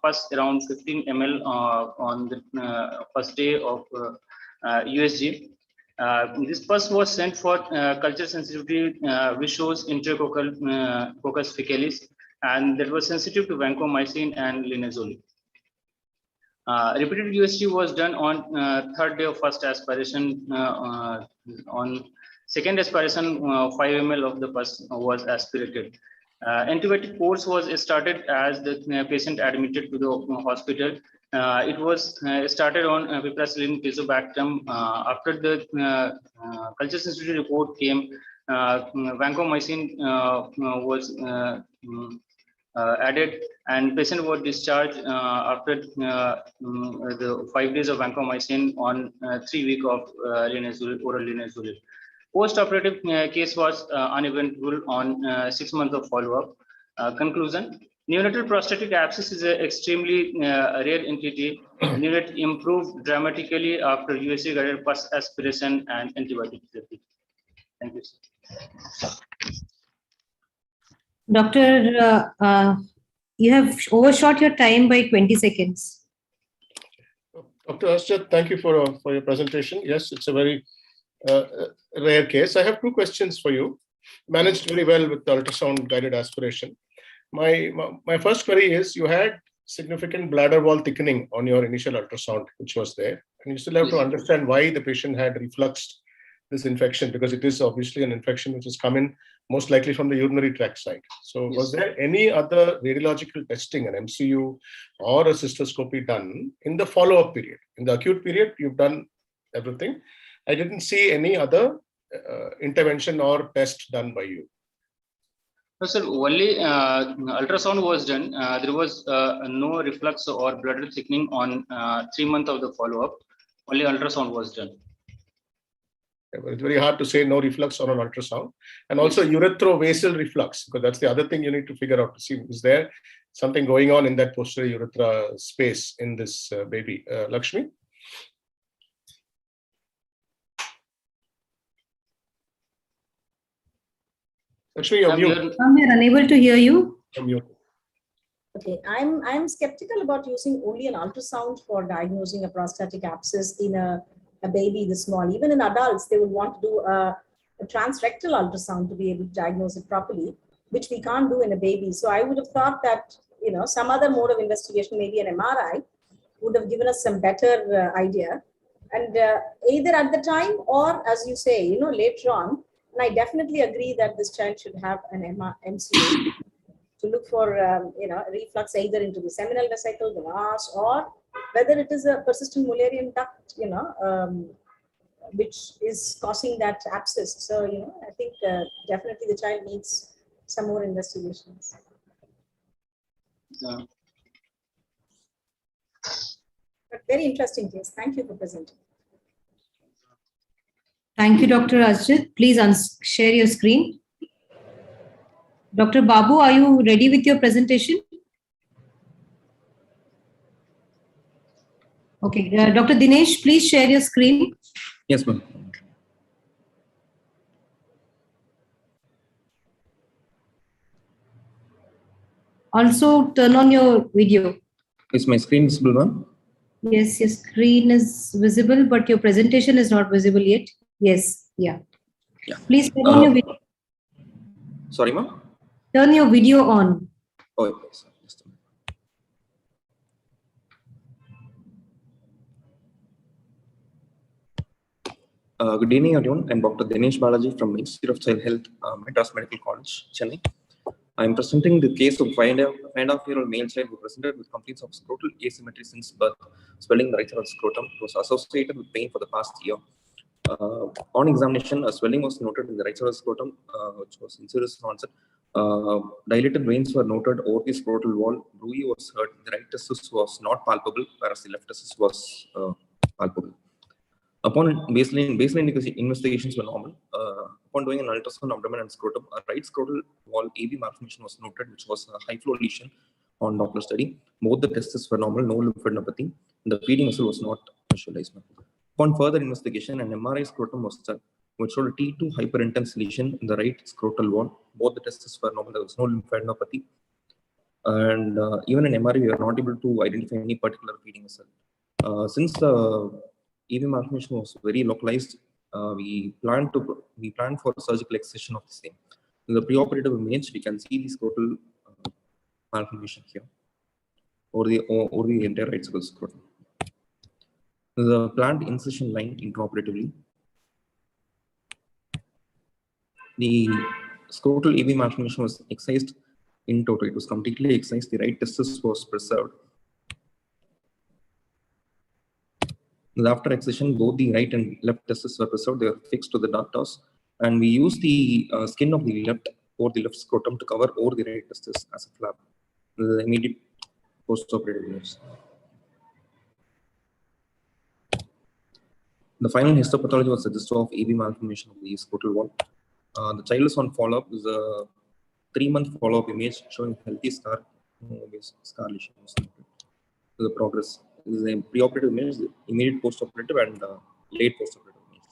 pus around 15 ml on the first day of USG. This pus was sent for culture sensitivity, which shows enterococcal coccus fecalis, and that was sensitive to vancomycin and linezolid. Repeated USG was done on third day of first aspiration. On second aspiration, 5 ml of the pus was aspirated. Antibiotic course was started as the patient admitted to the hospital. It was started on piperacillin tazobactam. After the culture sensitivity report came, vancomycin was added, and patient was discharged after the 5 days of vancomycin on 3 weeks of oral linezolid. Post-operative case was uneventful on 6 months of follow-up. Conclusion: neonatal prostatic abscess is an extremely rare entity. Neonate improved dramatically after USG guided pus aspiration and antibiotic therapy. Thank you, sir. Doctor, you have overshot your time by 20 seconds. Dr. Asjad, thank you for your presentation. Yes, it's a very rare case. I have two questions for you. Managed very well with the ultrasound guided aspiration. My first query is, you had significant bladder wall thickening on your initial ultrasound, which was there, and you still have to understand why the patient had refluxed this infection, because it is obviously an infection which has come in most likely from the urinary tract side. So was there any other radiological testing, an MCU or a cystoscopy done in the follow-up period? In the acute period, you've done everything. I didn't see any other intervention or test done by you. No, sir, only ultrasound was done. There was no reflux or bladder thickening on 3 months of the follow-up. Only ultrasound was done. It's very hard to say no reflux on an ultrasound. And also urethrovasal reflux, because that's the other thing you need to figure out to see, is there something going on in that posterior urethra space in this baby. Lakshmi? Lakshmi, you're mute. We are unable to hear you. You're mute. Okay, I'm skeptical about using only an ultrasound for diagnosing a prostatic abscess in a baby this small. Even in adults, they would want to do a transrectal ultrasound to be able to diagnose it properly, which we can't do in a baby. So I would have thought that, you know, some other mode of investigation, maybe an MRI, would have given us some better idea. And either at the time or, as you say, you know, later on. And I definitely agree that this child should have an MCU to look for, you know, reflux either into the seminal vesicle, the vas, or whether it is a persistent Mullerian duct, you know, which is causing that abscess. So, you know, I think definitely the child needs some more investigations. But very interesting case. Thank you for presenting. Thank you, Dr. Asjad. Please share your screen. Dr. Babu, are you ready with your presentation? Okay, Dr. Dinesh, please share your screen. Yes, ma'am. Also, turn on your video. Is my screen visible, ma'am? Yes, your screen is visible, but your presentation is not visible yet. Yes, yeah. Please turn on your video. Sorry, ma'am? Turn your video on. Oh, yes. Good evening, everyone. I'm Dr. Dinesh Balaji from Institute of Child Health, Madras Medical College, Chennai. I am presenting the case of 5.5-year-old male child who presented with complaints of scrotal asymmetry since birth, swelling the right side of the scrotum. It was associated with pain for the past year. On examination, a swelling was noted in the right side of the scrotum, which was insidious in onset. Dilated veins were noted over the scrotal wall. Bruit was heard. The right testis was not palpable, whereas the left testis was palpable. Upon baseline investigations were normal. Upon doing an ultrasound abdomen and scrotum, a right scrotal wall AV malformation was noted, which was a high flow lesion on Doppler study. Both the testes were normal, no lymphadenopathy. The feeding vessel was not visualized. Upon further investigation, an MRI scrotum was done, which showed a T2 hyperintense lesion in the right scrotal wall. Both the testes were normal, there was no lymphadenopathy. And even in MRI, we were not able to identify any particular feeding vessel. Since the EV malformation was very localized, we planned for surgical excision of the same. In the preoperative image, we can see the scrotal malformation here, or the entire right circle scrotum. The planned incision line intraoperatively. The scrotal EV malformation was excised in toto. It was completely excised. The right testis was preserved. After excision, both the right and left testes were preserved. They were fixed to the ductus, and we used the skin of the left or the left scrotum to cover over the right testis as a flap. The immediate post-operative years. The final histopathology was suggestive of EV malformation of the scrotal wall. The child is on follow-up. Is a 3-month follow-up image showing healthy scar lesion. The progress. This is a preoperative image, immediate post-operative, and late post-operative image.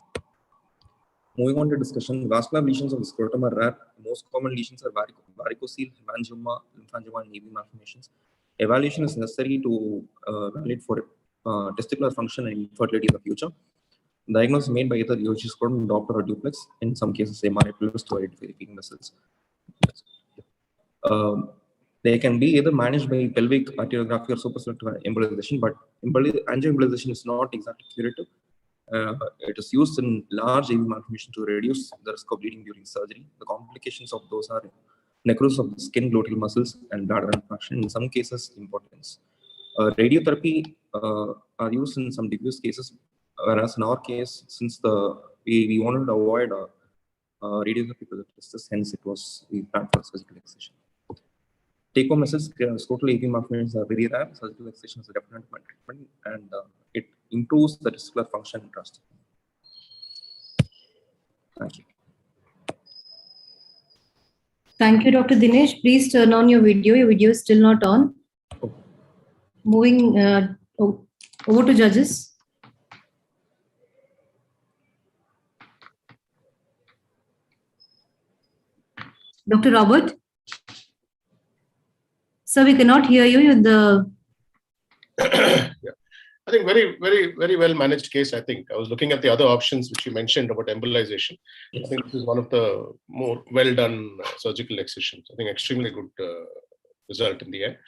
Moving on to discussion, vascular lesions of the scrotum are rare. Most common lesions are varicocele, hemangioma, lymphangioma, and EV malformations. Evaluation is necessary to evaluate for testicular function and infertility in the future. Diagnosis made by either USG scrotum, Doppler, or duplex. In some cases, MRI plus to identify the feeding vessels. They can be either managed by pelvic arteriography or supraselective embolization, but angioembolization is not exactly curative. It is used in large AV malformation to reduce the risk of bleeding during surgery. The complications of those are necrosis of the skin, gluteal muscles, and bladder infarction. In some cases, impotence. Radiotherapy are used in some diffuse cases, whereas in our case, since we wanted to avoid radiotherapy for the testis, hence we planned for surgical excision. Take-home message: scrotal AV malformations are very rare. Surgical excision is a definite treatment, and it improves the testicular function drastically. Thank you. Thank you, Dr. Dinesh. Please turn on your video. Your video is still not on. Moving over to judges. Dr. Robert? Sir, we cannot hear you. Yeah. I think very well managed case. I think I was looking at the other options which you mentioned about embolization. Yes. I think this is one of the more well done surgical excisions. I think extremely good result in the end.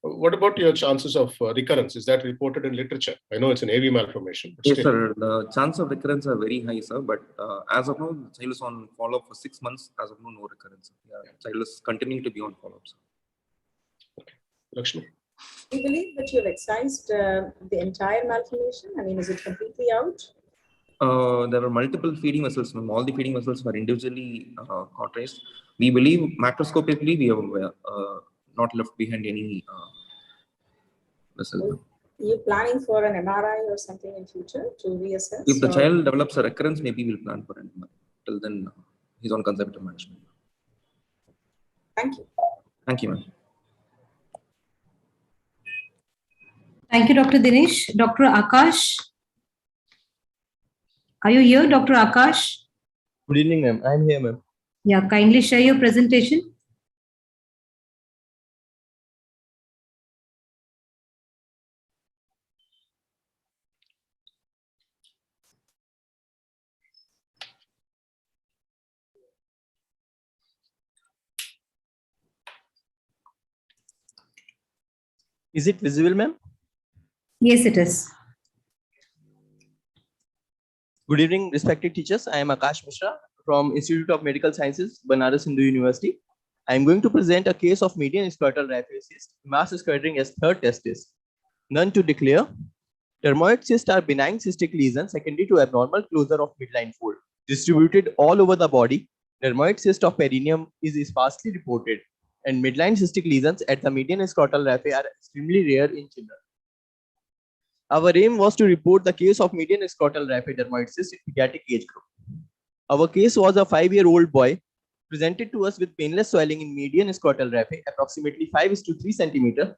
What about your chances of recurrence? Is that reported in literature? I know it's an AV malformation. Yes, sir. The chance of recurrence are very high, sir. But as of now, the child is on follow-up for 6 months. As of now, no recurrence. Yeah, the child is continuing to be on follow-up, sir. Okay. Lakshmi? Do you believe that you have excised the entire malformation? I mean, is it completely out? There were multiple feeding vessels. All the feeding vessels were individually cauterized. We believe macroscopically we have not left behind any vessel. Are you planning for an MRI or something in future to reassess? If the child develops a recurrence, maybe we'll plan for an MRI. Till then, he's on conservative management. Thank you. Thank you, ma'am. Thank you, Dr. Dinesh. Dr. Akash? Are you here, Dr. Akash? Good evening, ma'am. I'm here, ma'am. Yeah, kindly share your presentation. Is it visible, ma'am? Yes, it is. Good evening, respected teachers. I am Akash Mishra from Institute of Medical Sciences, Banaras Hindu University. I am going to present a case of median scrotal raphe cyst, mass scattering as third testis. None to declare. Dermoid cysts are benign cystic lesions secondary to abnormal closure of midline fold. Distributed all over the body, dermoid cyst of perineum is sparsely reported, and midline cystic lesions at the median scrotal raphe are extremely rare in children. Our aim was to report the case of median scrotal raphe dermoid cyst in pediatric age group. Our case was a 5-year-old boy presented to us with painless swelling in median scrotal raphe, approximately 5:3 centimeter.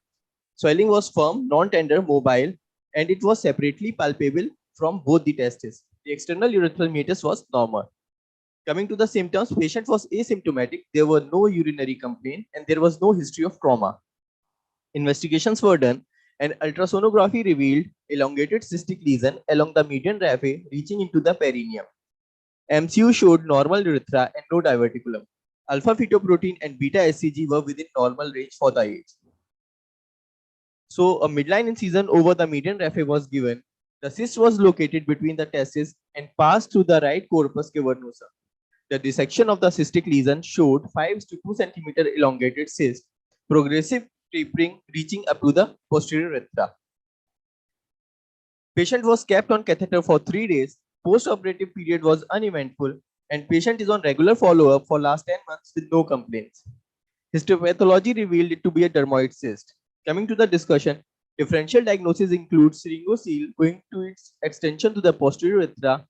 Swelling was firm, non-tender, mobile, and it was separately palpable from both the testes. The external urethral meatus was normal. Coming to the symptoms, patient was asymptomatic. There were no urinary complaint and there was no history of trauma. Investigations were done and ultrasonography revealed elongated cystic lesion along the median raphe reaching into the perineum. MCU showed normal urethra and no diverticulum. Alpha fetoprotein and beta SCG were within normal range for the age. So a midline incision over the median raphe was given. The cyst was located between the testes and passed through the right corpus cavernosum. The dissection of the cystic lesion showed 5:2 centimeter elongated cyst, progressive tapering reaching up to the posterior urethra. Patient was kept on catheter for 3 days. Post-operative period was uneventful, and patient is on regular follow-up for last 10 months with no complaints. Histopathology revealed it to be a dermoid cyst. Coming to the discussion, differential diagnosis includes syringocele going to its extension to the posterior urethra,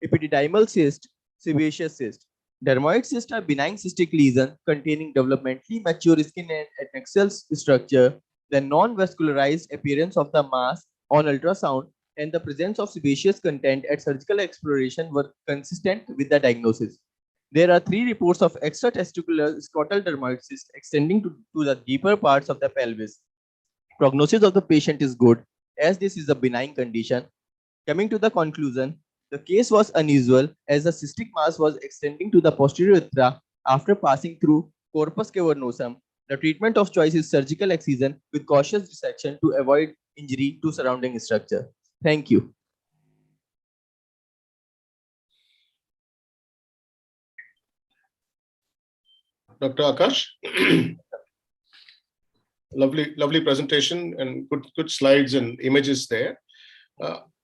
epididymal cyst, sebaceous cyst. Dermoid cysts are benign cystic lesions containing developmentally mature skin and adnexal structure, the non-vascularized appearance of the mass on ultrasound, and the presence of sebaceous content at surgical exploration were consistent with the diagnosis. There are 3 reports of extratesticular scrotal dermoid cyst extending to the deeper parts of the pelvis. Prognosis of the patient is good as this is a benign condition. Coming to the conclusion, the case was unusual as the cystic mass was extending to the posterior urethra after passing through corpus cavernosum. The treatment of choice is surgical excision with cautious dissection to avoid injury to surrounding structure. Thank you. Dr. Akash, lovely presentation and good slides and images there.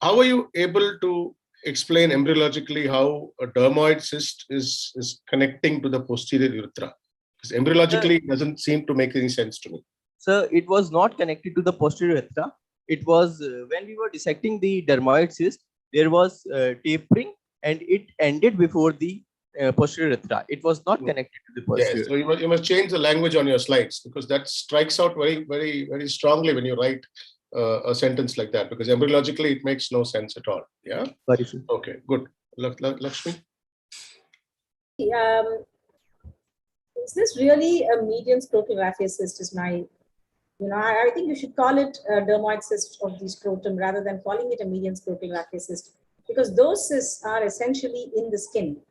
How are you able to explain embryologically how a dermoid cyst is connecting to the posterior urethra? Because embryologically it doesn't seem to make any sense to me. Sir, it was not connected to the posterior urethra. It was when we were dissecting the dermoid cyst, there was tapering and it ended before the posterior urethra. It was not connected to the posterior. Yes, so you must change the language on your slides because that strikes out very strongly when you write a sentence like that, because embryologically it makes no sense at all. Yeah. Okay, good. Lakshmi. Is this really a median scrotal raphe cyst? Is my, I think you should call it a dermoid cyst of the scrotum rather than calling it a median scrotal raphe cyst, because those cysts are essentially in the skin,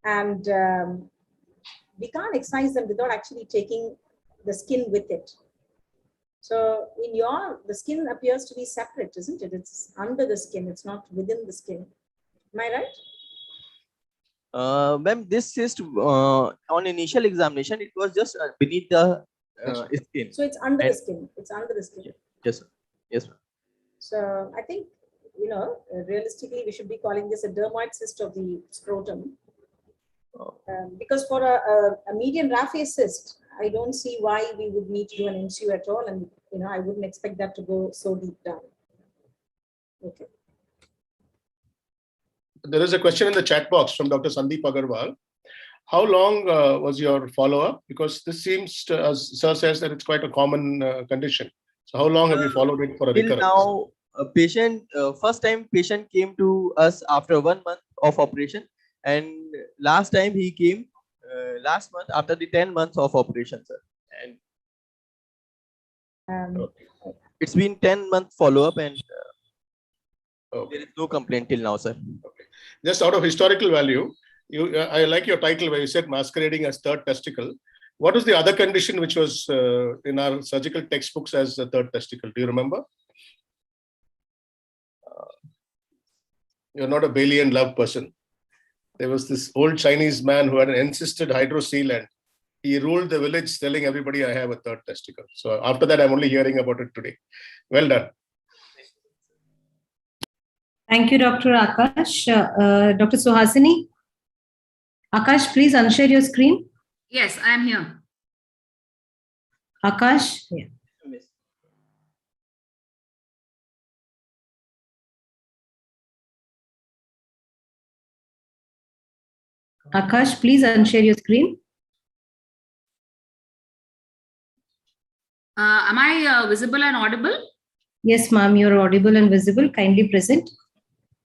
and we can't excise them without actually taking the skin with it. So the skin appears to be separate, isn't it? It's under the skin. It's not within the skin. Am I right? Ma'am, this cyst on initial examination, it was just beneath the skin. So it's under the skin. It's under the skin. Yes, sir. Yes, ma'am. So I think, realistically, we should be calling this a dermoid cyst of the scrotum. Because for a median raphe cyst, I don't see why we would need to do an MCU at all, and I wouldn't expect that to go so deep down. Okay. There is a question in the chat box from Dr. Sandeep Agarwal. How long was your follow-up? Because this seems to, as Sir says, that it's quite a common condition. So how long have you followed it for a recurrence? Now, first time patient came to us after 1 month of operation, and last time he came last month after the 10 months of operation, sir. And it's been 10 month follow-up, and there is no complaint till now, sir. Okay. Just out of historical value, I like your title where you said masquerading as third testicle. What was the other condition which was in our surgical textbooks as the third testicle? Do you remember? You're not a Balian love person. There was this old Chinese man who had an encysted hydrocele, and he ruled the village telling everybody I have a third testicle. So after that, I'm only hearing about it today. Well done. Thank you, Dr. Akash. Dr. Suhasini? Akash, please unshare your screen. Yes, I am here. Akash? Yeah. Akash, please unshare your screen. Am I visible and audible? Yes, ma'am, you're audible and visible. Kindly present.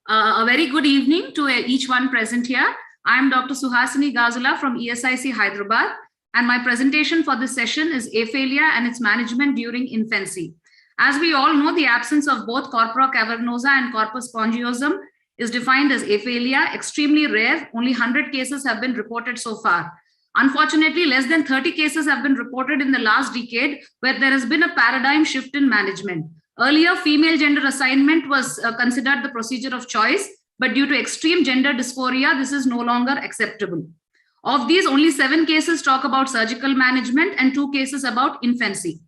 A very good evening to each one present here. I am Dr. Suhasini Gazula from ESIC Hyderabad, and my presentation for this session is aphalia and its management during infancy. As we all know, the absence of both corpora cavernosa and corpus spongiosum is defined as aphalia, extremely rare. Only 100 cases have been reported so far. Unfortunately, less than 30 cases have been reported in the last decade where there has been a paradigm shift in management. Earlier, female gender assignment was considered the procedure of choice, but due to extreme gender dysphoria, this is no longer acceptable. Of these, only 7 cases talk about surgical management and 2 cases about infancy.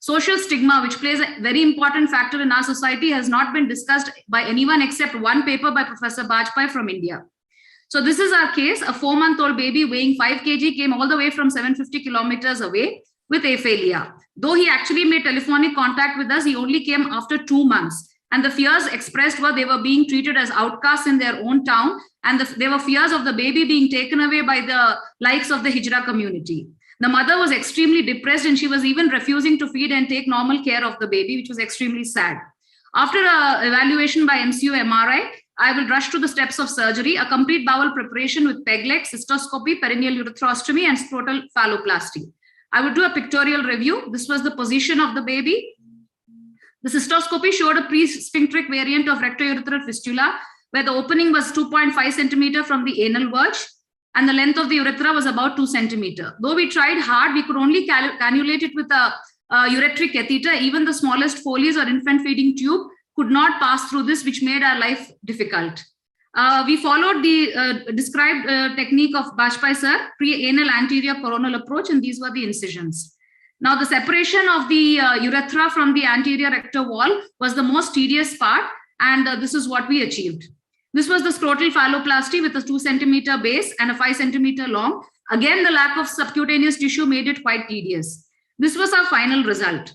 Social stigma, which plays a very important factor in our society, has not been discussed by anyone except one paper by Professor Bajpai from India. So this is our case. A 4-month-old baby weighing 5 kg came all the way from 750 kilometers away with aphalia. Though he actually made telephonic contact with us, he only came after 2 months. And the fears expressed were they were being treated as outcasts in their own town. And there were fears of the baby being taken away by the likes of the Hijra community. The mother was extremely depressed and she was even refusing to feed and take normal care of the baby, which was extremely sad. After evaluation by MCU MRI, I will rush to the steps of surgery, a complete bowel preparation with peg leg, cystoscopy, perineal ureterostomy, and scrotal phalloplasty. I would do a pictorial review. This was the position of the baby. The cystoscopy showed a pre-sphincteric variant of rectourethral fistula, where the opening was 2.5 centimeter from the anal verge, and the length of the urethra was about 2 centimeter. Though we tried hard, we could only cannulate it with a ureteric catheter. Even the smallest Foley's or infant feeding tube could not pass through this, which made our life difficult. We followed the described technique of Bajpai sir, pre-anal anterior coronal approach, and these were the incisions. Now, the separation of the urethra from the anterior rectal wall was the most tedious part, and this is what we achieved. This was the scrotal phalloplasty with a 2 centimeter base and a 5 centimeter long. Again, the lack of subcutaneous tissue made it quite tedious. This was our final result.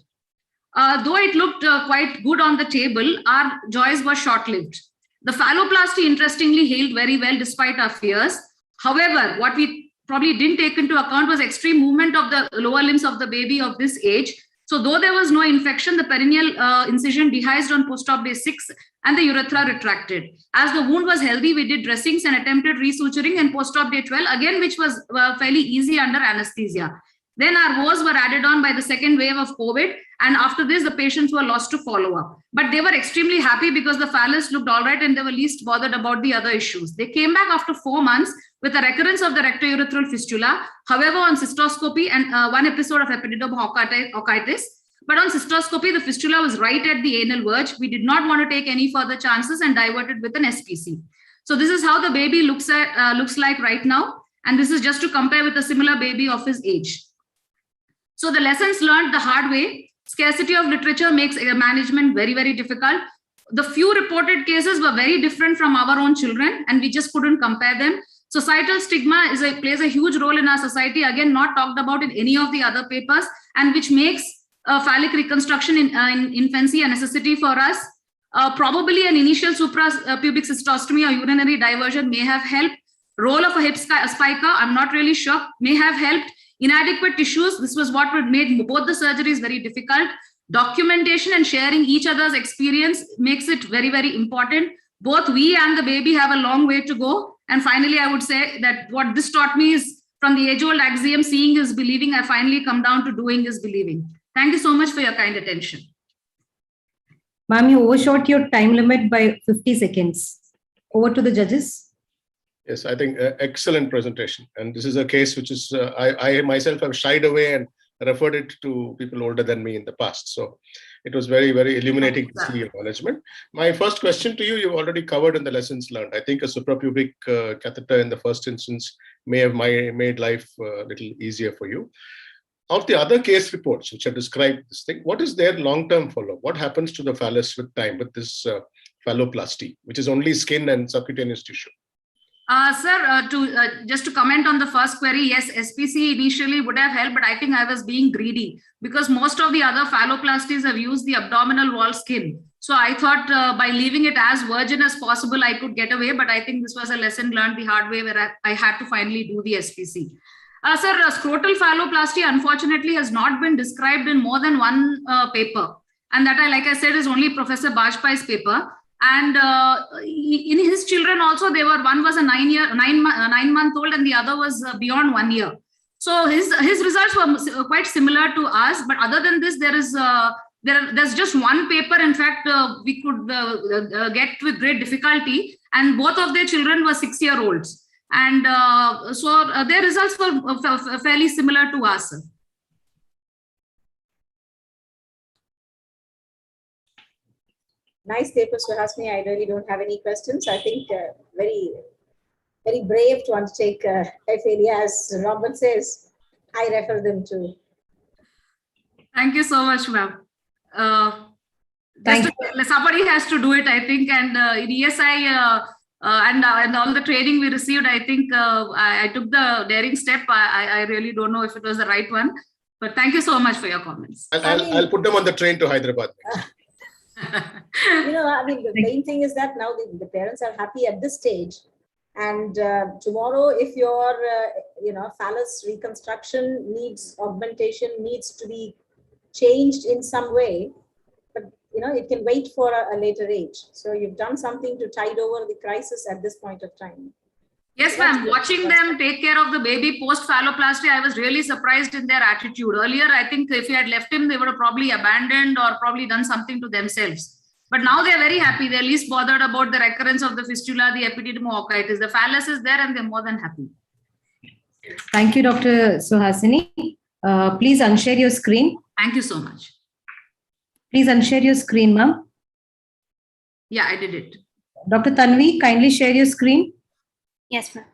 Though it looked quite good on the table, our joys were short-lived. The phalloplasty interestingly healed very well despite our fears. However, what we probably didn't take into account was extreme movement of the lower limbs of the baby of this age. So though there was no infection, the perineal incision dehisced on post-op day 6 and the urethra retracted. As the wound was healthy, we did dressings and attempted resuturing in post-op day 12, again, which was fairly easy under anesthesia. Then our woes were added on by the second wave of COVID. And after this, the patients were lost to follow-up. But they were extremely happy because the phallus looked all right and they were least bothered about the other issues. They came back after 4 months with a recurrence of the rectourethral fistula. However, on cystoscopy and 1 episode of epididymocarditis. But on cystoscopy, the fistula was right at the anal verge. We did not want to take any further chances and diverted with an SPC. So this is how the baby looks like right now. And this is just to compare with a similar baby of his age. So the lessons learned the hard way. Scarcity of literature makes management very, very difficult. The few reported cases were very different from our own children, and we just couldn't compare them. Societal stigma plays a huge role in our society, again, not talked about in any of the other papers, and which makes phallic reconstruction in infancy a necessity for us. Probably an initial suprapubic cystostomy or urinary diversion may have helped. Role of a hip spica, I'm not really sure, may have helped. Inadequate tissues, this was what made both the surgeries very difficult. Documentation and sharing each other's experience makes it very, very important. Both we and the baby have a long way to go. And finally, I would say that what this taught me is from the age-old axiom, seeing is believing, I finally come down to doing is believing. Thank you so much for your kind attention. Ma'am, you overshot your time limit by 50 seconds. Over to the judges. Yes, I think excellent presentation. And this is a case which is, I myself have shied away and referred it to people older than me in the past. So It was very, very illuminating to see your management. My first question to you, you've already covered in the lessons learned. I think a suprapubic catheter in the first instance may have made life a little easier for you. Of the other case reports which have described this thing, what is their long-term follow-up? What happens to the phallus with time with this phalloplasty, which is only skin and subcutaneous tissue? Sir, just to comment on the first query, yes, SPC initially would have helped, but I think I was being greedy because most of the other phalloplasties have used the abdominal wall skin. So I thought by leaving it as virgin as possible, I could get away, but I think this was a lesson learned the hard way where I had to finally do the SPC. Sir, scrotal phalloplasty unfortunately has not been described in more than one paper. And that, like I said, is only Professor Bajpayee's paper. And in his children also, one was a 9-month-old and the other was beyond 1 year. So his results were quite similar to us. But other than this, there's just one paper, in fact, we could get with great difficulty. And both of their children were 6-year-olds. And so their results were fairly similar to us. Nice paper, Suhasini. I really don't have any questions. I think very, very brave to undertake FALIA, as Robert says. I refer them to. Thank you so much, ma'am. Somebody has to do it, I think. And in ESI and all the training we received, I think I took the daring step. I really don't know if it was the right one. But thank you so much for your comments. I'll put them on the train to Hyderabad. The main thing is that now the parents are happy at this stage, and tomorrow, if your phallus reconstruction needs augmentation, needs to be changed in some way, but it can wait for a later age. So you've done something to tide over the crisis at this point of time. Yes, ma'am. Watching them take care of the baby post phalloplasty, I was really surprised in their attitude. Earlier, I think if you had left him, they would have probably abandoned or probably done something to themselves. But now they're very happy. They're least bothered about the recurrence of the fistula, the epididymoitis. The phallus is there and they're more than happy. Thank you, Dr. Suhasini. Please unshare your screen. Thank you so much. Please unshare your screen, ma'am. Yeah, I did it. Dr. Tanvi, kindly share your screen. Yes, ma'am.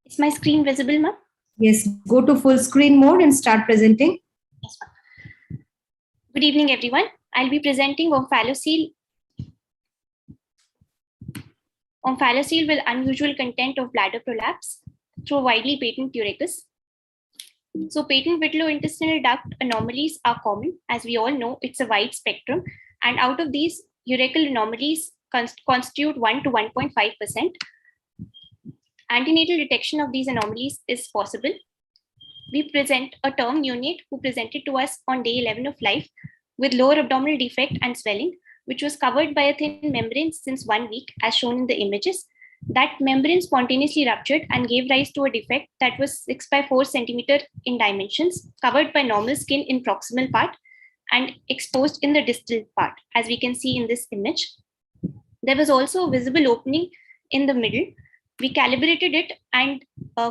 Is my screen visible, ma'am? Yes, go to full screen mode and start presenting. Yes, ma'am. Good evening, everyone. I'll be presenting omphalocele with unusual content of bladder prolapse through widely patent urethus. So patent vitreointestinal duct anomalies are common. As we all know, it's a wide spectrum. And out of these, urethral anomalies constitute 1 to 1.5%. Antenatal detection of these anomalies is possible. We present a term neonate who presented to us on day 11 of life with lower abdominal defect and swelling, which was covered by a thin membrane since 1 week, as shown in the images. That membrane spontaneously ruptured and gave rise to a defect that was 6 by 4 centimeter in dimensions, covered by normal skin in proximal part and exposed in the distal part, as we can see in this image. There was also a visible opening in the middle. We calibrated it and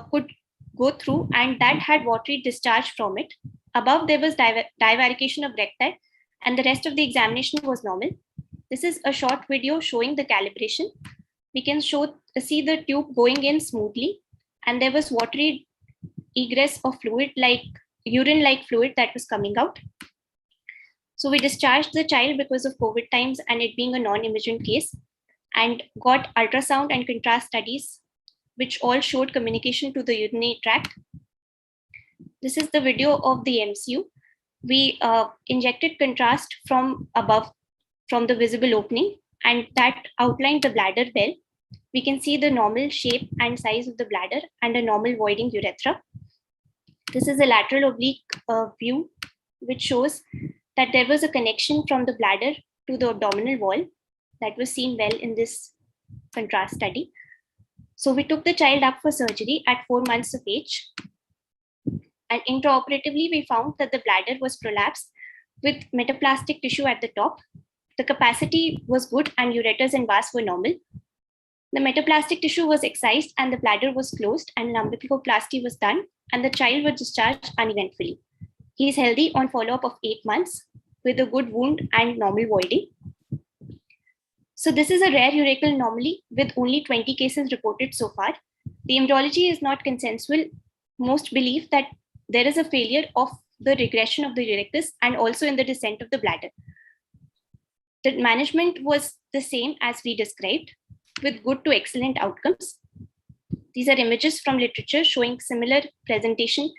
could go through, and that had watery discharge from it. Above, there was divarication of recti, and the rest of the examination was normal. This is a short video showing the calibration. We can see the tube going in smoothly, and there was watery egress of fluid, like urine-like fluid that was coming out. So we discharged the child because of COVID times and it being a non-emergent case, and got ultrasound and contrast studies, which all showed communication to the urinary tract. This is the video of the MCU. We injected contrast from above, from the visible opening, and that outlined the bladder well. We can see the normal shape and size of the bladder and a normal voiding urethra. This is a lateral oblique view, which shows that there was a connection from the bladder to the abdominal wall that was seen well in this contrast study. So we took the child up for surgery at 4 months of age. And intraoperatively, we found that the bladder was prolapsed with metaplastic tissue at the top. The capacity was good and ureters and vas were normal. The metaplastic tissue was excised and the bladder was closed and lumpectoplasty was done and the child was discharged uneventfully. He is healthy on follow-up of 8 months with a good wound and normal voiding. So this is a rare urachal anomaly with only 20 cases reported so far. The embryology is not consensual. Most believe that there is a failure of the regression of the urethus and also in the descent of the bladder. The management was the same as we described, with good to excellent outcomes. These are images from literature showing similar presentation,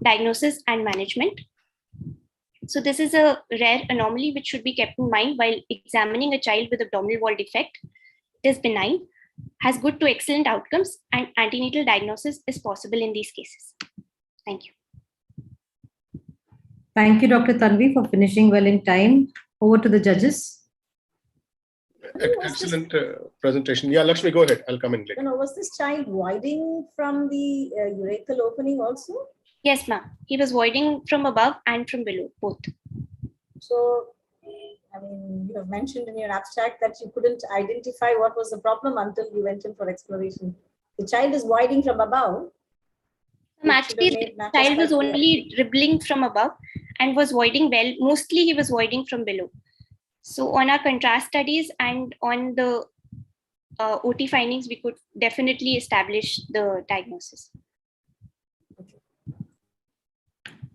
diagnosis, and management. So this is a rare anomaly which should be kept in mind while examining a child with abdominal wall defect. It is benign, has good to excellent outcomes, and antenatal diagnosis is possible in these cases. Thank you. Thank you, Dr. Tanvi, for finishing well in time. Over to the judges. Excellent presentation. Yeah, Lakshmi, go ahead. I'll come in later. Was this child voiding from the urethral opening also? Yes, ma'am. He was voiding from above and from below, both. So, I mean, you have mentioned in your abstract that you couldn't identify what was the problem until you went in for exploration. The child is voiding from above. Actually, the child was only dribbling from above and was voiding well. Mostly he was voiding from below. So on our contrast studies and on the OT findings, we could definitely establish the diagnosis.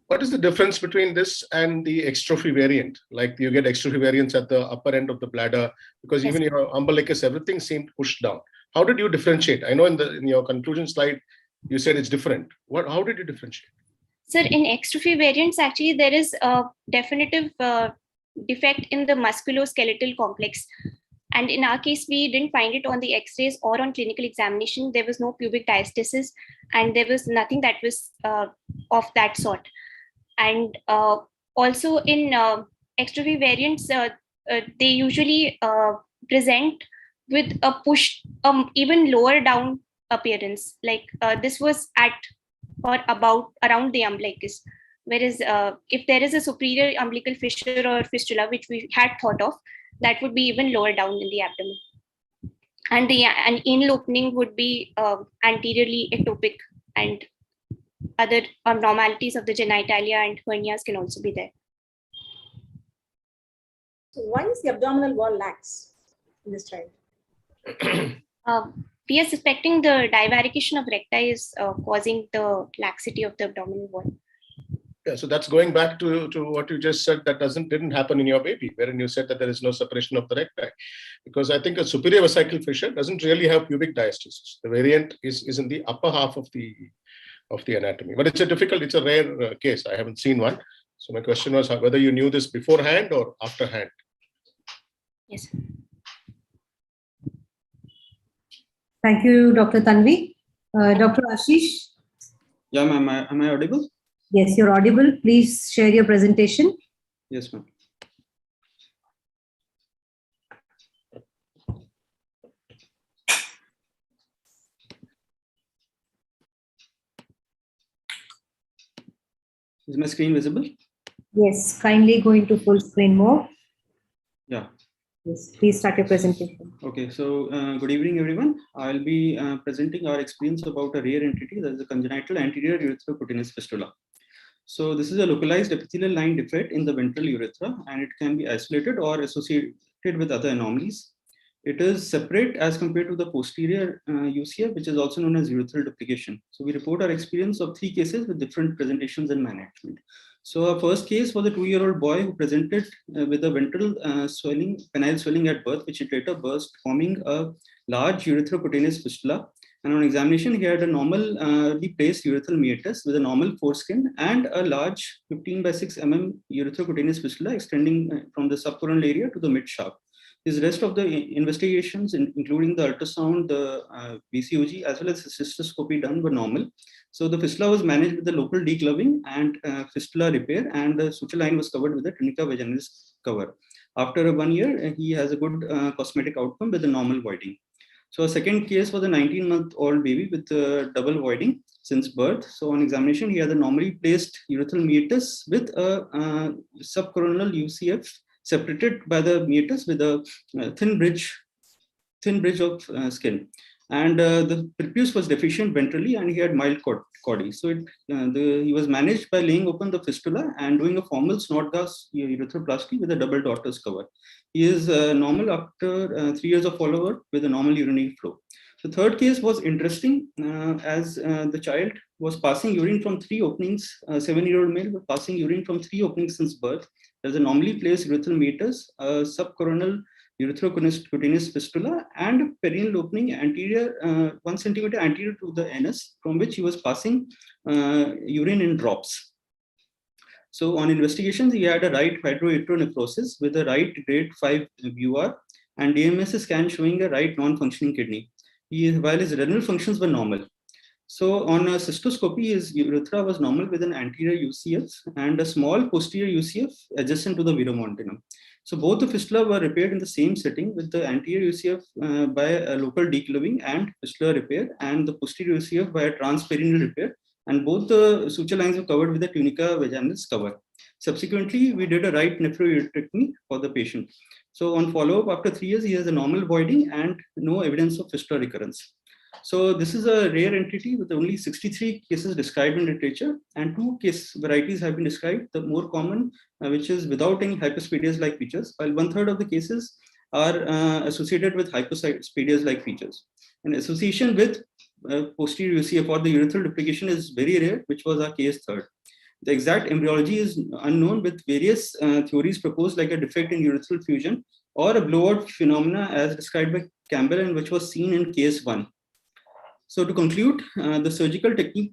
What is the difference between this and the extrophy variant? Like you get extrophy variants at the upper end of the bladder, because even your umbilicus, everything seemed pushed down. How did you differentiate? I know in your conclusion slide, you said it's different. How did you differentiate? Sir, in extrophy variants, actually, there is a definitive defect in the musculoskeletal complex. And in our case, we didn't find it on the X-rays or on clinical examination. There was no pubic diastasis, and there was nothing that was of that sort. And also in extrophy variants, they usually present with a push, even lower down appearance. Like this was at or about around the umbilicus. Whereas if there is a superior umbilical fissure or fistula, which we had thought of, that would be even lower down in the abdomen. And an anal opening would be anteriorly ectopic, and other abnormalities of the genitalia and hernias can also be there. So why is the abdominal wall lax in this child? We are suspecting the divarication of recti is causing the laxity of the abdominal wall. Yeah, so that's going back to what you just said, that didn't happen in your baby, wherein you said that there is no separation of the recti. Because I think a superior vesical fissure doesn't really have pubic diastasis. The variant is in the upper half of the anatomy. But it's a rare case. I haven't seen one. So my question was whether you knew this beforehand or afterhand. Yes. Thank you, Dr. Tanvi. Dr. Ashish? Yeah, ma'am. Am I audible? Yes, you're audible. Please share your presentation. Yes, ma'am. Is my screen visible? Yes, kindly go into full screen mode. Yeah. Yes, please start your presentation. Okay, so good evening, everyone. I'll be presenting our experience about a rare entity, that is a congenital anterior erythropoietinous fistula. So this is a localized epithelial line defect in the ventral urethra, and it can be isolated or associated with other anomalies. It is separate as compared to the posterior UCF, which is also known as urethral duplication. So we report our experience of 3 cases with different presentations and management. So our first case was a 2-year-old boy who presented with a ventral swelling, penile swelling at birth, which later burst, forming a large erythropoietinous fistula. And on examination, he had a normally placed urethral meatus with a normal foreskin and a large 15 by 6 mm erythropoietinous fistula extending from the subcoronal area to the mid shaft. His rest of the investigations, including the ultrasound, the BCOG, as well as the cystoscopy done, were normal. So the fistula was managed with the local degloving and fistula repair, and the suture line was covered with a tunica vaginalis cover. After 1 year, he has a good cosmetic outcome with a normal voiding. So a second case was a 19-month-old baby with double voiding since birth. So on examination, he had a normally placed urethral meatus with a subcoronal UCF separated by the meatus with a thin bridge thin bridge of skin. And the prepuce was deficient ventrally, and he had mild caudy. So he was managed by laying open the fistula and doing a formal snot gas urethroplasty with a double Daughter's cover. He is normal after 3 years of follow-up with a normal urinary flow. The third case was interesting as the child was passing urine from 3 openings. A 7-year-old male was passing urine from 3 openings since birth. There's a normally placed urethral meatus, subcoronal urethro-cutaneous fistula, and perineal opening anterior 1 centimeter anterior to the anus, from which he was passing urine in drops. So on investigations, he had a right hydroelectronephrosis with a right grade 5 BUR and DMS scan showing a right non-functioning kidney, while his renal functions were normal. So on a cystoscopy, his urethra was normal with an anterior UCF and a small posterior UCF adjacent to the veromontanum. So both the fistula were repaired in the same setting, with the anterior UCF by a local declubbing and fistula repair, and the posterior UCF by a transperineal repair. And both the suture lines were covered with a tunica vaginalis cover. Subsequently, we did a right nephroureterectomy for the patient. So on follow-up after 3 years, he has a normal voiding and no evidence of fistula recurrence. So this is a rare entity with only 63 cases described in literature, and 2 case varieties have been described. The more common, which is without any hypospadias-like features, while 1/3 of the cases are associated with hypospadias-like features. And association with posterior UCF or the urethral duplication is very rare, which was our case 3rd. The exact embryology is unknown, with various theories proposed, like a defect in urethral fusion or a blowout phenomena as described by Campbell, and which was seen in case 1. So to conclude, the surgical technique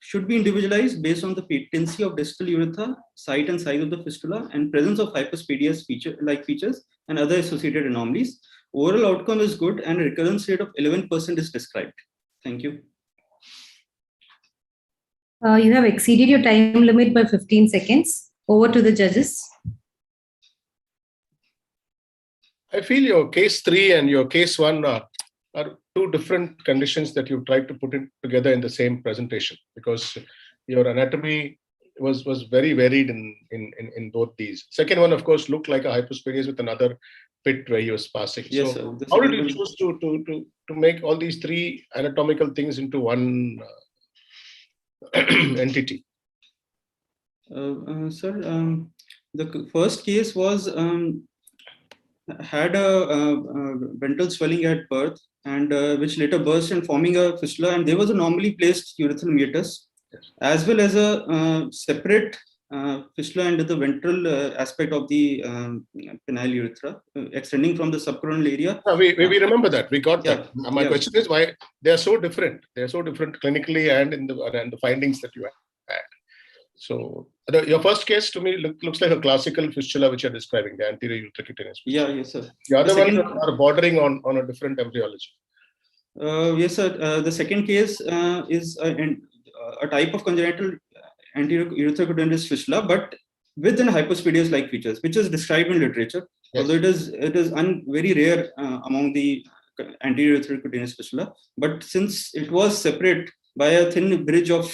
should be individualized based on the patency of distal urethra, site and size of the fistula, and presence of hypospadias like features and other associated anomalies. Overall outcome is good, and a recurrence rate of 11% is described. Thank you. You have exceeded your time limit by 15 seconds. Over to the judges. I feel your case 3 and your case 1 are 2 different conditions that you tried to put together in the same presentation, because your anatomy was very varied in both these. Second one, of course, looked like a hypospadias with another pit where he was passing. Yes, so sir. how did you choose to make all these 3 anatomical things into one entity? Sir, the first case was had a ventral swelling at birth, and which later burst and forming a fistula, and there was a normally placed urethral meatus, as well as a separate fistula under the ventral aspect of the penile urethra, extending from the subcoronal area. We remember that. We got that. My question is why they are so different. They are so different clinically and in the findings that you had. So your first case to me looks like a classical fistula which you're describing, the anterior urethrocuteneous. Yeah, yes, sir. The other ones are bordering on a different embryology. Yes, sir. The second case is a type of congenital anterior urethrocuteneous fistula, but with an hypospadias-like features, which is described in literature. Yes. Although it is very rare among the anterior urethrocuteneous fistula, but since it was separate by a thin bridge of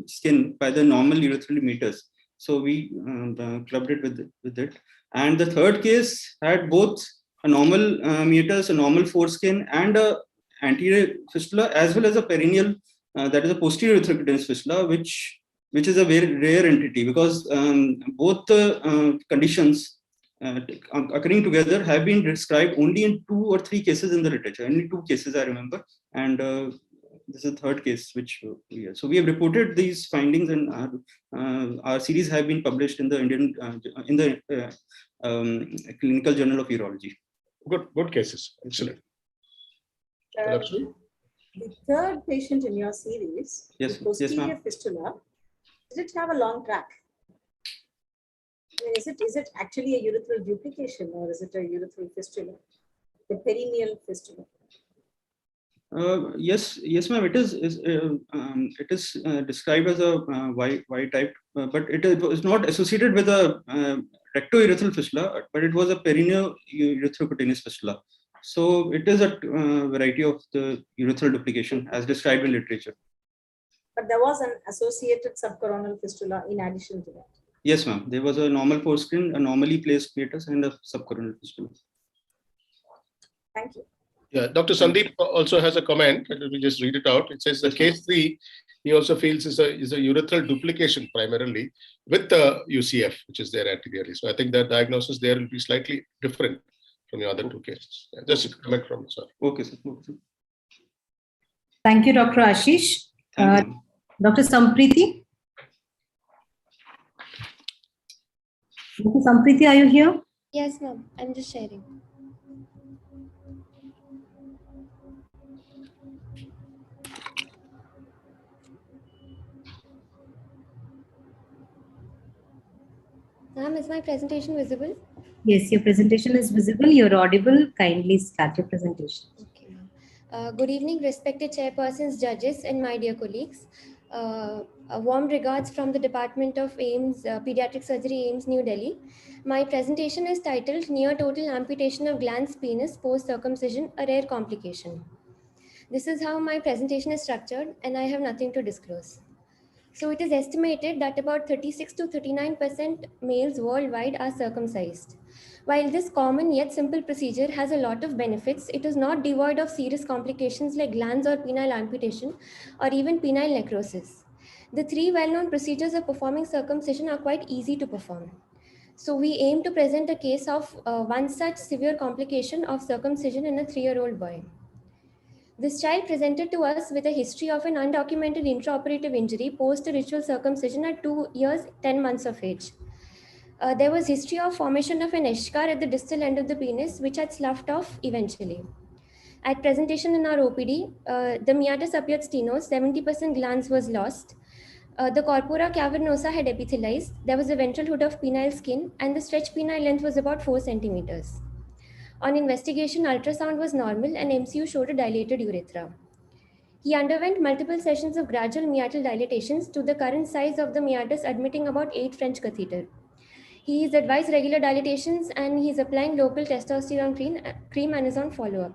skin by the normal urethral meatus, so we clubbed it with it. And the third case had both a normal meatus, a normal foreskin, and a anterior fistula, as well as a perineal, that is a posterior urethrocuteneous fistula, which is a very rare entity, because both the conditions occurring together have been described only in 2 or 3 cases in the literature. Only 2 cases I remember, and this is the third case which so we have reported these findings, and our series have been published in the Indian Clinical Journal of Urology. Good cases. Excellent. The third patient in your series, yes, the posterior ma'am. fistula, did it have a long track? I mean, is it actually a urethral duplication, or is it a urethral fistula, the perineal fistula? Yes, ma'am. It is described as a Y type, but it is not associated with a rectourethral fistula, but it was a perineal urethrocuteneous fistula. So it is a variety of the urethral duplication as described in literature. But there was an associated subcoronal fistula in addition to that. Yes, ma'am. There was a normal foreskin, a normally placed meatus, and a subcoronal fistula. Thank you. Yeah, Dr. Sandeep also has a comment. Let me just read it out. It says the case 3, he also feels is a urethral duplication primarily with the UCF, which is there anteriorly. So I think that diagnosis there will be slightly different from the other two cases. Yeah, just a comment from sir. Okay, sir. Thank you, Dr. Ashish. Thank you. Dr. Sampriti? Dr. Sampriti, are you here? Yes, ma'am. I'm just sharing. Ma'am, is my presentation visible? Yes, your presentation is visible. You're audible. Kindly start your presentation. Okay, ma'am. Good evening, respected chairpersons, judges, and my dear colleagues. Warm regards from the Department of AIMS, Pediatric Surgery, AIMS, New Delhi. My presentation is titled Near Total Amputation of Glans Penis Post Circumcision, a Rare Complication. This is how my presentation is structured, and I have nothing to disclose. So it is estimated that about 36 to 39% males worldwide are circumcised. While this common yet simple procedure has a lot of benefits, it is not devoid of serious complications like glans or penile amputation or even penile necrosis. The three well-known procedures of performing circumcision are quite easy to perform. So we aim to present a case of one such severe complication of circumcision in a 3-year-old boy. This child presented to us with a history of an undocumented intraoperative injury post a ritual circumcision at 2 years, 10 months of age. There was history of formation of an eschar at the distal end of the penis, which had sloughed off eventually. At presentation in our OPD, the meatus appeared stenos, 70% glans was lost. The corpora cavernosa had epithelialized. There was a ventral hood of penile skin, and the stretch penile length was about 4 centimeters. On investigation, ultrasound was normal and MCU showed a dilated urethra. He underwent multiple sessions of gradual meatal dilatations to the current size of the meatus, admitting about 8 French catheter. He is advised regular dilatations and he is applying local testosterone cream and is on follow-up.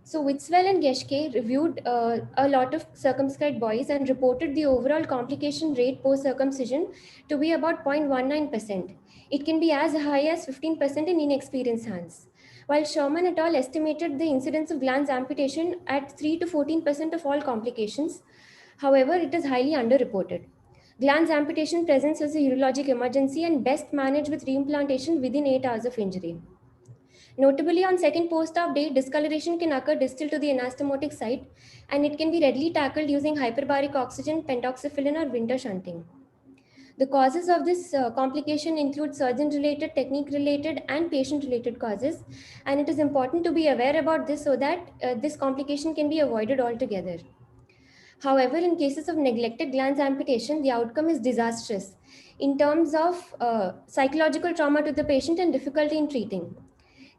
So Witzwell and Geschke reviewed a lot of circumscribed boys and reported the overall complication rate post-circumcision to be about 0.19%. It can be as high as 15% in inexperienced hands. While Sherman et al. Estimated the incidence of glans amputation at 3 to 14% of all complications, however, it is highly underreported. Glans amputation presents as a urologic emergency and best managed with reimplantation within 8 hours of injury. Notably, on second post-op day, discoloration can occur distal to the anastomotic site, and it can be readily tackled using hyperbaric oxygen, pentoxifillin, or winter shunting. The causes of this complication include surgeon-related, technique-related, and patient-related causes, and it is important to be aware about this so that this complication can be avoided altogether. However, in cases of neglected glans amputation, the outcome is disastrous in terms of psychological trauma to the patient and difficulty in treating.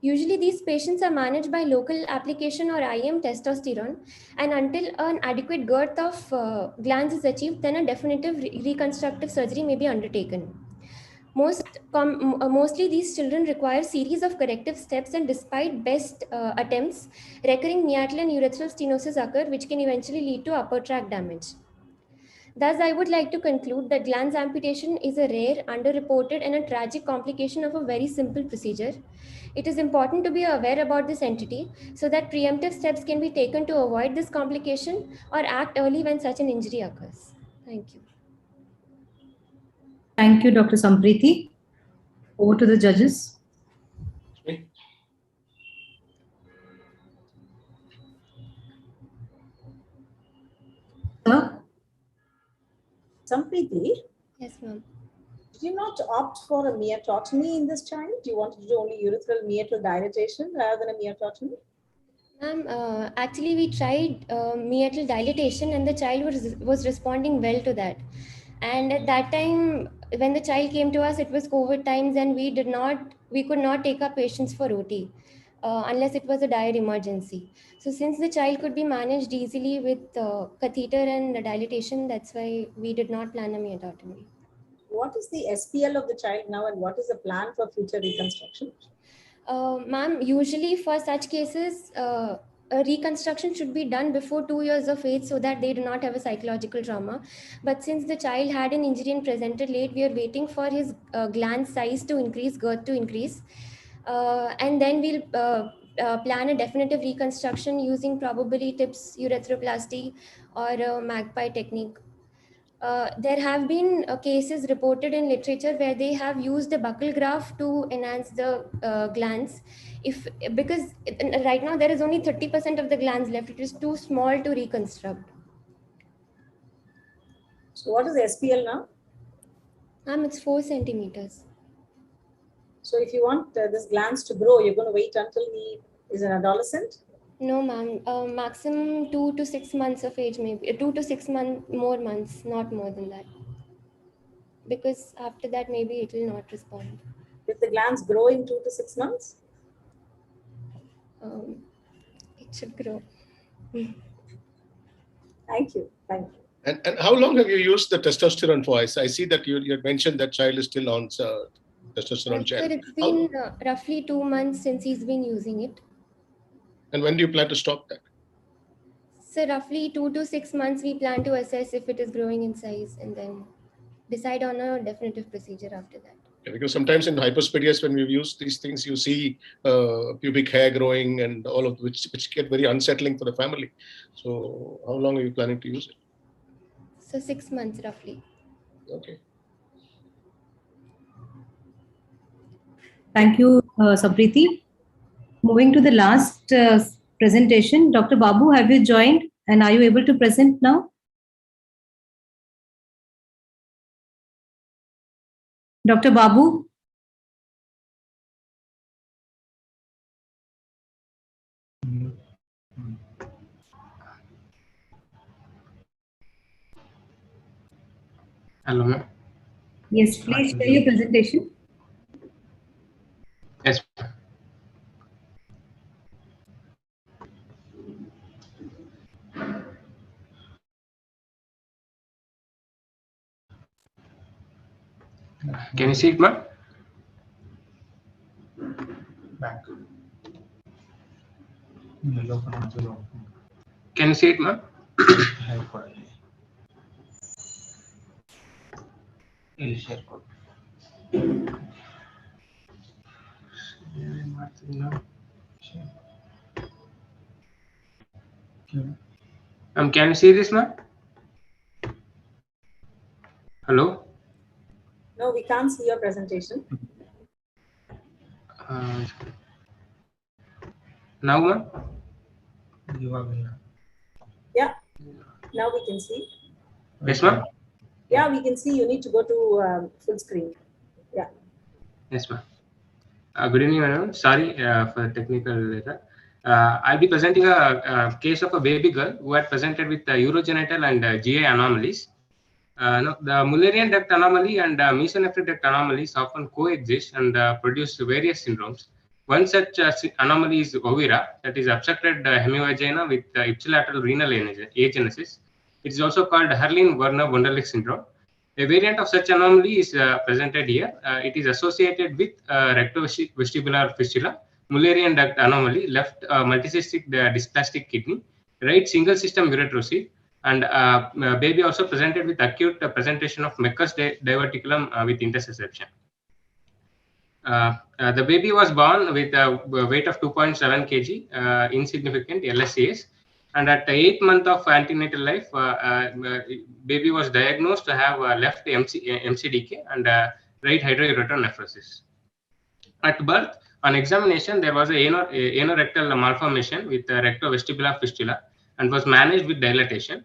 Usually these patients are managed by local application or IM testosterone, and until an adequate girth of glands is achieved, then a definitive reconstructive surgery may be undertaken. Mostly these children require series of corrective steps, and despite best attempts, recurring meatal and urethral stenosis occur, which can eventually lead to upper tract damage. Thus, I would like to conclude that glans amputation is a rare, underreported, and a tragic complication of a very simple procedure. It is important to be aware about this entity so that preemptive steps can be taken to avoid this complication or act early when such an injury occurs. Thank you. Thank you, Dr. Sampriti. Over to the judges. Sir? Sampriti? Yes, ma'am. Did you not opt for a meatotomy in this child? Do you want to do only urethral meatal dilatation rather than a meatotomy? Ma'am, actually we tried meatal dilatation and the child was responding well to that. And at that time, when the child came to us, it was COVID times and we could not take our patients for OT unless it was a dire emergency. So since the child could be managed easily with catheter and dilatation, that's why we did not plan a meatotomy. What is the SPL of the child now and what is the plan for future reconstruction? Ma'am, usually for such cases, a reconstruction should be done before 2 years of age so that they do not have a psychological trauma. But since the child had an injury and presented late, we are waiting for his gland size to increase, girth to increase. And then we'll plan a definitive reconstruction using probably TIPS urethroplasty or magpie technique. There have been cases reported in literature where they have used the buccal graft to enhance the glands. Because right now there is only 30% of the glands left, it is too small to reconstruct. So what is SPL now? It's 4 centimeters. So if you want this glands to grow, you're going to wait until he is an adolescent? No, ma'am. Maximum 2 to 6 months of age, maybe 2 to 6 more months, not more than that. Because after that, maybe it will not respond. If the glands grow in 2 to 6 months? It should grow. Thank you. Thank you. And how long have you used the testosterone for? I see that you had mentioned that child is still on testosterone gel. Sir, it's been roughly 2 months since he's been using it. And when do you plan to stop that? So roughly 2 to 6 months, we plan to assess if it is growing in size and then decide on a definitive procedure after that. Yeah, because sometimes in hyperspadias, when we've used these things, you see pubic hair growing and all of which get very unsettling for the family. So how long are you planning to use it? So 6 months roughly. Okay. Thank you, Sapriti. Moving to the last presentation, Dr. Babu, have you joined and are you able to present now? Dr. Babu? Hello, ma'am. Yes, please share your presentation. Yes. Can you see it, ma'am? Back. Can you see it, ma'am? Can you see this, ma'am? Hello? No, we can't see your presentation. Now, ma'am? Yeah, now we can see. Yes, ma'am? Yeah, we can see. You need to go to full screen. Yeah. Yes, ma'am. Good evening, madam. Sorry for the technical later. I'll be presenting a case of a baby girl who had presented with urogenital and GI anomalies. No, the Mullerian duct anomaly and mesonephric duct anomalies often coexist and produce various syndromes. One such anomaly is ovira, that is obstructed hemivagina with ipsilateral renal agenesis. It is also called Herlin-Werner-Wunderlich syndrome. A variant of such anomaly is presented here. It is associated with rectovestibular fistula, Mullerian duct anomaly, left multicystic dysplastic kidney, right single system uretrosil, and baby also presented with acute presentation of Mecker's diverticulum with intersusception. The baby was born with a weight of 2.7 kg, insignificant LSCS. And at 8 months of antenatal life, baby was diagnosed to have left MCDK and right hydrouretronephrosis. At birth, on examination, there was a anorectal malformation with rectovestibular fistula and was managed with dilatation.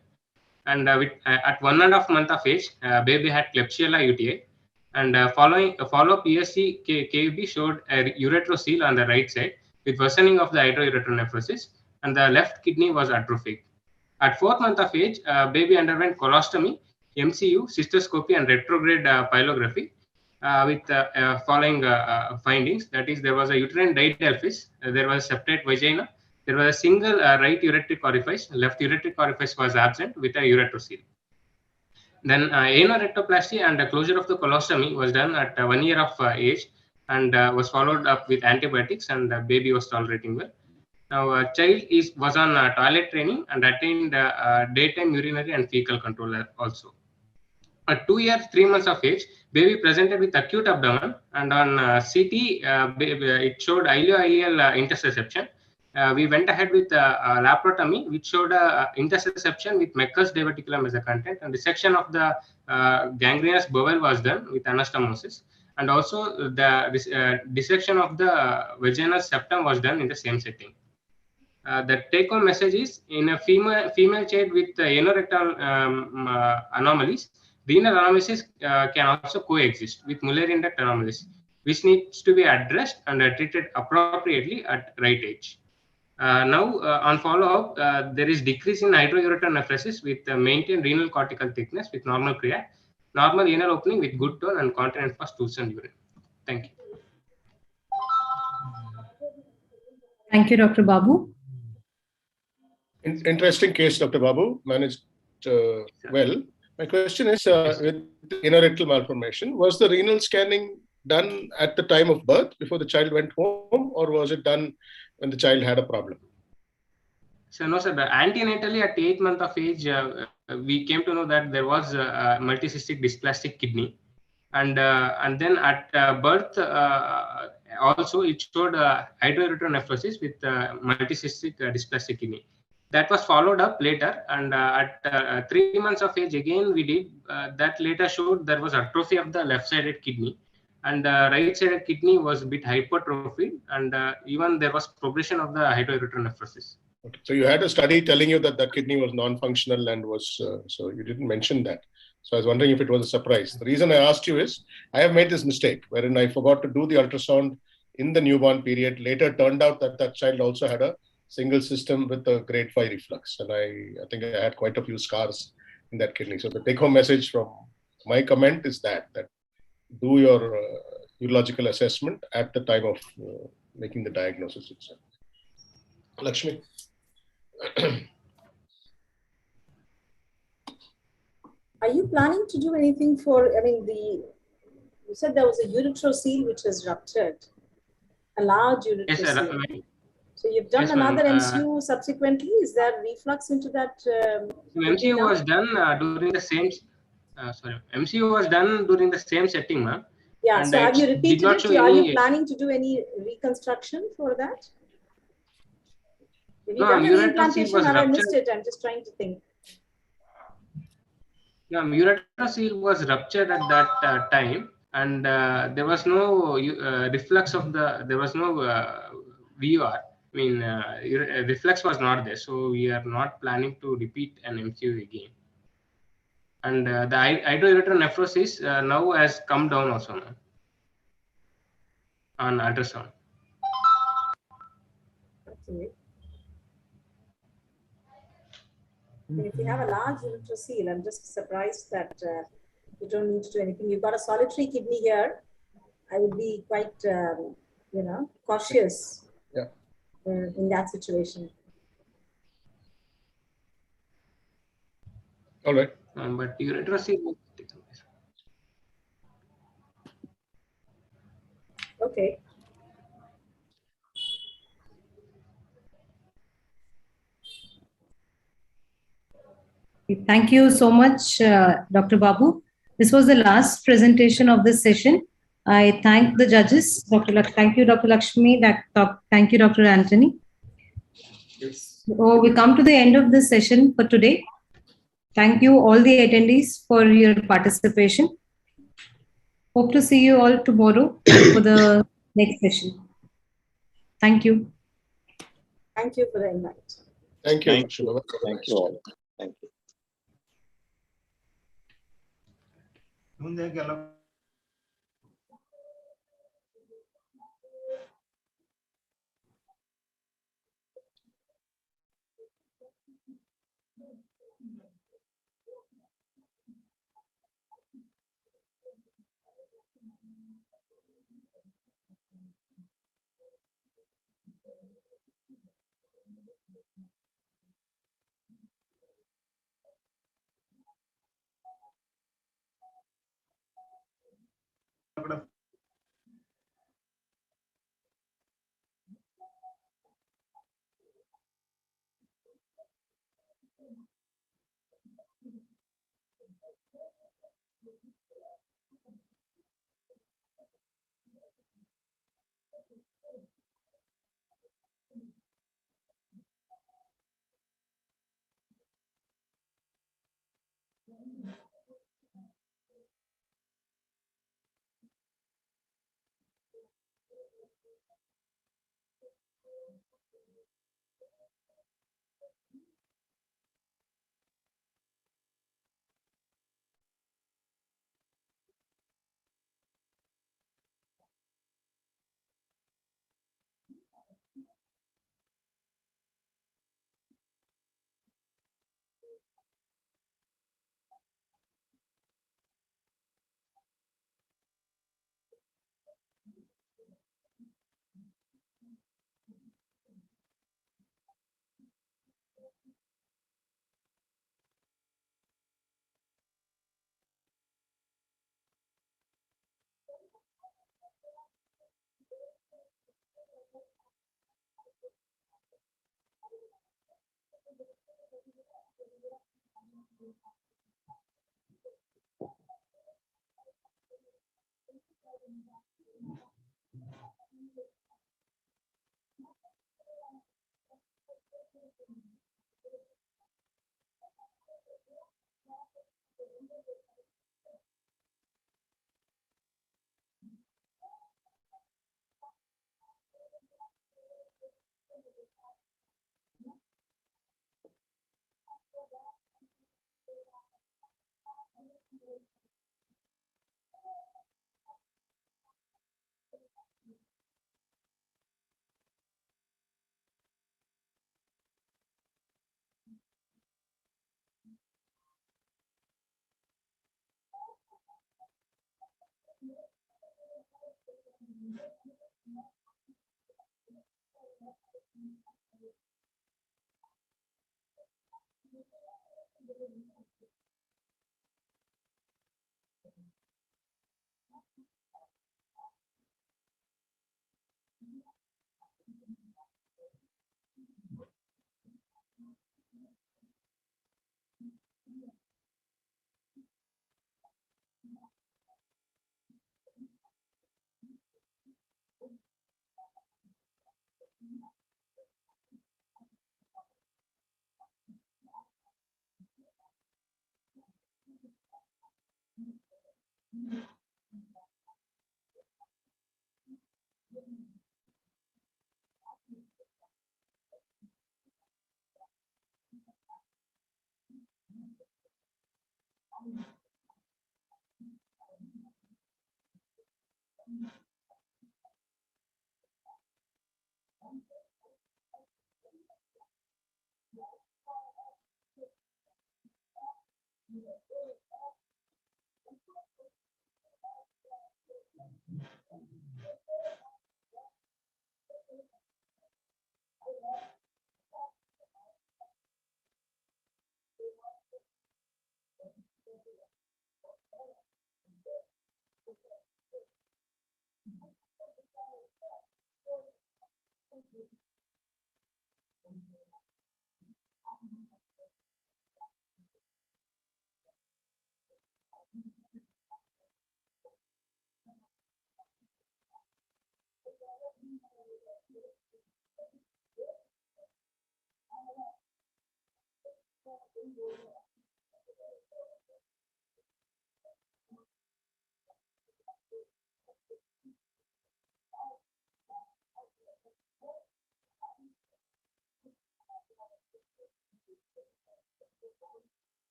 And at 1.5 months of age, baby had Klebsiella UTI. And follow-up PSC KUB showed a uretrosil on the right side with worsening of the hydrouretronephrosis, and the left kidney was atrophic. At 4th month of age, baby underwent colostomy, MCU, cystoscopy, and retrograde pylography with following findings. That is, there was a uterine didelphys, there was a septate vagina, there was a single right ureteric orifice, left ureteric orifice was absent with a uretrosil. Then anorectoplasty and the closure of the colostomy was done at 1 year of age and was followed up with antibiotics, and the baby was tolerating well. Now, child was on toilet training and attained daytime urinary and fecal control also. At 2 years, 3 months of age, baby presented with acute abdomen, and on CT, it showed ileoileal intersusception we went ahead with laparotomy, which showed interception with Meckel's diverticulum as a content, and dissection of the gangrenous bowel was done with anastomosis, and also the dissection of the vaginal septum was done in the same setting. The take-home message is, in a female child with anorectal anomalies, renal anomalies can also coexist with Mullerian duct anomalies, which needs to be addressed and treated appropriately at right age. Now, on follow-up, there is decrease in hydroureter nephrosis with maintained renal cortical thickness with normal creat, normal anal opening with good tone, and continent for stools and urine. Thank you. Thank you, Dr. Babu. Interesting case, Dr. Babu, managed well. My question is, with anorectal malformation, was the renal scanning done at the time of birth before the child went home, or was it done when the child had a problem? So no, sir. Antenatally, at 8 months of age, we came to know that there was a multicystic dysplastic kidney, and then at birth, also it showed hydroureter with multicystic dysplastic kidney. That was followed up later, and at 3 months of age, again we did that. Later showed there was atrophy of the left-sided kidney, and right-sided kidney was a bit hypertrophied, and even there was progression of the hydroureter nephrosis. Okay. So you had a study telling you that that kidney was non-functional and was, so you didn't mention that. So I was wondering if it was a surprise. The reason I asked you is, I have made this mistake wherein I forgot to do the ultrasound in the newborn period. Later turned out that that child also had a single system with a grade 5 reflux. And I think I had quite a few scars in that kidney. So the take-home message from my comment is that do your urological assessment at the time of making the diagnosis itself. Lakshmi. Are you planning to do anything for, I mean, you said there was a ureterocele which was ruptured, a large ureterocele. Yes, sir. So you've done Yes, another MCU subsequently. Is there reflux into that? MCU was done during the same. MCU was done during the same setting, ma'am. Yeah. And so have you repeated it? Are you planning to do any reconstruction for that? Have you done any implantation? Have I missed it? I'm just trying to think. Yeah, ureterocele was ruptured at that time, and there was no reflux of the. There was no VUR. I mean, reflux was not there, so we are not planning to repeat an MCU again. And the hydroureter nephrosis now has come down also now on ultrasound. Okay. If you have a large ureterocele, I'm just surprised that you don't need to do anything. You've got a solitary kidney here. I would be quite, cautious in that situation. All right. But ureterocele. Okay. Thank you so much, Dr. Babu. This was the last presentation of this session. I thank the judges. Thank you, Dr. Lakshmi. Thank you, Dr. Anthony. Yes. So we come to the end of this session for today. Thank you all the attendees for your participation. Hope to see you all tomorrow for the next session. Thank you. Thank you for the invite. Thank you. Thank you. Thank you all. Thank you.